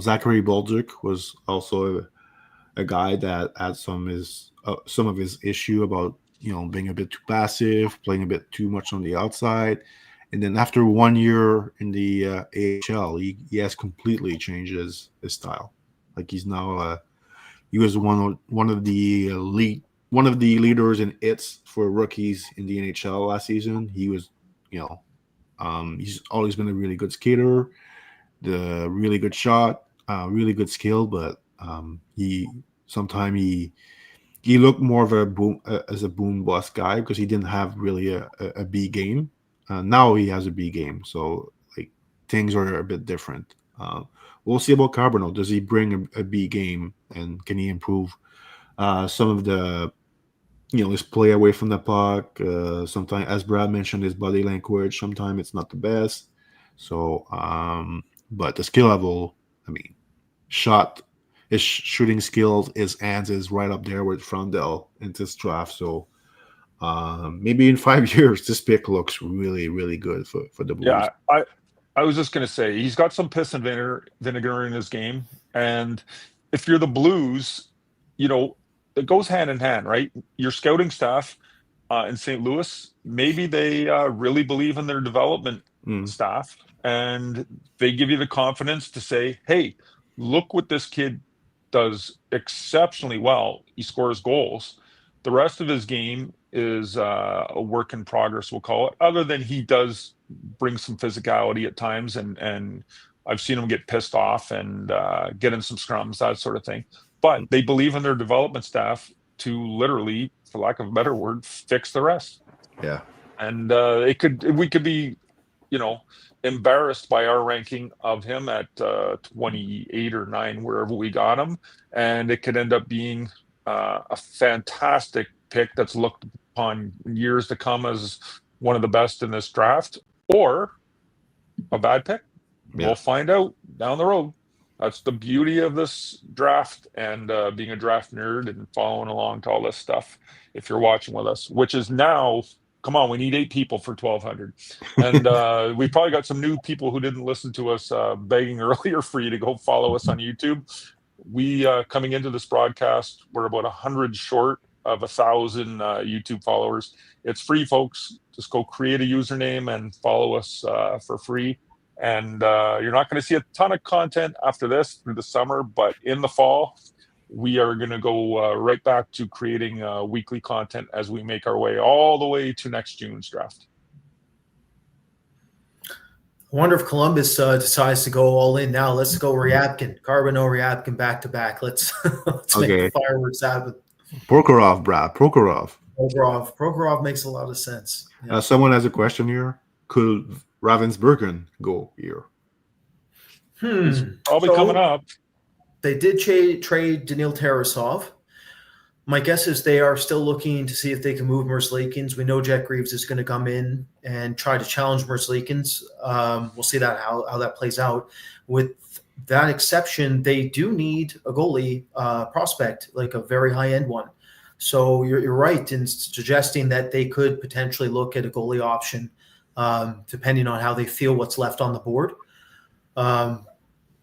Zachary Bolduc was also a guy that had some of his issue about, being a bit too passive, playing a bit too much on the outside. And then after 1 year in the AHL, he has completely changed his style. Like, he's now he was one of the leaders in hits for rookies in the NHL last season. He was, he's always been a really good skater, the really good shot, really good skill, but he looked more of a boom bust guy because he didn't have really a B game. Now he has a B game, so like things are a bit different. We'll see about Carbonell. Does he bring a B game, and can he improve some of the, his play away from the puck? Sometimes, as Brad mentioned, his body language, sometimes it's not the best. So, but the skill level, his shooting skills, his hands is right up there with Frondell in this draft. So maybe in 5 years, this pick looks really, really good for the Blues. Yeah, I was just going to say, he's got some piss and vinegar in his game. And if you're the Blues, it goes hand in hand, right? Your scouting staff in St. Louis, maybe they really believe in their development staff, and they give you the confidence to say, hey, look what this kid does exceptionally well. He scores goals. The rest of his game is a work in progress, we'll call it, other than he does bring some physicality at times, and I've seen him get pissed off and get in some scrums, that sort of thing. But they believe in their development staff to literally, for lack of a better word, fix the rest. Yeah. And we could be, embarrassed by our ranking of him at 28 or 9, wherever we got him. And it could end up being a fantastic pick that's looked upon years to come as one of the best in this draft, or a bad pick. Yeah. We'll find out down the road. That's the beauty of this draft, and being a draft nerd and following along to all this stuff. If you're watching with us, which is now, come on, we need 8 people for 1,200. And we probably got some new people who didn't listen to us begging earlier for you to go follow us on YouTube. We, coming into this broadcast, we're about 100 short of 1,000 YouTube followers. It's free, folks. Just go create a username and follow us for free. And you're not going to see a ton of content after this through the summer, but in the fall, we are going to go right back to creating weekly content as we make our way all the way to next June's draft. I wonder if Columbus decides to go all in now. Let's go Ryabkin, Carbonneau, Ryabkin back to back. Let's make the fireworks happen. Prokhorov, Brad. Prokhorov makes a lot of sense. Yeah. Someone has a question here. Could Ravensburgen go here? Probably coming up. They did trade Daniil Tarasov. My guess is they are still looking to see if they can move Merzlikins. We know Jet Greaves is going to come in and try to challenge Merzlikins. We'll see that how that plays out. With that exception, they do need a goalie prospect, like a very high-end one. So you're right in suggesting that they could potentially look at a goalie option, depending on how they feel what's left on the board.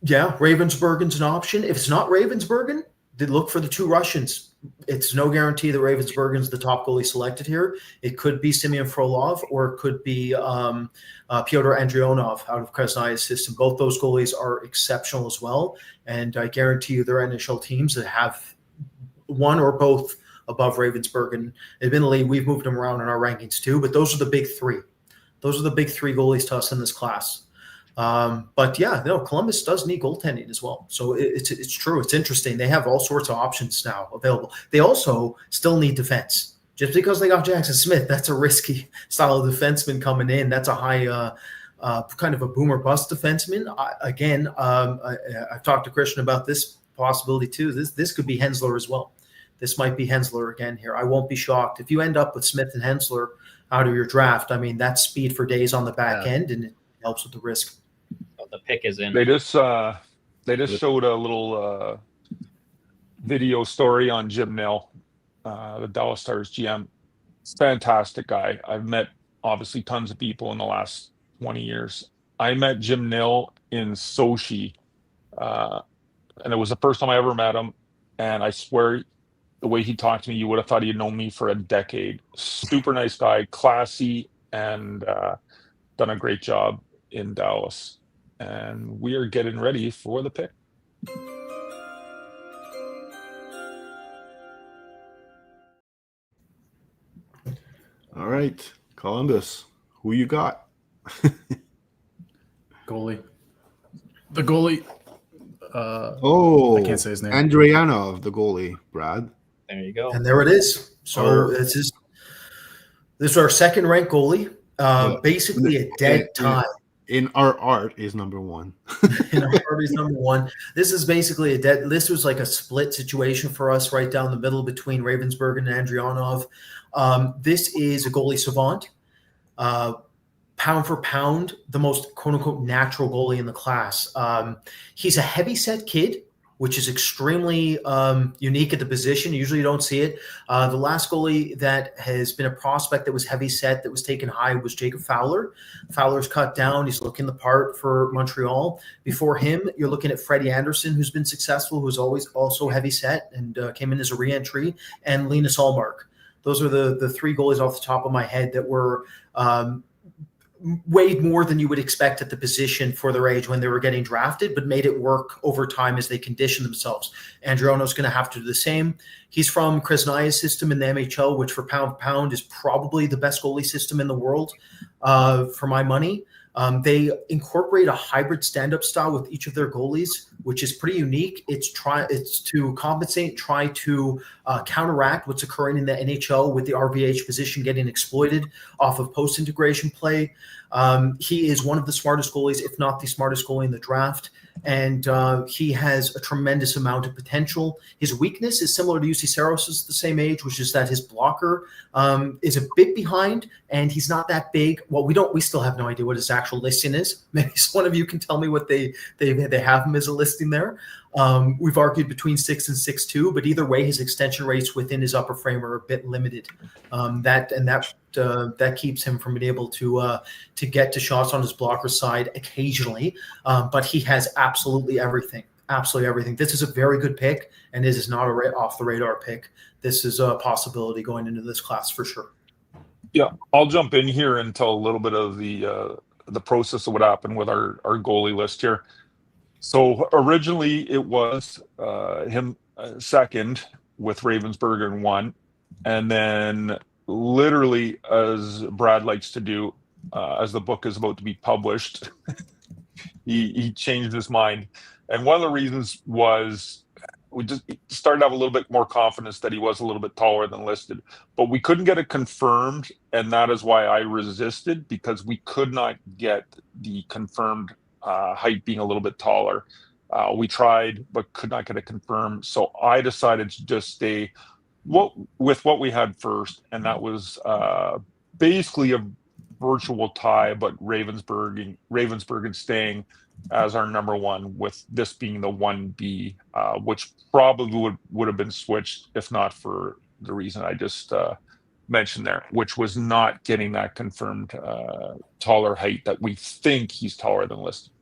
Yeah, Ravensburgen's an option. If it's not Ravensburgen, they look for the 2 Russians. It's no guarantee that Ravensburgen's the top goalie selected here. It could be Semyon Frolov, or it could be Pyotr Andrionov out of Krasnaya's system. Both those goalies are exceptional as well, and I guarantee you there are NHL teams that have one or both above Ravensburgen. Admittedly, we've moved them around in our rankings too, but those are the big 3. Those are the big 3 goalies to us in this class. But yeah, no, Columbus does need goaltending as well. So it's true. It's interesting. They have all sorts of options now available. They also still need defense. Just because they got Jackson Smith, that's a risky style of defenseman coming in. That's a high, kind of a boomer bust defenseman. I've talked to Christian about this possibility too. This could be Hensler as well. This might be Hensler again here. I won't be shocked if you end up with Smith and Hensler out of your draft. I mean, that's speed for days on the back end, and it helps with the risk. The pick is in. They just showed a little video story on Jim Nill, the Dallas Stars GM. Fantastic guy. I've met obviously tons of people in the last 20 years. I met Jim Nill in Sochi, and it was the first time I ever met him. And I swear, the way he talked to me, you would have thought he'd known me for a decade. Super nice guy, classy, and done a great job in Dallas. And we are getting ready for the pick. All right, Columbus, who you got? Goalie. The goalie. I can't say his name. Andrianov, the goalie, Brad. There you go. And there it is. So this is our second ranked goalie. Basically a dead tie. In our art is number 1. In our art is number 1. This is basically this was like a split situation for us right down the middle between Ravensburgen and Andrionov. This is a goalie savant. Pound for pound, the most quote unquote natural goalie in the class. He's a heavy set kid, which is extremely unique at the position. Usually you don't see it. The last goalie that has been a prospect that was heavy set, that was taken high, was Jacob Fowler. Fowler's cut down. He's looking the part for Montreal. Before him, you're looking at Freddie Anderson, who's been successful, who's always also heavy set and came in as a re-entry, and Linus Ullmark. Those are the 3 goalies off the top of my head that were weighed more than you would expect at the position for their age when they were getting drafted, but made it work over time as they conditioned themselves. Andrionov's going to have to do the same. He's from Krasnaya's system in the MHL, which for pound is probably the best goalie system in the world for my money. They incorporate a hybrid stand-up style with each of their goalies, which is pretty unique. It's to compensate, try to counteract what's occurring in the NHL with the RVH position getting exploited off of post-integration play. He is one of the smartest goalies, if not the smartest goalie in the draft. And he has a tremendous amount of potential. His weakness is similar to UC Saros, the same age, which is that his blocker is a bit behind, and he's not that big. Well, we still have no idea what his actual listing is. Maybe one of you can tell me what they have him as a listing there. We've argued between 6 and 6'2", but either way, his extension rates within his upper frame are a bit limited. That keeps him from being able to get to shots on his blocker side occasionally. But he has absolutely everything. Absolutely everything. This is a very good pick, and this is not a off the radar pick. This is a possibility going into this class for sure. Yeah, I'll jump in here and tell a little bit of the process of what happened with our goalie list here. So originally it was him second with Ravensburger in 1, and then literally, as Brad likes to do, as the book is about to be published, he changed his mind. And one of the reasons was we just started to have a little bit more confidence that he was a little bit taller than listed, but we couldn't get it confirmed. And that is why I resisted, because we could not get the confirmed height being a little bit taller. We tried, but could not get it confirmed. So I decided to just stay with what we had first. And that was basically a virtual tie, but Ravensburg staying as our number 1, with this being the 1B, which probably would have been switched if not for the reason I just mentioned there, which was not getting that confirmed taller height that we think he's taller than listed.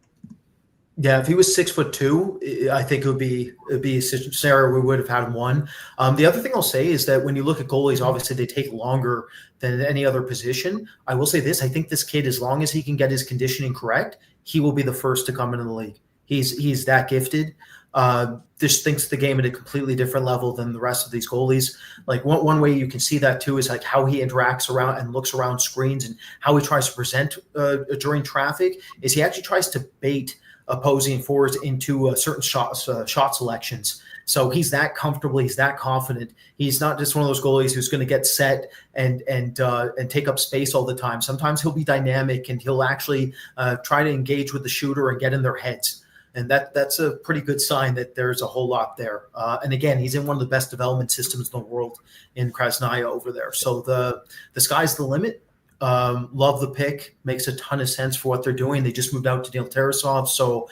Yeah, if he was 6'2", I think it would be a scenario we would have had him 1. The other thing I'll say is that when you look at goalies, obviously they take longer than any other position. I will say this: I think this kid, as long as he can get his conditioning correct, he will be the first to come into the league. He's that gifted. Just thinks the game at a completely different level than the rest of these goalies. Like one way you can see that too is like how he interacts around and looks around screens, and how he tries to present during traffic. Is he actually tries to bait opposing forwards into certain shot selections. So he's that comfortable. He's that confident. He's not just one of those goalies who's going to get set and take up space all the time. Sometimes he'll be dynamic, and he'll actually try to engage with the shooter and get in their heads. And that's a pretty good sign that there's a whole lot there. And again, he's in one of the best development systems in the world in Krasnaya over there. So the sky's the limit. Love the pick. Makes a ton of sense for what they're doing. They just moved out to Neil Tarasov, so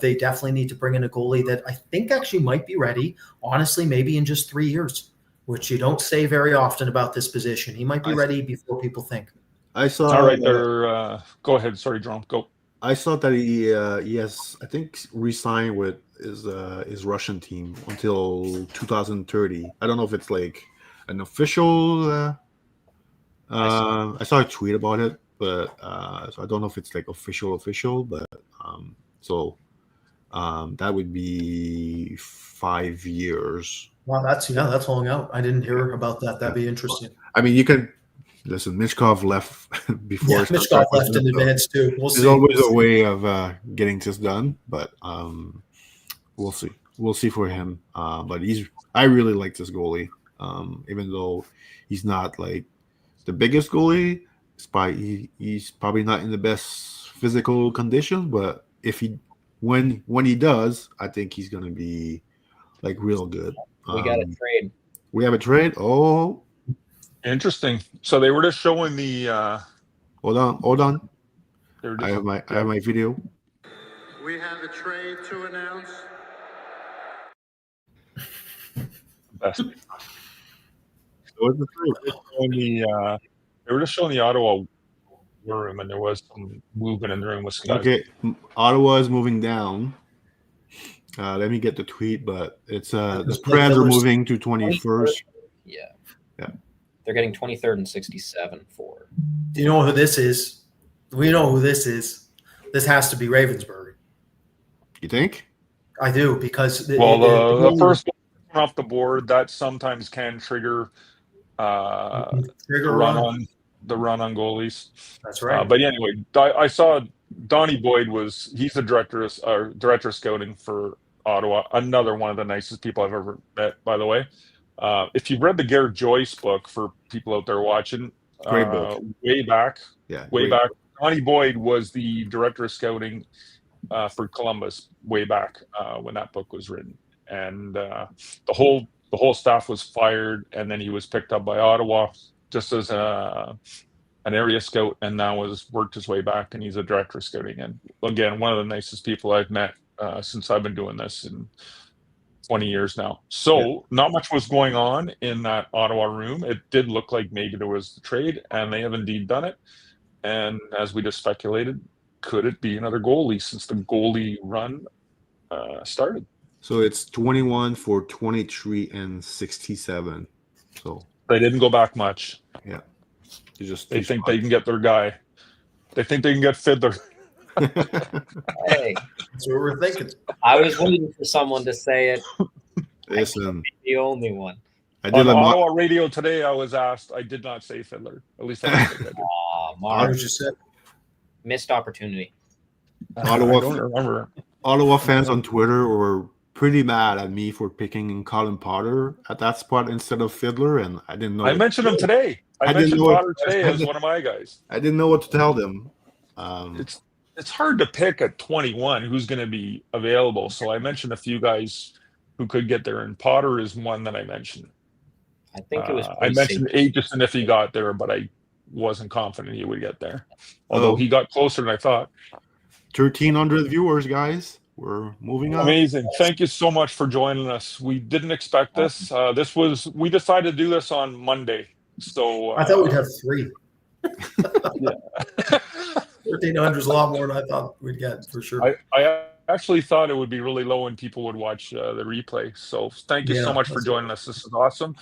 they definitely need to bring in a goalie that I think actually might be ready, honestly, maybe in just 3 years, which you don't say very often about this position. He might be ready before people think. I saw. All right, there. Go ahead. Sorry, Jerome. Go. I saw that he has, I think, re-signed with his Russian team until 2030. I don't know if it's like an official. I saw a tweet about it, but so I don't know if it's like official, but that would be 5 years. Wow, that's long out. I didn't hear about that. That'd be interesting. I mean, you can listen. Mishkov left before. Yeah, Mishkov left in advance too. There's always a way of getting this done, but we'll see. We'll see for him. But I really like this goalie, even though he's not like the biggest goalie. He's probably not in the best physical condition, but when he does, I think he's gonna be like real good. We got a trade. We have a trade. Oh, interesting. So they were just showing the. Hold on. Just, I have my video. We have a trade to announce. Best. They were just showing the Ottawa room, and there was some movement in the room with some guys. Okay, Ottawa is moving down. Let me get the tweet, but it's the Preds are moving to 21st. Yeah. They're getting 23rd and 67 for. Do you know who this is? We know who this is. This has to be Ravensburg. You think? I do, because the first one off the board, that sometimes can trigger the run on goalies. That's right. But anyway, I saw Donnie Boyd he's the director of scouting for Ottawa. Another one of the nicest people I've ever met, by the way. If you've read the Garrett Joyce book, for people out there watching, Great book. way back, Yeah, way great back, book. Johnny Boyd was the director of scouting for Columbus way back when that book was written, and the whole staff was fired, and then he was picked up by Ottawa just as an area scout, and now has worked his way back, and he's a director of scouting. And again, one of the nicest people I've met since I've been doing this in 20 years now. So not much was going on in that Ottawa room. It did look like maybe there was the trade, and they have indeed done it. And as we just speculated, could it be another goalie since the goalie run started? So it's 21 for 23 and 67. So They didn't go back much. yeah, They think they can get their guy. They think they can get Fiddler. Hey, That's what we're thinking. I was waiting for someone to say it. Listen, The only one. I did On a Ottawa radio today, I was asked. I did not say Fiddler. At least I don't think I did. Aw, I Mark, was just said. missed opportunity. Ottawa- I don't remember. Ottawa fans on Twitter were pretty mad at me for picking Colin Potter at that spot instead of Fiddler, and I didn't know. I mentioned him today. I didn't mentioned know it. Potter today as one of my guys. I didn't know what to tell them. It's hard to pick at 21 who's going to be available. So I mentioned a few guys who could get there, and Potter is one that I mentioned. I think it was. I mentioned Aitchison if he got there, but I wasn't confident he would get there. Although he got closer than I thought. 1,300 viewers, guys. We're moving on. Amazing. Thank you so much for joining us. We didn't expect this. We decided to do this on Monday. So I thought we'd have 3. Yeah. 1,300 is a lot more than I thought we'd get for sure. I actually thought it would be really low and people would watch the replay. So thank you so much for joining us. This is awesome.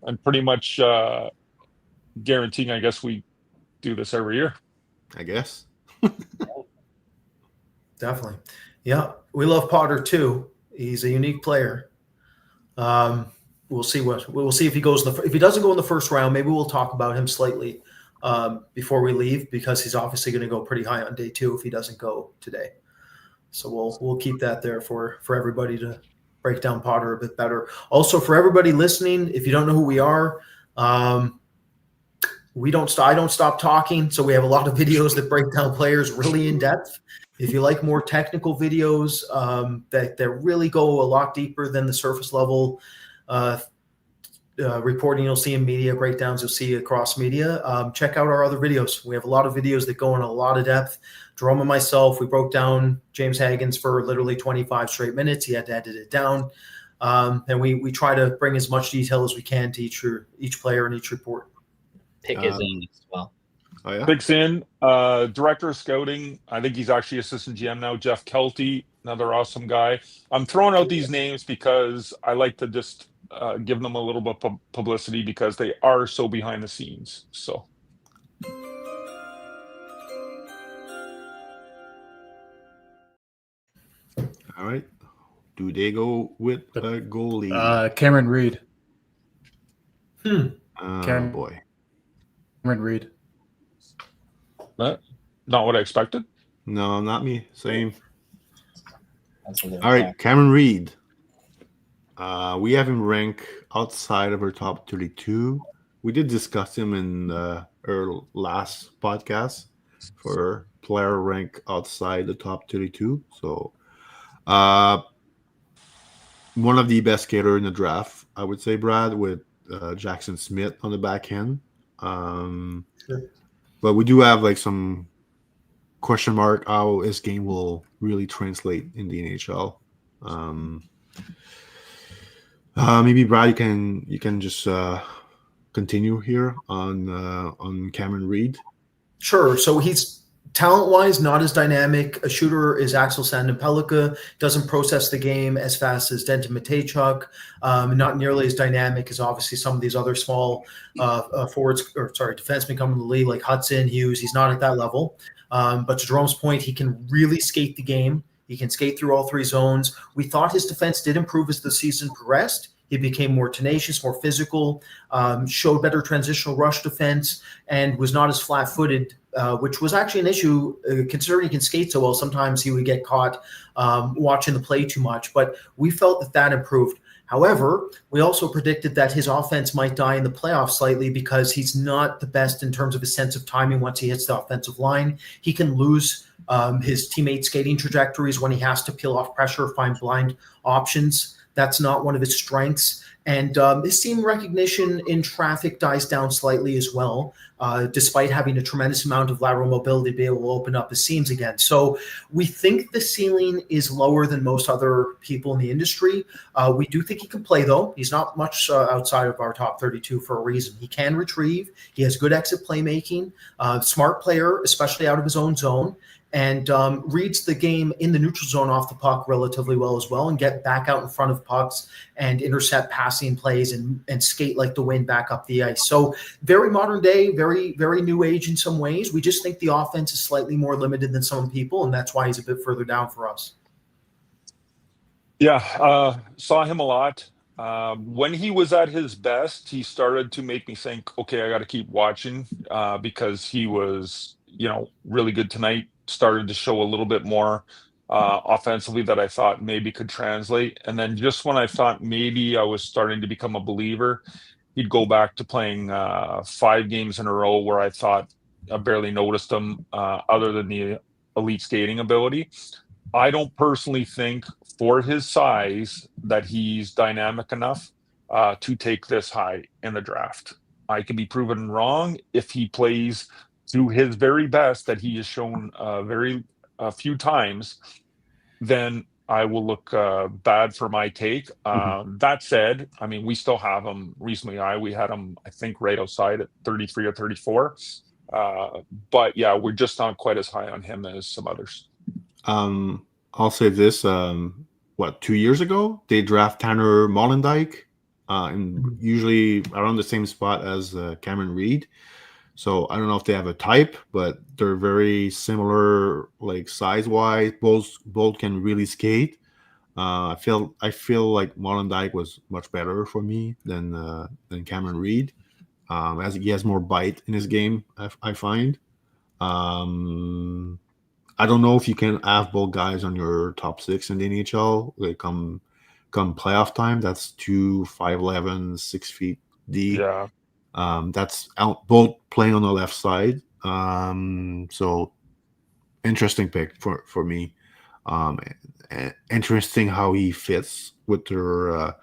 And pretty much guaranteeing, I guess, we do this every year. I guess. Definitely. Yeah, we love Potter too. He's a unique player. We'll see if he goes if he doesn't go in the first round. Maybe we'll talk about him slightly before we leave, because he's obviously going to go pretty high on day 2 if he doesn't go today. So we'll keep that there for everybody to break down Potter a bit better. Also, for everybody listening, if you don't know who we are, I don't stop talking. So we have a lot of videos that break down players really in depth. If you like more technical videos that really go a lot deeper than the surface level reporting you'll see in media, breakdowns you'll see across media, check out our other videos. We have a lot of videos that go in a lot of depth. Jerome and myself, we broke down James Haggins for literally 25 straight minutes. He had to edit it down. And we try to bring as much detail as we can to each player and each report. Pick his in as well. Oh, yeah. Picks in, director of scouting. I think he's actually assistant GM now. Jeff Kelty, another awesome guy. I'm throwing out these names because I like to just give them a little bit of publicity because they are so behind the scenes. So. All right. Do they go with a goalie? Cameron Reed. Oh, boy. Cameron Reed. Not what I expected. No, not me. Same. All All right, Cameron Reed. We have him rank outside of our top 32. We did discuss him in our last podcast for player rank outside the top 32. So, one of the best skater in the draft, I would say, Brad, with Jackson Smith on the back end. Sure. But we do have like some question mark how his game will really translate in the NHL. Maybe Brad, you can just continue here on Cameron Reed. Sure. So he's talent-wise not as dynamic a shooter as Axel Sandin-Pellikka. Doesn't process the game as fast as Denton Matejchuk. Not nearly as dynamic as obviously some of these other small defensemen coming in the league like Hudson, Hughes. He's not at that level. But to Jerome's point, he can really skate the game. He can skate through all 3 zones. We thought his defense did improve as the season progressed. He He became more tenacious, more physical, showed better transitional rush defense, and was not as flat-footed, which was actually an issue. Considering he can skate so well, sometimes he would get caught watching the play too much. But we felt that improved. However, we also predicted that his offense might die in the playoffs slightly because he's not the best in terms of his sense of timing once he hits the offensive line. He can lose his teammates' skating trajectories when he has to peel off pressure, find blind options. That's not one of his strengths. And his seam recognition in traffic dies down slightly as well, despite having a tremendous amount of lateral mobility to be able to open up his seams again. So we think the ceiling is lower than most other people in the industry. We do think he can play, though. He's not much outside of our top 32 for a reason. He can retrieve. He has good exit playmaking, smart player, especially out of his own zone, and reads the game in the neutral zone off the puck relatively well as well, and get back out in front of pucks and intercept passing plays and skate like the wind back up the ice. So very modern day, very, very new age in some ways. We just think the offense is slightly more limited than some people, and that's why he's a bit further down for us. Yeah, saw him a lot. When he was at his best, he started to make me think, okay, I got to keep watching because he was, really good tonight. Started to show a little bit more offensively that I thought maybe could translate. And then just when I thought maybe I was starting to become a believer, he'd go back to playing 5 games in a row where I thought I barely noticed him other than the elite skating ability. I don't personally think for his size that he's dynamic enough to take this high in the draft. I can be proven wrong if he plays to his very best that he has shown very few times, then I will look bad for my take. That said, I mean, we still have him recently. We had him, I think, right outside at 33 or 34. But yeah, we're just not quite as high on him as some others. I'll say this, 2 years ago, they draft Tanner Mollendijk, and usually around the same spot as Cameron Reed. So I don't know if they have a type, but they're very similar, like size-wise. Both can really skate. I feel like Mollendijk was much better for me than Cameron Reed, as he has more bite in his game. I find. I don't know if you can have both guys on your top 6 in the NHL. Like come playoff time, that's 2 5'11", 6 feet deep. Yeah. That's out both playing on the left side. So interesting pick for me. Interesting how he fits with their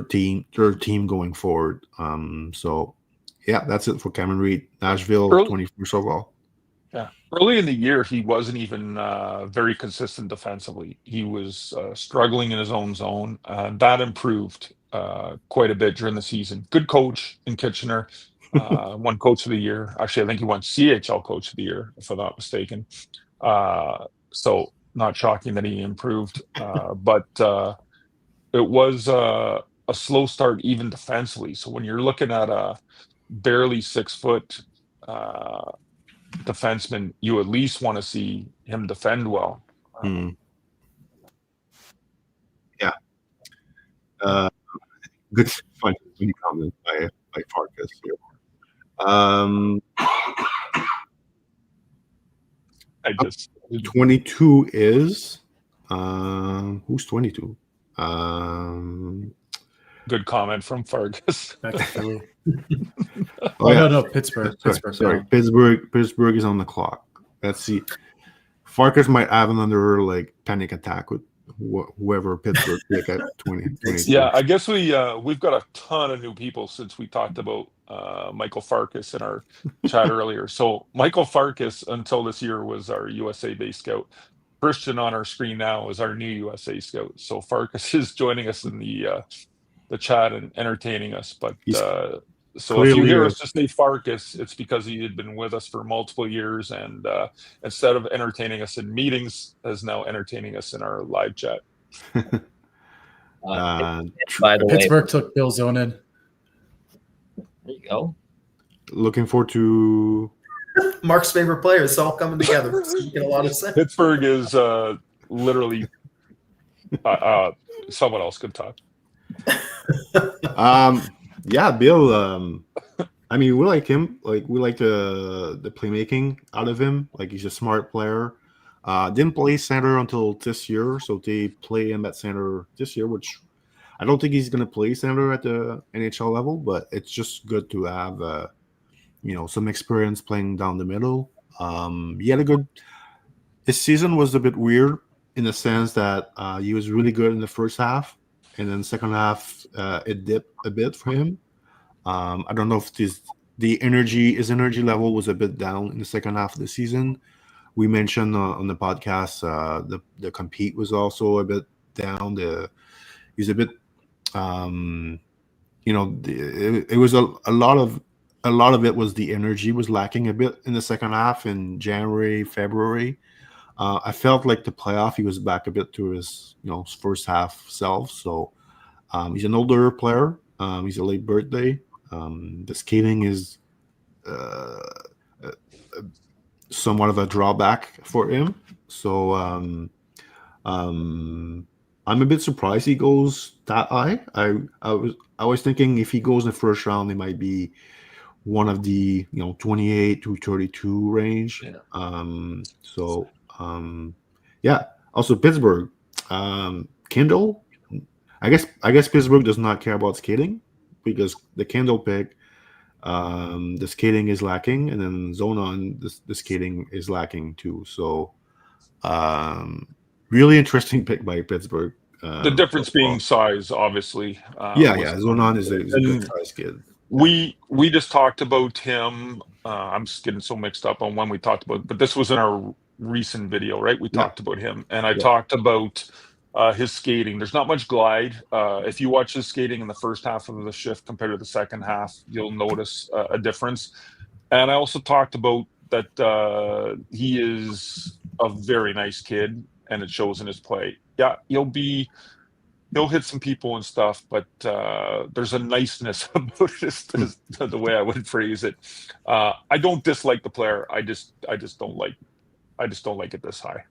team going forward. So yeah, that's it for Cameron Reed, Nashville, 21st overall. Yeah. Early in the year, he wasn't even very consistent defensively. He was struggling in his own zone. That improved quite a bit during the season. Good coach in Kitchener. Won Coach of the Year. Actually, I think he won CHL Coach of the Year, if I'm not mistaken. So not shocking that he improved. But it was a slow start even defensively. So when you're looking at a barely 6 foot defenseman, you at least want to see him defend well. Yeah. Good fun comment by Farkas here. I just 22 is who's 22? Good comment from Farkas. Back to Philly. Yeah. No, Pittsburgh. Sorry. Pittsburgh is on the clock. Let's see. Farkas might have another panic attack with whoever Pittsburgh pick at 20. Yeah, I guess we've got a ton of new people since we talked about Michael Farkas in our chat earlier. So Michael Farkas, until this year, was our USA-based scout. Christian on our screen now is our new USA scout. So Farkas is joining us in the chat and entertaining us. But so if you hear us just say Farkas, it's because he had been with us for multiple years, and instead of entertaining us in meetings, is now entertaining us in our live chat. By the Pittsburgh took Bill Zonin. There you go. Looking forward to Mark's favorite players. It's all coming together. It's making a lot of sense. Pittsburgh is literally someone else could talk. Yeah, Bill. I mean, we like him. Like we like the playmaking out of him. Like he's a smart player. Didn't play center until this year, so they play him at center this year, which I don't think he's going to play center at the NHL level. But it's just good to have, some experience playing down the middle. He had a good. His season was a bit weird in the sense that he was really good in the first half, and then second half it dipped a bit for him. I don't know if his energy level was a bit down in the second half of the season. We mentioned on the podcast the compete was also a bit down. He's a bit, it was a lot of it was the energy was lacking a bit in the second half in January, February. I felt like the playoff he was back a bit to his first half self. So he's an older player. He's a late birthday. The skating is somewhat of a drawback for him. So I'm a bit surprised he goes that high. I was thinking if he goes in the first round, he might be one of the 28 to 32 range. Yeah. Also Pittsburgh, Kindle. I guess Pittsburgh does not care about skating because the Kindle pick, the skating is lacking, and then Zonon, the skating is lacking too. So, really interesting pick by Pittsburgh. The difference being size, obviously. Zonon is a good size kid. We just talked about him. I'm just getting so mixed up on when we talked about, but this was in our recent video, right? We talked about him, and I talked about his skating. There's not much glide. If you watch his skating in the first half of the shift compared to the second half, you'll notice a difference. And I also talked about that he is a very nice kid, and it shows in his play. Yeah, he'll hit some people and stuff, but there's a niceness about this, the way I would phrase it. I don't dislike the player. I just don't like it this high.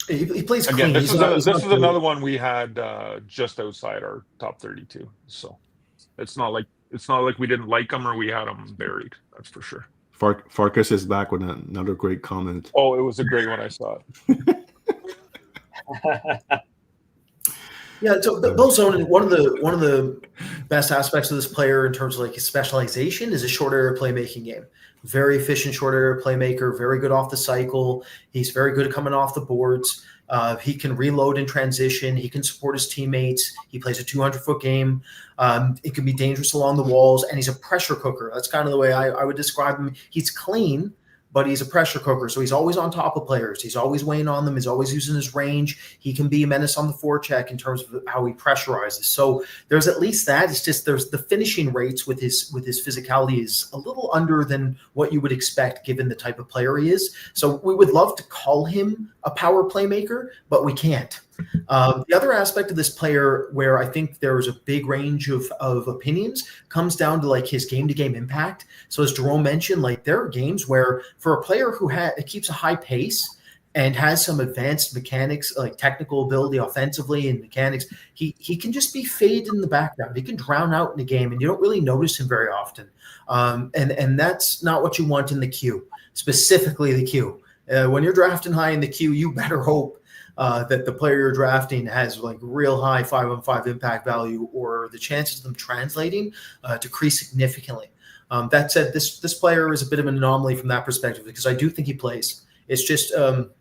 He plays again. clean. This is another one we had just outside our top 32. So it's not like we didn't like him or we had him buried. That's for sure. Farkas is back with another great comment. Oh, it was a great one. I saw it. Yeah, so Bill Zonin, one of the best aspects of this player in terms of like his specialization is a short area playmaking game. Very efficient short area playmaker, very good off the cycle. He's very good at coming off the boards. He can reload in transition. He can support his teammates. He plays a 200-foot game. It can be dangerous along the walls, and he's a pressure cooker. That's kind of the way I would describe him. He's clean, but he's a pressure cooker. So he's always on top of players. He's always weighing on them. He's always using his range. He can be a menace on the forecheck in terms of how he pressurizes. So there's at least that. It's just there's the finishing rates with his physicality is a little under than what you would expect given the type of player he is. So we would love to call him a power playmaker, but we can't. The other aspect of this player where I think there is a big range of opinions comes down to like his game-to-game impact. So as Jerome mentioned, like there are games where for a player who keeps a high pace and has some advanced mechanics, like technical ability offensively and mechanics, he can just be faded in the background. He can drown out in the game and you don't really notice him very often. And that's not what you want in the queue, specifically the queue. When you're drafting high in the queue, you better hope that the player you're drafting has like real high 5-on-5 impact value, or the chances of them translating decrease significantly. That said, this player is a bit of an anomaly from that perspective because I do think he plays. It's just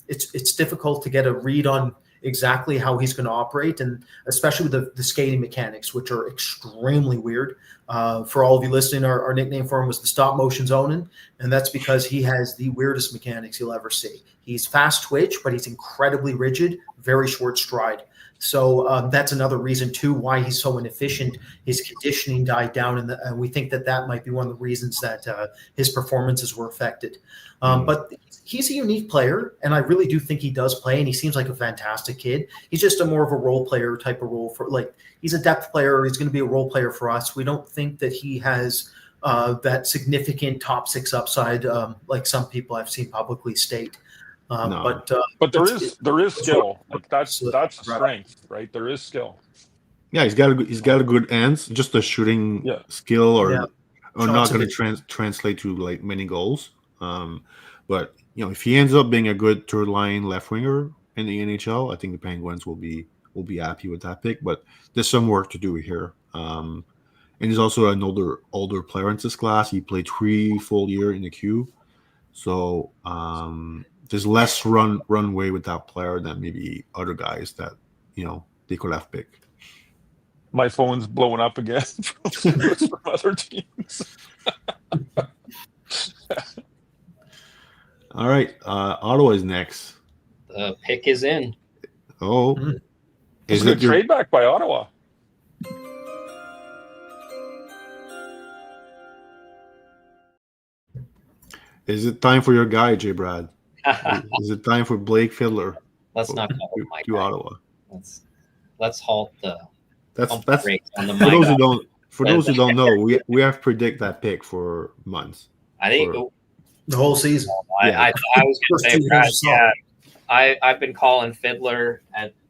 it's difficult to get a read on exactly how he's going to operate, and especially with the skating mechanics, which are extremely weird. For all of you listening, our nickname for him was the stop motion zoning, and that's because he has the weirdest mechanics you'll ever see. He's fast twitch, but he's incredibly rigid, very short stride. So that's another reason, too, why he's so inefficient. His conditioning died down, and we think that might be one of the reasons that his performances were affected. But he's a unique player, and I really do think he does play, and he seems like a fantastic kid. He's just a more of a role player type of role. He's a depth player. He's going to be a role player for us. We don't think that he has that significant top six upside like some people I've seen publicly state. No. But there is skill. Like that's strength, right? There is skill. Yeah, he's got a good hands. Just the shooting skill are not going to translate to like many goals. But if he ends up being a good third line left winger in the NHL, I think the Penguins will be happy with that pick. But there's some work to do here. And he's also an older player in this class. He played 3 full years in the queue, so there's less runway with that player than maybe other guys that they could have picked. My phone's blowing up again from other teams. All right, Ottawa is next. The pick is in. Oh, Is it a trade back by Ottawa? Is it time for your guy, J. Brad? Is it time for Blake Fiddler? Let's not call him my guy. Ottawa. Let's halt the. That's on the for those who don't know, we have predict that pick for months. I think the whole season. I was going to say, Brad, I've been calling Fiddler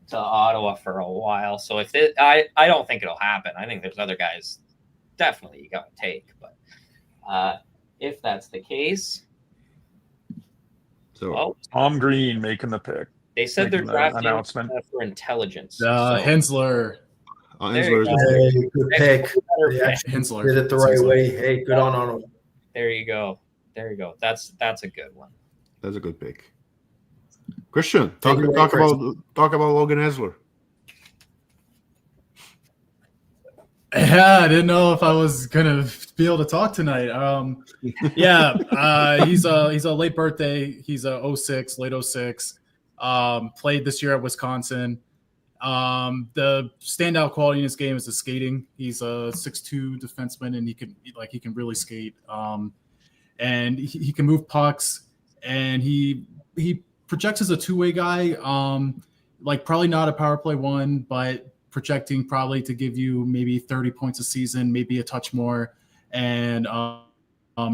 to Ottawa for a while. So I don't think it'll happen. I think there's other guys definitely you got to take. But if that's the case, Tom Green making the pick. They said they're drafting for intelligence. Hensler. Good pick. Hensler did it the right way. Hey, good on Ottawa. There you go. That's a good one. That's a good pick. Christian, talk about Logan Hensler. Yeah, I didn't know if I was gonna be able to talk tonight. He's a late birthday. He's a 06, late 06. Played this year at Wisconsin. The standout quality in his game is the skating. He's a 6'2" defenseman, and he can really skate. And he can move pucks, and he projects as a two-way guy. Probably not a power play one, but projecting probably to give you maybe 30 points a season, maybe a touch more, and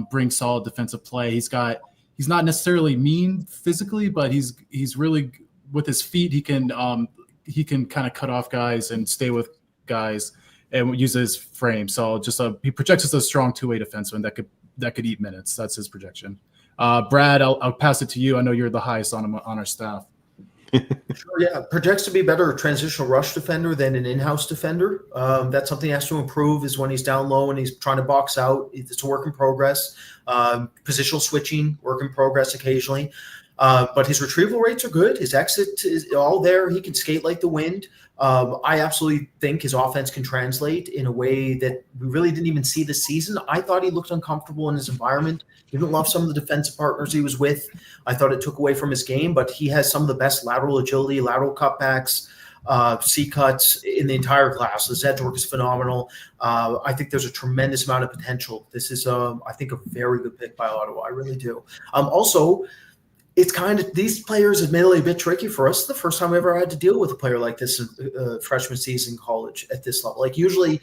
bring solid defensive play. He's not necessarily mean physically, but he's really with his feet. He can kind of cut off guys and stay with guys and use his frame. So he projects as a strong two-way defenseman that could eat minutes. That's his projection. Brad, I'll pass it to you. I know you're the highest on our staff. Sure, yeah. Projects to be better transitional rush defender than an in-house defender. That's something he has to improve is when he's down low and he's trying to box out. It's a work in progress. Positional switching, work in progress occasionally. But his retrieval rates are good. His exit is all there. He can skate like the wind. I absolutely think his offense can translate in a way that we really didn't even see this season. I thought he looked uncomfortable in his environment. Didn't love some of the defensive partners he was with. I thought it took away from his game, but he has some of the best lateral agility, lateral cutbacks, C-cuts in the entire class. His edge work is phenomenal. I think there's a tremendous amount of potential. This is, I think, a very good pick by Ottawa. I really do. Also, it's kind of these players admittedly a bit tricky for us. It's the first time we ever had to deal with a player like this in freshman season in college at this level. Like usually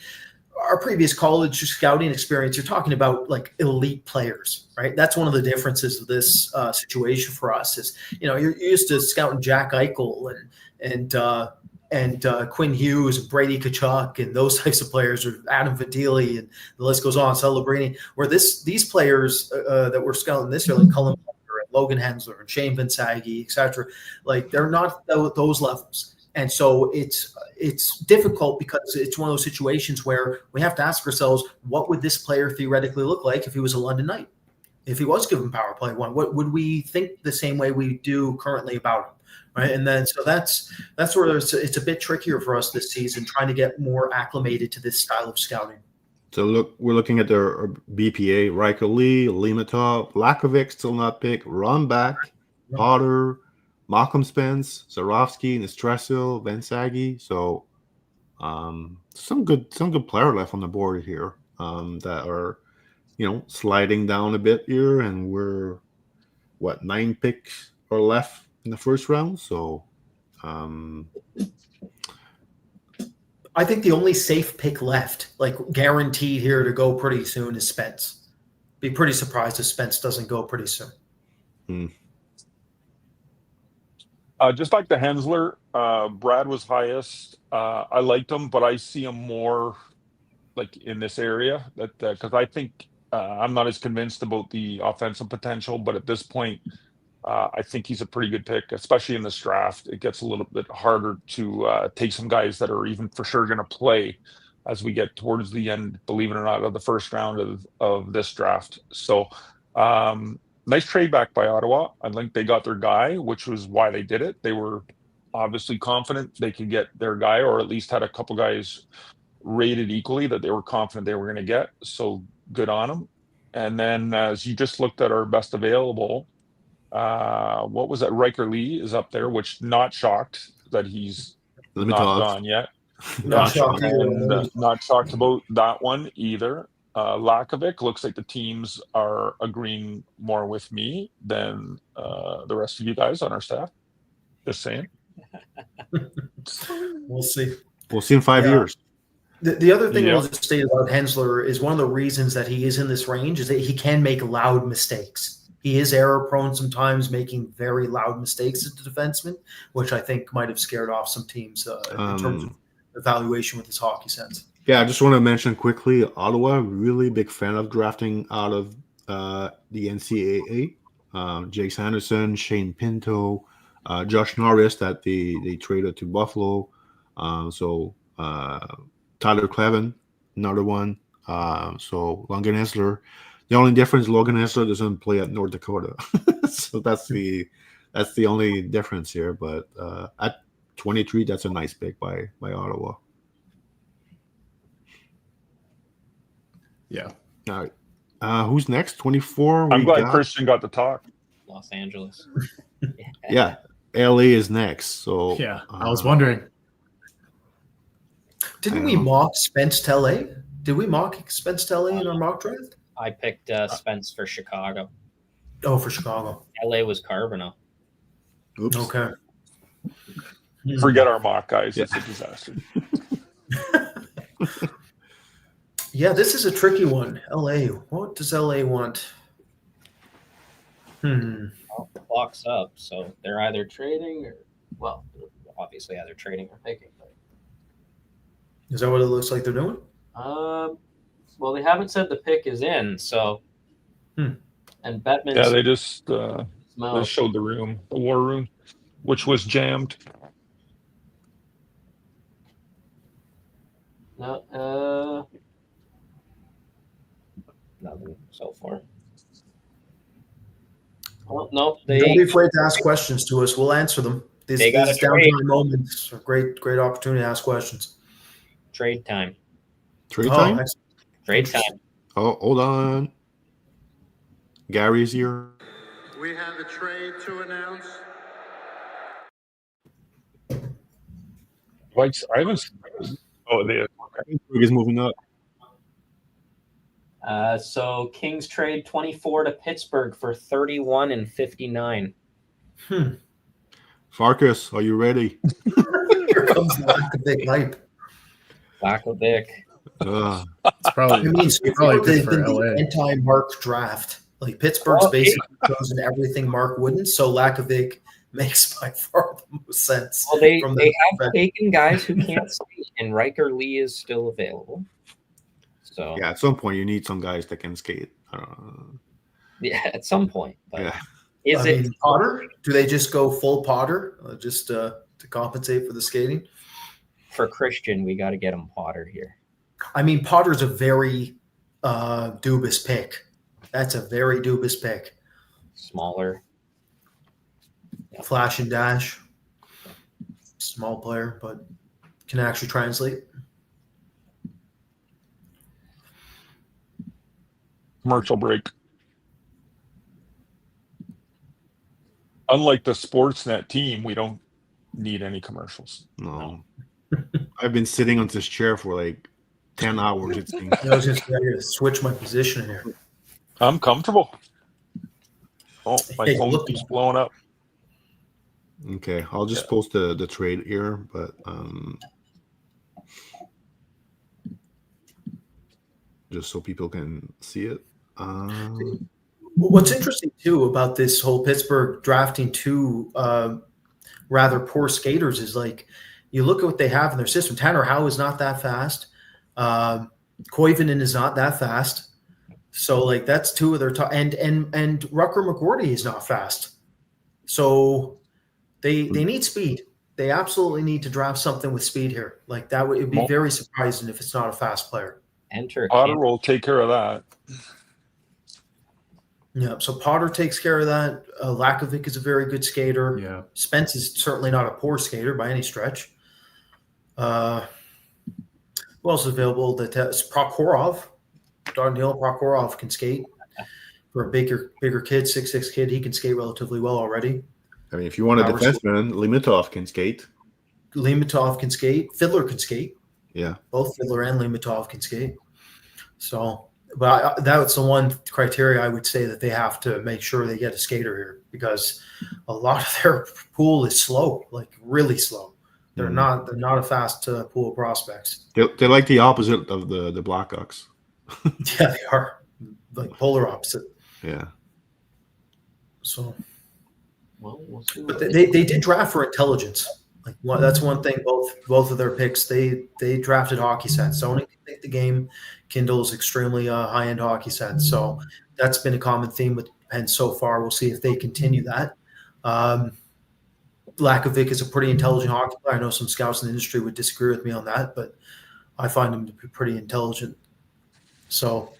our previous college scouting experience, you're talking about like elite players, right? That's one of the differences of this situation for us is, you're used to scouting Jack Eichel and Quinn Hughes, Brady Tkachuk, and those types of players, or Adam Fedeli, and the list goes on, Celebrini, where these players that we're scouting this year, like Cullen Logan Hensler and Shane Vinsagi, et cetera, like they're not those levels. And so it's difficult because it's one of those situations where we have to ask ourselves, what would this player theoretically look like if he was a London Knight? If he was given power play one, what would we think the same way we do currently about him? Right. And then so that's where it's a bit trickier for us this season, trying to get more acclimated to this style of scouting. So we're looking at their BPA: Riker Lee, Limatov, Lakovic still not picked, Ronback, Potter, Malcolm Spence, Zarovsky, Nistresil, Vinsagi. So some good player left on the board here that are sliding down a bit here, and we're 9 picks are left in the first round. So I think the only safe pick left, like guaranteed here to go pretty soon, is Spence. Be pretty surprised if Spence doesn't go pretty soon. Just like the Hensler, Brad was highest. I liked him, but I see him more like in this area that because I think I'm not as convinced about the offensive potential, but at this point, I think he's a pretty good pick, especially in this draft. It gets a little bit harder to take some guys that are even for sure going to play as we get towards the end, believe it or not, of the first round of this draft. So nice trade back by Ottawa. I think they got their guy, which was why they did it. They were obviously confident they could get their guy, or at least had a couple guys rated equally that they were confident they were going to get. So good on them. And then as you just looked at our best available, what was that? Riker Lee is up there, which not shocked that he's not gone yet. Not shocked And not shocked about that one either. Lakovic, looks like the teams are agreeing more with me than the rest of you guys on our staff. Just saying. We'll see. We'll see in 5 years. The other thing I'll just state about Hensler is one of the reasons that he is in this range is that he can make loud mistakes. He is error prone sometimes, making very loud mistakes as a defenseman, which I think might have scared off some teams in terms of evaluation with his hockey sense. Yeah, I just want to mention quickly, Ottawa, really big fan of drafting out of the NCAA. Jake Sanderson, Shane Pinto, Josh Norris that they traded to Buffalo. Tyler Clevin, another one. So Logan Hensler. The only difference, Logan Hensler doesn't play at North Dakota. So that's the only difference here. But at 23, that's a nice pick by Ottawa. Yeah. All right. Who's next? 24. I'm glad Christian got to talk. Los Angeles. Yeah. LA is next. So yeah, I was wondering. Didn't we mock Spence to LA? Did we mock Spence to LA in our mock draft? I picked Spence for Chicago. Oh, for Chicago. LA was Carbonell. Oops. Okay. Forget our mock, guys. It's a disaster. Yeah, this is a tricky one. LA. What does LA want? Well, the clock's up, so they're either trading or, well, obviously either trading or picking. But Is that what it looks like they're doing? well, they haven't said the pick is in, so. And Bettman. Yeah, they just showed the room, the war room, which was jammed. No, nothing so far. Well, no, Don't be afraid to ask questions to us. We'll answer them. These downtime moments are great opportunity to ask questions. Trade time. Trade time? Trade time. Oh, hold on. Gary's here. We have a trade to announce. I haven't. Oh, they. Is moving up. So Kings trade 24 to Pittsburgh for 31 and 59. Farkas, are you ready? Here comes the hype. Lakovic. It's probably, They've good for been LA. the anti-Mark draft. Like Pittsburgh's basically chosen everything Mark wouldn't, so Lakovic makes by far the most sense. Well, they have taken guys who can't skate, and Riker Lee is still available. So yeah, at some point you need some guys that can skate. Yeah, at some point. But yeah. Is it Potter? Do they just go full Potter just to compensate for the skating? For Christian, we got to get him Potter here. I mean, Potter's a very dubious pick. That's a very dubious pick. Smaller. Flash and dash. Small player, but can actually translate. Commercial break. Unlike the Sportsnet team, we don't need any commercials. No. I've been sitting on this chair for like 10 hours, it seems. I was just ready to switch my position here. I'm comfortable. Oh, my Hey, phone look. keeps blowing up. Okay, I'll just post the trade here, but just so people can see it. What's interesting too about this whole Pittsburgh drafting two rather poor skaters is like you look at what they have in their system. Tanner Howe is not that fast. Koivunen is not that fast. So like that's two of their top, and Rucker McGordy is not fast. So they need speed. They absolutely need to draft something with speed here. Like that would be very surprising if it's not a fast player. Enter Potter will take care of that. Yeah, so Potter takes care of that. Lakovic is a very good skater. Yeah. Spence is certainly not a poor skater by any stretch. Who else is available? That's Prokhorov. Darnell Prokhorov can skate. For a bigger kid, 6'6" kid, he can skate relatively well already. I mean, if you want a defenseman, Limitov can skate. Limitov can skate. Fiddler can skate. Yeah. Both Fiddler and Limitov can skate. So, but that's the one criteria I would say that they have to make sure they get a skater here, because a lot of their pool is slow, like really slow. They're not a fast pool of prospects. They're like the opposite of the Blackhawks. Yeah, they are like polar opposite. Yeah. So, Well, we'll see. but they did draft for intelligence. Like that's one thing. Both of their picks, they drafted hockey sense. Someone can take the game. Kindle's extremely high end hockey sense. So that's been a common theme with Penn so far. We'll see if they continue that. Lakovic is a pretty intelligent hockey player. I know some scouts in the industry would disagree with me on that, but I find him to be pretty intelligent. So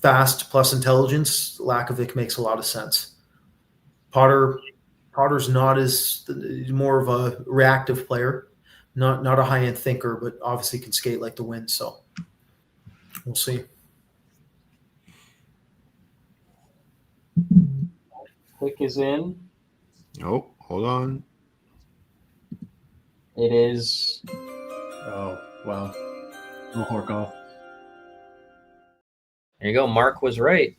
fast plus intelligence, Lakovic makes a lot of sense. Potter's not as more of a reactive player, not a high end thinker, but obviously can skate like the wind. So we'll see. Click is in. Oh, hold on. It is. Oh, wow. No Horkoff. There you go. Mark was right.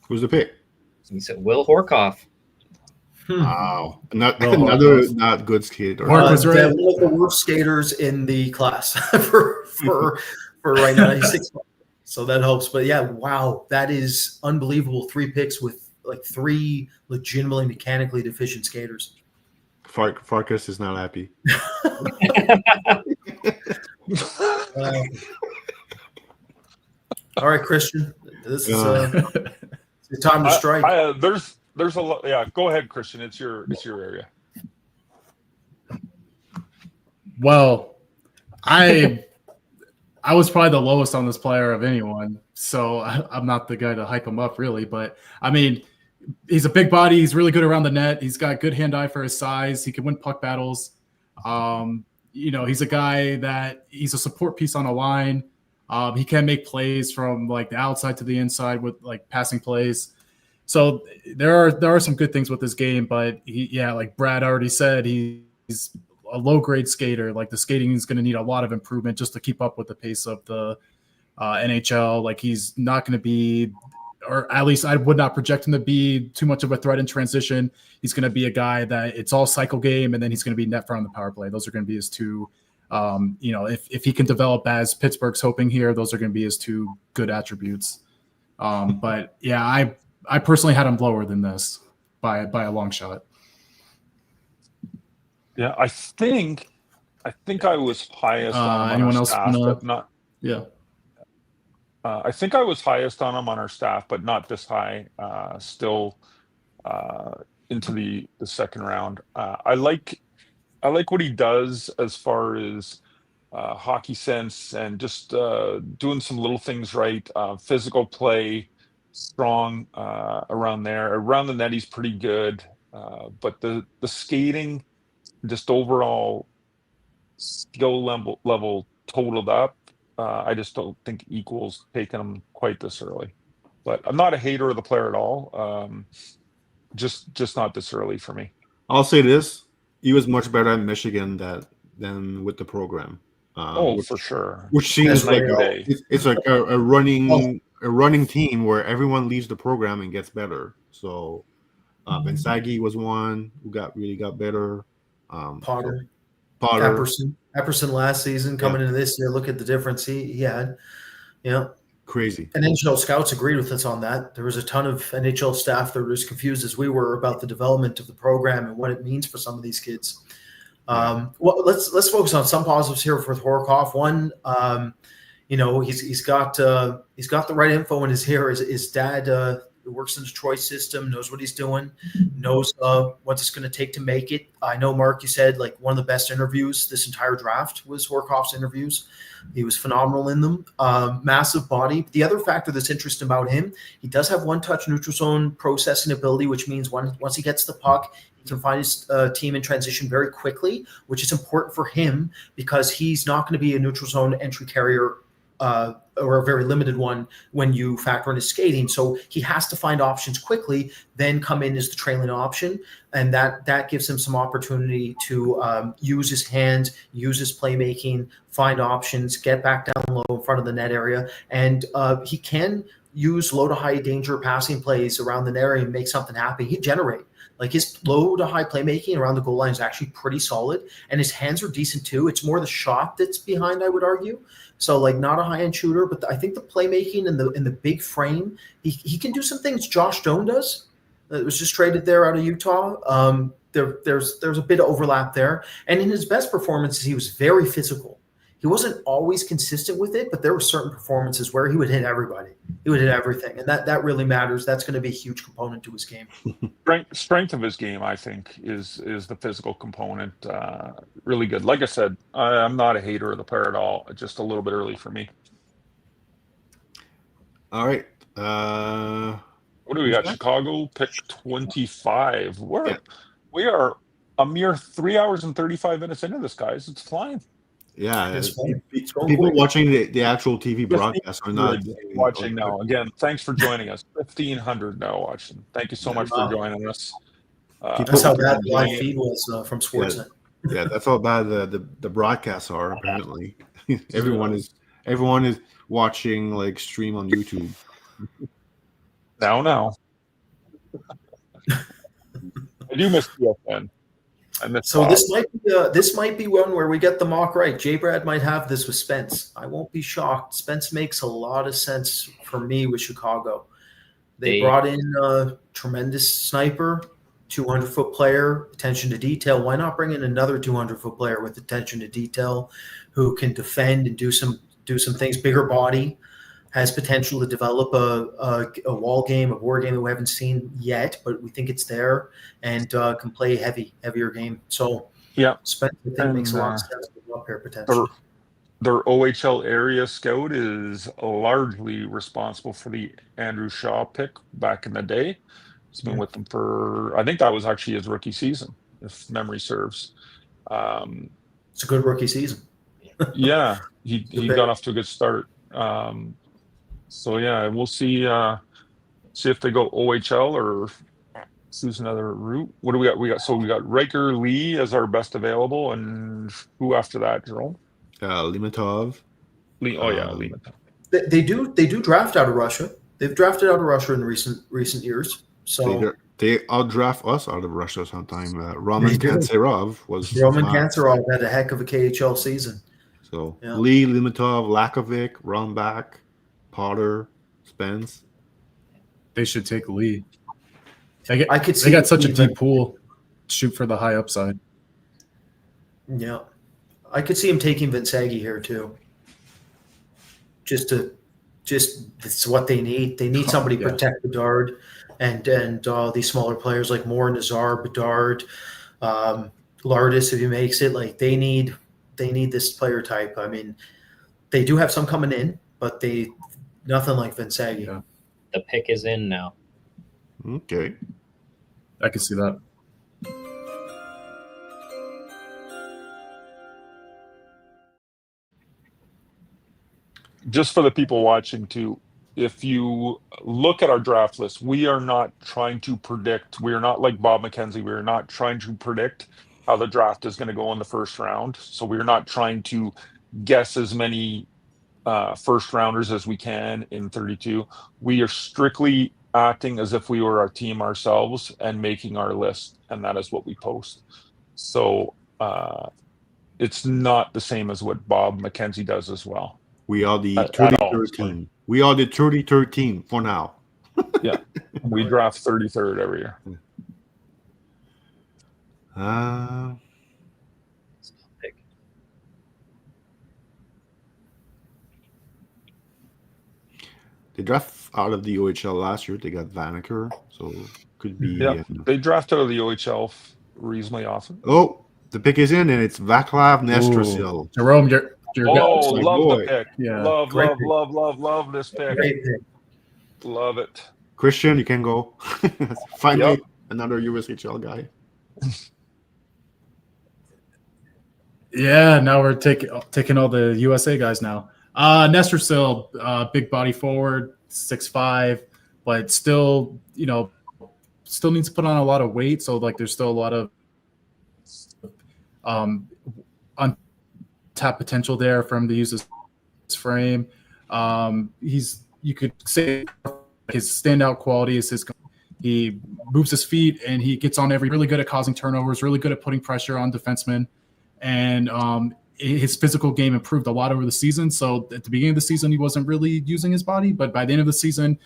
Who's the pick? He said Will Horkoff. Wow. Another Horkoff. not good skater. Mark was right. One of the worst skaters in the class for right now. He's 6'1". So that helps. But yeah, wow, that is unbelievable. 3 picks with like 3 legitimately mechanically deficient skaters. Farkas is not happy. All right, Christian. This is it's time to strike. There's a lot. Yeah, go ahead, Christian. It's your area. Well, I was probably the lowest on this player of anyone, so I'm not the guy to hype him up really. But I mean, he's a big body. He's really good around the net. He's got good hand-eye for his size. He can win puck battles. He's a guy that he's a support piece on a line. He can make plays from like the outside to the inside with like passing plays. So there are some good things with this game, but like Brad already said, he's a low-grade skater. Like the skating is going to need a lot of improvement just to keep up with the pace of the NHL. Like he's not going to be, or at least I would not project him to be too much of a threat in transition. He's going to be a guy that it's all cycle game, and then he's going to be net front on the power play. Those are going to be his two. If he can develop as Pittsburgh's hoping here, those are going to be his 2 good attributes. But yeah, I personally had him lower than this by a long shot. Yeah, I think I was highest on him anyone on our else staff, wanna- but not. Yeah. I think I was highest on him on our staff, but not this high. Still into the second round. I like what he does as far as hockey sense and just doing some little things right. Physical play, strong around there. Around the net, he's pretty good. But the skating, just overall skill level totaled up, I just don't think equals taking him quite this early. But I'm not a hater of the player at all. Just not this early for me. I'll say this: he was much better at Michigan than with the program. For sure. Which seems like day. it's like a running team where everyone leaves the program and gets better. So Bensagi was one who really got better. Potter. Potter. Epperson last season coming into this year. Look at the difference he had. Yeah. Crazy. And NHL scouts agreed with us on that. There was a ton of NHL staff that were as confused as we were about the development of the program and what it means for some of these kids. Well, let's focus on some positives here for Horikoff. One, he's got the right info in his ear. His dad works in the Detroit system, knows what he's doing, knows what it's going to take to make it. I know, Mark, you said like one of the best interviews this entire draft was Horikoff's interviews. He was phenomenal in them. Massive body. The other factor that's interesting about him, he does have one-touch neutral zone processing ability, which means once he gets the puck, he can find his team in transition very quickly, which is important for him because he's not going to be a neutral zone entry carrier or a very limited one when you factor in his skating. So he has to find options quickly, then come in as the trailing option. And that gives him some opportunity to use his hands, use his playmaking, find options, get back down low in front of the net area. And he can use low to high danger passing plays around the net area and make something happen. He generate. Like his low to high playmaking around the goal line is actually pretty solid, and his hands are decent too. It's more the shot that's behind, I would argue. So like not a high end shooter, but I think the playmaking and the big frame, he can do some things Josh Doan does. It was just traded there out of Utah. There's a bit of overlap there, and in his best performances, he was very physical. He wasn't always consistent with it, but there were certain performances where he would hit everybody. He would hit everything, and that really matters. That's going to be a huge component to his game. Strength of his game, I think, is the physical component. Really good. Like I said, I'm not a hater of the player at all. Just a little bit early for me. All right. What do we got? Chicago pick 25. We are a mere 3 hours and 35 minutes into this, guys. It's flying. Yeah, it's people watching the actual TV broadcast are not watching now. Again, thanks for joining us. 1,500 now watching. Thank you so much for joining us. That's how bad the live feed was from Sportsnet. Yeah, that's how bad the broadcasts are. Apparently, everyone is watching like stream on YouTube. Now. I do miss PSN. So this might be one where we get the mock right. J. Brad might have this with Spence. I won't be shocked. Spence makes a lot of sense for me with Chicago. They brought in a tremendous sniper, 200-foot player, attention to detail. Why not bring in another 200-foot player with attention to detail who can defend and do some things, bigger body, has potential to develop a wall game, a war game that we haven't seen yet, but we think it's there, and can play heavier game. So yeah, Spence, I think, makes a lot of sense to go up here potentially. Their OHL area scout is largely responsible for the Andrew Shaw pick back in the day. He's been with them for, I think that was actually his rookie season, if memory serves. It's a good rookie season. Yeah, he got off to a good start. So yeah, we'll see if they go OHL or choose another route. What do we got? We got Riker Lee as our best available, and who after that, Jerome? Limatov. Limatov. They do draft out of Russia. They've drafted out of Russia in recent years. So they outdraft us out of Russia sometime. Roman Kanserov had a heck of a KHL season. So Lee, Limatov, Lakovic, Rombach, Potter, Spence. They should take Lee. They got such a deep pool. Shoot for the high upside. Yeah. I could see him taking Vinsagi here too. Just it's what they need. They need somebody to protect Bedard and these smaller players like Moore, Nazar, Bedard, Lardis if he makes it. Like they need this player type. I mean, they do have some coming in, but nothing like Vinsagi. Yeah. The pick is in now. Okay. I can see that. Just for the people watching too, if you look at our draft list, we are not trying to predict. We are not like Bob McKenzie. We are not trying to predict how the draft is going to go in the first round. So we're not trying to guess as many first rounders as we can in 32. We are strictly acting as if we were our team ourselves and making our list, and that is what we post. So it's not the same as what Bob McKenzie does as well. We are the 33rd team. We are the 13 for now. We draft 33rd every year. Pick. They draft out of the OHL last year. They got Vanaker, so could be. Yeah, they draft out of the OHL reasonably often. Oh, the pick is in, and it's Vaclav Nestrasil. Jerome, you're Oh, my love boy. the pick. Yeah, Love this pick. Great pick. Love it. Christian, you can go. Finally, Yep. another USHL guy. Yeah, now we're taking all the USA guys now. Nestersil, big body forward, 6'5", but still, still needs to put on a lot of weight. So like, there's still a lot of untapped potential there for him to use his frame. You could say his standout quality is he moves his feet and he gets on really good at causing turnovers, really good at putting pressure on defensemen. And his physical game improved a lot over the season. So at the beginning of the season, he wasn't really using his body, but by the end of the season,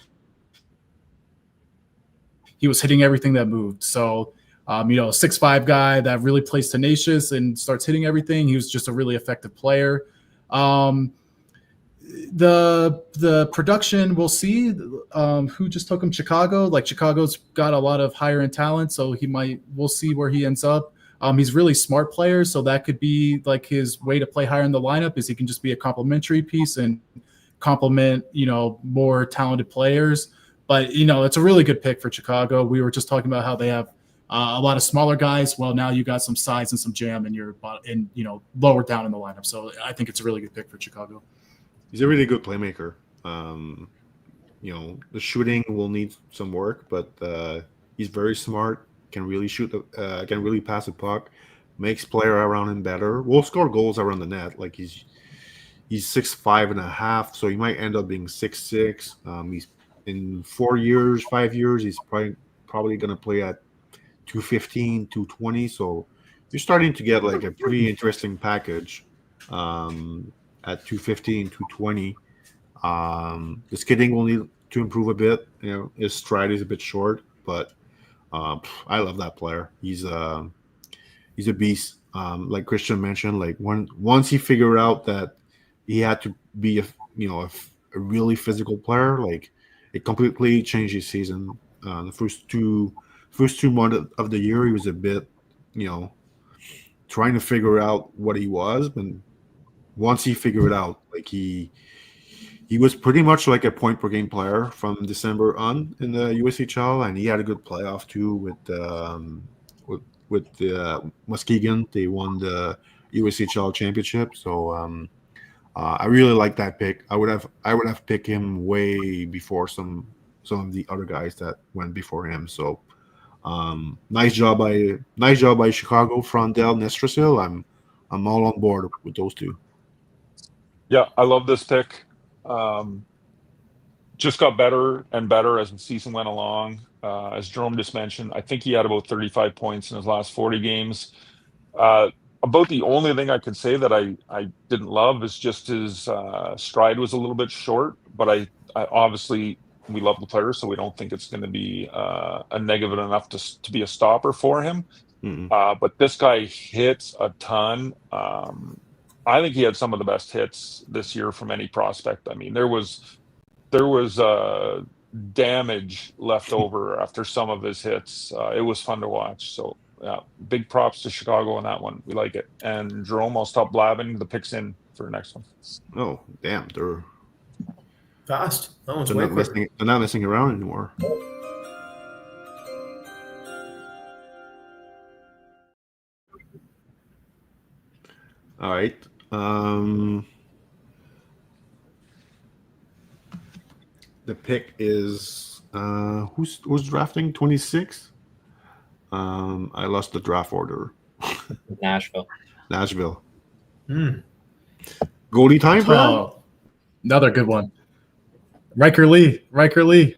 he was hitting everything that moved. So, 6'5" guy that really plays tenacious and starts hitting everything. He was just a really effective player. The production, we'll see. Who just took him? Chicago. Like, Chicago's got a lot of higher end talent, so we'll see where he ends up. He's a really smart player, so that could be like his way to play higher in the lineup, is he can just be a complementary piece and complement, more talented players. But, it's a really good pick for Chicago. We were just talking about how they have a lot of smaller guys. Well, now you got some size and some jam and you're lower down in the lineup. So I think it's a really good pick for Chicago. He's a really good playmaker. The shooting will need some work, but he's very smart. Can really shoot. Can really pass the puck. Makes player around him better. Will score goals around the net. Like he's 6'5.5", so he might end up being 6'6". He's in 5 years. He's probably going to play at 215, 220. So you're starting to get like a pretty interesting package at 215, 220. The skating will need to improve a bit. His stride is a bit short, but I love that player. He's a beast. Like Christian mentioned, like once he figured out that he had to be a really physical player, like it completely changed his season. The first two months of the year, he was a bit, trying to figure out what he was. And once he figured it out, like he was pretty much like a point per game player from December on in the USHL, and he had a good playoff too with Muskegon. They won the USHL championship, so I really like that pick. I would have picked him way before some of the other guys that went before him. So nice job by Chicago, Frondell, Nestrasil. I'm all on board with those two. Yeah, I love this pick. Just got better and better as the season went along. As Jerome just mentioned, I think he had about 35 points in his last 40 games. About the only thing I could say that I didn't love is just his stride was a little bit short, but I obviously we love the player, so we don't think it's going to be a negative enough to be a stopper for him. But this guy hits a ton. I think he had some of the best hits this year from any prospect. I mean, there was damage left over after some of his hits. It was fun to watch. So yeah, big props to Chicago on that one. We like it. And Jerome, I'll stop blabbing. The pick's in for the next one. Oh, damn. They're fast. That one's way quicker. They're not messing around anymore. All right. The pick is who's drafting 26? I lost the draft order. Nashville. Goalie time, bro. Oh, another good one. Riker Lee. Hey,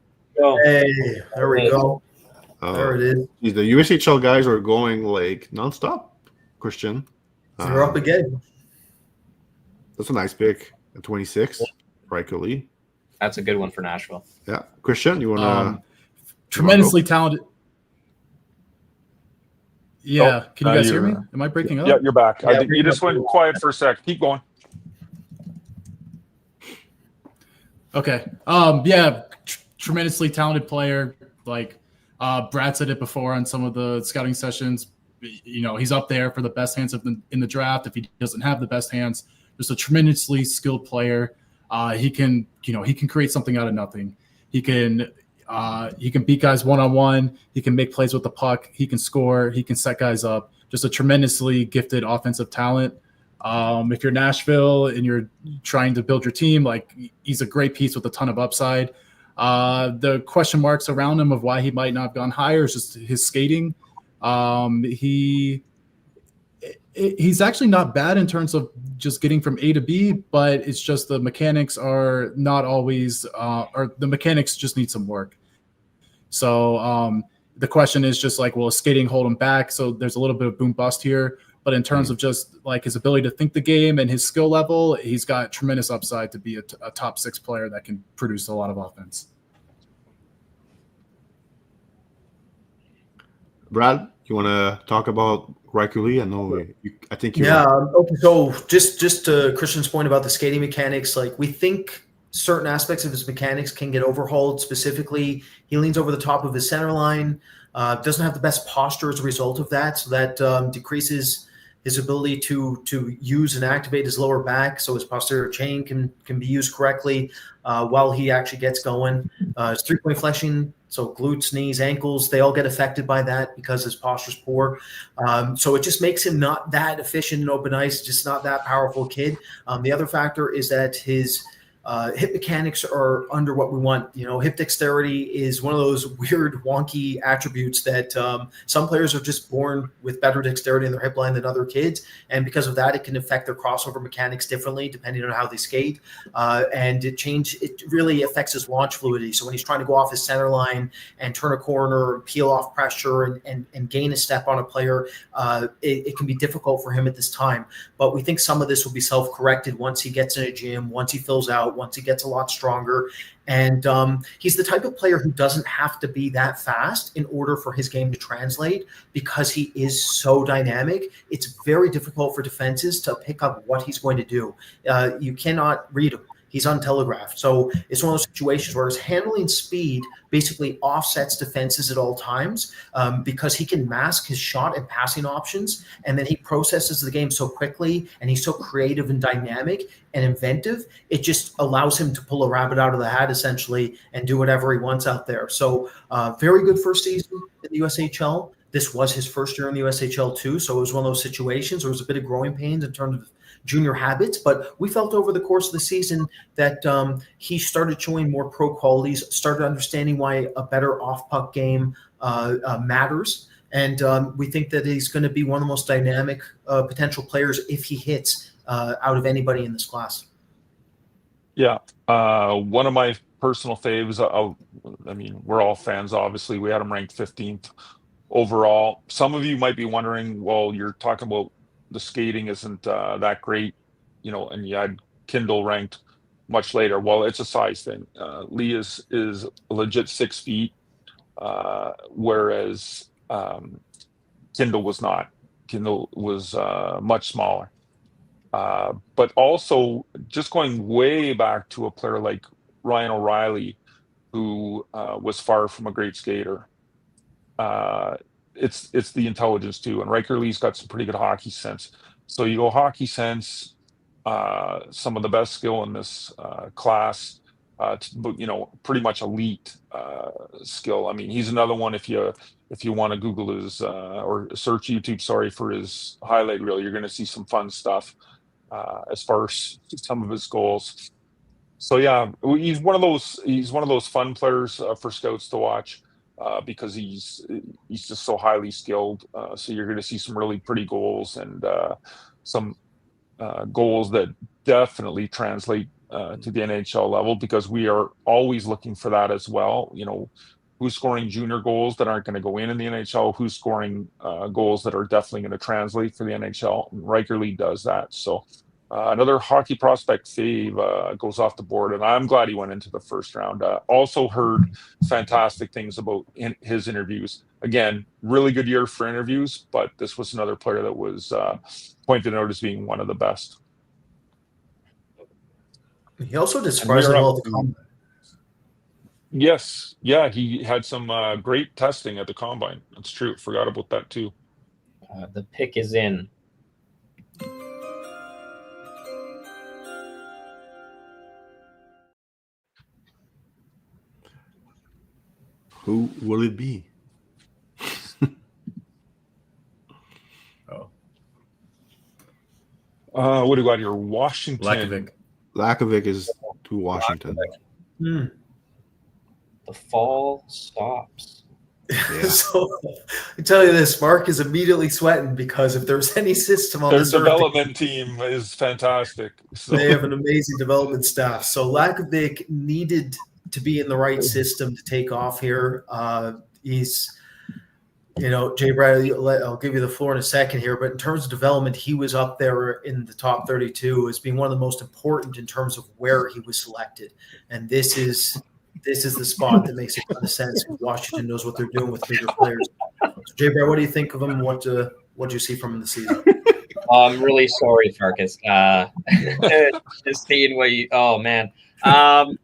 there we go. There it is. The USHL guys are going like nonstop. Christian, You're up again. That's a nice pick at 26. Riker Lee. That's a good one for Nashville. Yeah, Christian, you want tremendously talented. Yeah, can you guys hear me? you're- Am I breaking up? Yeah, you're back. Yeah, You just went quiet for a sec. Keep going. Okay. Tremendously talented player. Like Brad said it before on some of the scouting sessions. You know, he's up there for the best hands in the draft. If he doesn't have the best hands, just a tremendously skilled player. He can create something out of nothing. He can beat guys one-on-one. He can make plays with the puck. He can score. He can set guys up. Just a tremendously gifted offensive talent. If you're Nashville and you're trying to build your team, like, he's a great piece with a ton of upside. The question marks around him of why he might not have gone higher is just his skating. He's actually not bad in terms of just getting from A to B, but it's just the mechanics are not always, or the mechanics just need some work. So the question is just like, will skating hold him back? So there's a little bit of boom bust here. But in terms of just like his ability to think the game and his skill level, he's got tremendous upside to be a top 6 player that can produce a lot of offense. Brad, you want to talk about Riley? I think you. Yeah. Okay. So just to Christian's point about the skating mechanics, like, we think certain aspects of his mechanics can get overhauled. Specifically, he leans over the top of his center line, doesn't have the best posture as a result of that. So that decreases his ability to use and activate his lower back, so his posterior chain can be used correctly while he actually gets going. His 3-point flexing, so glutes, knees, ankles, they all get affected by that because his posture's poor. So it just makes him not that efficient in open ice, just not that powerful kid. The other factor is that his hip mechanics are under what we want. You know, hip dexterity is one of those weird, wonky attributes that some players are just born with better dexterity in their hip line than other kids. And because of that, it can affect their crossover mechanics differently depending on how they skate. And it really affects his launch fluidity. So when he's trying to go off his center line and turn a corner, peel off pressure and gain a step on a player, it can be difficult for him at this time. But we think some of this will be self-corrected once he gets in a gym, once he fills out, once he gets a lot stronger. And he's the type of player who doesn't have to be that fast in order for his game to translate, because he is so dynamic. It's very difficult for defenses to pick up what he's going to do. You cannot read him. He's untelegraphed. So it's one of those situations where his handling speed basically offsets defenses at all times because he can mask his shot and passing options, and then he processes the game so quickly, and he's so creative and dynamic and inventive. It just allows him to pull a rabbit out of the hat, essentially, and do whatever he wants out there. So very good first season in the USHL. This was his first year in the USHL too, so it was one of those situations where there was a bit of growing pains in terms of junior habits, but we felt over the course of the season that he started showing more pro qualities, started understanding why a better off-puck game matters, and we think that he's going to be one of the most dynamic potential players if he hits out of anybody in this class. Yeah, one of my personal faves, I mean, we're all fans, obviously. We had him ranked 15th overall. Some of you might be wondering, well, you're talking about the skating isn't that great, you know, and you had Kindle ranked much later. Well, it's a size thing. Lee is a legit 6 feet, whereas Kindle was not. Kindle was much smaller. But also, just going way back to a player like Ryan O'Reilly, who was far from a great skater. It's the intelligence too, and Riker Lee's got some pretty good hockey sense. So you go hockey sense, some of the best skill in this class, you know, pretty much elite skill. I mean, he's another one. If you want to Google his or search YouTube, for his highlight reel, you're going to see some fun stuff as far as some of his goals. So yeah, he's one of those fun players for scouts to watch. Because he's just so highly skilled. So you're going to see some really pretty goals and some goals that definitely translate to the NHL level, because we are always looking for that as well. You know, who's scoring junior goals that aren't going to go in the NHL, who's scoring goals that are definitely going to translate for the NHL. And Riker Lee does that. So Another hockey prospect save goes off the board, and I'm glad he went into the first round. Also heard fantastic things about his interviews. Again, really good year for interviews, but this was another player that was pointed out as being one of the best. He also did surprisingly well at the combine. Yes, yeah, he had some great testing at the combine. That's true. Forgot about that too. The pick is in. Who will it be? What do you got here? Washington. Lakovic is to Washington. The fall stops. Yeah. So I tell you this, Mark is immediately sweating because if there's any system on Their this development team is fantastic. So. They have an amazing development staff. So Lakovic needed to be in the right system to take off here. He's, Jay Bradley, I'll give you the floor in a second here, but in terms of development, he was up there in the top 32 as being one of the most important in terms of where he was selected. And this is the spot that makes a ton of sense. Washington knows what they're doing with bigger players. So Jay Brad, what do you think of him? What do you see from him this season? I'm really sorry, Farkas. Just seeing what you. Oh man. Well,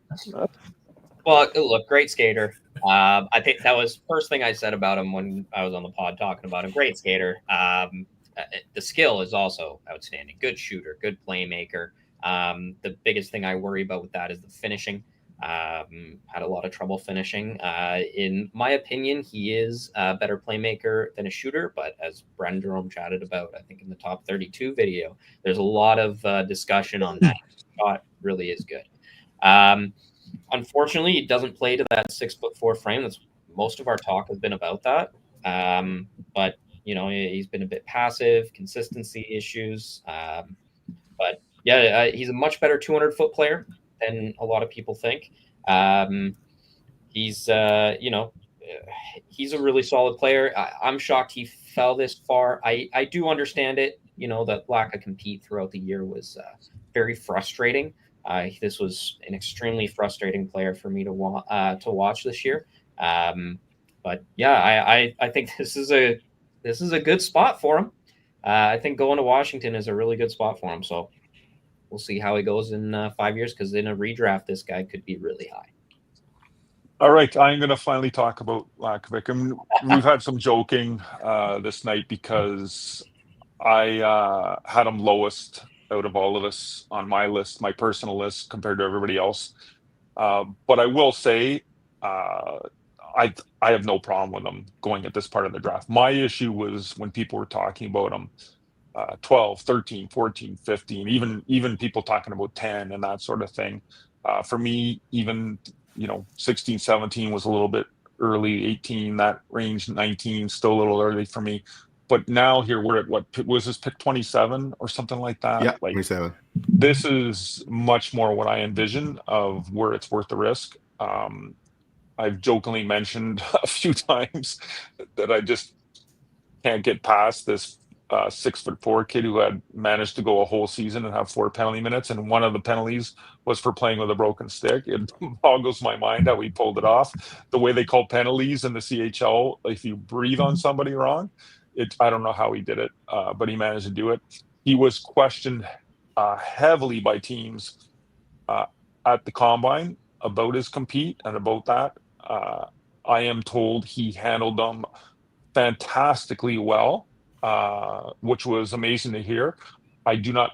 look, great skater. I think that was first thing I said about him when I was on the pod talking about him. Great skater. The skill is also outstanding. Good shooter, good playmaker. The biggest thing I worry about with that is the finishing. Had a lot of trouble finishing. In my opinion, he is a better playmaker than a shooter, but as Brendan Jerome chatted about, I think in the top 32 video, there's a lot of discussion on that. Shot really is good. Unfortunately, he doesn't play to that 6'4" frame. That's most of our talk has been about that. But he's been a bit passive, consistency issues. But yeah, he's a much better 200-foot player than a lot of people think. He's he's a really solid player. I'm shocked he fell this far. I do understand it. That lack of compete throughout the year was very frustrating. This was an extremely frustrating player for me to watch this year. But yeah, I think this is a good spot for him. I think going to Washington is a really good spot for him. So we'll see how he goes in 5 years, because in a redraft, this guy could be really high. All right, I'm going to finally talk about Lakovic. We've had some joking this night because I had him lowest out of all of us on my list, my personal list, compared to everybody else. But I will say I have no problem with him going at this part of the draft. My issue was when people were talking about him 12, 13, 14, 15, even people talking about 10 and that sort of thing. For me, even 16, 17 was a little bit early, 18, that range, 19, still a little early for me. But now here we're at what was this pick 27 or something like that? Yeah, like 27. This is much more what I envision of where it's worth the risk. I've jokingly mentioned a few times that I just can't get past this 6'4" kid who had managed to go a whole season and have 4 penalty minutes, and one of the penalties was for playing with a broken stick. It boggles my mind how he pulled it off. The way they call penalties in the CHL, if you breathe on somebody wrong, I don't know how he did it, but he managed to do it. He was questioned heavily by teams at the combine about his compete and about that. I am told he handled them fantastically well, which was amazing to hear. I do not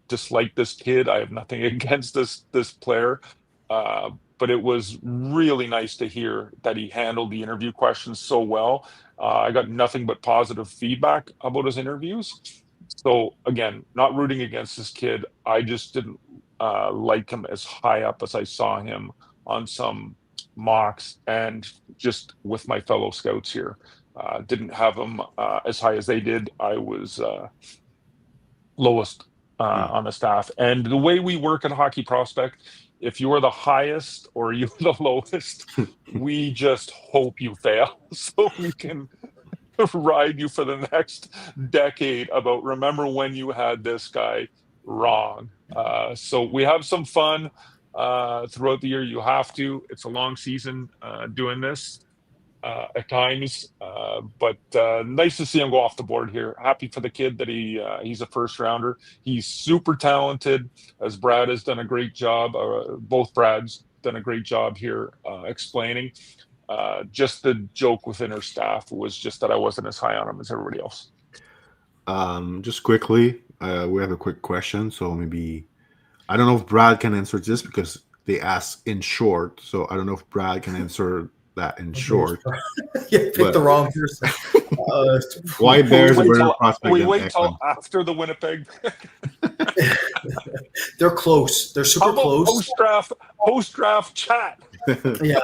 dislike this kid. I have nothing against this player, but it was really nice to hear that he handled the interview questions so well. I got nothing but positive feedback about his interviews. So again, not rooting against this kid. I just didn't like him as high up as I saw him on some mocks, and just with my fellow scouts here. Didn't have him as high as they did. I was lowest on the staff. And the way we work at Hockey Prospect, if you're the highest or you're the lowest, we just hope you fail so we can ride you for the next decade about remember when you had this guy wrong. So we have some fun throughout the year. You have to. It's a long season doing this at times, but nice to see him go off the board here. Happy for the kid that he's a first rounder. He's super talented, as Brad has done a great job. Both Brads done a great job here explaining. Just the joke within our staff was just that I wasn't as high on him as everybody else. Just quickly, we have a quick question. So maybe, I don't know if Brad can answer this because they asked in short. So I don't know if Brad can answer that in short. Yeah, pick the wrong person. Why Bears a better prospect We than wait till Ekman? after the Winnipeg. They're close. They're super close. Post-draft chat. Yeah,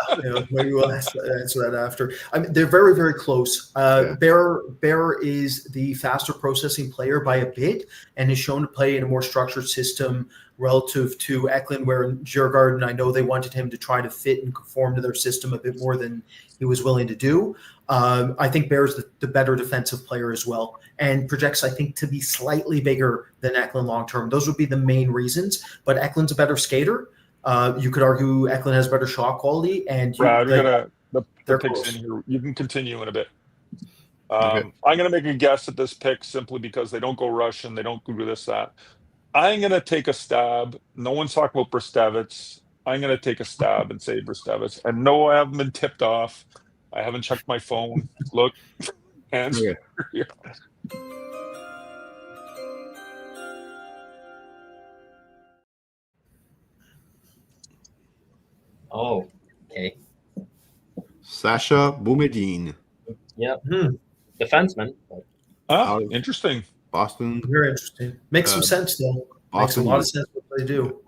maybe we'll answer that after. I mean, they're very, very close. Bear is the faster processing player by a bit and is shown to play in a more structured system relative to Eklund, where Djurgården, I know they wanted him to try to fit and conform to their system a bit more than he was willing to do. I think Bear's the better defensive player as well, and projects, I think, to be slightly bigger than Eklund long-term. Those would be the main reasons, but Eklund's a better skater. You could argue Eklund has better shot quality, and Brad, the they're picks close. in here. You can continue in a bit. Okay. I'm going to make a guess at this pick simply because they don't go Russian, they don't do this, that. I'm going to take a stab. No one's talking about Bristevets. I'm going to take a stab and say Bristevets. And no, I haven't been tipped off. I haven't checked my phone. Look, hands. Okay. Here. Oh, okay. Sasha Boumediene, Yep. Defenseman. Ah, interesting. Boston. Very interesting. Makes some sense, though. Makes a Boston. lot of sense what they do.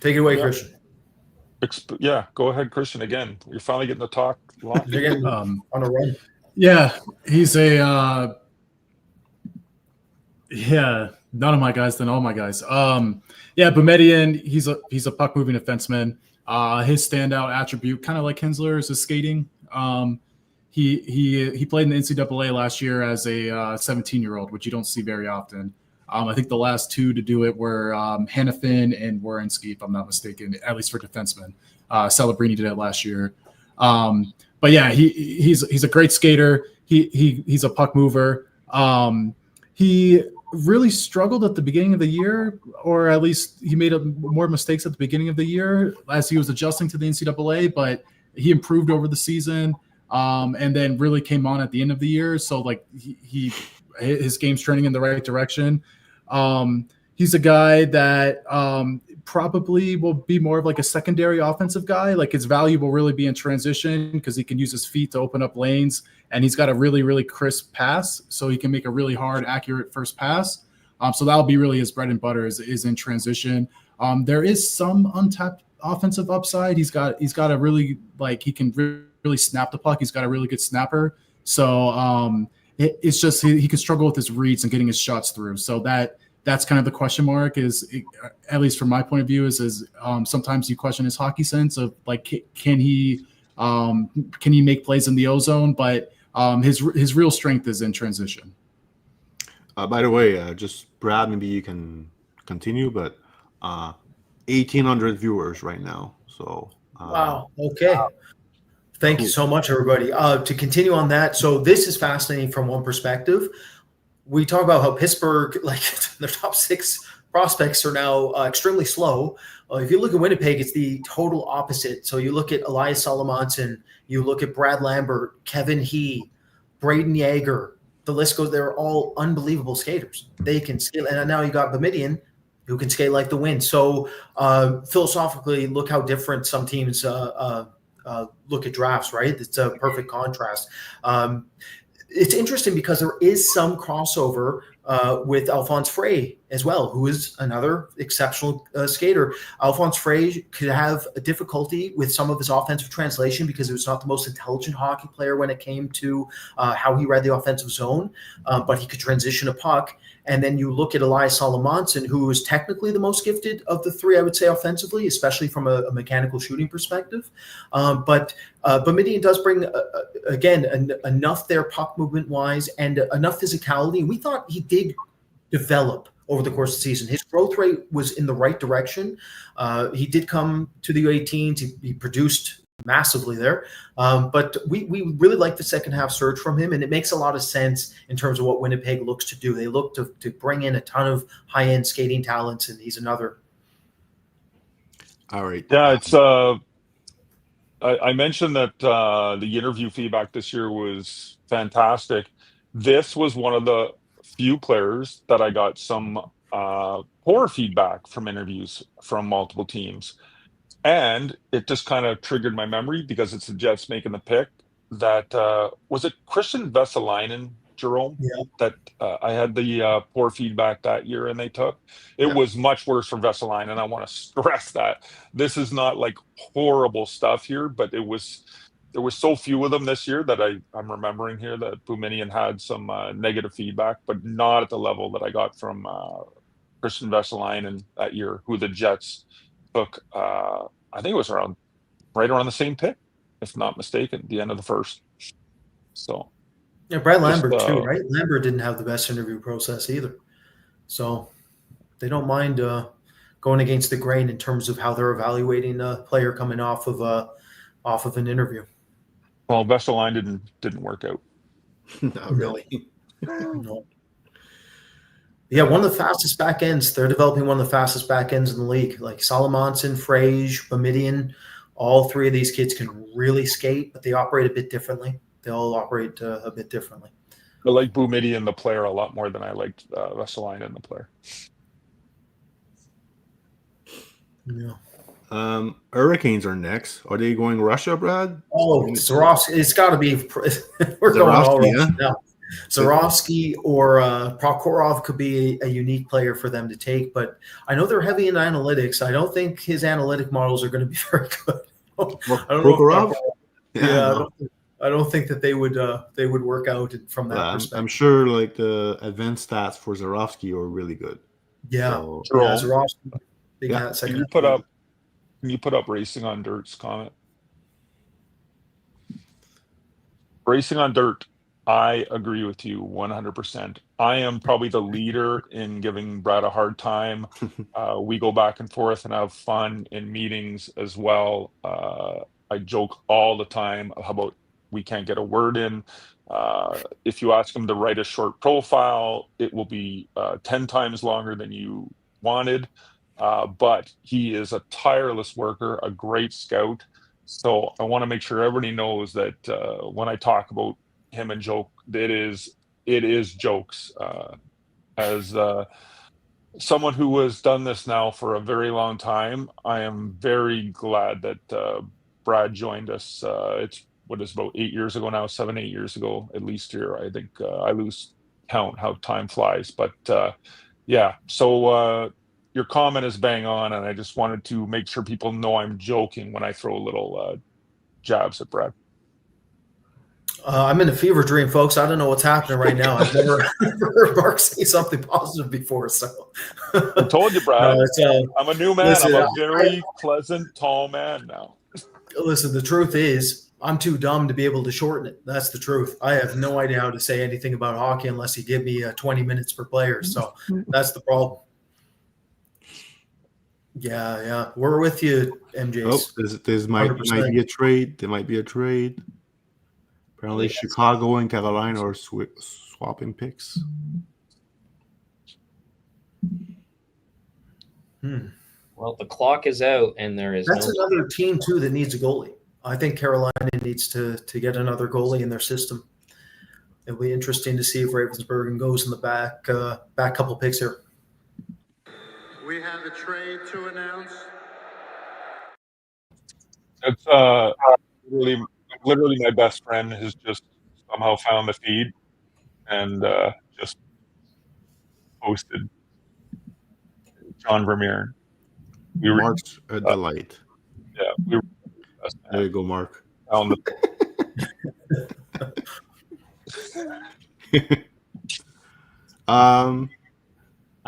Take it away, Yeah. Christian. Yeah, go ahead, Christian. Again, you're finally getting to talk. You're getting on a run. Yeah, he's a none of my guys, then all my guys. Boumediene, he's a puck moving defenseman. His standout attribute, kind of like Hensler, is his skating. He played in the NCAA last year as a 17-year-old, which you don't see very often. I think the last two to do it were Hannafin and Werenski, if I'm not mistaken, at least for defensemen. Celebrini did it last year. But yeah, he's a great skater. He's a puck mover. He really struggled at the beginning of the year, or at least he made more mistakes at the beginning of the year as he was adjusting to the NCAA, but he improved over the season, and then really came on at the end of the year. So like his game's trending in the right direction. He's a guy that probably will be more of like a secondary offensive guy. Like his value will really be in transition because he can use his feet to open up lanes, and he's got a really, really crisp pass, so he can make a really hard, accurate first pass. So that'll be really his bread and butter is in transition. There is some untapped offensive upside. He's got a really, like, he can really snap the puck. He's got a really good snapper. So it's just he can struggle with his reads and getting his shots through. So that's kind of the question mark, at least from my point of view, is sometimes you question his hockey sense of like, can he make plays in the O-zone? But his real strength is in transition. By the way, just Brad, maybe you can continue, but 1,800 viewers right now. So Wow. Okay. Wow. Thank you so much, everybody. To continue on that, so this is fascinating from one perspective. We talk about how Pittsburgh, like their top 6 prospects are now extremely slow. If you look at Winnipeg, it's the total opposite. So you look at Elias Salomonson, you look at Brad Lambert, Kevin He, Braden Yeager. The list goes. They're all unbelievable skaters. They can skate, and now you got Boumediene, who can skate like the wind. So philosophically, look how different some teams look at drafts. Right, it's a perfect contrast. It's interesting because there is some crossover with Alphonse Frey as well, who is another exceptional skater. Alphonse Frey could have a difficulty with some of his offensive translation because he was not the most intelligent hockey player when it came to how he read the offensive zone, but he could transition a puck. And then you look at Elias Salomonson, who is technically the most gifted of the three, I would say, offensively, especially from a mechanical shooting perspective. But Boumediene does bring, again, enough there puck movement-wise and enough physicality. We thought he did develop over the course of the season. His growth rate was in the right direction. He did come to the U18s. He produced massively there. But we really like the second half surge from him, and it makes a lot of sense in terms of what Winnipeg looks to do. They look to bring in a ton of high-end skating talents, and he's another. All right. Yeah, it's I mentioned that the interview feedback this year was fantastic. This was one of the few players that I got some poor feedback from interviews from multiple teams. And it just kind of triggered my memory because it's the Jets making the pick. That was it Christian Vesalainen, Jerome? Yeah. That I had the poor feedback that year and they took. It was much worse for Vesalainen, and I want to stress that. This is not like horrible stuff here, but there was so few of them this year that I'm remembering here that Boumedian had some negative feedback, but not at the level that I got from Christian Vesalainen that year, who the Jets took. I think it was right around the same pick, if not mistaken, the end of the first. So yeah, Brad Lambert too, right? Lambert didn't have the best interview process either, so they don't mind going against the grain in terms of how they're evaluating a player coming off of an interview. Well, Vesalainen didn't work out. Not really. No. Yeah, one of the fastest back ends. They're developing one of the fastest back ends in the league. Like Salomonson, Frage, Boumedian, all three of these kids can really skate, but they operate a bit differently. They all operate a bit differently. I like Boumedian the player a lot more than I liked Vesalainen the player. Yeah. Hurricanes are next. Are they going Russia, Brad? Oh, Zarovsky. It's got to be. We're going all Russian now. Zarovsky or Prokhorov could be a unique player for them to take, but I know they're heavy in analytics. I don't think his analytic models are going to be very good. Prokhorov? I don't think that they would work out from that perspective. I'm sure like the advanced stats for Zarovsky are really good. Yeah, So, Zarovsky. Can you put up Racing on Dirt's comment? Racing on Dirt. I agree with you 100%. I am probably the leader in giving Brad a hard time. We go back and forth and have fun in meetings as well. I joke all the time about we can't get a word in. If you ask him to write a short profile, it will be 10 times longer than you wanted. But he is a tireless worker, a great scout. So I want to make sure everybody knows that when I talk about him and joke, it is jokes. As someone who has done this now for a very long time, I am very glad that Brad joined us. It's about 8 years ago now, 7-8 years ago, at least here. I think I lose count how time flies, but yeah. So your comment is bang on, and I just wanted to make sure people know I'm joking when I throw little jabs at Brad. I'm in a fever dream, folks. I don't know what's happening right now. I've never heard Mark say something positive before. So I told you, Brad. I'm a new man. Listen, I'm a very pleasant, tall man now. Listen, the truth is, I'm too dumb to be able to shorten it. That's the truth. I have no idea how to say anything about hockey unless you give me 20 minutes per player. So that's the problem. Yeah. We're with you, MJ. Oh, there might be a trade. There might be a trade. Apparently, Chicago and Carolina are swapping picks. Well, the clock is out, and there is. That's another team too that needs a goalie. I think Carolina needs to get another goalie in their system. It'll be interesting to see if Ravensburg goes in the back couple picks here. We have a trade to announce. It's literally my best friend has just somehow found the feed and just posted John Vermeer. Mark's a delight. Yeah, we were there you go, Mark. I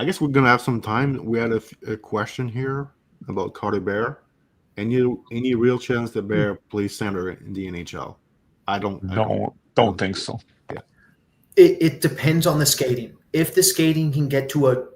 guess we're gonna have some time. We had a question here about Carter Bear. Any real chance that Bear plays center in the NHL? I don't think so. Yeah. It depends on the skating. if the skating can get to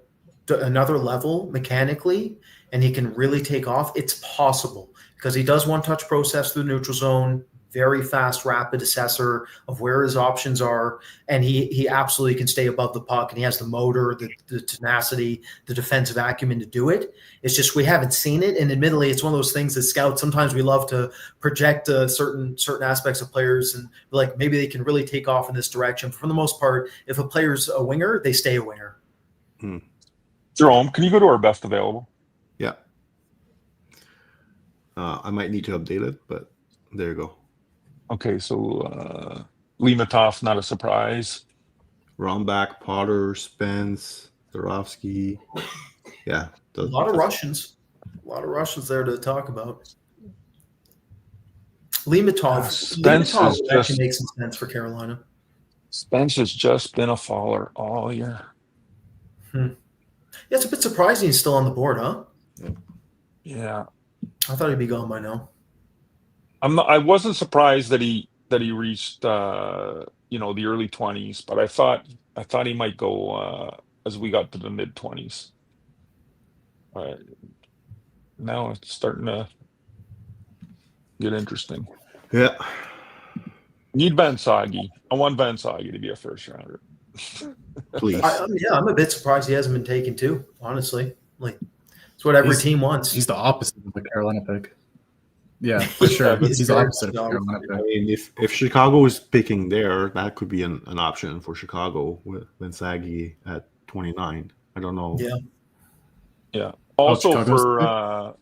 another level mechanically and he can really take off, it's possible because he does one-touch process through the neutral zone, very fast, rapid assessor of where his options are, and he absolutely can stay above the puck, and he has the motor, the tenacity, the defensive acumen to do it. It's just we haven't seen it, and admittedly, it's one of those things that scouts, sometimes we love to project certain aspects of players and like maybe they can really take off in this direction. But for the most part, if a player's a winger, they stay a winger. Jerome, can you go to our best available? Yeah. I might need to update it, but there you go. Okay, so Limatov, not a surprise. Rombach, Potter, Spence, Zarovsky. Yeah. A lot of Russians. A lot of Russians there to talk about. Limatov actually makes some sense for Carolina. Spence has just been a faller all year. Yeah, it's a bit surprising he's still on the board, huh? Yeah. I thought he'd be gone by now. I wasn't surprised that he reached the early 20s, but I thought he might go as we got to the mid 20s. Now it's starting to get interesting. Yeah. Need Vansagi. I want Vansagi to be a first rounder. Please. I'm a bit surprised he hasn't been taken too, honestly. Like it's what every team wants. He's the opposite of the Carolina pick. Yeah, for sure. He's the opposite of Carolina pick. I mean, if Chicago is picking there, that could be an option for Chicago with Vansagi at 29. I don't know. Yeah. Also Chicago's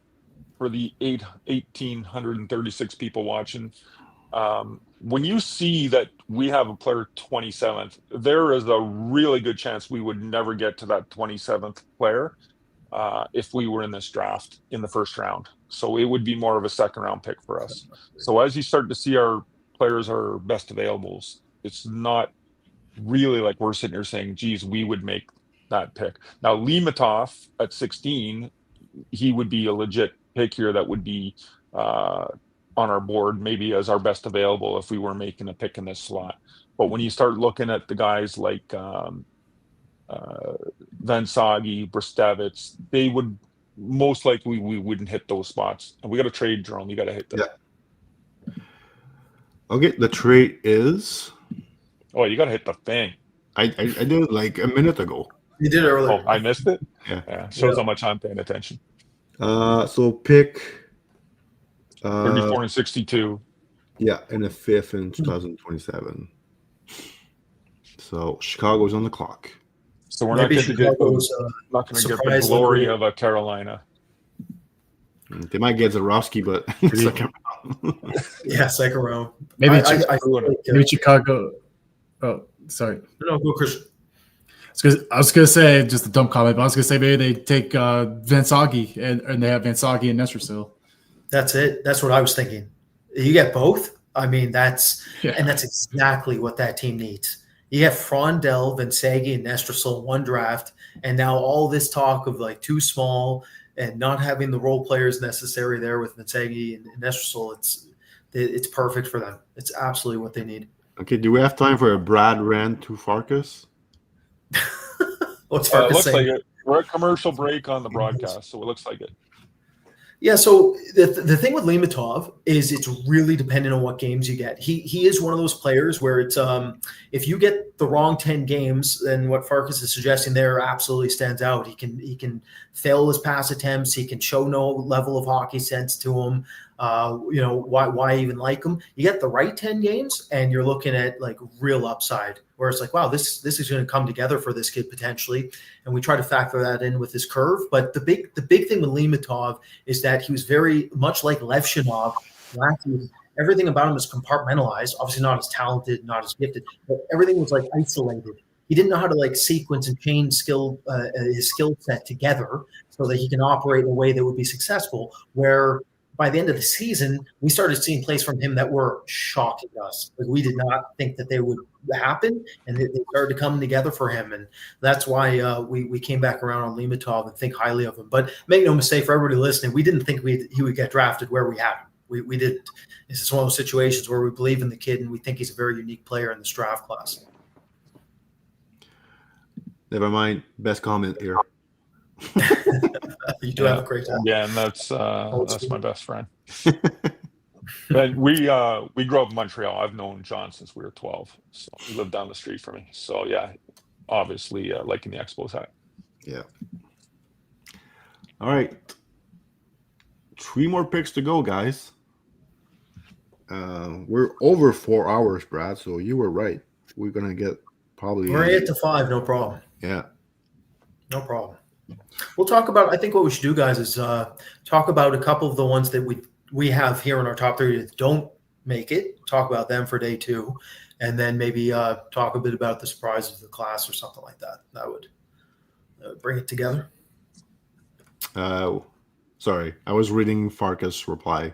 for the 1,836 people watching, when you see that we have a player 27th, there is a really good chance we would never get to that 27th player if we were in this draft in the first round. So it would be more of a second round pick for us. So as you start to see our players are best availables, it's not really like we're sitting here saying, geez, we would make that pick. Now, Limatov at 16, he would be a legit pick here that would be on our board, maybe as our best available if we were making a pick in this slot. But when you start looking at the guys like Vansagi, Brestevitz, they would most likely we wouldn't hit those spots. And we got to trade, Jerome. You got to hit them. Yeah. Okay, the trade is. Oh, you got to hit the thing. I did it like a minute ago. You did earlier. Oh, I missed it. Yeah. Shows how much I'm paying attention. So pick 34 and 62. Yeah, and a fifth in 2027. So Chicago's on the clock. So we're not going to get the glory of a Carolina. They might get Zarovsky, but second round. Yeah, second round. Maybe I Chicago. Oh, sorry. No, go Christian. I was gonna say just a dumb comment, but I was gonna say maybe they take Vansagi and they have Vansagi and Nestersil. That's it. That's what I was thinking. You get both. I mean, that's exactly what that team needs. You have Frondell, Vansagi, and Nestersil in one draft, and now all this talk of like too small and not having the role players necessary there with Vansagi and Nestersil. It's perfect for them. It's absolutely what they need. Okay, do we have time for a Brad rant to Farkas? What's Farkas saying? Like it. We're at commercial break on the broadcast, so it looks like it. Yeah, so the thing with Limatov is it's really dependent on what games you get. He is one of those players where it's if you get the wrong 10 games, then what Farkas is suggesting there absolutely stands out. He can fail his pass attempts. He can show no level of hockey sense to him. Why even like him? You get the right 10 games, and you're looking at like real upside. Where it's like, wow, this is going to come together for this kid potentially, and we try to factor that in with his curve. But the big thing with Limatov is that he was very much like Levshinov last year. Everything about him is compartmentalized. Obviously, not as talented, not as gifted, but everything was like isolated. He didn't know how to like sequence and chain his skill set together so that he can operate in a way that would be successful. Where by the end of the season, we started seeing plays from him that were shocking us. Like we did not think that they would happen, and they started to come together for him. And that's why we came back around on Limatov and think highly of him. But make no mistake, for everybody listening, we didn't think he would get drafted where we had him. We didn't. This is one of those situations where we believe in the kid, and we think he's a very unique player in this draft class. Never mind. Best comment here. You do have a great time. Yeah, and that's my best friend. But we grew up in Montreal. I've known John since we were 12. So he lived down the street from me. So yeah, obviously liking the Expos hat. Yeah. All right. 3 more picks to go, guys. We're over 4 hours, Brad. So you were right. We're gonna get probably. We're 8 to 5, no problem. Yeah. No problem. We'll talk about. I think what we should do, guys, is talk about a couple of the ones that we have here in our top 30 that don't make it. Talk about them for day 2, and then maybe talk a bit about the surprises of the class or something like that. That would bring it together. Sorry, I was reading Farkas' reply.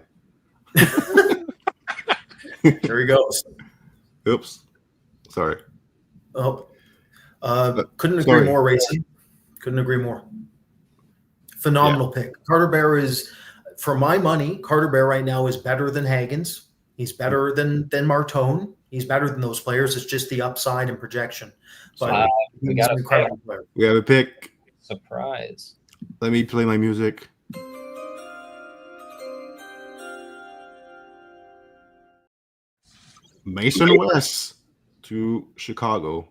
There he goes. Oops. Sorry. Oh, couldn't agree more, Racing. Couldn't agree more. Phenomenal pick. Carter Bear is, for my money, Carter Bear right now is better than Hagens. He's better than Martone. He's better than those players. It's just the upside and projection. But we he's got an incredible player. We have a pick. Surprise. Let me play my music. Mason West to Chicago.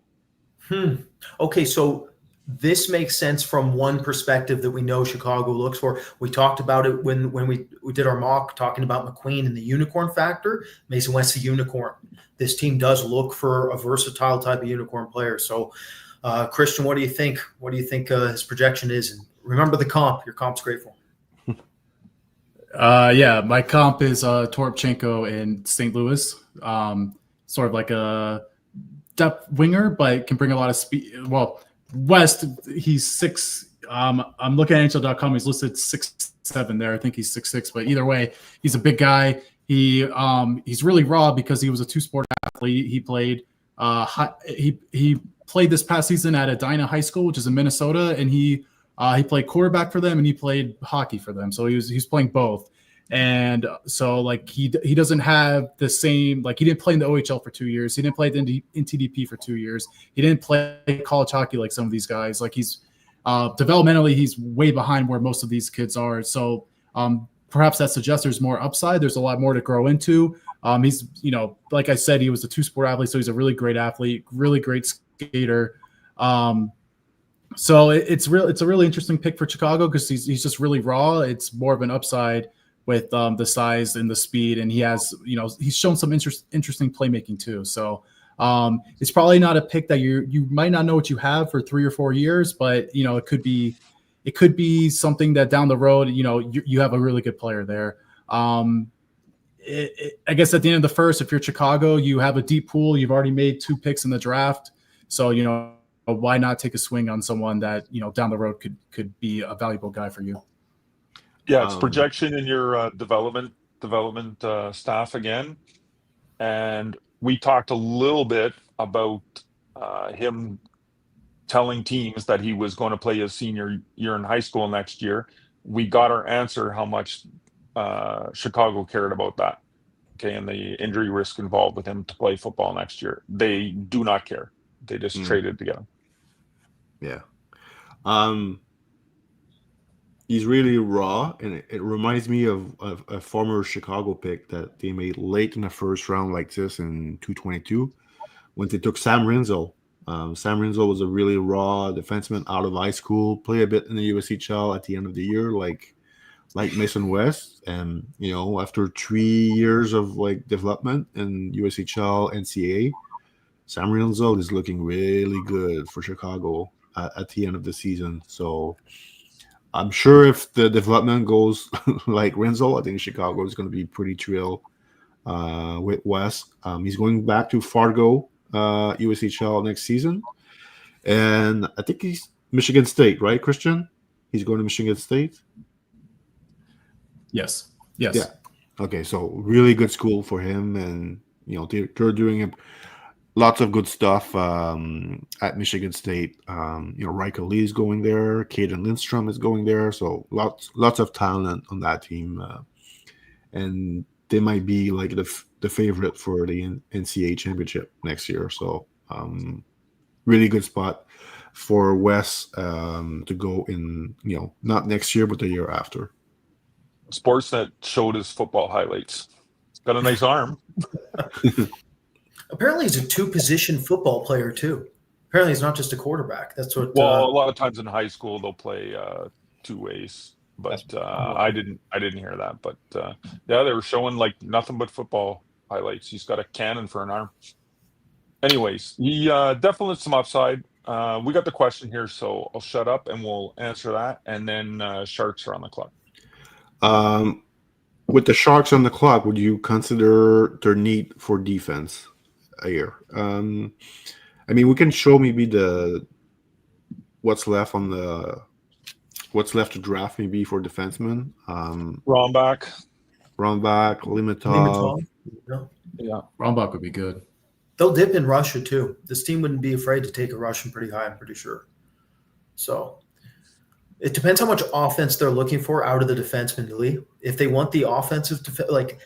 Okay, so this makes sense from one perspective that we know Chicago looks for. We talked about it when we did our mock, talking about McQueen and the unicorn factor. Mason West's a unicorn. This team does look for a versatile type of unicorn player. So, Christian, what do you think? What do you think his projection is? And remember the comp. Your comp's grateful. Yeah, my comp is Toropchenko in St. Louis. Sort of like a depth winger, but can bring a lot of speed. Well, West, he's 6. I'm looking at NHL.com. He's listed 6'7" there. I think he's 6'6", but either way, he's a big guy. He's really raw because he was a 2-sport athlete. He played he played this past season at Edina High School, which is in Minnesota, and he played quarterback for them and he played hockey for them. So he's playing both. And so like he doesn't have the same, like he didn't play in the OHL for 2 years. He didn't play in TDP for 2 years. He didn't play college hockey like some of these guys. Like he's developmentally, he's way behind where most of these kids are. So perhaps that suggests there's more upside. There's a lot more to grow into. He's, like I said, he was a 2-sport athlete. So he's a really great athlete, really great skater. So it's a really interesting pick for Chicago because he's just really raw. It's more of an upside with the size and the speed, and he has, he's shown some interesting playmaking too. So it's probably not a pick that you might not know what you have for 3 or 4 years, but it could be something that down the road, you have a really good player there. I guess at the end of the first, if you're Chicago, you have a deep pool. You've already made 2 picks in the draft, so why not take a swing on someone that down the road could be a valuable guy for you. Yeah, it's projection in your development staff again. And we talked a little bit about him telling teams that he was going to play his senior year in high school next year. We got our answer how much Chicago cared about that. Okay, and the injury risk involved with him to play football next year. They do not care. They just traded together. Yeah. He's really raw, and it reminds me of a former Chicago pick that they made late in the first round like this in 222 when they took Sam Rinzel. Sam Rinzel was a really raw defenseman out of high school, play a bit in the USHL at the end of the year, like Mason West. And, after 3 years of development in USHL, NCAA, Sam Rinzel is looking really good for Chicago at the end of the season. So I'm sure if the development goes like Rinzel, I think Chicago is going to be pretty thrilled with West. He's going back to Fargo USHL next season. And I think he's Michigan State, right, Christian? He's going to Michigan State? Yes. Yeah. Okay, so really good school for him. And, they're doing lots of good stuff at Michigan State. Reichel Lee is going there. Caden Lindstrom is going there. So lots of talent on that team. And they might be like the favorite for the NCAA championship next year. So really good spot. for Wes to go in, not next year, but the year after. Sportsnet showed his football highlights. He's got a nice arm. Apparently, he's a two-position football player too. Apparently, he's not just a quarterback. That's what. Well, a lot of times in high school they'll play 2 ways, but I didn't hear that. But yeah, they were showing like nothing but football highlights. He's got a cannon for an arm. Anyways, he definitely some upside. We got the question here, so I'll shut up and we'll answer that, and then Sharks are on the clock. With the Sharks on the clock, would you consider their need for defense here? I mean, we can show maybe what's left to draft maybe for defensemen. Rombach, Limitov. yeah, Rombach would be good. They'll dip in Russia too. This team wouldn't be afraid to take a Russian pretty high, I'm pretty sure. So it depends how much offense they're looking for out of the defenseman, Lee. If they want the offensive,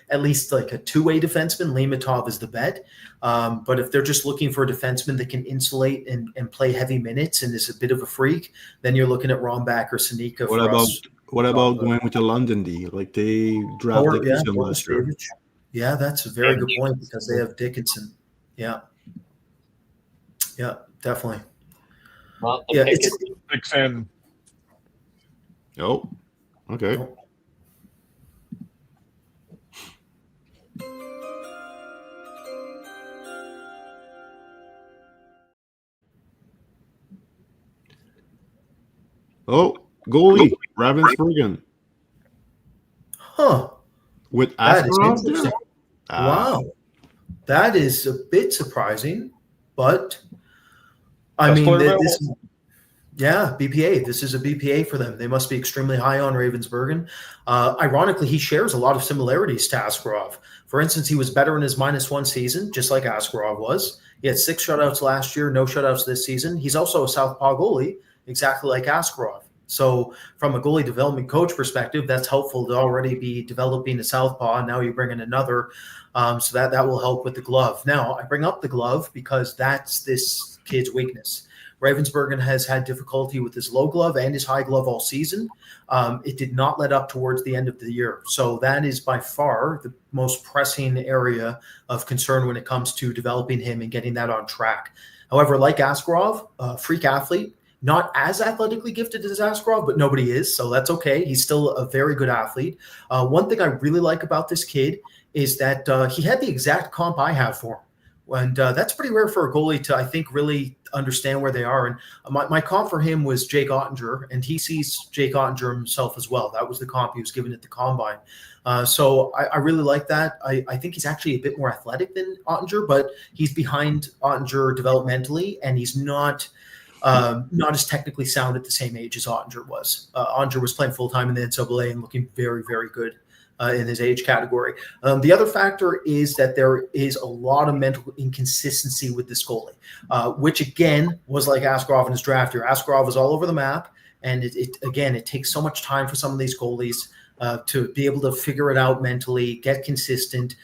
at least like a two-way defenseman, Limitov is the bet. But if they're just looking for a defenseman that can insulate and play heavy minutes and is a bit of a freak, then you're looking at Rombach or Seneca. What about going with the London D? Like they drafted Dickinson last year. Yeah, that's a very good point because they have Dickinson. Yeah, definitely. Well, it's big fan. Oh, okay. Oh, goalie, Ravensburgen. Huh. With That is Askarov interesting. there? Wow. That is a bit surprising, but I Best mean, player BPA. This is a BPA for them. They must be extremely high on Ravensburgen. Ironically, he shares a lot of similarities to Askarov. For instance, he was better in his -1 season, just like Askarov was. He had 6 shutouts last year, no shutouts this season. He's also a southpaw goalie, exactly like Askarov. So from a goalie development coach perspective, that's helpful to already be developing a southpaw. And now you bring in another, so that will help with the glove. Now, I bring up the glove because that's this kid's weakness. Ravensburgen has had difficulty with his low glove and his high glove all season. It did not let up towards the end of the year. So that is by far the most pressing area of concern when it comes to developing him and getting that on track. However, like Askarov, freak athlete, not as athletically gifted as Askarov, but nobody is, so that's okay. He's still a very good athlete. One thing I really like about this kid is that he had the exact comp I have for him. And that's pretty rare for a goalie to, I think, really understand where they are. And my comp for him was Jake Ottinger, and he sees Jake Ottinger himself as well. That was the comp he was given at the Combine. So I really like that. I think he's actually a bit more athletic than Ottinger, but he's behind Ottinger developmentally, and he's not as technically sound at the same age as Ottinger was. Ottinger was playing full-time in the NCAA and looking very, very good in his age category. The other factor is that there is a lot of mental inconsistency with this goalie, which again was like Askarov in his draft year. Askarov was all over the map, and it takes so much time for some of these goalies to be able to figure it out mentally, get consistent.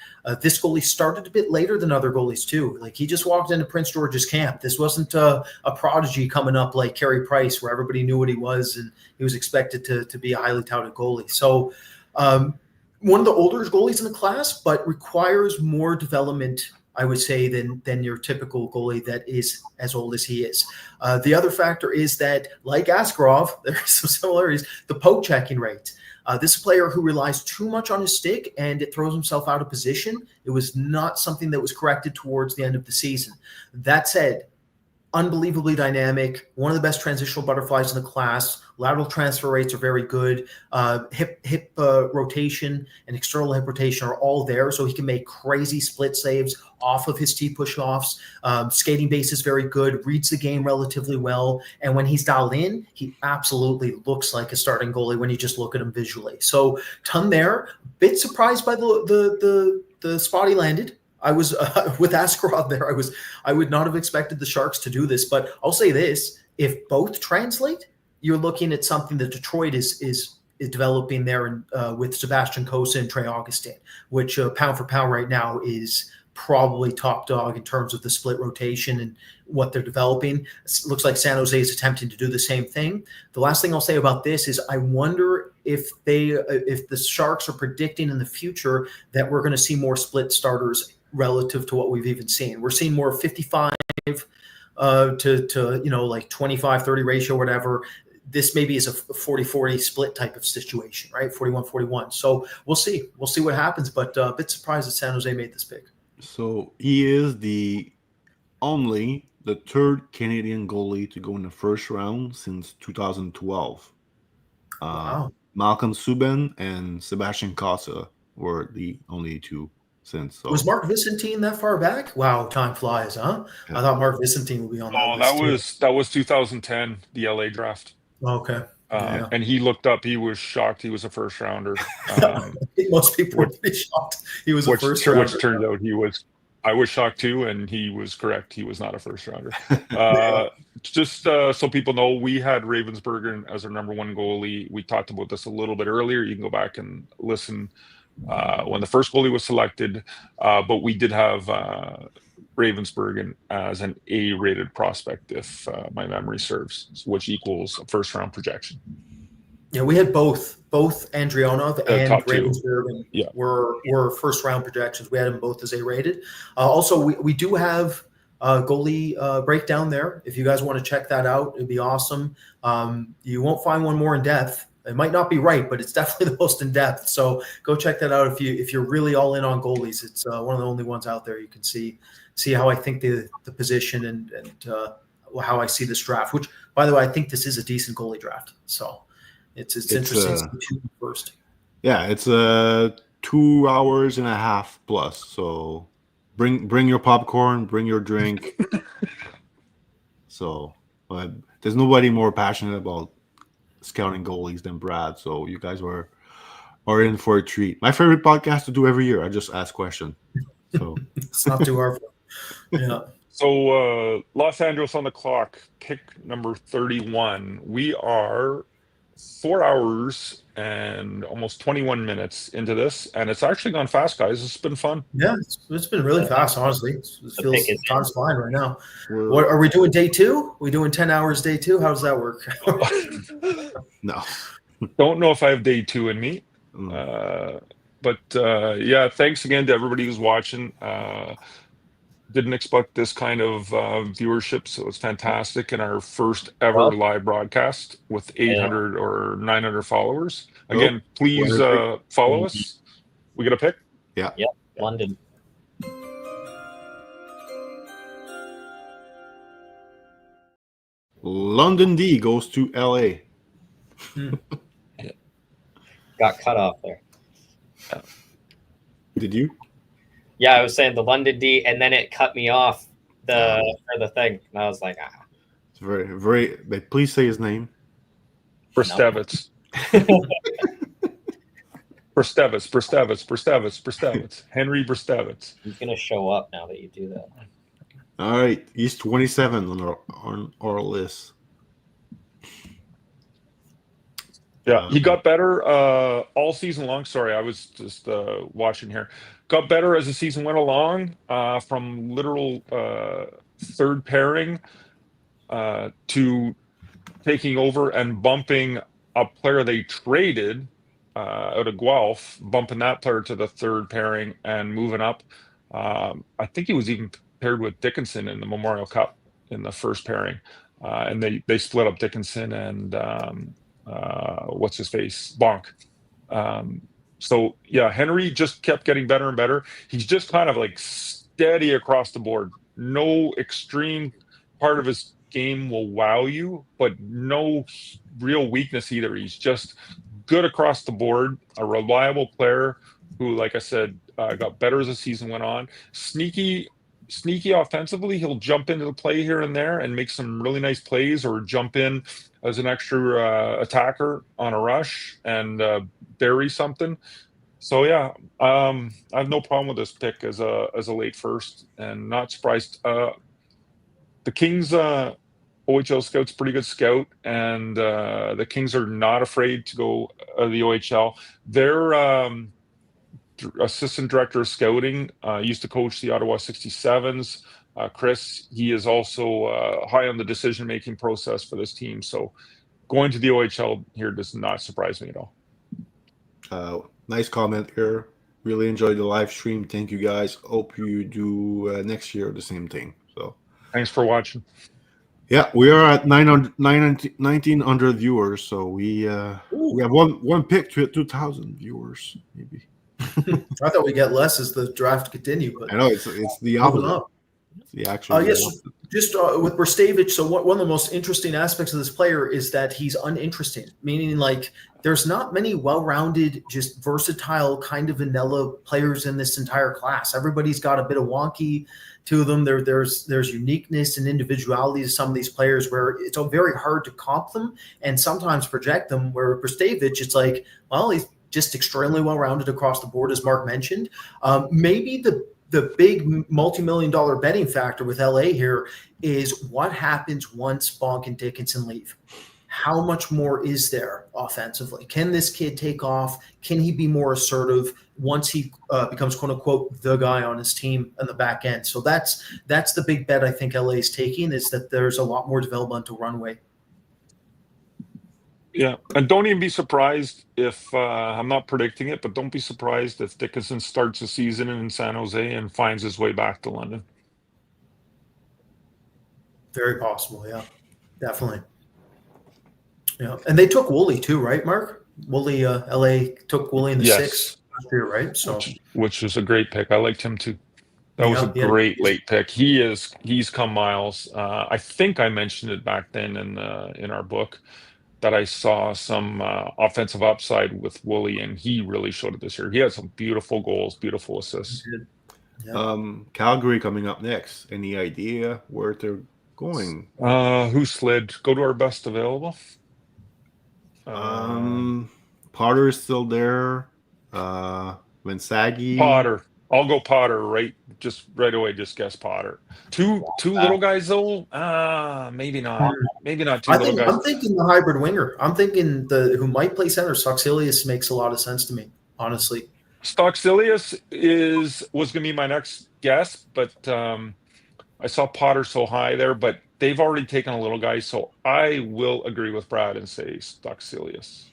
This goalie started a bit later than other goalies too. Like he just walked into Prince George's camp. This wasn't a prodigy coming up like Carey Price, where everybody knew what he was and he was expected to be a highly touted goalie. So one of the older goalies in the class, but requires more development, I would say, than your typical goalie that is as old as he is. The other factor is that, like Askarov, there are some similarities, the poke checking rate. This is a player who relies too much on his stick and it throws himself out of position. It was not something that was corrected towards the end of the season. That said, unbelievably dynamic, one of the best transitional butterflies in the class. Lateral transfer rates are very good. Hip rotation and external hip rotation are all there, so he can make crazy split saves off of his T-push-offs. Skating base is very good, reads the game relatively well, and when he's dialed in, he absolutely looks like a starting goalie when you just look at him visually. So ton there. Bit surprised by the spot he landed. I was with Askarov there. I would not have expected the Sharks to do this, but I'll say this: if both translate, you're looking at something that Detroit is developing there with Sebastian Cossa and Trey Augustin, which pound for pound right now is probably top dog in terms of the split rotation and what they're developing. It looks like San Jose is attempting to do the same thing. The last thing I'll say about this is I wonder if the Sharks are predicting in the future that we're going to see more split starters relative to what we've even seen. We're seeing more 55 to like 25-30 ratio, whatever. This maybe is a 40-40 split type of situation, right? 41-41. So we'll see. We'll see what happens, but a bit surprised that San Jose made this pick. So he is the third Canadian goalie to go in the first round since 2012. Wow. Malcolm Subban and Sebastian Cossa were the only two since. So. Was Mark Vicentine that far back? Wow, time flies, huh? Yeah. I thought Mark Vicentine would be on that list. That was 2010, the LA draft. Okay. And he looked up. He was shocked. He was a first rounder. Most people were pretty shocked. He was a first rounder. Which turned out he was. I was shocked too, and he was correct. He was not a first rounder. Just so people know, we had Ravensburger as our number one goalie. We talked about this a little bit earlier. You can go back and listen when the first goalie was selected. But we did have Ravensburger as an A-rated prospect, if my memory serves, which equals a first-round projection. Yeah, we had both Andrionov and Ravensburger were first-round projections. We had them both as A-rated. Also, we do have goalie breakdown there. If you guys want to check that out, it'd be awesome. You won't find one more in depth. It might not be right, but it's definitely the most in depth. So go check that out if you're really all in on goalies. It's one of the only ones out there you can see how I think the position and how I see this draft. Which, by the way, I think this is a decent goalie draft. So it's interesting to choose first. Yeah, it's 2 hours and a half plus. So bring your popcorn, bring your drink. So there's nobody more passionate about scouting goalies than Brad, so you guys are in for a treat. My favorite podcast to do every year. I just ask questions. So it's not too hard. Yeah. So Los Angeles on the clock, pick number 31. We are 4 hours and almost 21 minutes into this, and it's actually gone fast, guys. It's been fun. Yeah, it's been really fast, honestly. It feels time's flying right now. What are we doing? Day 2? Are we doing 10 hours day 2? How does that work? No. Don't know if I have day 2 in me. But yeah, thanks again to everybody who's watching. Didn't expect this kind of viewership, so it's fantastic. In our first ever live broadcast with 800 or 900 followers. Again, please follow us. We get a pick? Yeah. Yep. London. London D goes to LA. Got cut off there. Did you? Yeah, I was saying the London D, and then it cut me off for the thing. And I was like, It's very, very. But please say his name. Brestevitz. Brestevitz. Henry Brestevitz. He's gonna show up now that you do that. All right, he's 27 on our list. Yeah, he got better all season long. Sorry, I was just watching here. Got better as the season went along, from literal third pairing to taking over and bumping a player they traded out of Guelph, bumping that player to the third pairing and moving up. I think he was even paired with Dickinson in the Memorial Cup in the first pairing. And they split up Dickinson and what's his face? Bonk. So yeah, Henry just kept getting better and better. He's just kind of like steady across the board. No extreme part of his game will wow you, but no real weakness either. He's just good across the board, a reliable player who, like I said, got better as the season went on. Sneaky offensively. He'll jump into the play here and there and make some really nice plays, or jump in as an extra attacker on a rush and bury something. So yeah, I have no problem with this pick as a late first, and not surprised. The Kings OHL scout's pretty good scout, and the Kings are not afraid to go the OHL. assistant director of scouting, used to coach the Ottawa 67s. Chris, he is also high on the decision-making process for this team. So going to the OHL here does not surprise me at all. Nice comment here. Really enjoyed the live stream. Thank you guys. Hope you do next year the same thing. So thanks for watching. Yeah, we are at 1,900 viewers, so we have one pick to 2,000 viewers, maybe. I thought we get less as the draft continue, but I know it's the opposite. It's the actual. Yes, just with Brzustewicz. So one of the most interesting aspects of this player is that he's uninteresting, meaning like there's not many well-rounded, just versatile kind of vanilla players in this entire class. Everybody's got a bit of wonky to them. There's uniqueness and individuality to some of these players where it's very hard to comp them and sometimes project them. Where Brzustewicz, it's like, well, he's just extremely well-rounded across the board, as Mark mentioned. Maybe the big multi-million-dollar betting factor with LA here is what happens once Bonk and Dickinson leave. How much more is there offensively? Can this kid take off? Can he be more assertive once he becomes, quote unquote, the guy on his team on the back end? So that's the big bet I think LA is taking, is that there's a lot more developmental runway. Yeah, and don't even be surprised if I'm not predicting it, but don't be surprised if Dickinson starts the season in San Jose and finds his way back to London. Very possible, yeah, definitely. Yeah, and they took Woolley too, right, Mark? Woolley, LA took Woolley in the sixth last year, right? So, which was a great pick. I liked him too. That was a great late pick. He's come miles. I think I mentioned it back then in our book that I saw some offensive upside with Woolley, and he really showed it this year. He had some beautiful goals, beautiful assists. Yeah. Calgary coming up next. Any idea where they're going? Who slid? Go to our best available. Potter is still there. Vinsagi. Potter. I'll go Potter right away. Just guess Potter. Two little guys though. Maybe not. Maybe not two little guys. I'm thinking the hybrid winger. I'm thinking who might play center. Soxilius makes a lot of sense to me, honestly. Stoxilius was going to be my next guess, but I saw Potter so high there. But they've already taken a little guy, so I will agree with Brad and say Stoxilius.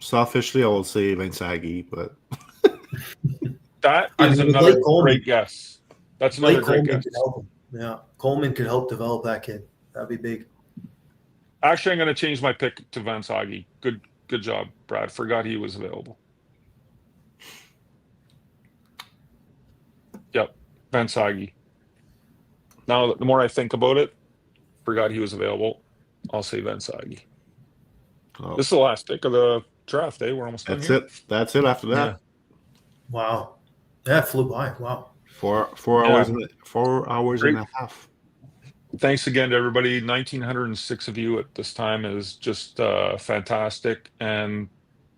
Selfishly, I will say Vinsagi, but. That is another great guess. That's another great guess. Yeah, Coleman could help develop that kid. That'd be big. Actually, I'm going to change my pick to Vinsagi. Good job, Brad. Forgot he was available. Yep, Vinsagi. Now, the more I think about it, forgot he was available. I'll say Vinsagi. Oh. This is the last pick of the draft, eh? We're almost done. That's it after that. Yeah. Wow. Yeah, it flew by. Wow. 4 hours and 4 hours and a half. Thanks again to everybody. 1,906 of you at this time is just fantastic. And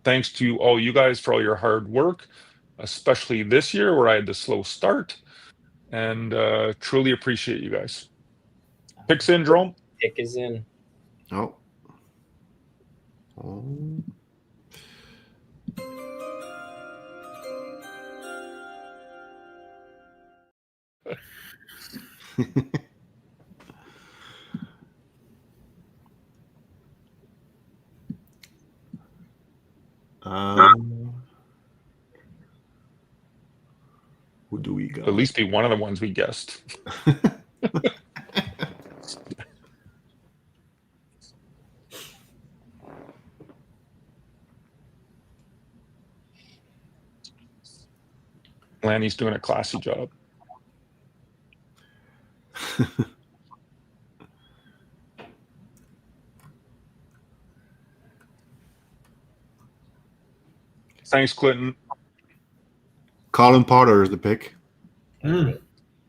thanks to all you guys for all your hard work, especially this year where I had the slow start. And truly appreciate you guys. Pick's in, Jerome. Pick is in. Oh. Who do we got? At least be one of the ones we guessed. Lanny's doing a classy job. Thanks, Clinton. Colin Potter is the pick. Your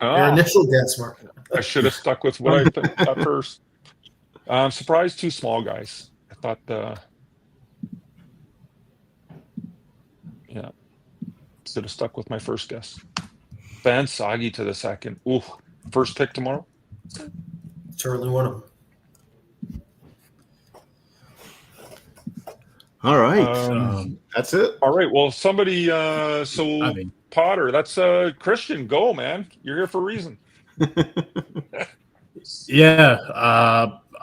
initial guess, Mark. I should have stuck with what I picked at first. I'm surprised 2 small guys. I thought, should have stuck with my first guess. Vinsagi to the second. Ooh, first pick tomorrow. Certainly one of them. All right. That's it. All right. Well, somebody. I mean, Potter, that's Christian. Go, man. You're here for a reason. yeah.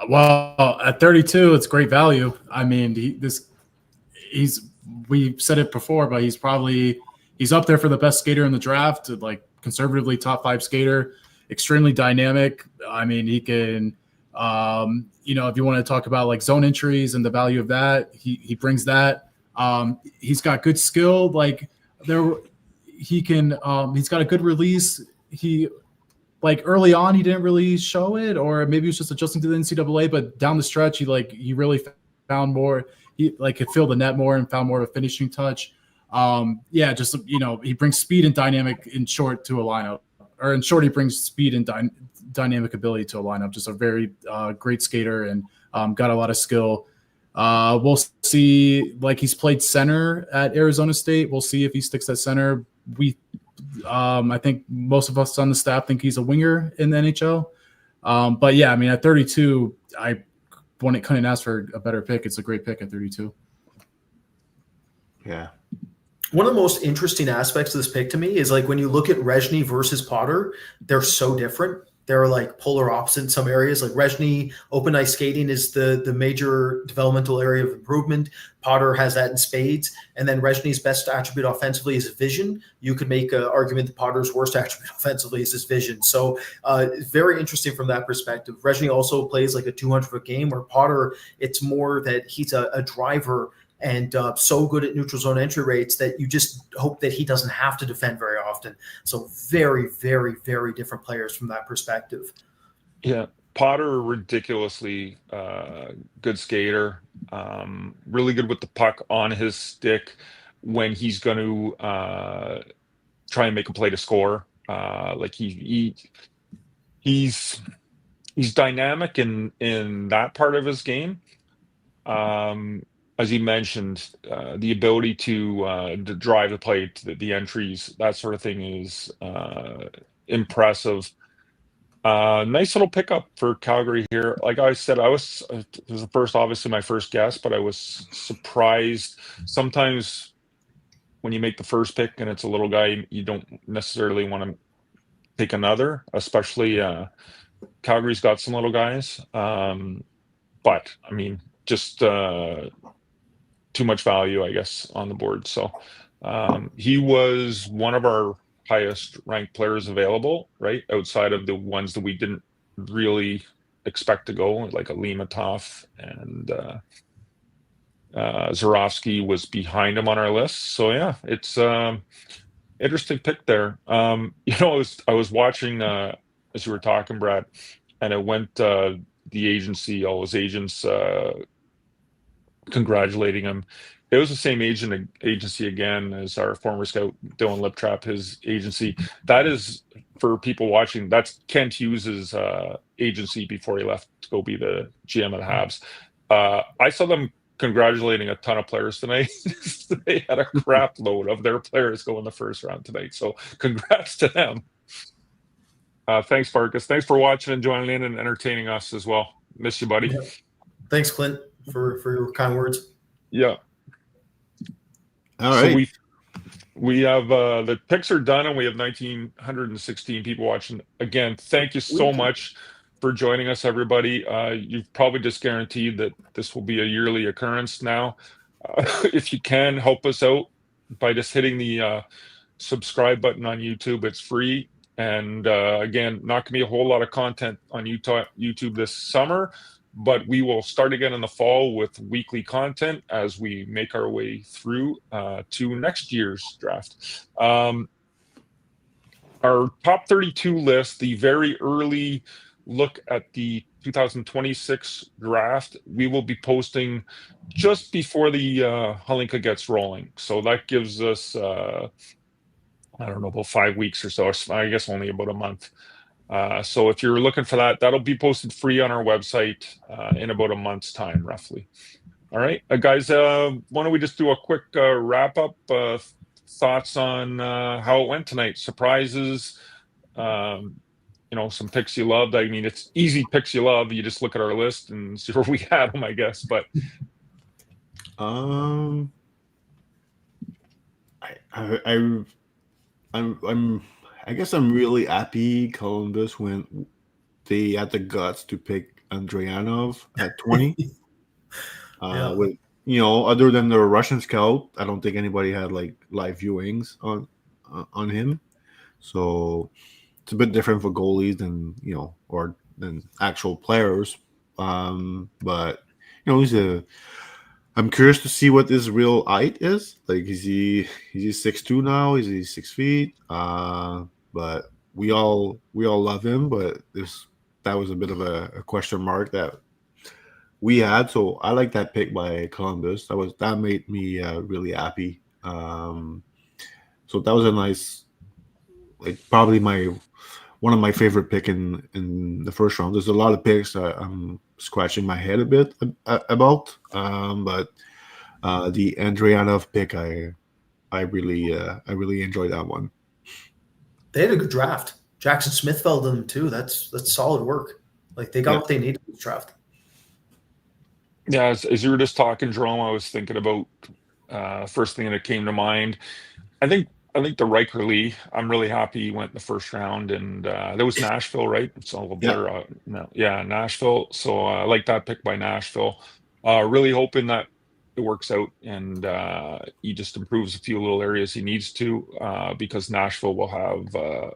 Well, at 32, it's great value. I mean, we said it before, but he's up there for the best skater in the draft, like conservatively top 5 skater, extremely dynamic. I mean, he can, if you want to talk about like zone entries and the value of that, he brings that. He's got good skill. Like he's got a good release. He, like early on, he didn't really show it, or maybe he was just adjusting to the NCAA, but down the stretch, he really found more. He could feel the net more and found more of a finishing touch. He brings speed and dynamic in short to a lineup, or in short, he brings speed and dynamic ability to a lineup. Just a very great skater and got a lot of skill. We'll see. Like, he's played center at Arizona State. We'll see if he sticks at center. I think most of us on the staff think he's a winger in the NHL. But yeah, I mean, at 32, couldn't ask for a better pick. It's a great pick at 32. Yeah. One of the most interesting aspects of this pick to me is like when you look at Rezhny versus Potter, they're so different. They're like polar opposite in some areas. Like Rezhny, open ice skating is the major developmental area of improvement. Potter has that in spades. And then Rezhny's best attribute offensively is vision. You could make an argument that Potter's worst attribute offensively is his vision. So very interesting from that perspective. Rezhny also plays like a 200-foot game, where Potter, it's more that he's a driver and so good at neutral zone entry rates that you just hope that he doesn't have to defend very often. So very, very, very different players from that perspective. Yeah. Potter, ridiculously good skater, really good with the puck on his stick when he's going to try and make a play to score. He's dynamic in that part of his game. As you mentioned, the ability to drive the play to the entries, that sort of thing is impressive. Nice little pickup for Calgary here. Like I said, it was obviously my first guess, but I was surprised. Sometimes when you make the first pick and it's a little guy, you don't necessarily want to take another, especially Calgary's got some little guys. But I mean, just too much value, I guess, on the board. So he was one of our highest ranked players available, right? Outside of the ones that we didn't really expect to go, like a Limatov, and Zarovsky was behind him on our list. So yeah, it's interesting pick there. I was watching as you were talking, Brad, and it went the agency, all his agents congratulating him. It was the same agency again as our former scout Dylan Liptrap, his agency. That is, for people watching, that's Kent Hughes's agency before he left to go be the GM of the Habs. I saw them congratulating a ton of players tonight. They had a crap load of their players go in the first round tonight. So congrats to them. Thanks, Farkas. Thanks for watching and joining in and entertaining us as well. Miss you, buddy. Yeah. Thanks, Clint, for your kind words. Yeah. All right. So we have the picks are done, and we have 1,916 people watching. Again, thank you so much for joining us, everybody. You've probably just guaranteed that this will be a yearly occurrence now. If you can help us out by just hitting the subscribe button on YouTube, it's free. And again, not going to be a whole lot of content on YouTube this summer, but we will start again in the fall with weekly content as we make our way through to next year's draft. Our top 32 list, the very early look at the 2026 draft, we will be posting just before the Halinka gets rolling. So that gives us, I don't know, about 5 weeks or so. I guess only about a month. So if you're looking for that, that'll be posted free on our website in about a month's time, roughly. All right, guys, why don't we just do a quick wrap up, thoughts on how it went tonight, surprises, some picks you loved. I mean, it's easy picks you love. You just look at our list and see where we had them, I guess. But Um, I'm I guess I'm really happy Columbus when they had the guts to pick Andrianov at 20. Yeah. With other than the Russian scout, I don't think anybody had like live viewings on him. So it's a bit different for goalies than or than actual players. But he's a. I'm curious to see what his real height is. Like, is he 6'2" now? Is he 6 feet? But we all love him. But that was a bit of a question mark that we had. So I like that pick by Columbus. That made me really happy. So that was a nice, like, probably one of my favorite pick in the first round. There's a lot of picks that I'm scratching my head a bit about, but the Andrianov pick, I really enjoyed that one. They had a good draft. Jackson Smith fell to them too. That's solid work. Like, they got what they needed in this draft. Yeah, as you were just talking, Jerome, I was thinking about first thing that came to mind. I think the Riker Lee. I'm really happy he went in the first round, and that was Nashville, right? So Nashville. So I like that pick by Nashville. Really hoping that it works out, and he just improves a few little areas he needs to, because Nashville will have a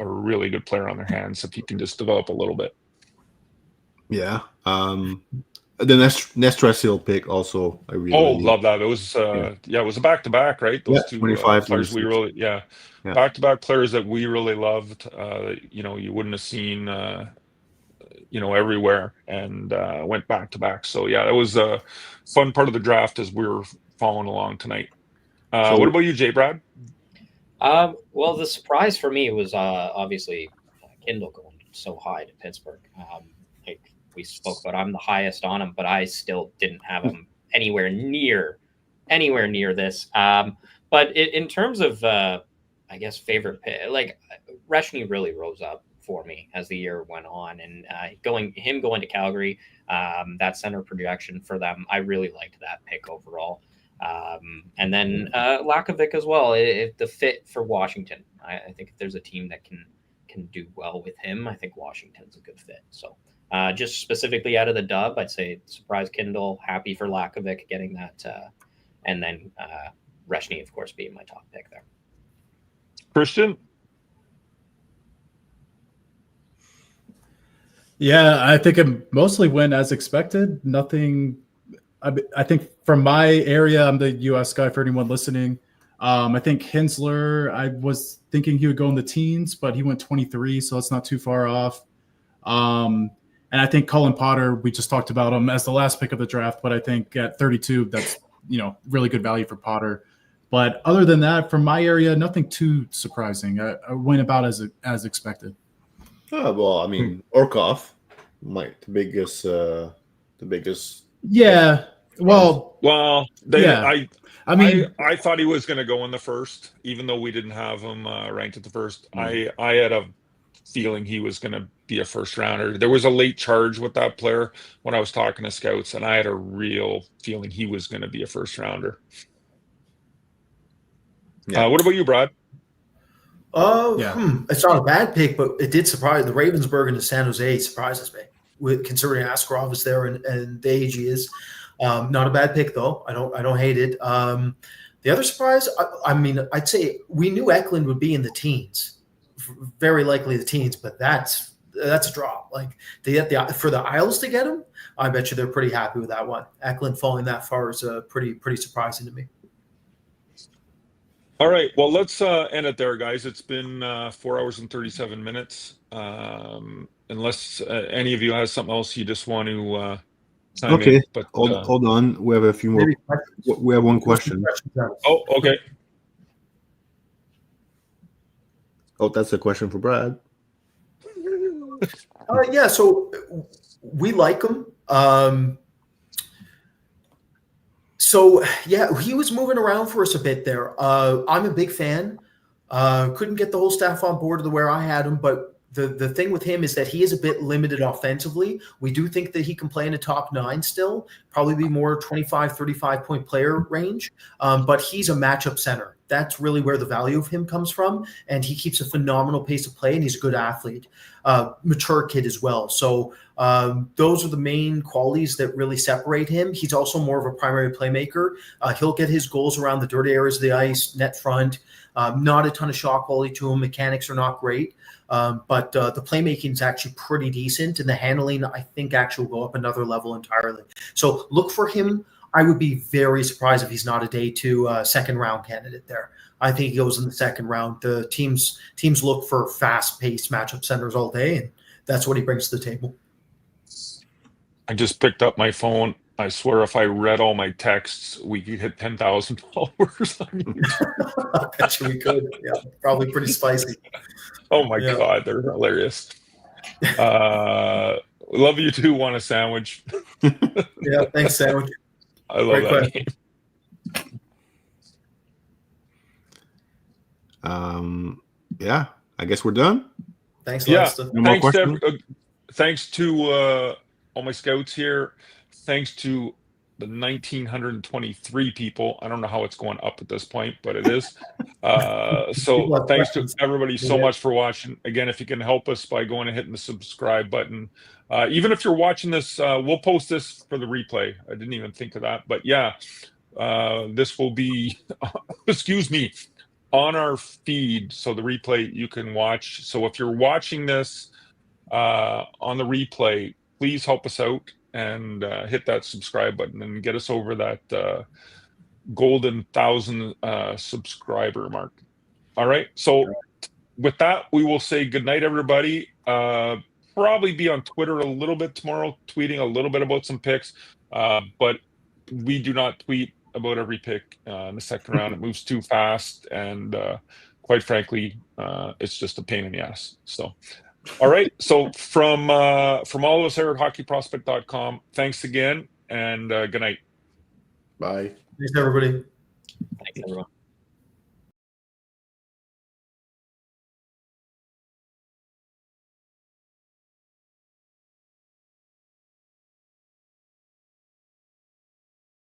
really good player on their hands if he can just develop a little bit. Yeah. The Nestrasil pick also, I really love that. It was it was a back-to-back, right? Those two 25 players we really back-to-back players that we really loved. You wouldn't have seen everywhere, and went back-to-back. So yeah, that was a fun part of the draft as we were following along tonight. What about you, Jay Brad? Well, the surprise for me was obviously Kindle going so high to Pittsburgh. We spoke about, I'm the highest on him, but I still didn't have him anywhere near this. But in terms of, I guess, favorite pick, like, Reshny really rose up for me as the year went on, and going to Calgary, that center projection for them, I really liked that pick overall. And then Lakovic as well. The fit for Washington, I think if there's a team that can do well with him, I think Washington's a good fit. So. Just specifically out of the dub, I'd say surprise Kindle, happy for Lakovic getting that, and then Reshny, of course, being my top pick there. Christian? Yeah, I think it mostly went as expected. Nothing. I think from my area, I'm the U.S. guy for anyone listening. I think Hensler, I was thinking he would go in the teens, but he went 23, so it's not too far off. And I think Colin Potter, we just talked about him as the last pick of the draft, but I think at 32, that's, really good value for Potter. But other than that, from my area, nothing too surprising. I went about as expected. Oh, well, I mean, Orkov, the biggest. Yeah. Well, I thought he was going to go in the first, even though we didn't have him ranked at the first. I had a feeling he was going to be a first rounder. There was a late charge with that player when I was talking to scouts, and I had a real feeling he was going to be a first rounder. Yeah. What about you, Brad? It's not a bad pick, but it did surprise the Ravensburg and the San Jose surprises me. Considering Askarov is there and the age he is, not a bad pick though. I don't hate it. The other surprise, I'd say we knew Eklund would be in the teens, very likely the teens, but that's a draw. Like, they get for the Isles to get him, I bet you they're pretty happy with that one. Eklund falling that far is pretty surprising to me. All right, well, let's end it there, guys. It's been 4 hours and 37 minutes. Unless any of you has something else you just want to chime in. But hold on. We have a few more. We have one question. Oh, okay. Oh, that's a question for Brad. Yeah, so we like him. So yeah, he was moving around for us a bit there. I'm a big fan. Couldn't get the whole staff on board to where I had him, but the thing with him is that he is a bit limited offensively. We do think that he can play in a top 9 still, probably be more 25, 35 point player range. But he's a matchup center. That's really where the value of him comes from. And he keeps a phenomenal pace of play, and he's a good athlete, mature kid as well. So those are the main qualities that really separate him. He's also more of a primary playmaker. He'll get his goals around the dirty areas of the ice, net front. Not a ton of shot quality to him. Mechanics are not great. But the playmaking is actually pretty decent, and the handling, I think, actually will go up another level entirely. So look for him. I would be very surprised if he's not a day 2 second round candidate there. I think he goes in the second round. The teams look for fast-paced matchup centers all day, and that's what he brings to the table. I just picked up my phone. I swear if I read all my texts, we could hit 10,000 followers. I bet you we could. Yeah, probably pretty spicy. Oh my God, they're hilarious. Love you too. Want a sandwich? Yeah, thanks, sandwich. I love Great that question. game. Yeah, I guess we're done. Thanks, Lester. No more questions? Thanks to all my scouts here. Thanks to the 1,923 people. I don't know how it's going up at this point, but it is. So thanks to everybody so much for watching. Again, if you can help us by going and hitting the subscribe button. Even if you're watching this, we'll post this for the replay. I didn't even think of that. But yeah, this will be, excuse me, on our feed. So the replay you can watch. So if you're watching this on the replay, please help us out and hit that subscribe button and get us over that golden 1,000 subscriber mark. All right. So with that, we will say good night, everybody. Probably be on Twitter a little bit tomorrow, tweeting a little bit about some picks. But we do not tweet about every pick in the second round. It moves too fast. And quite frankly, it's just a pain in the ass. So, all right. So from all of us here at hockeyprospect.com, thanks again and good night. Bye. Thanks, everybody. Thanks, everyone.